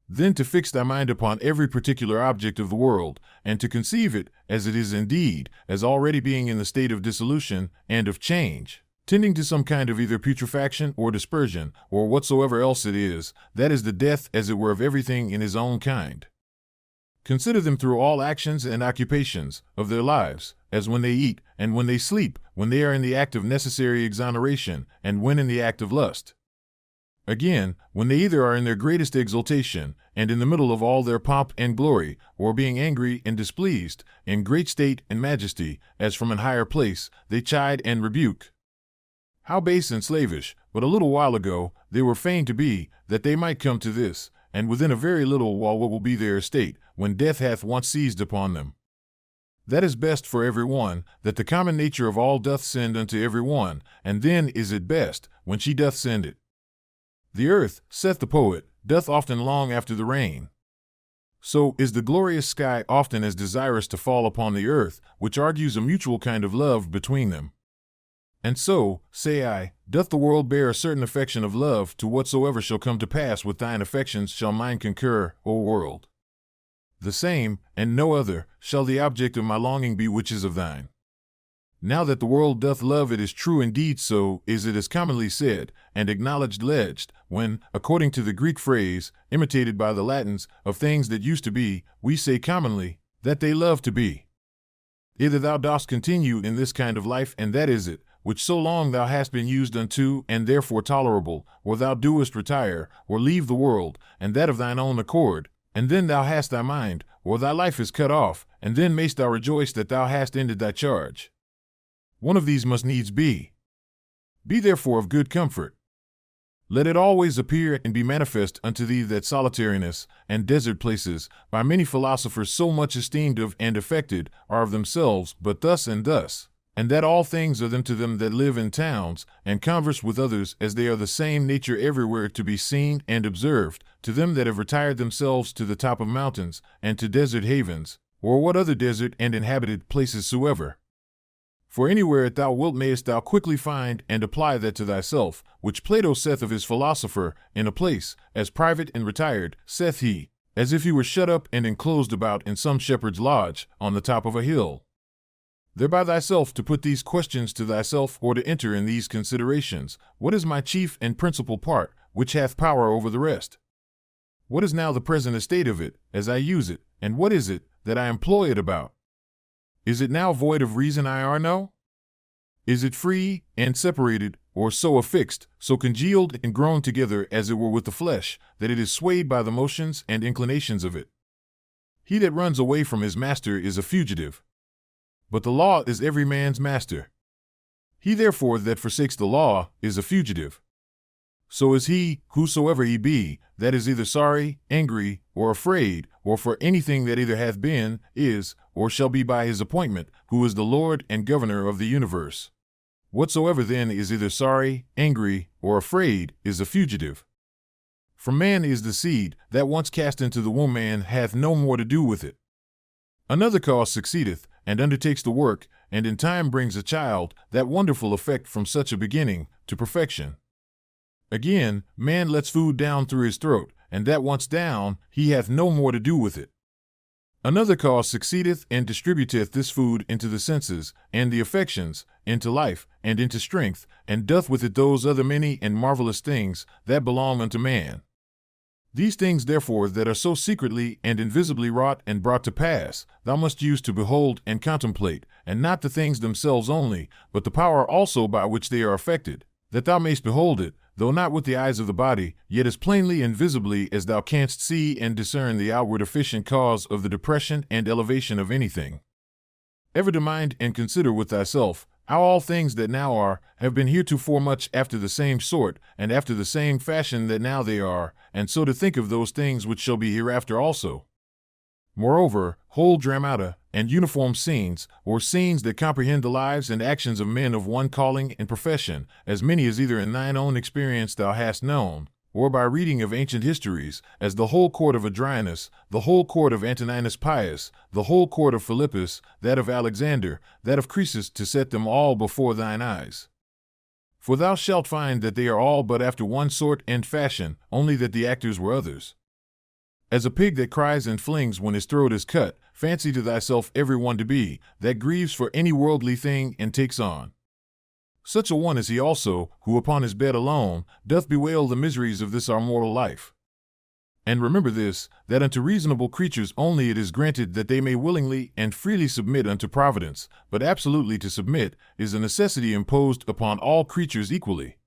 Then to fix thy mind upon every particular object of the world, and to conceive it, as it is indeed, as already being in the state of dissolution, and of change, tending to some kind of either putrefaction or dispersion, or whatsoever else it is, that is the death as it were of everything in his own kind. Consider them through all actions and occupations of their lives, as when they eat, and when they sleep, when they are in the act of necessary exoneration, and when in the act of lust. Again, when they either are in their greatest exultation, and in the middle of all their pomp and glory, or being angry and displeased, in great state and majesty, as from an higher place, they chide and rebuke. How base and slavish, but a little while ago, they were fain to be, that they might come to this, and within a very little while what will be their estate, when death hath once seized upon them. That is best for every one, that the common nature of all doth send unto every one, and then is it best, when she doth send it. The earth, saith the poet, doth often long after the rain. So is the glorious sky often as desirous to fall upon the earth, which argues a mutual kind of love between them. And so, say I, doth the world bear a certain affection of love to whatsoever shall come to pass with thine affections shall mine concur, O world. The same, and no other, shall the object of my longing be which is of thine. Now that the world doth love, it is true indeed, so is it as commonly said, and acknowledged alleged, when, according to the Greek phrase, imitated by the Latins, of things that used to be, we say commonly, that they love to be. Either thou dost continue in this kind of life, and that is it, which so long thou hast been used unto, and therefore tolerable, or thou doest retire, or leave the world, and that of thine own accord, and then thou hast thy mind, or thy life is cut off, and then mayst thou rejoice that thou hast ended thy charge. One of these must needs be. Be therefore of good comfort. Let it always appear and be manifest unto thee that solitariness and desert places, by many philosophers so much esteemed of and affected, are of themselves but thus and thus, and that all things are them to them that live in towns, and converse with others, as they are the same nature everywhere to be seen and observed, to them that have retired themselves to the top of mountains, and to desert havens, or what other desert and inhabited places soever. For anywhere thou wilt mayest thou quickly find and apply that to thyself, which Plato saith of his philosopher, in a place, as private and retired, saith he, as if he were shut up and enclosed about in some shepherd's lodge, on the top of a hill. Thereby thyself to put these questions to thyself, or to enter in these considerations, what is my chief and principal part, which hath power over the rest? What is now the present estate of it, as I use it, and what is it, that I employ it about? Is it now void of reason I are no? Is it free and separated, or so affixed, so congealed and grown together as it were with the flesh, that it is swayed by the motions and inclinations of it? He that runs away from his master is a fugitive. But the law is every man's master. He therefore that forsakes the law is a fugitive. So is he, whosoever he be, that is either sorry, angry, or afraid, or for anything that either hath been, is, or shall be by his appointment, who is the Lord and Governor of the universe. Whatsoever then is either sorry, angry, or afraid, is a fugitive. From man is the seed, that once cast into the womb man hath no more to do with it. Another cause succeedeth, and undertakes the work, and in time brings a child, that wonderful effect from such a beginning, to perfection. Again, man lets food down through his throat, and that once down, he hath no more to do with it. Another cause succeedeth and distributeth this food into the senses, and the affections, into life, and into strength, and doth with it those other many and marvelous things, that belong unto man. These things therefore that are so secretly and invisibly wrought and brought to pass, thou must use to behold and contemplate, and not the things themselves only, but the power also by which they are affected, that thou mayst behold it, though not with the eyes of the body, yet as plainly and visibly as thou canst see and discern the outward efficient cause of the depression and elevation of anything. Ever to mind and consider with thyself, how all things that now are, have been heretofore much after the same sort, and after the same fashion that now they are, and so to think of those things which shall be hereafter also. Moreover, whole dramata, and uniform scenes, or scenes that comprehend the lives and actions of men of one calling and profession, as many as either in thine own experience thou hast known, or by reading of ancient histories, as the whole court of Adrianus, the whole court of Antoninus Pius, the whole court of Philippus, that of Alexander, that of Croesus, to set them all before thine eyes. For thou shalt find that they are all but after one sort and fashion, only that the actors were others. As a pig that cries and flings when his throat is cut, fancy to thyself every one to be, that grieves for any worldly thing and takes on. Such a one is he also, who upon his bed alone, doth bewail the miseries of this our mortal life. And remember this, that unto reasonable creatures only it is granted that they may willingly and freely submit unto providence, but absolutely to submit is a necessity imposed upon all creatures equally.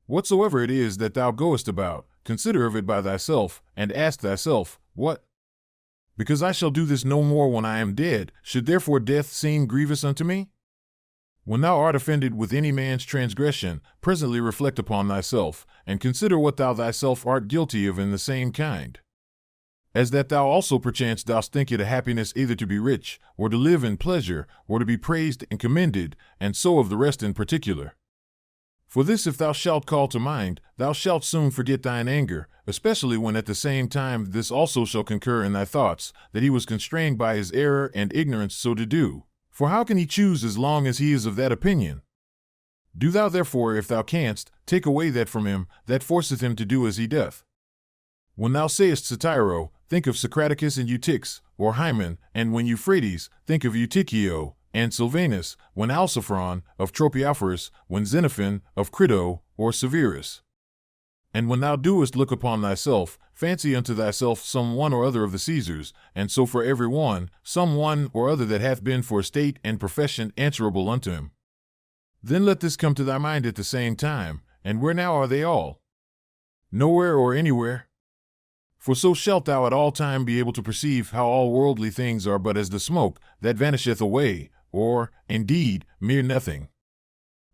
Whatsoever it is that thou goest about, consider of it by thyself, and ask thyself, what? Because I shall do this no more when I am dead, should therefore death seem grievous unto me? When thou art offended with any man's transgression, presently reflect upon thyself, and consider what thou thyself art guilty of in the same kind. As that thou also perchance dost think it a happiness either to be rich, or to live in pleasure, or to be praised and commended, and so of the rest in particular. For this if thou shalt call to mind, thou shalt soon forget thine anger, especially when at the same time this also shall concur in thy thoughts, that he was constrained by his error and ignorance so to do. For how can he choose as long as he is of that opinion? Do thou therefore, if thou canst, take away that from him, that forceth him to do as he doth. When thou sayest Satyro, think of Socraticus and Eutychus, or Hymen, and when Euphrates, think of Eutychio, and Sylvanus, when Alciphron, of Tropiophorus, when Xenophon, of Crito, or Severus. And when thou doest look upon thyself, fancy unto thyself some one or other of the Caesars, and so for every one, some one or other that hath been for estate and profession answerable unto him. Then let this come to thy mind at the same time, and where now are they all? Nowhere or anywhere? For so shalt thou at all time be able to perceive how all worldly things are but as the smoke that vanisheth away, or, indeed, mere nothing.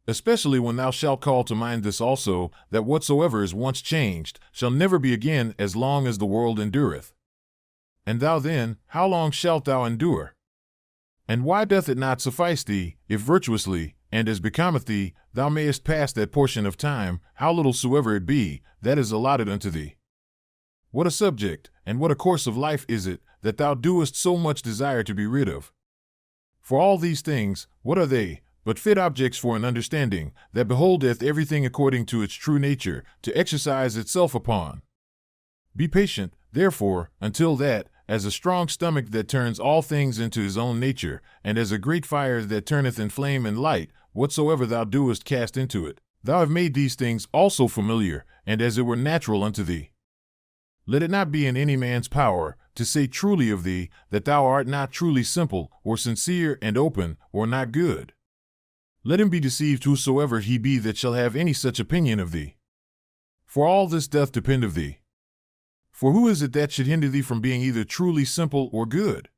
Especially when thou shalt call to mind this also, that whatsoever is once changed shall never be again as long as the world endureth. And thou then, how long shalt thou endure? And why doth it not suffice thee, if virtuously, and as becometh thee, thou mayest pass that portion of time, how little soever it be, that is allotted unto thee? What a subject, and what a course of life is it, that thou doest so much desire to be rid of? For all these things, what are they, but fit objects for an understanding, that beholdeth everything according to its true nature, to exercise itself upon? Be patient, therefore, until that, as a strong stomach that turns all things into his own nature, and as a great fire that turneth in flame and light, whatsoever thou doest cast into it, thou have made these things also familiar, and as it were natural unto thee. Let it not be in any man's power to say truly of thee that thou art not truly simple, or sincere and open, or not good. Let him be deceived whosoever he be that shall have any such opinion of thee. For all this doth depend of thee. For who is it that should hinder thee from being either truly simple or good?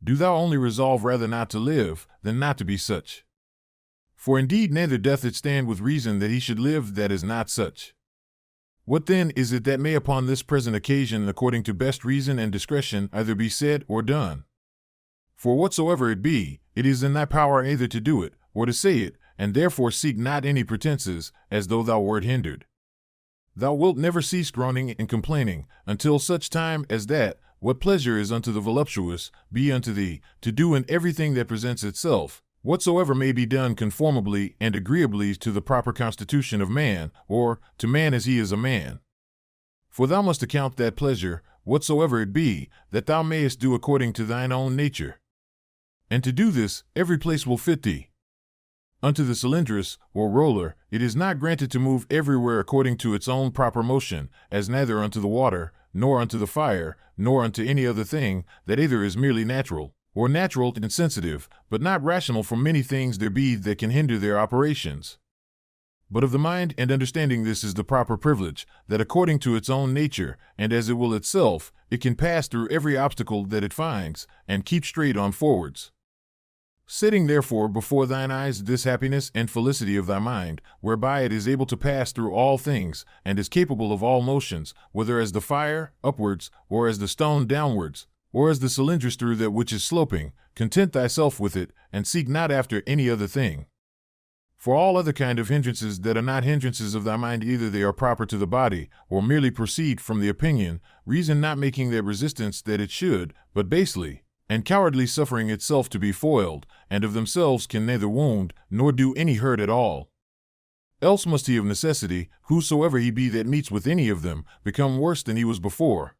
Do thou only resolve rather not to live than not to be such. For indeed neither doth it stand with reason that he should live that is not such. What then is it that may upon this present occasion, according to best reason and discretion, either be said or done? For whatsoever it be, it is in thy power either to do it, or to say it, and therefore seek not any pretenses, as though thou wert hindered. Thou wilt never cease groaning and complaining, until such time as that, what pleasure is unto the voluptuous, be unto thee, to do in everything that presents itself, whatsoever may be done conformably and agreeably to the proper constitution of man, or to man as he is a man. For thou must account that pleasure, whatsoever it be, that thou mayest do according to thine own nature. And to do this, every place will fit thee. Unto the cylindrous, or roller, it is not granted to move everywhere according to its own proper motion, as neither unto the water, nor unto the fire, nor unto any other thing, that either is merely natural, or natural and sensitive, but not rational, for many things there be that can hinder their operations. But of the mind and understanding this is the proper privilege, that according to its own nature, and as it will itself, it can pass through every obstacle that it finds, and keep straight on forwards. Setting therefore before thine eyes this happiness and felicity of thy mind, whereby it is able to pass through all things, and is capable of all motions, whether as the fire, upwards, or as the stone downwards, or as the cylindrous through that which is sloping, content thyself with it, and seek not after any other thing. For all other kind of hindrances that are not hindrances of thy mind, either they are proper to the body, or merely proceed from the opinion, reason not making that resistance that it should, but basely, and cowardly suffering itself to be foiled, and of themselves can neither wound, nor do any hurt at all. Else must he of necessity, whosoever he be that meets with any of them, become worse than he was before.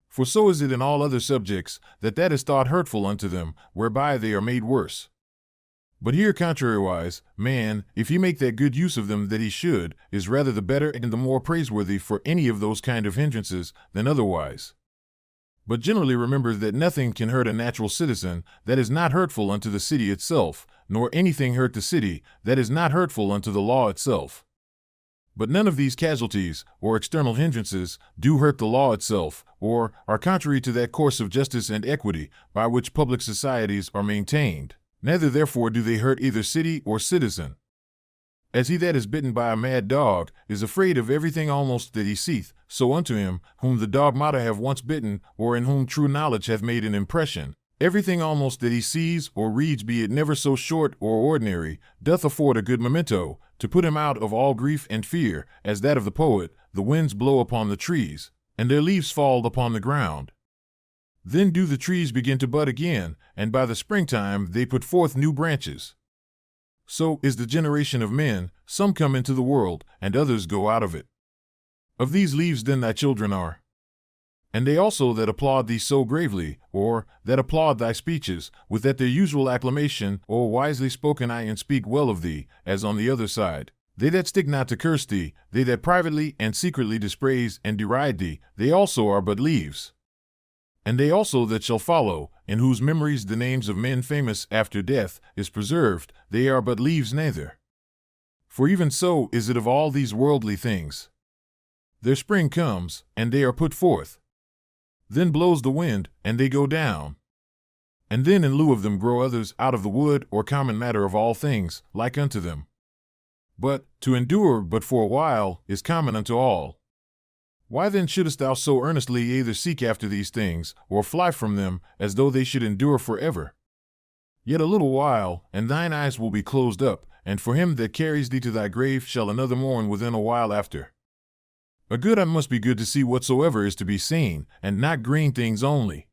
For so is it in all other subjects, that is thought hurtful unto them, whereby they are made worse. But here contrariwise, man, if he make that good use of them that he should, is rather the better and the more praiseworthy for any of those kind of hindrances than otherwise. But generally remember that nothing can hurt a natural citizen that is not hurtful unto the city itself, nor anything hurt the city that is not hurtful unto the law itself. But none of these casualties, or external hindrances, do hurt the law itself, or are contrary to that course of justice and equity by which public societies are maintained. Neither therefore do they hurt either city or citizen. As he that is bitten by a mad dog is afraid of everything almost that he seeth, so unto him, whom the dogmata have once bitten, or in whom true knowledge hath made an impression, everything almost that he sees or reads, be it never so short or ordinary, doth afford a good memento, to put him out of all grief and fear, as that of the poet, the winds blow upon the trees, and their leaves fall upon the ground. Then do the trees begin to bud again, and by the springtime they put forth new branches. So is the generation of men, some come into the world, and others go out of it. Of these leaves then thy children are. And they also that applaud thee so gravely, or that applaud thy speeches, with that their usual acclamation, or wisely spoken I and speak well of thee, as on the other side. They that stick not to curse thee, they that privately and secretly dispraise and deride thee, they also are but leaves. And they also that shall follow, in whose memories the names of men famous after death is preserved, they are but leaves neither. For even so is it of all these worldly things. Their spring comes, and they are put forth. Then blows the wind, and they go down. And then in lieu of them grow others out of the wood or common matter of all things, like unto them. But to endure but for a while is common unto all. Why then shouldest thou so earnestly either seek after these things, or fly from them, as though they should endure forever? Yet a little while, and thine eyes will be closed up, and for him that carries thee to thy grave shall another mourn within a while after. A good eye must be good to see whatsoever is to be seen, and not green things only.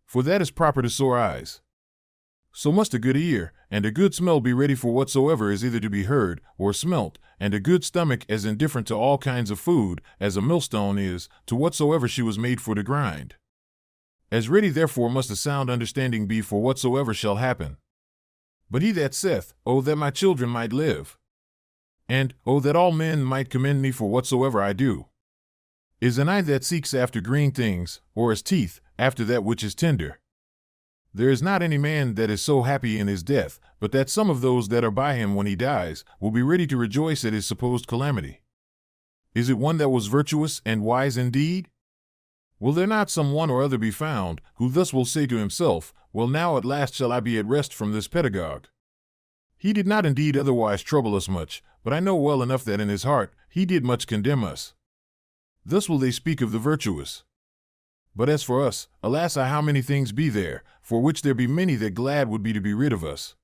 For that is proper to sore eyes. So must a good ear and a good smell be ready for whatsoever is either to be heard or smelt, and a good stomach as indifferent to all kinds of food as a millstone is to whatsoever she was made for to grind. As ready therefore must a sound understanding be for whatsoever shall happen. But he that saith, O that my children might live, and, O that all men might commend me for whatsoever I do, is an eye that seeks after green things, or as teeth, after that which is tender. There is not any man that is so happy in his death, but that some of those that are by him when he dies will be ready to rejoice at his supposed calamity. Is it one that was virtuous and wise indeed? Will there not some one or other be found, who thus will say to himself, Well, now at last shall I be at rest from this pedagogue? He did not indeed otherwise trouble us much, but I know well enough that in his heart he did much condemn us. Thus will they speak of the virtuous. But as for us, alas, how many things be there, for which there be many that glad would be to be rid of us.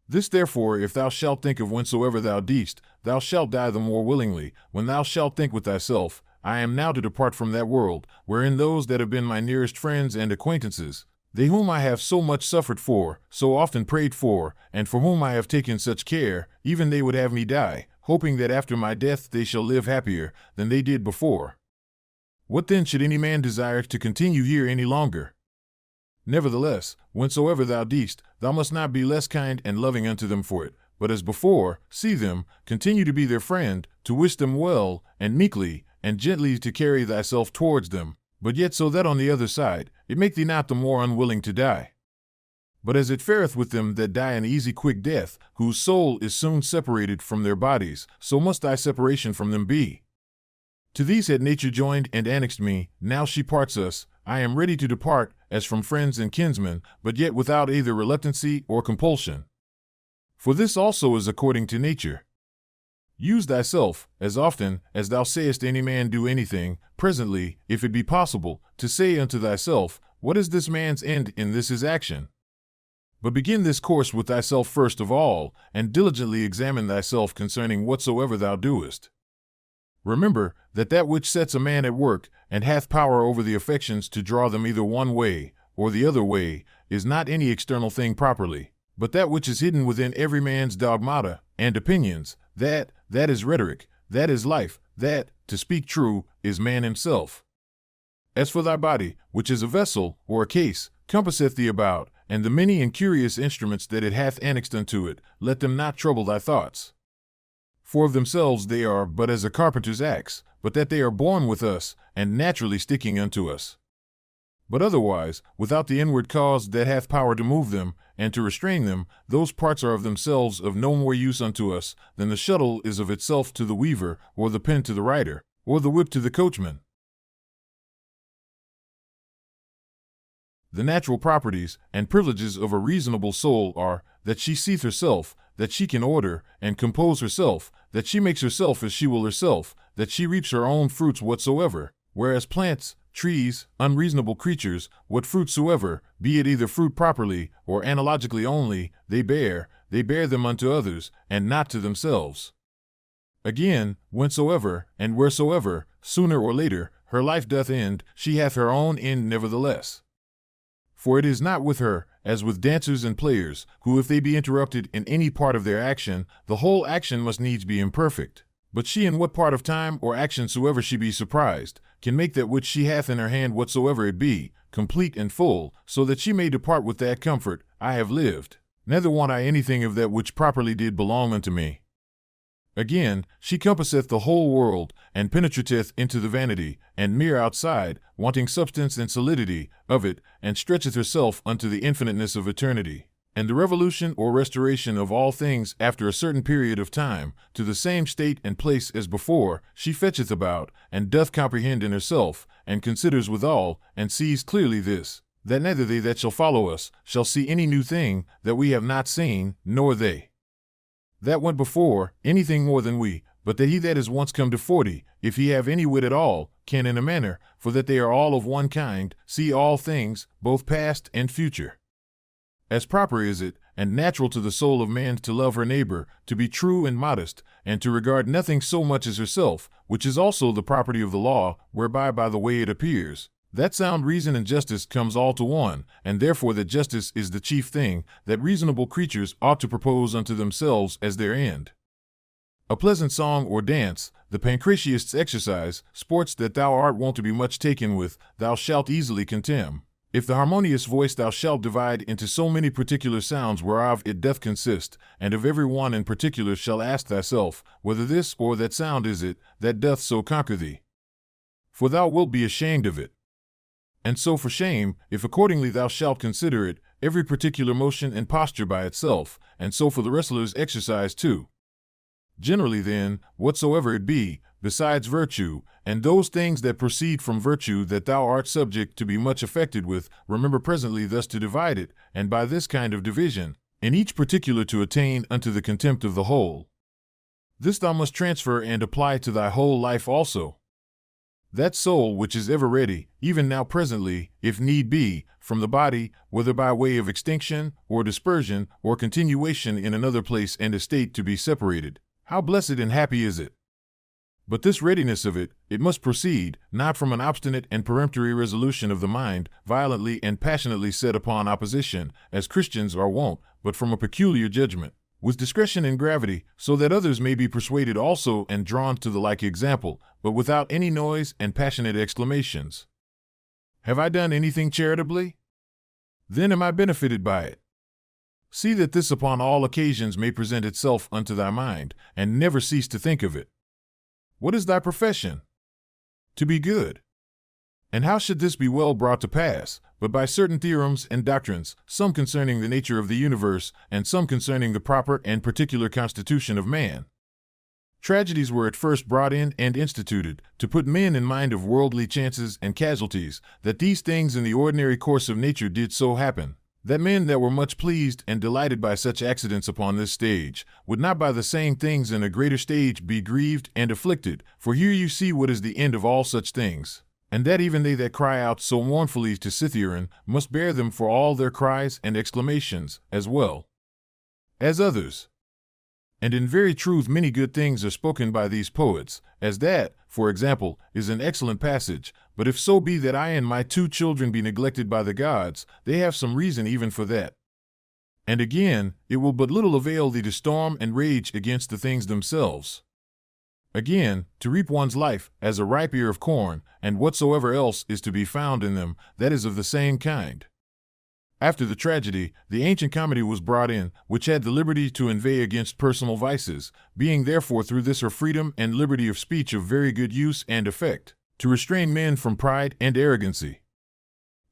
This therefore, if thou shalt think of whensoever thou deest, thou shalt die the more willingly, when thou shalt think with thyself, I am now to depart from that world, wherein those that have been my nearest friends and acquaintances, they whom I have so much suffered for, so often prayed for, and for whom I have taken such care, even they would have me die, hoping that after my death they shall live happier than they did before. What then should any man desire to continue here any longer? Nevertheless, whensoever thou deest, thou must not be less kind and loving unto them for it, but as before, see them, continue to be their friend, to wish them well, and meekly, and gently to carry thyself towards them, but yet so that on the other side, it make thee not the more unwilling to die. But as it fareth with them that die an easy quick death, whose soul is soon separated from their bodies, so must thy separation from them be. To these had nature joined and annexed me, now she parts us, I am ready to depart, as from friends and kinsmen, but yet without either reluctancy or compulsion. For this also is according to nature. Use thyself, as often as thou sayest any man do anything, presently, if it be possible, to say unto thyself, What is this man's end in this his action? But begin this course with thyself first of all, and diligently examine thyself concerning whatsoever thou doest. Remember that which sets a man at work, and hath power over the affections to draw them either one way or the other way, is not any external thing properly, but that which is hidden within every man's dogmata and opinions, that is rhetoric, that is life, that, to speak true, is man himself. As for thy body, which is a vessel, or a case, compasseth thee about, and the many and curious instruments that it hath annexed unto it, let them not trouble thy thoughts. For of themselves they are but as a carpenter's axe, but that they are born with us, and naturally sticking unto us. But otherwise, without the inward cause that hath power to move them, and to restrain them, those parts are of themselves of no more use unto us, than the shuttle is of itself to the weaver, or the pen to the writer, or the whip to the coachman. the natural properties and privileges of a reasonable soul are that she seeth herself, that she can order and compose herself, that she makes herself as she will herself, that she reaps her own fruits whatsoever, whereas plants, trees, unreasonable creatures, what fruit soever, be it either fruit properly or analogically only, they bear them unto others, and not to themselves. Again, whensoever and wheresoever, sooner or later, her life doth end, she hath her own end nevertheless. For it is not with her, as with dancers and players, who if they be interrupted in any part of their action, the whole action must needs be imperfect. But she in what part of time or action soever she be surprised, can make that which she hath in her hand whatsoever it be, complete and full, so that she may depart with that comfort, I have lived, neither want I anything of that which properly did belong unto me. Again, she compasseth the whole world, and penetrateth into the vanity, and mere outside, wanting substance and solidity of it, and stretcheth herself unto the infiniteness of eternity, and the revolution or restoration of all things after a certain period of time, to the same state and place as before, she fetcheth about, and doth comprehend in herself, and considers withal, and sees clearly this, that neither they that shall follow us shall see any new thing that we have not seen, nor they that went before anything more than we, but that he that is once come to 40, if he have any wit at all, can in a manner, for that they are all of one kind, see all things, both past and future. As proper is it, and natural to the soul of man to love her neighbor, to be true and modest, and to regard nothing so much as herself, which is also the property of the law, whereby by the way it appears, that sound reason and justice comes all to one, and therefore that justice is the chief thing that reasonable creatures ought to propose unto themselves as their end. A pleasant song or dance, the pancratiast's exercise, sports that thou art wont to be much taken with, thou shalt easily contemn. If the harmonious voice thou shalt divide into so many particular sounds whereof it doth consist, and of every one in particular shall ask thyself, whether this or that sound is it, that doth so conquer thee. For thou wilt be ashamed of it. And so for shame, if accordingly thou shalt consider it, every particular motion and posture by itself, and so for the wrestler's exercise too. Generally then, whatsoever it be, besides virtue, and those things that proceed from virtue that thou art subject to be much affected with, remember presently thus to divide it, and by this kind of division, in each particular to attain unto the contempt of the whole. This thou must transfer and apply to thy whole life also. That soul which is ever ready, even now presently, if need be, from the body, whether by way of extinction, or dispersion, or continuation in another place and estate to be separated, how blessed and happy is it! But this readiness of it, it must proceed, not from an obstinate and peremptory resolution of the mind, violently and passionately set upon opposition, as Christians are wont, but from a peculiar judgment, with discretion and gravity, so that others may be persuaded also and drawn to the like example, but without any noise and passionate exclamations. Have I done anything charitably? Then am I benefited by it. See that this upon all occasions may present itself unto thy mind, and never cease to think of it. What is thy profession? To be good. And how should this be well brought to pass, but by certain theorems and doctrines, some concerning the nature of the universe, and some concerning the proper and particular constitution of man? Tragedies were at first brought in and instituted, to put men in mind of worldly chances and casualties, that these things in the ordinary course of nature did so happen, that men that were much pleased and delighted by such accidents upon this stage, would not by the same things in a greater stage be grieved and afflicted, for here you see what is the end of all such things. And that even they that cry out so mournfully to Cytheron must bear them for all their cries and exclamations, as well as others. And in very truth many good things are spoken by these poets, as that, for example, is an excellent passage, but if so be that I and my 2 children be neglected by the gods, they have some reason even for that. And again, it will but little avail thee to storm and rage against the things themselves. Again, to reap one's life as a ripe ear of corn, and whatsoever else is to be found in them, that is of the same kind. After the tragedy, the ancient comedy was brought in, which had the liberty to inveigh against personal vices, being therefore through this her freedom and liberty of speech of very good use and effect, to restrain men from pride and arrogancy.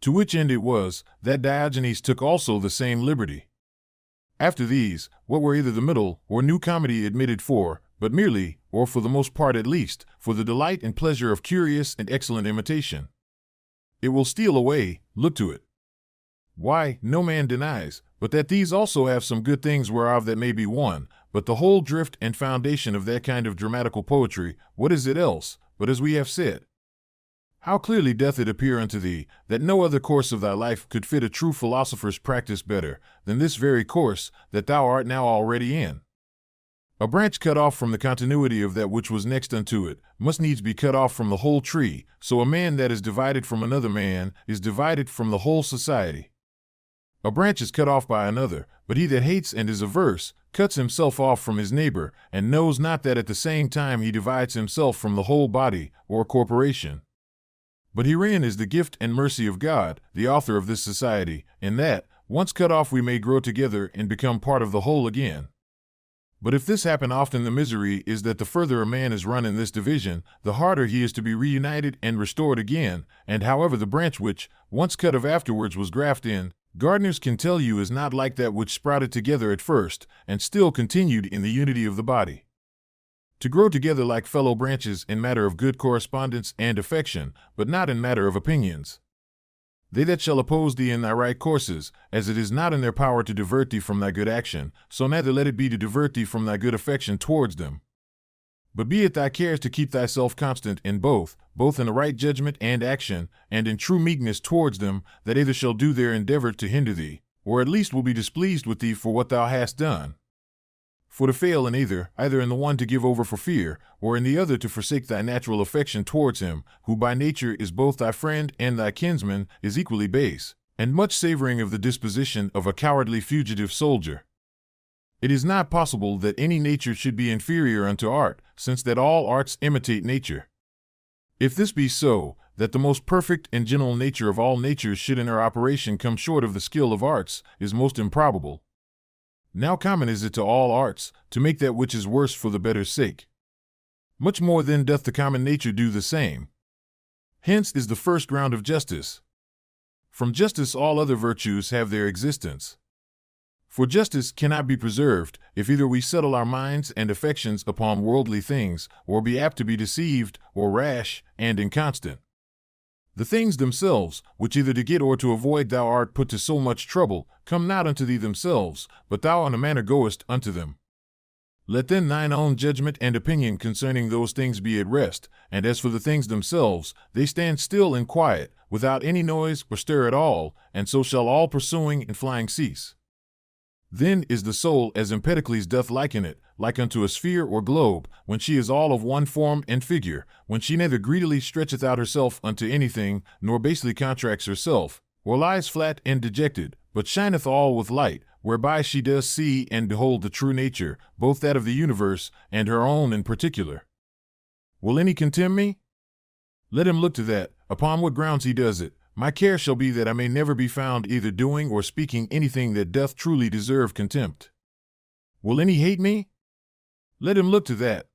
To which end it was, that Diogenes took also the same liberty. After these, what were either the middle or new comedy admitted for, but merely, or for the most part at least, for the delight and pleasure of curious and excellent imitation. It will steal away, look to it. Why, no man denies, but that these also have some good things whereof that may be one, but the whole drift and foundation of that kind of dramatical poetry, what is it else, but as we have said? How clearly doth it appear unto thee, that no other course of thy life could fit a true philosopher's practice better than this very course that thou art now already in. A branch cut off from the continuity of that which was next unto it must needs be cut off from the whole tree, so a man that is divided from another man is divided from the whole society. A branch is cut off by another, but he that hates and is averse cuts himself off from his neighbor, and knows not that at the same time he divides himself from the whole body or corporation. But herein is the gift and mercy of God, the author of this society, in that, once cut off, we may grow together and become part of the whole again. But if this happen often, the misery is that the further a man is run in this division, the harder he is to be reunited and restored again, and however the branch which, once cut off afterwards was grafted in, gardeners can tell you is not like that which sprouted together at first, and still continued in the unity of the body. To grow together like fellow branches in matter of good correspondence and affection, but not in matter of opinions. They that shall oppose thee in thy right courses, as it is not in their power to divert thee from thy good action, so neither let it be to divert thee from thy good affection towards them. But be it thy care to keep thyself constant in both in the right judgment and action, and in true meekness towards them, that either shall do their endeavor to hinder thee, or at least will be displeased with thee for what thou hast done. For to fail in either in the one to give over for fear, or in the other to forsake thy natural affection towards him, who by nature is both thy friend and thy kinsman, is equally base, and much savoring of the disposition of a cowardly fugitive soldier. It is not possible that any nature should be inferior unto art, since that all arts imitate nature. If this be so, that the most perfect and general nature of all natures should in her operation come short of the skill of arts, is most improbable. Now common is it to all arts, to make that which is worse for the better's sake. Much more then doth the common nature do the same. Hence is the first ground of justice. From justice all other virtues have their existence. For justice cannot be preserved, if either we settle our minds and affections upon worldly things, or be apt to be deceived, or rash, and inconstant. The things themselves, which either to get or to avoid thou art put to so much trouble, come not unto thee themselves, but thou in a manner goest unto them. Let then thine own judgment and opinion concerning those things be at rest, and as for the things themselves, they stand still and quiet, without any noise or stir at all, and so shall all pursuing and flying cease. Then is the soul, as Empedocles doth liken it, like unto a sphere or globe, when she is all of one form and figure, when she neither greedily stretcheth out herself unto anything, nor basely contracts herself, or lies flat and dejected, but shineth all with light, whereby she does see and behold the true nature, both that of the universe and her own in particular. Will any contemn me? Let him look to that, upon what grounds he does it. My care shall be that I may never be found either doing or speaking anything that doth truly deserve contempt. Will any hate me? Let him look to that.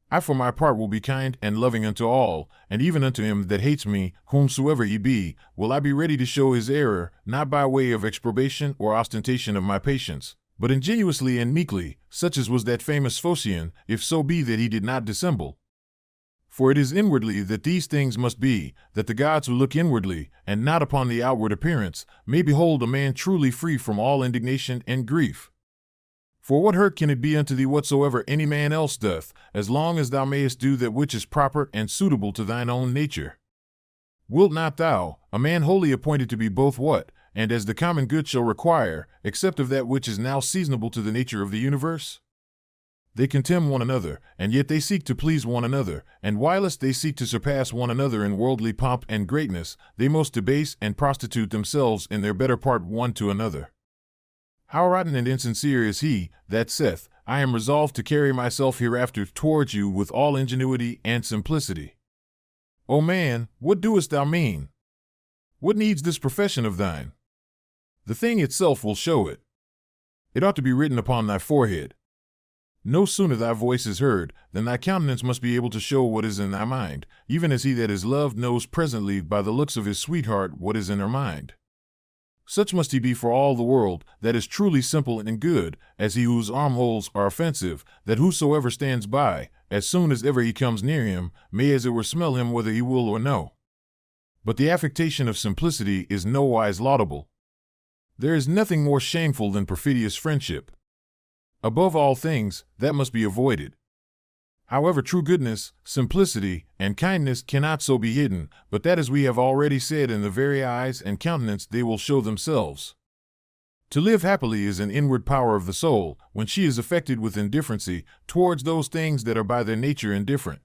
I for my part will be kind and loving unto all, and even unto him that hates me, whomsoever he be, will I be ready to show his error, not by way of exprobation or ostentation of my patience, but ingenuously and meekly, such as was that famous Phocion, if so be that he did not dissemble. For it is inwardly that these things must be, that the gods who look inwardly, and not upon the outward appearance, may behold a man truly free from all indignation and grief. For what hurt can it be unto thee whatsoever any man else doth, as long as thou mayest do that which is proper and suitable to thine own nature? Wilt not thou, a man wholly appointed to be both what, and as the common good shall require, accept of that which is now seasonable to the nature of the universe? They contemn one another, and yet they seek to please one another, and whilst they seek to surpass one another in worldly pomp and greatness, they most debase and prostitute themselves in their better part one to another. How rotten and insincere is he that saith, I am resolved to carry myself hereafter towards you with all ingenuity and simplicity. O man, what doest thou mean? What needs this profession of thine? The thing itself will show it. It ought to be written upon thy forehead. No sooner thy voice is heard, than thy countenance must be able to show what is in thy mind, even as he that is loved knows presently by the looks of his sweetheart what is in her mind. Such must he be for all the world, that is truly simple and good, as he whose armholes are offensive, that whosoever stands by, as soon as ever he comes near him, may as it were smell him whether he will or no. But the affectation of simplicity is nowise laudable. There is nothing more shameful than perfidious friendship. Above all things, that must be avoided. However, true goodness, simplicity, and kindness cannot so be hidden, but that, as we have already said, in the very eyes and countenance they will show themselves. To live happily is an inward power of the soul, when she is affected with indifferency towards those things that are by their nature indifferent.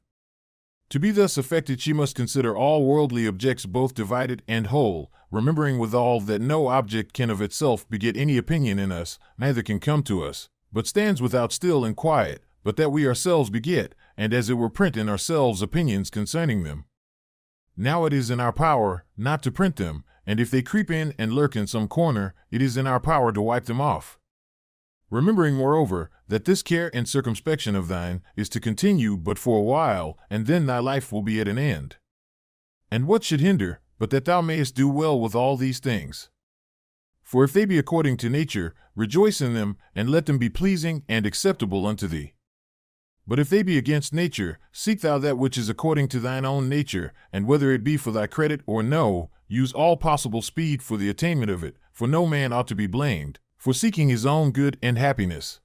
To be thus affected, she must consider all worldly objects both divided and whole, remembering withal that no object can of itself beget any opinion in us, neither can come to us, but stands without still and quiet, but that we ourselves beget, and as it were print in ourselves opinions concerning them. Now it is in our power not to print them, and if they creep in and lurk in some corner, it is in our power to wipe them off. Remembering, moreover, that this care and circumspection of thine is to continue but for a while, and then thy life will be at an end. And what should hinder, but that thou mayest do well with all these things? For if they be according to nature, rejoice in them, and let them be pleasing and acceptable unto thee. But if they be against nature, seek thou that which is according to thine own nature, and whether it be for thy credit or no, use all possible speed for the attainment of it, for no man ought to be blamed, for seeking his own good and happiness.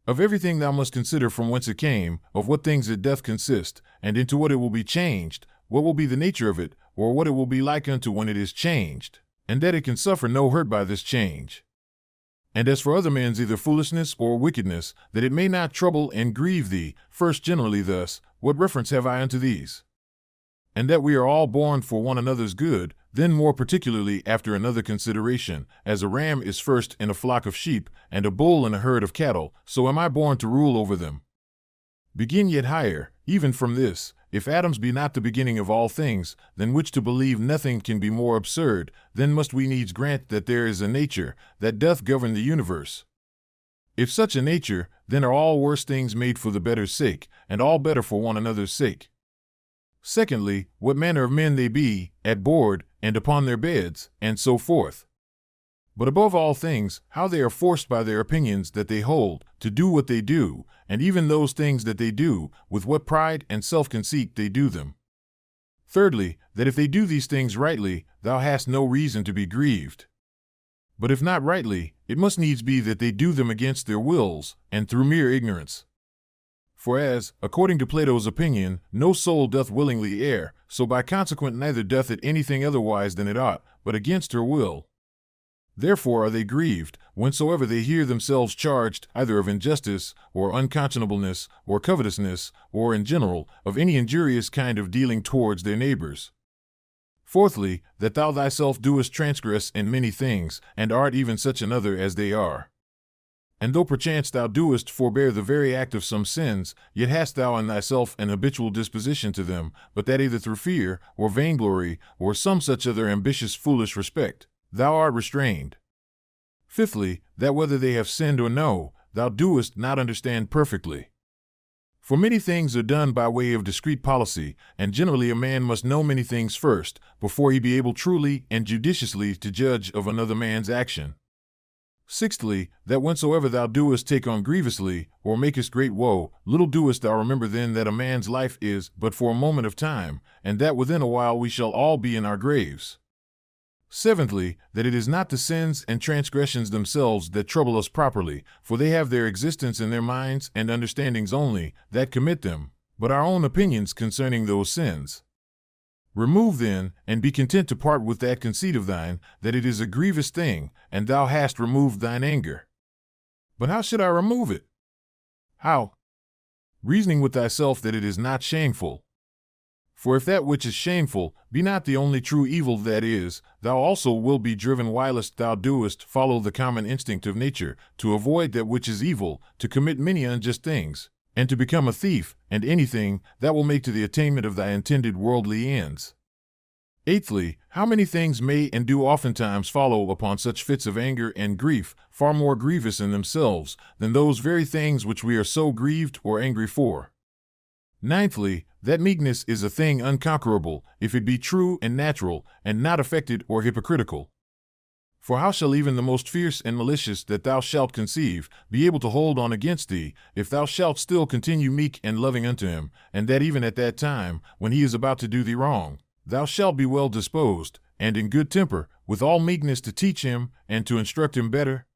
Of everything thou must consider from whence it came, of what things it doth consist, and into what it will be changed, what will be the nature of it, or what it will be like unto when it is changed, and that it can suffer no hurt by this change. And as for other men's either foolishness or wickedness, that it may not trouble and grieve thee, first generally thus, what reference have I unto these? And that we are all born for one another's good, then more particularly after another consideration, as a ram is first in a flock of sheep, and a bull in a herd of cattle, so am I born to rule over them. Begin yet higher, even from this, if atoms be not the beginning of all things, than which to believe nothing can be more absurd, then must we needs grant that there is a nature that doth govern the universe. If such a nature, then are all worse things made for the better's sake, and all better for one another's sake. Secondly, what manner of men they be, at board, and upon their beds, and so forth. But above all things, how they are forced by their opinions that they hold, to do what they do, and even those things that they do, with what pride and self-conceit they do them. Thirdly, that if they do these things rightly, thou hast no reason to be grieved. But if not rightly, it must needs be that they do them against their wills, and through mere ignorance. For as, according to Plato's opinion, no soul doth willingly err, so by consequent neither doth it anything otherwise than it ought, but against her will. Therefore are they grieved, whensoever they hear themselves charged either of injustice, or unconscionableness, or covetousness, or in general, of any injurious kind of dealing towards their neighbors. Fourthly, that thou thyself doest transgress in many things, and art even such another as they are. And though perchance thou doest forbear the very act of some sins, yet hast thou in thyself an habitual disposition to them, but that either through fear, or vainglory, or some such other ambitious foolish respect, thou art restrained. Fifthly, that whether they have sinned or no, thou doest not understand perfectly. For many things are done by way of discreet policy, and generally a man must know many things first, before he be able truly and judiciously to judge of another man's action. Sixthly, that whensoever thou doest take on grievously, or makest great woe, little doest thou remember then that a man's life is but for a moment of time, and that within a while we shall all be in our graves. Seventhly, that it is not the sins and transgressions themselves that trouble us properly, for they have their existence in their minds and understandings only, that commit them, but our own opinions concerning those sins. Remove then, and be content to part with that conceit of thine, that it is a grievous thing, and thou hast removed thine anger. But how should I remove it? How? Reasoning with thyself that it is not shameful. For if that which is shameful be not the only true evil that is, thou also wilt be driven whilst thou doest follow the common instinct of nature, to avoid that which is evil, to commit many unjust things, and to become a thief, and anything that will make to the attainment of thy intended worldly ends. Eighthly, how many things may and do oftentimes follow upon such fits of anger and grief, far more grievous in themselves than those very things which we are so grieved or angry for. Ninthly, that meekness is a thing unconquerable, if it be true and natural, and not affected or hypocritical. For how shall even the most fierce and malicious that thou shalt conceive be able to hold on against thee, if thou shalt still continue meek and loving unto him, and that even at that time, when he is about to do thee wrong, thou shalt be well disposed, and in good temper, with all meekness to teach him and to instruct him better?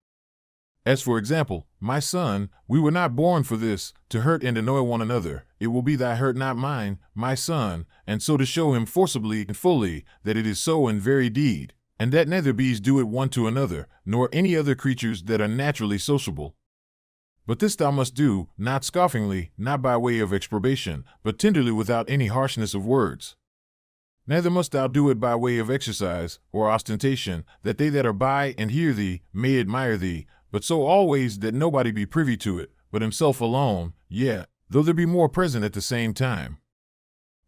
As for example, my son, we were not born for this, to hurt and annoy one another. It will be thy hurt, not mine, my son, and so to show him forcibly and fully that it is so in very deed, and that neither bees do it one to another, nor any other creatures that are naturally sociable. But this thou must do, not scoffingly, not by way of exprobation, but tenderly without any harshness of words. Neither must thou do it by way of exercise or ostentation, that they that are by and hear thee may admire thee, but so always that nobody be privy to it, but himself alone, yea, though there be more present at the same time.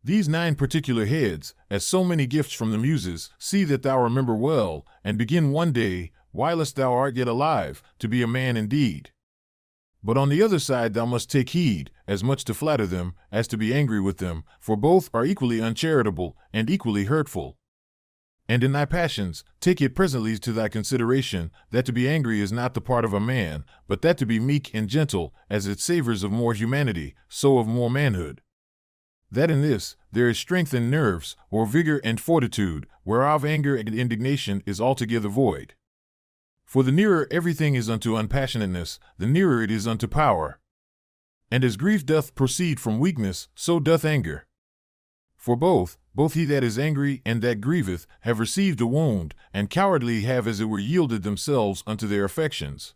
These 9 particular heads, as so many gifts from the Muses, see that thou remember well, and begin one day, whilst thou art yet alive, to be a man indeed. But on the other side thou must take heed, as much to flatter them, as to be angry with them, for both are equally uncharitable, and equally hurtful. And in thy passions, take it presently to thy consideration, that to be angry is not the part of a man, but that to be meek and gentle, as it savors of more humanity, so of more manhood. That in this, there is strength in nerves, or vigor and fortitude, whereof anger and indignation is altogether void. For the nearer everything is unto unpassionateness, the nearer it is unto power. And as grief doth proceed from weakness, so doth anger. For both he that is angry and that grieveth, have received a wound, and cowardly have as it were yielded themselves unto their affections.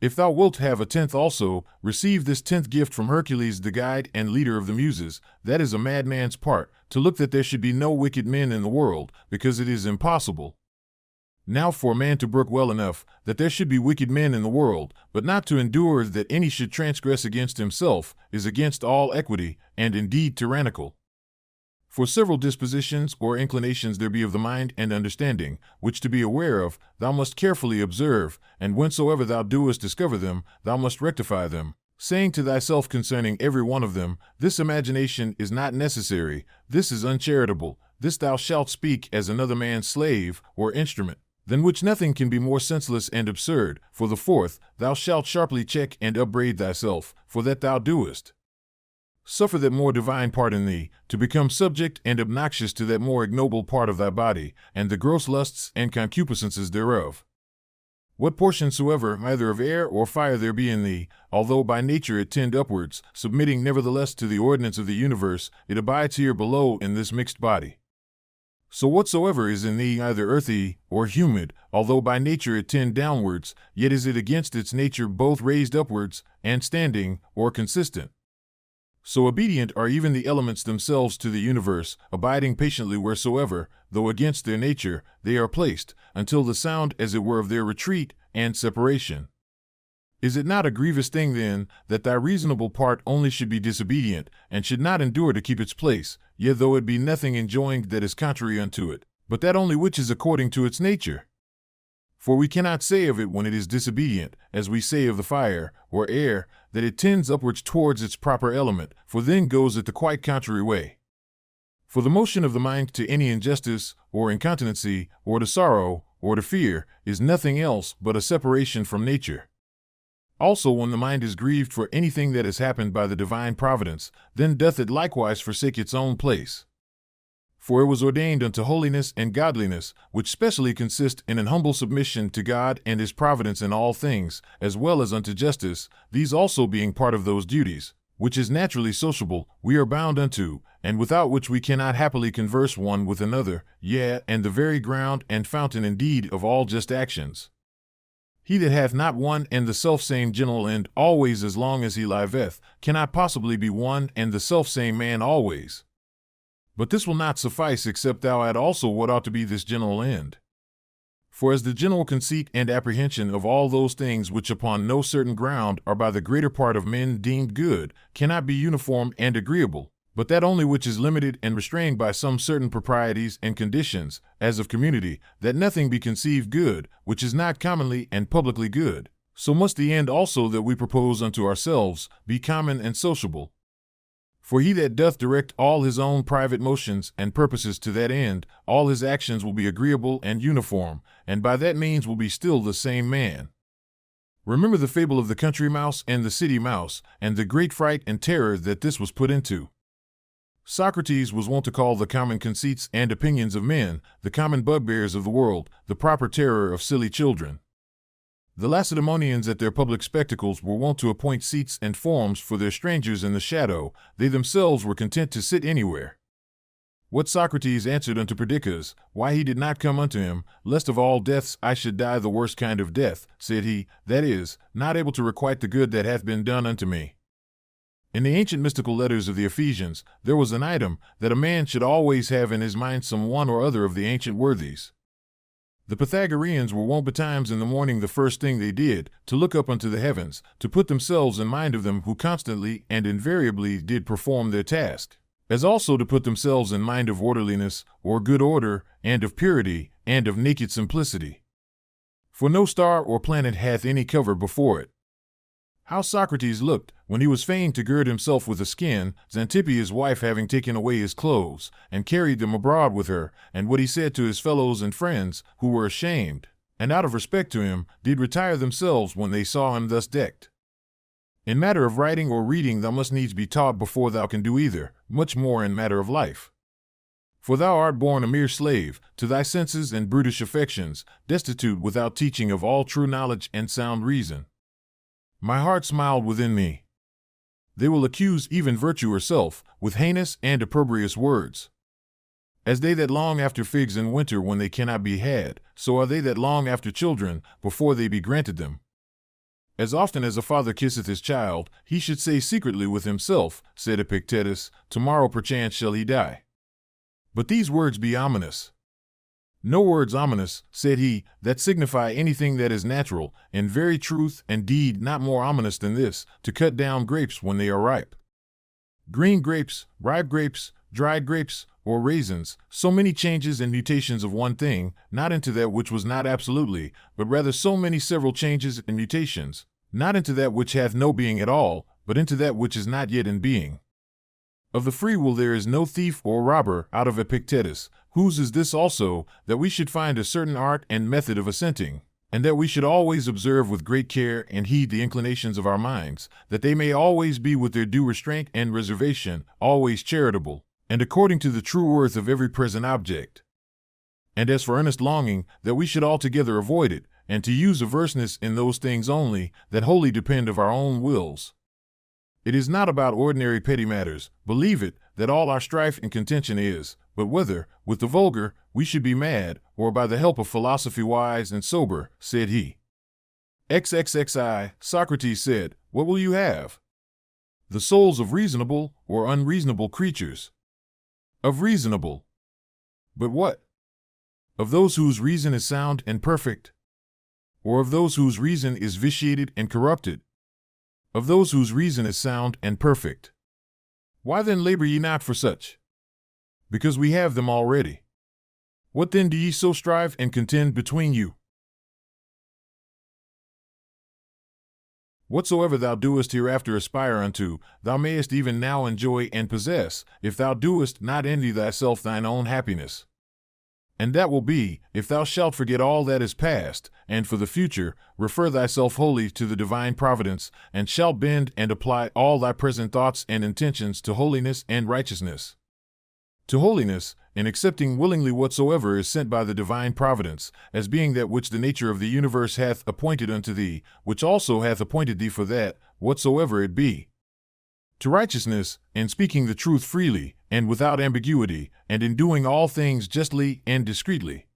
If thou wilt have a 10th also, receive this 10th gift from Hercules the guide and leader of the Muses. That is a madman's part, to look that there should be no wicked men in the world, because it is impossible. Now for a man to brook well enough, that there should be wicked men in the world, but not to endure that any should transgress against himself, is against all equity, and indeed tyrannical. For several dispositions or inclinations there be of the mind and understanding, which to be aware of, thou must carefully observe, and whensoever thou doest discover them, thou must rectify them, saying to thyself concerning every one of them, this imagination is not necessary, this is uncharitable, this thou shalt speak as another man's slave or instrument, than which nothing can be more senseless and absurd. For the 4th, thou shalt sharply check and upbraid thyself, for that thou doest. Suffer that more divine part in thee, to become subject and obnoxious to that more ignoble part of thy body, and the gross lusts and concupiscences thereof. What portion soever, either of air or fire there be in thee, although by nature it tend upwards, submitting nevertheless to the ordinance of the universe, it abides here below in this mixed body. So whatsoever is in thee either earthy or humid, although by nature it tend downwards, yet is it against its nature both raised upwards, and standing, or consistent. So obedient are even the elements themselves to the universe, abiding patiently wheresoever, though against their nature, they are placed, until the sound as it were of their retreat and separation. Is it not a grievous thing then, that thy reasonable part only should be disobedient, and should not endure to keep its place, yet though it be nothing enjoined that is contrary unto it, but that only which is according to its nature? For we cannot say of it when it is disobedient, as we say of the fire, or air, that it tends upwards towards its proper element, for then goes it the quite contrary way. For the motion of the mind to any injustice, or incontinency, or to sorrow, or to fear, is nothing else but a separation from nature. Also when the mind is grieved for anything that has happened by the divine providence, then doth it likewise forsake its own place. For it was ordained unto holiness and godliness, which specially consist in an humble submission to God and his providence in all things, as well as unto justice, these also being part of those duties, which is naturally sociable, we are bound unto, and without which we cannot happily converse one with another, yea, and the very ground and fountain indeed of all just actions. He that hath not one and the selfsame general end always as long as he liveth, cannot possibly be one and the selfsame man always. But this will not suffice except thou add also what ought to be this general end. For as the general conceit and apprehension of all those things which upon no certain ground are by the greater part of men deemed good, cannot be uniform and agreeable, but that only which is limited and restrained by some certain proprieties and conditions, as of community, that nothing be conceived good, which is not commonly and publicly good, so must the end also that we propose unto ourselves be common and sociable. For he that doth direct all his own private motions and purposes to that end, all his actions will be agreeable and uniform, and by that means will be still the same man. Remember the fable of the country mouse and the city mouse, and the great fright and terror that this was put into. Socrates was wont to call the common conceits and opinions of men, the common bugbears of the world, the proper terror of silly children. The Lacedaemonians at their public spectacles were wont to appoint seats and forms for their strangers in the shadow. They themselves were content to sit anywhere. What Socrates answered unto Perdiccas, why he did not come unto him, lest of all deaths I should die the worst kind of death, said he, that is, not able to requite the good that hath been done unto me. In the ancient mystical letters of the Ephesians, there was an item that a man should always have in his mind some one or other of the ancient worthies. The Pythagoreans were wont betimes in the morning the first thing they did, to look up unto the heavens, to put themselves in mind of them who constantly and invariably did perform their task, as also to put themselves in mind of orderliness, or good order, and of purity, and of naked simplicity. For no star or planet hath any cover before it. How Socrates looked, when he was fain to gird himself with a skin, Xantippe his wife having taken away his clothes, and carried them abroad with her, and what he said to his fellows and friends, who were ashamed, and out of respect to him, did retire themselves when they saw him thus decked. In matter of writing or reading thou must needs be taught before thou can do either, much more in matter of life. For thou art born a mere slave, to thy senses and brutish affections, destitute without teaching of all true knowledge and sound reason. My heart smiled within me. They will accuse even virtue herself, with heinous and opprobrious words. As they that long after figs in winter when they cannot be had, so are they that long after children, before they be granted them. As often as a father kisseth his child, he should say secretly with himself, said Epictetus, tomorrow perchance shall he die. But these words be ominous. No words ominous, said he, that signify anything that is natural, in very truth and deed not more ominous than this, to cut down grapes when they are ripe. Green grapes, ripe grapes, dried grapes, or raisins, so many changes and mutations of one thing, not into that which was not absolutely, but rather so many several changes and mutations, not into that which hath no being at all, but into that which is not yet in being. Of the free will there is no thief or robber out of Epictetus, whose is this also, that we should find a certain art and method of assenting, and that we should always observe with great care and heed the inclinations of our minds, that they may always be with their due restraint and reservation, always charitable, and according to the true worth of every present object. And as for earnest longing, that we should altogether avoid it, and to use averseness in those things only, that wholly depend of our own wills. It is not about ordinary petty matters, believe it, that all our strife and contention is, but whether, with the vulgar, we should be mad, or by the help of philosophy wise and sober, said he. XXXI, Socrates said, what will you have? The souls of reasonable or unreasonable creatures. Of reasonable. But what? Of those whose reason is sound and perfect? Or of those whose reason is vitiated and corrupted? Of those whose reason is sound and perfect. Why then labor ye not for such? Because we have them already. What then do ye so strive and contend between you? Whatsoever thou doest hereafter aspire unto, thou mayest even now enjoy and possess, if thou doest not envy thyself thine own happiness. And that will be, if thou shalt forget all that is past, and for the future, refer thyself wholly to the divine providence, and shalt bend and apply all thy present thoughts and intentions to holiness and righteousness. To holiness, in accepting willingly whatsoever is sent by the divine providence, as being that which the nature of the universe hath appointed unto thee, which also hath appointed thee for that, whatsoever it be. To righteousness, in speaking the truth freely, and without ambiguity, and in doing all things justly and discreetly.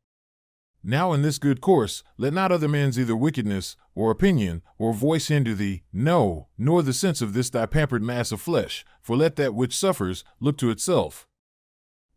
Now in this good course, let not other men's either wickedness, or opinion, or voice hinder thee, no, nor the sense of this thy pampered mass of flesh, for let that which suffers look to itself.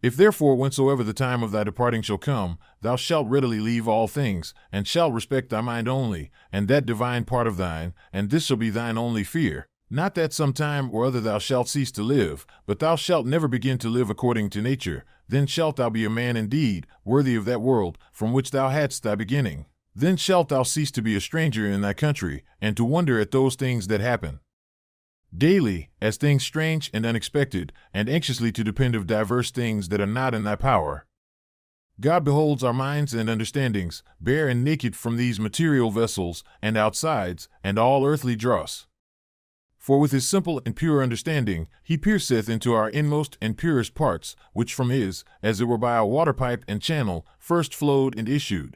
If therefore whensoever the time of thy departing shall come, thou shalt readily leave all things, and shalt respect thy mind only, and that divine part of thine, and this shall be thine only fear, not that some time or other thou shalt cease to live, but thou shalt never begin to live according to nature, then shalt thou be a man indeed, worthy of that world, from which thou hadst thy beginning. Then shalt thou cease to be a stranger in thy country, and to wonder at those things that happen daily, as things strange and unexpected, and anxiously to depend of diverse things that are not in thy power. God beholds our minds and understandings, bare and naked from these material vessels, and outsides, and all earthly dross. For with his simple and pure understanding he pierceth into our inmost and purest parts, which from his, as it were by a waterpipe and channel, first flowed and issued.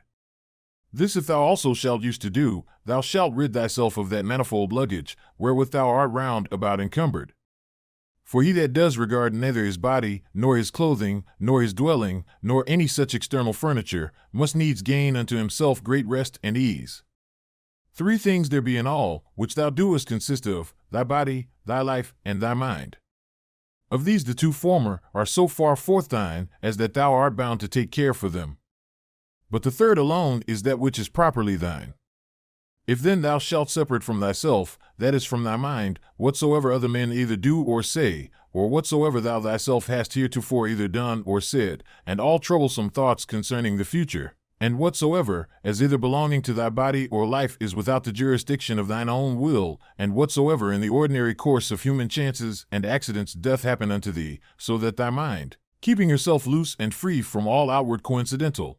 This if thou also shalt use to do, thou shalt rid thyself of that manifold luggage, wherewith thou art round about encumbered. For he that does regard neither his body, nor his clothing, nor his dwelling, nor any such external furniture, must needs gain unto himself great rest and ease. 3 things there be in all, which thou doest consist of, thy body, thy life, and thy mind. Of these the 2 former are so far forth thine, as that thou art bound to take care for them. But the 3rd alone is that which is properly thine. If then thou shalt separate from thyself, that is from thy mind, whatsoever other men either do or say, or whatsoever thou thyself hast heretofore either done or said, and all troublesome thoughts concerning the future, and whatsoever, as either belonging to thy body or life is without the jurisdiction of thine own will, and whatsoever in the ordinary course of human chances and accidents doth happen unto thee, so that thy mind, keeping yourself loose and free from all outward coincidental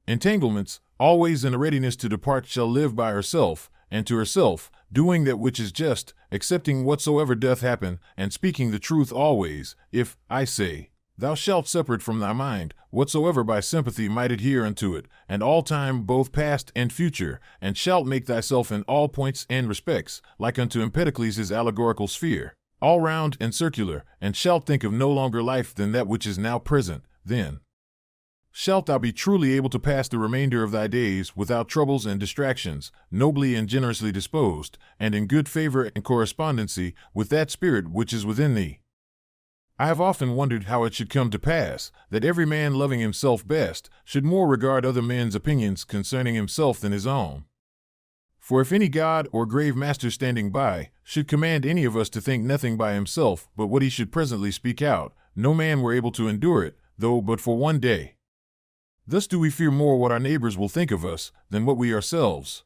entanglements, always in a readiness to depart, shall live by herself, and to herself, doing that which is just, accepting whatsoever doth happen, and speaking the truth always, if, I say, thou shalt separate from thy mind, whatsoever by sympathy might adhere unto it, and all time both past and future, and shalt make thyself in all points and respects, like unto Empedocles his allegorical sphere, all round and circular, and shalt think of no longer life than that which is now present, then shalt thou be truly able to pass the remainder of thy days without troubles and distractions, nobly and generously disposed, and in good favor and correspondency with that spirit which is within thee. I have often wondered how it should come to pass that every man loving himself best should more regard other men's opinions concerning himself than his own. For if any god or grave master standing by should command any of us to think nothing by himself but what he should presently speak out, no man were able to endure it, though but for one day. Thus do we fear more what our neighbors will think of us than what we ourselves.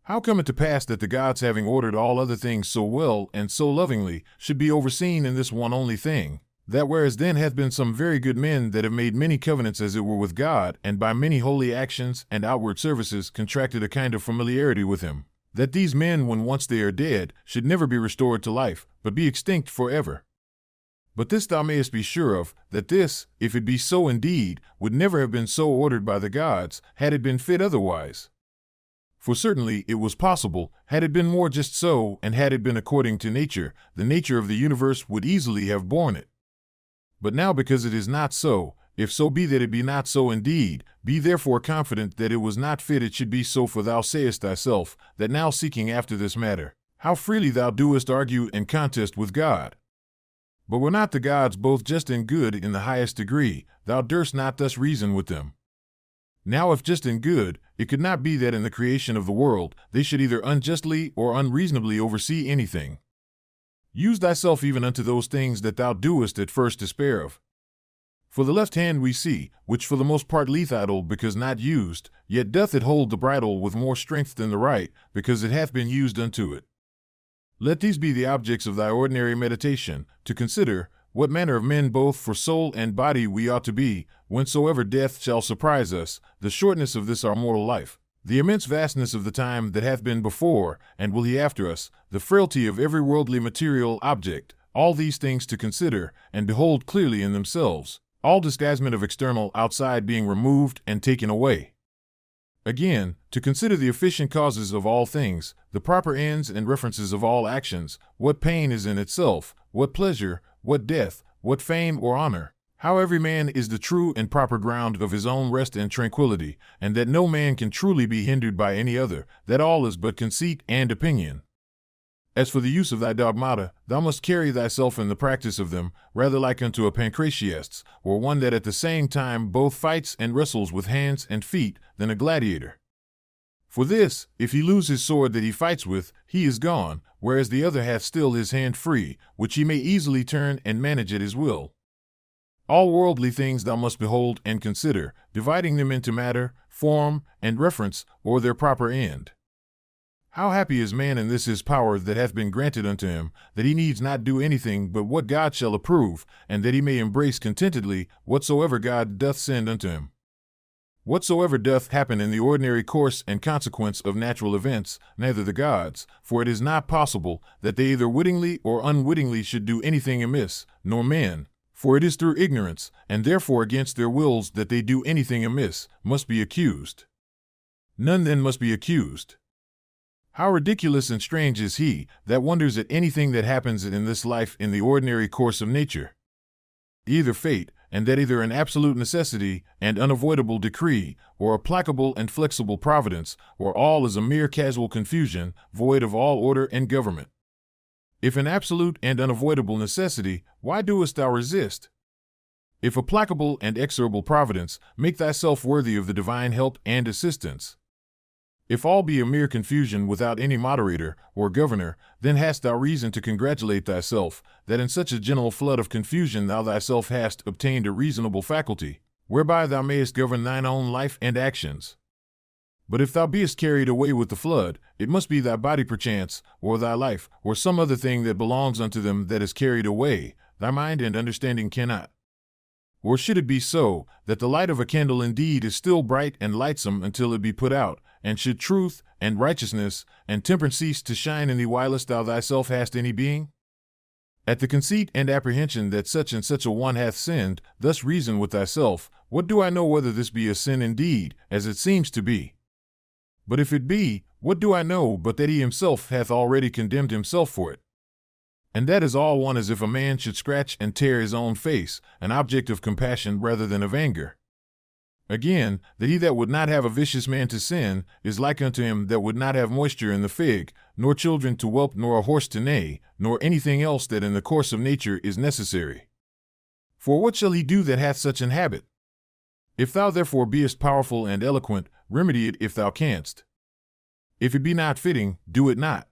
How come it to pass that the gods, having ordered all other things so well and so lovingly, should be overseen in this one only thing, that whereas then hath been some very good men that have made many covenants as it were with God, and by many holy actions and outward services contracted a kind of familiarity with him, that these men, when once they are dead, should never be restored to life, but be extinct forever? But this thou mayest be sure of, that this, if it be so indeed, would never have been so ordered by the gods, had it been fit otherwise. For certainly it was possible, had it been more just so, and had it been according to nature, the nature of the universe would easily have borne it. But now because it is not so, if so be that it be not so indeed, be therefore confident that it was not fit it should be so, for thou sayest thyself, that now seeking after this matter, how freely thou doest argue and contest with God. But were not the gods both just and good in the highest degree, thou durst not thus reason with them. Now if just and good, it could not be that in the creation of the world they should either unjustly or unreasonably oversee anything. Use thyself even unto those things that thou doest at first despair of. For the left hand we see, which for the most part lieth idle because not used, yet doth it hold the bridle with more strength than the right, because it hath been used unto it. Let these be the objects of thy ordinary meditation, to consider what manner of men both for soul and body we ought to be, whensoever death shall surprise us, the shortness of this our mortal life, the immense vastness of the time that hath been before, and will he after us, the frailty of every worldly material object, all these things to consider, and behold clearly in themselves, all disguisement of external outside being removed and taken away. Again, to consider the efficient causes of all things, the proper ends and references of all actions, what pain is in itself, what pleasure, what death, what fame or honor, how every man is the true and proper ground of his own rest and tranquility, and that no man can truly be hindered by any other, that all is but conceit and opinion. As for the use of thy dogmata, thou must carry thyself in the practice of them, rather like unto a pancratiast, or one that at the same time both fights and wrestles with hands and feet, than a gladiator. For this, if he lose his sword that he fights with, he is gone, whereas the other hath still his hand free, which he may easily turn and manage at his will. All worldly things thou must behold and consider, dividing them into matter, form, and reference, or their proper end. How happy is man in this his power that hath been granted unto him, that he needs not do anything but what God shall approve, and that he may embrace contentedly whatsoever God doth send unto him. Whatsoever doth happen in the ordinary course and consequence of natural events, neither the gods, for it is not possible that they either wittingly or unwittingly should do anything amiss, nor men, for it is through ignorance, and therefore against their wills that they do anything amiss, must be accused. None then must be accused. How ridiculous and strange is he that wonders at anything that happens in this life in the ordinary course of nature. Either fate, and that either an absolute necessity and unavoidable decree, or a placable and flexible providence, or all is a mere casual confusion, void of all order and government. If an absolute and unavoidable necessity, why doest thou resist? If a placable and exorable providence, make thyself worthy of the divine help and assistance. If all be a mere confusion without any moderator or governor, then hast thou reason to congratulate thyself, that in such a general flood of confusion thou thyself hast obtained a reasonable faculty, whereby thou mayest govern thine own life and actions. But if thou beest carried away with the flood, it must be thy body perchance, or thy life, or some other thing that belongs unto them that is carried away, thy mind and understanding cannot. Or should it be so, that the light of a candle indeed is still bright and lightsome until it be put out, and should truth, and righteousness, and temperance cease to shine in thee whilst thou thyself hast any being? At the conceit and apprehension that such and such a one hath sinned, thus reason with thyself, what do I know whether this be a sin indeed, as it seems to be? But if it be, what do I know but that he himself hath already condemned himself for it? And that is all one as if a man should scratch and tear his own face, an object of compassion rather than of anger. Again, that he that would not have a vicious man to sin, is like unto him that would not have moisture in the fig, nor children to whelp, nor a horse to neigh, nor anything else that in the course of nature is necessary. For what shall he do that hath such an habit? If thou therefore beest powerful and eloquent, remedy it if thou canst. If it be not fitting, do it not.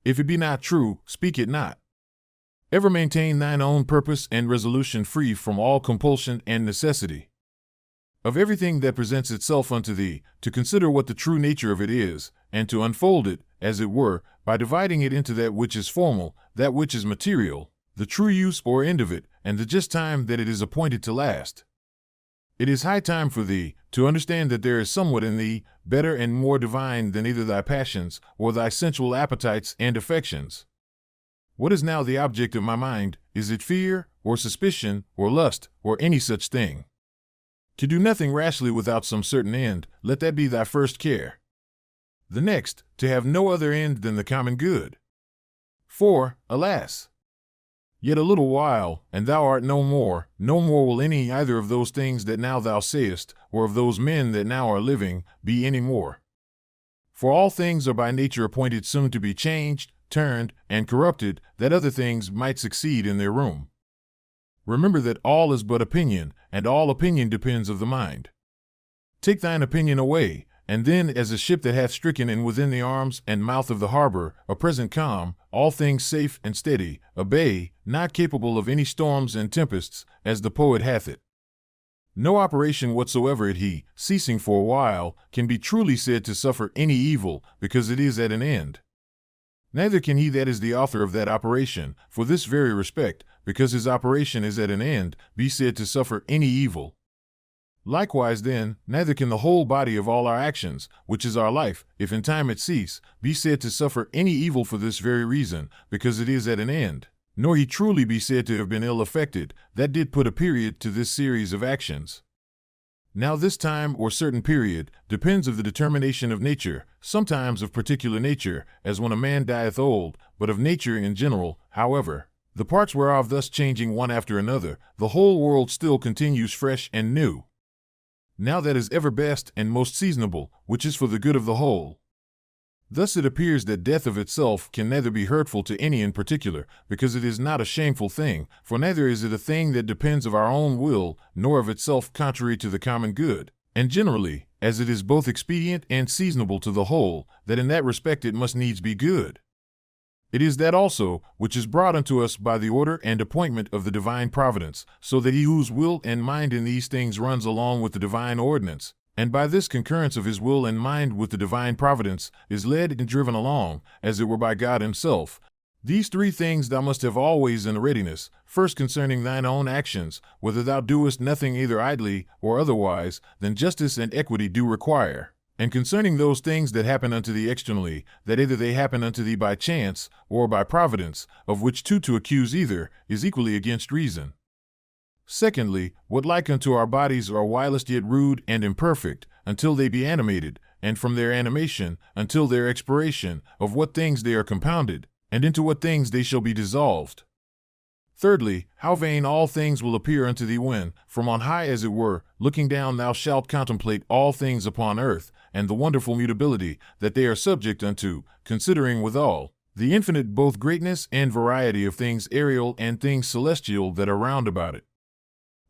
If it be not true, speak it not. Ever maintain thine own purpose and resolution free from all compulsion and necessity. Of everything that presents itself unto thee, to consider what the true nature of it is, and to unfold it, as it were, by dividing it into that which is formal, that which is material, the true use or end of it, and the just time that it is appointed to last. It is high time for thee to understand that there is somewhat in thee, better and more divine than either thy passions, or thy sensual appetites and affections. What is now the object of my mind? Is it fear, or suspicion, or lust, or any such thing? To do nothing rashly without some certain end, let that be thy first care. The next, to have no other end than the common good. For, alas! Yet a little while, and thou art no more will any either of those things that now thou sayest, or of those men that now are living, be any more. For all things are by nature appointed soon to be changed, turned, and corrupted, that other things might succeed in their room. Remember that all is but opinion, and all opinion depends of the mind. Take thine opinion away, and then as a ship that hath stricken in within the arms and mouth of the harbor, a present calm, all things safe and steady, a bay, not capable of any storms and tempests, as the poet hath it. No operation whatsoever it he, ceasing for a while, can be truly said to suffer any evil, because it is at an end. Neither can he that is the author of that operation, for this very respect, because his operation is at an end, be said to suffer any evil. Likewise then, neither can the whole body of all our actions, which is our life, if in time it cease, be said to suffer any evil for this very reason, because it is at an end, nor he truly be said to have been ill affected, that did put a period to this series of actions. Now this time or certain period depends of the determination of nature, sometimes of particular nature, as when a man dieth old, but of nature in general, however, the parts whereof thus changing one after another, the whole world still continues fresh and new. Now that is ever best and most seasonable, which is for the good of the whole. Thus it appears that death of itself can neither be hurtful to any in particular, because it is not a shameful thing, for neither is it a thing that depends of our own will, nor of itself contrary to the common good, and generally, as it is both expedient and seasonable to the whole, that in that respect it must needs be good. It is that also, which is brought unto us by the order and appointment of the divine providence, so that he whose will and mind in these things runs along with the divine ordinance, and by this concurrence of his will and mind with the divine providence, is led and driven along, as it were by God himself, These three things thou must have always in readiness, first concerning thine own actions, whether thou doest nothing either idly or otherwise, than justice and equity do require. And concerning those things that happen unto thee externally, that either they happen unto thee by chance, or by providence, of which two to accuse either, is equally against reason. Secondly, what like unto our bodies are whilst yet rude and imperfect, until they be animated, and from their animation, until their expiration, of what things they are compounded, and into what things they shall be dissolved. Thirdly, how vain all things will appear unto thee when, from on high as it were, looking down thou shalt contemplate all things upon earth, and the wonderful mutability that they are subject unto, considering withal the infinite both greatness and variety of things aerial and things celestial that are round about it.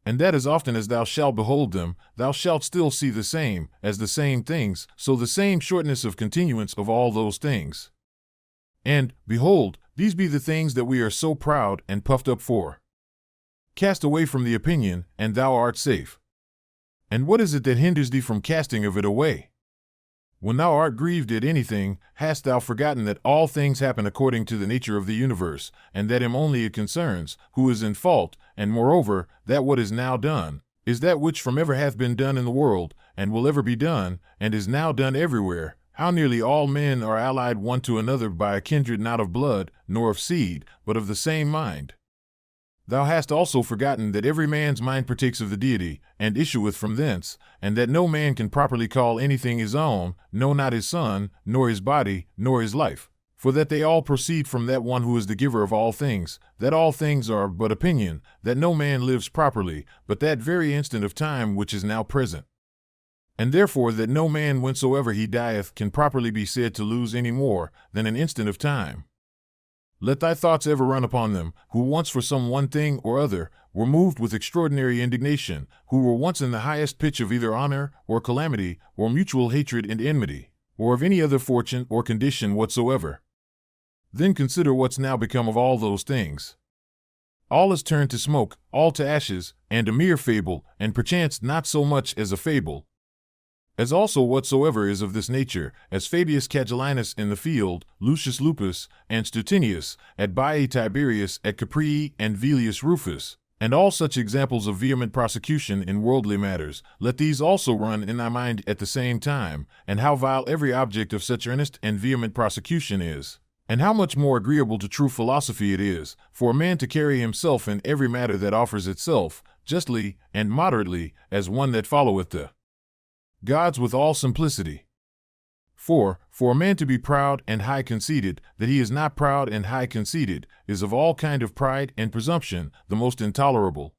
And that as often as thou shalt behold them, thou shalt still see the same, as the same things, so the same shortness of continuance of all those things. And, behold, these be the things that we are so proud and puffed up for. Cast away from the opinion, and thou art safe. And what is it that hinders thee from casting of it away? When thou art grieved at anything, hast thou forgotten that all things happen according to the nature of the universe, and that him only it concerns, who is in fault, and moreover, that what is now done, is that which from ever hath been done in the world, and will ever be done, and is now done everywhere, how nearly all men are allied one to another by a kindred not of blood, nor of seed, but of the same mind. Thou hast also forgotten that every man's mind partakes of the deity, and issueth from thence, and that no man can properly call anything his own, no, not his son, nor his body, nor his life, for that they all proceed from that one who is the giver of all things, that all things are but opinion, that no man lives properly, but that very instant of time which is now present. And therefore that no man whensoever he dieth can properly be said to lose any more than an instant of time. Let thy thoughts ever run upon them, who once for some one thing or other were moved with extraordinary indignation, who were once in the highest pitch of either honor or calamity, or mutual hatred and enmity, or of any other fortune or condition whatsoever. Then consider what's now become of all those things. All is turned to smoke, all to ashes, and a mere fable, and perchance not so much as a fable. As also whatsoever is of this nature, as Fabius Cagelinus in the field, Lucius Lupus, and Stutinius, at Baie Tiberius, at Caprii, and Velius Rufus, and all such examples of vehement prosecution in worldly matters, let these also run in thy mind at the same time, and how vile every object of such earnest and vehement prosecution is, and how much more agreeable to true philosophy it is, for a man to carry himself in every matter that offers itself, justly and moderately, as one that followeth the gods with all simplicity. For a man to be proud and high conceited, that he is not proud and high conceited, is of all kind of pride and presumption the most intolerable.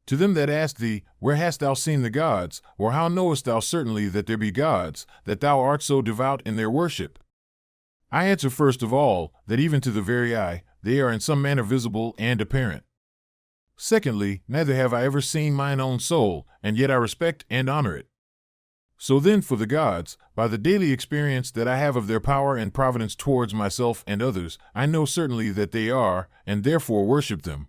To them that ask thee, where hast thou seen the gods, or how knowest thou certainly that there be gods, that thou art so devout in their worship? I answer first of all, that even to the very eye, they are in some manner visible and apparent. Secondly, neither have I ever seen mine own soul, and yet I respect and honor it. So then for the gods, by the daily experience that I have of their power and providence towards myself and others, I know certainly that they are, and therefore worship them.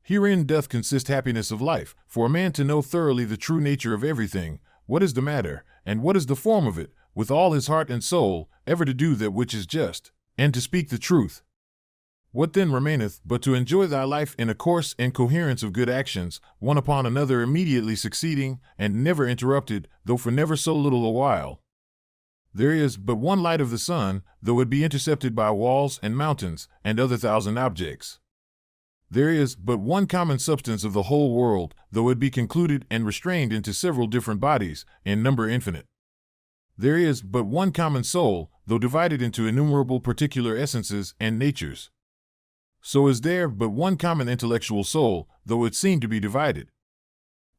Herein doth consist happiness of life, for a man to know thoroughly the true nature of everything, what is the matter, and what is the form of it, with all his heart and soul, ever to do that which is just, and to speak the truth. What then remaineth but to enjoy thy life in a course and coherence of good actions, one upon another immediately succeeding, and never interrupted, though for never so little a while? There is but one light of the sun, though it be intercepted by walls and mountains, and other thousand objects. There is but one common substance of the whole world, though it be concluded and restrained into several different bodies, in number infinite. There is but one common soul, though divided into innumerable particular essences and natures. So is there but one common intellectual soul, though it seem to be divided.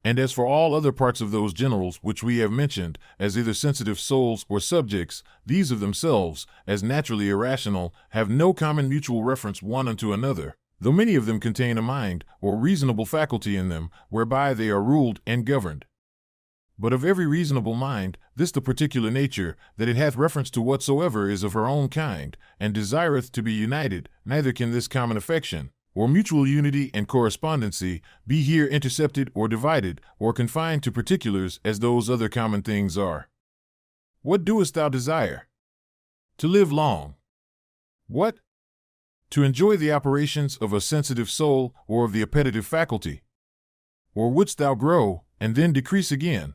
And as for all other parts of those generals which we have mentioned, as either sensitive souls or subjects, these of themselves, as naturally irrational, have no common mutual reference one unto another, though many of them contain a mind, or reasonable faculty in them, whereby they are ruled and governed. But of every reasonable mind, this the particular nature, that it hath reference to whatsoever is of her own kind, and desireth to be united, neither can this common affection, or mutual unity and correspondency, be here intercepted or divided, or confined to particulars as those other common things are. What doest thou desire? To live long. What? To enjoy the operations of a sensitive soul or of the appetitive faculty? Or wouldst thou grow, and then decrease again?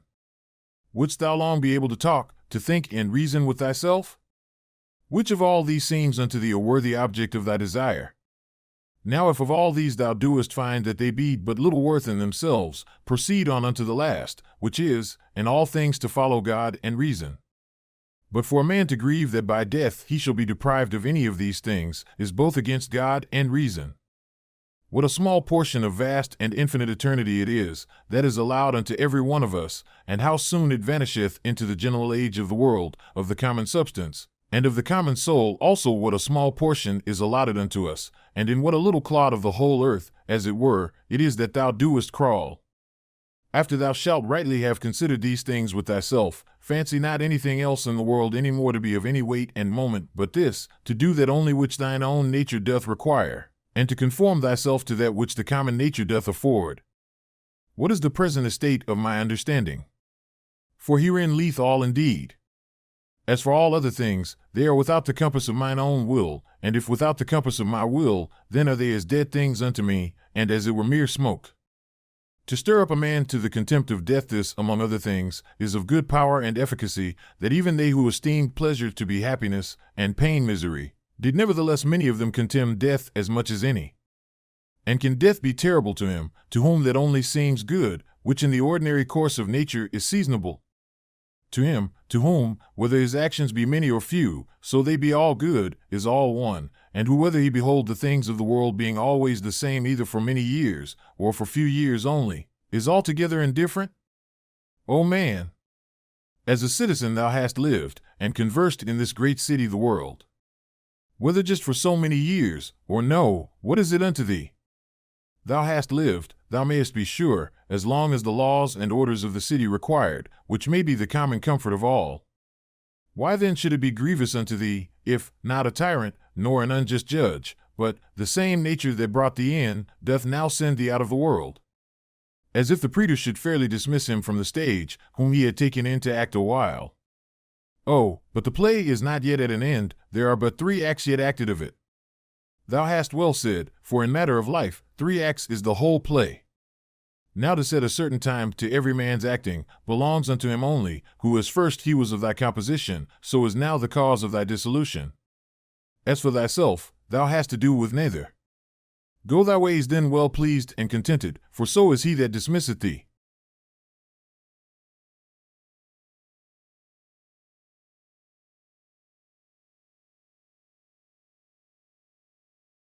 Wouldst thou long be able to talk, to think and reason with thyself? Which of all these seems unto thee a worthy object of thy desire? Now if of all these thou doest find that they be but little worth in themselves, proceed on unto the last, which is, in all things to follow God and reason. But for a man to grieve that by death he shall be deprived of any of these things, is both against God and reason. What a small portion of vast and infinite eternity it is, that is allowed unto every one of us, and how soon it vanisheth into the general age of the world, of the common substance, and of the common soul also what a small portion is allotted unto us, and in what a little clod of the whole earth, as it were, it is that thou doest crawl. After thou shalt rightly have considered these things with thyself, fancy not anything else in the world any more to be of any weight and moment but this, to do that only which thine own nature doth require, and to conform thyself to that which the common nature doth afford. What is the present estate of my understanding? For herein lieth all indeed. As for all other things, they are without the compass of mine own will, and if without the compass of my will, then are they as dead things unto me, and as it were mere smoke. To stir up a man to the contempt of death, this, among other things, is of good power and efficacy, that even they who esteemed pleasure to be happiness, and pain misery, did nevertheless many of them contemn death as much as any. And can death be terrible to him, to whom that only seems good, which in the ordinary course of nature is seasonable? To him, to whom, whether his actions be many or few, so they be all good, is all one, and who whether he behold the things of the world being always the same either for many years, or for few years only, is altogether indifferent? O man! As a citizen thou hast lived, and conversed in this great city the world. Whether just for so many years, or no, what is it unto thee? Thou hast lived, thou mayest be sure, as long as the laws and orders of the city required, which may be the common comfort of all. Why then should it be grievous unto thee, if, not a tyrant, nor an unjust judge, but the same nature that brought thee in, doth now send thee out of the world? As if the praetor should fairly dismiss him from the stage, whom he had taken in to act a while. Oh, but the play is not yet at an end, there are but 3 acts yet acted of it. Thou hast well said, for in matter of life, 3 acts is the whole play. Now to set a certain time to every man's acting, belongs unto him only, who as first he was of thy composition, so is now the cause of thy dissolution. As for thyself, thou hast to do with neither. Go thy ways then well pleased and contented, for so is he that dismisseth thee.